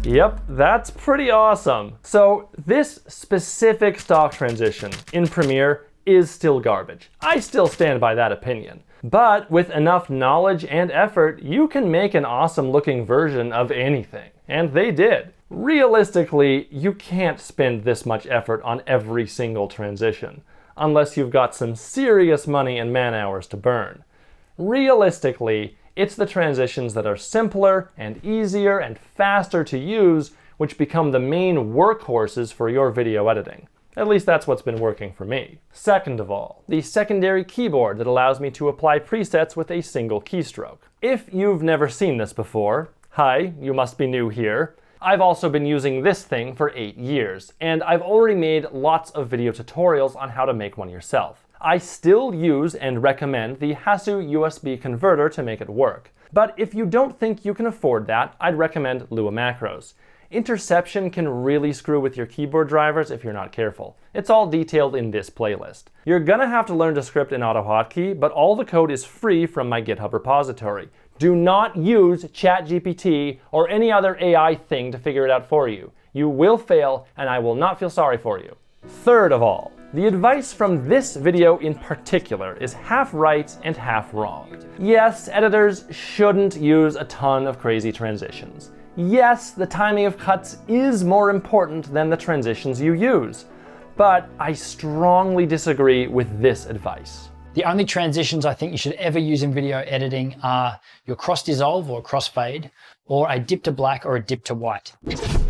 Yep, that's pretty awesome. So this specific stock transition in Premiere is still garbage. I still stand by that opinion. But with enough knowledge and effort, you can make an awesome looking version of anything. And they did. Realistically, you can't spend this much effort on every single transition, unless you've got some serious money and man hours to burn. Realistically, it's the transitions that are simpler and easier and faster to use which become the main workhorses for your video editing. At least that's what's been working for me. Second of all, the secondary keyboard that allows me to apply presets with a single keystroke. If you've never seen this before, hi, you must be new here. I've also been using this thing for 8 years, and I've already made lots of video tutorials on how to make one yourself. I still use and recommend the Hasu USB converter to make it work. But if you don't think you can afford that, I'd recommend Lua macros. Interception can really screw with your keyboard drivers if you're not careful. It's all detailed in this playlist. You're gonna have to learn to script in AutoHotkey, but all the code is free from my GitHub repository. Do not use ChatGPT or any other AI thing to figure it out for you. You will fail, and I will not feel sorry for you. Third of all, the advice from this video in particular is half right and half wrong. Yes, editors shouldn't use a ton of crazy transitions. Yes, the timing of cuts is more important than the transitions you use. But I strongly disagree with this advice. The only transitions I think you should ever use in video editing are your cross dissolve or cross fade, or a dip to black or a dip to white.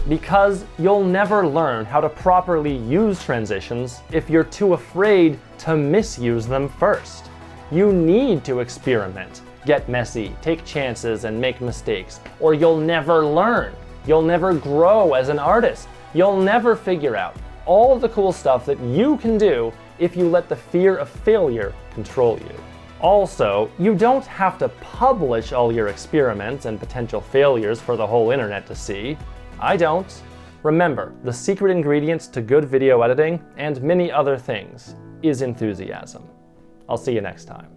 Because you'll never learn how to properly use transitions if you're too afraid to misuse them first. You need to experiment, get messy, take chances, and make mistakes, or you'll never learn. You'll never grow as an artist. You'll never figure out all of the cool stuff that you can do if you let the fear of failure control you. Also, you don't have to publish all your experiments and potential failures for the whole internet to see. I don't. Remember, the secret ingredient to good video editing, and many other things, is enthusiasm. I'll see you next time.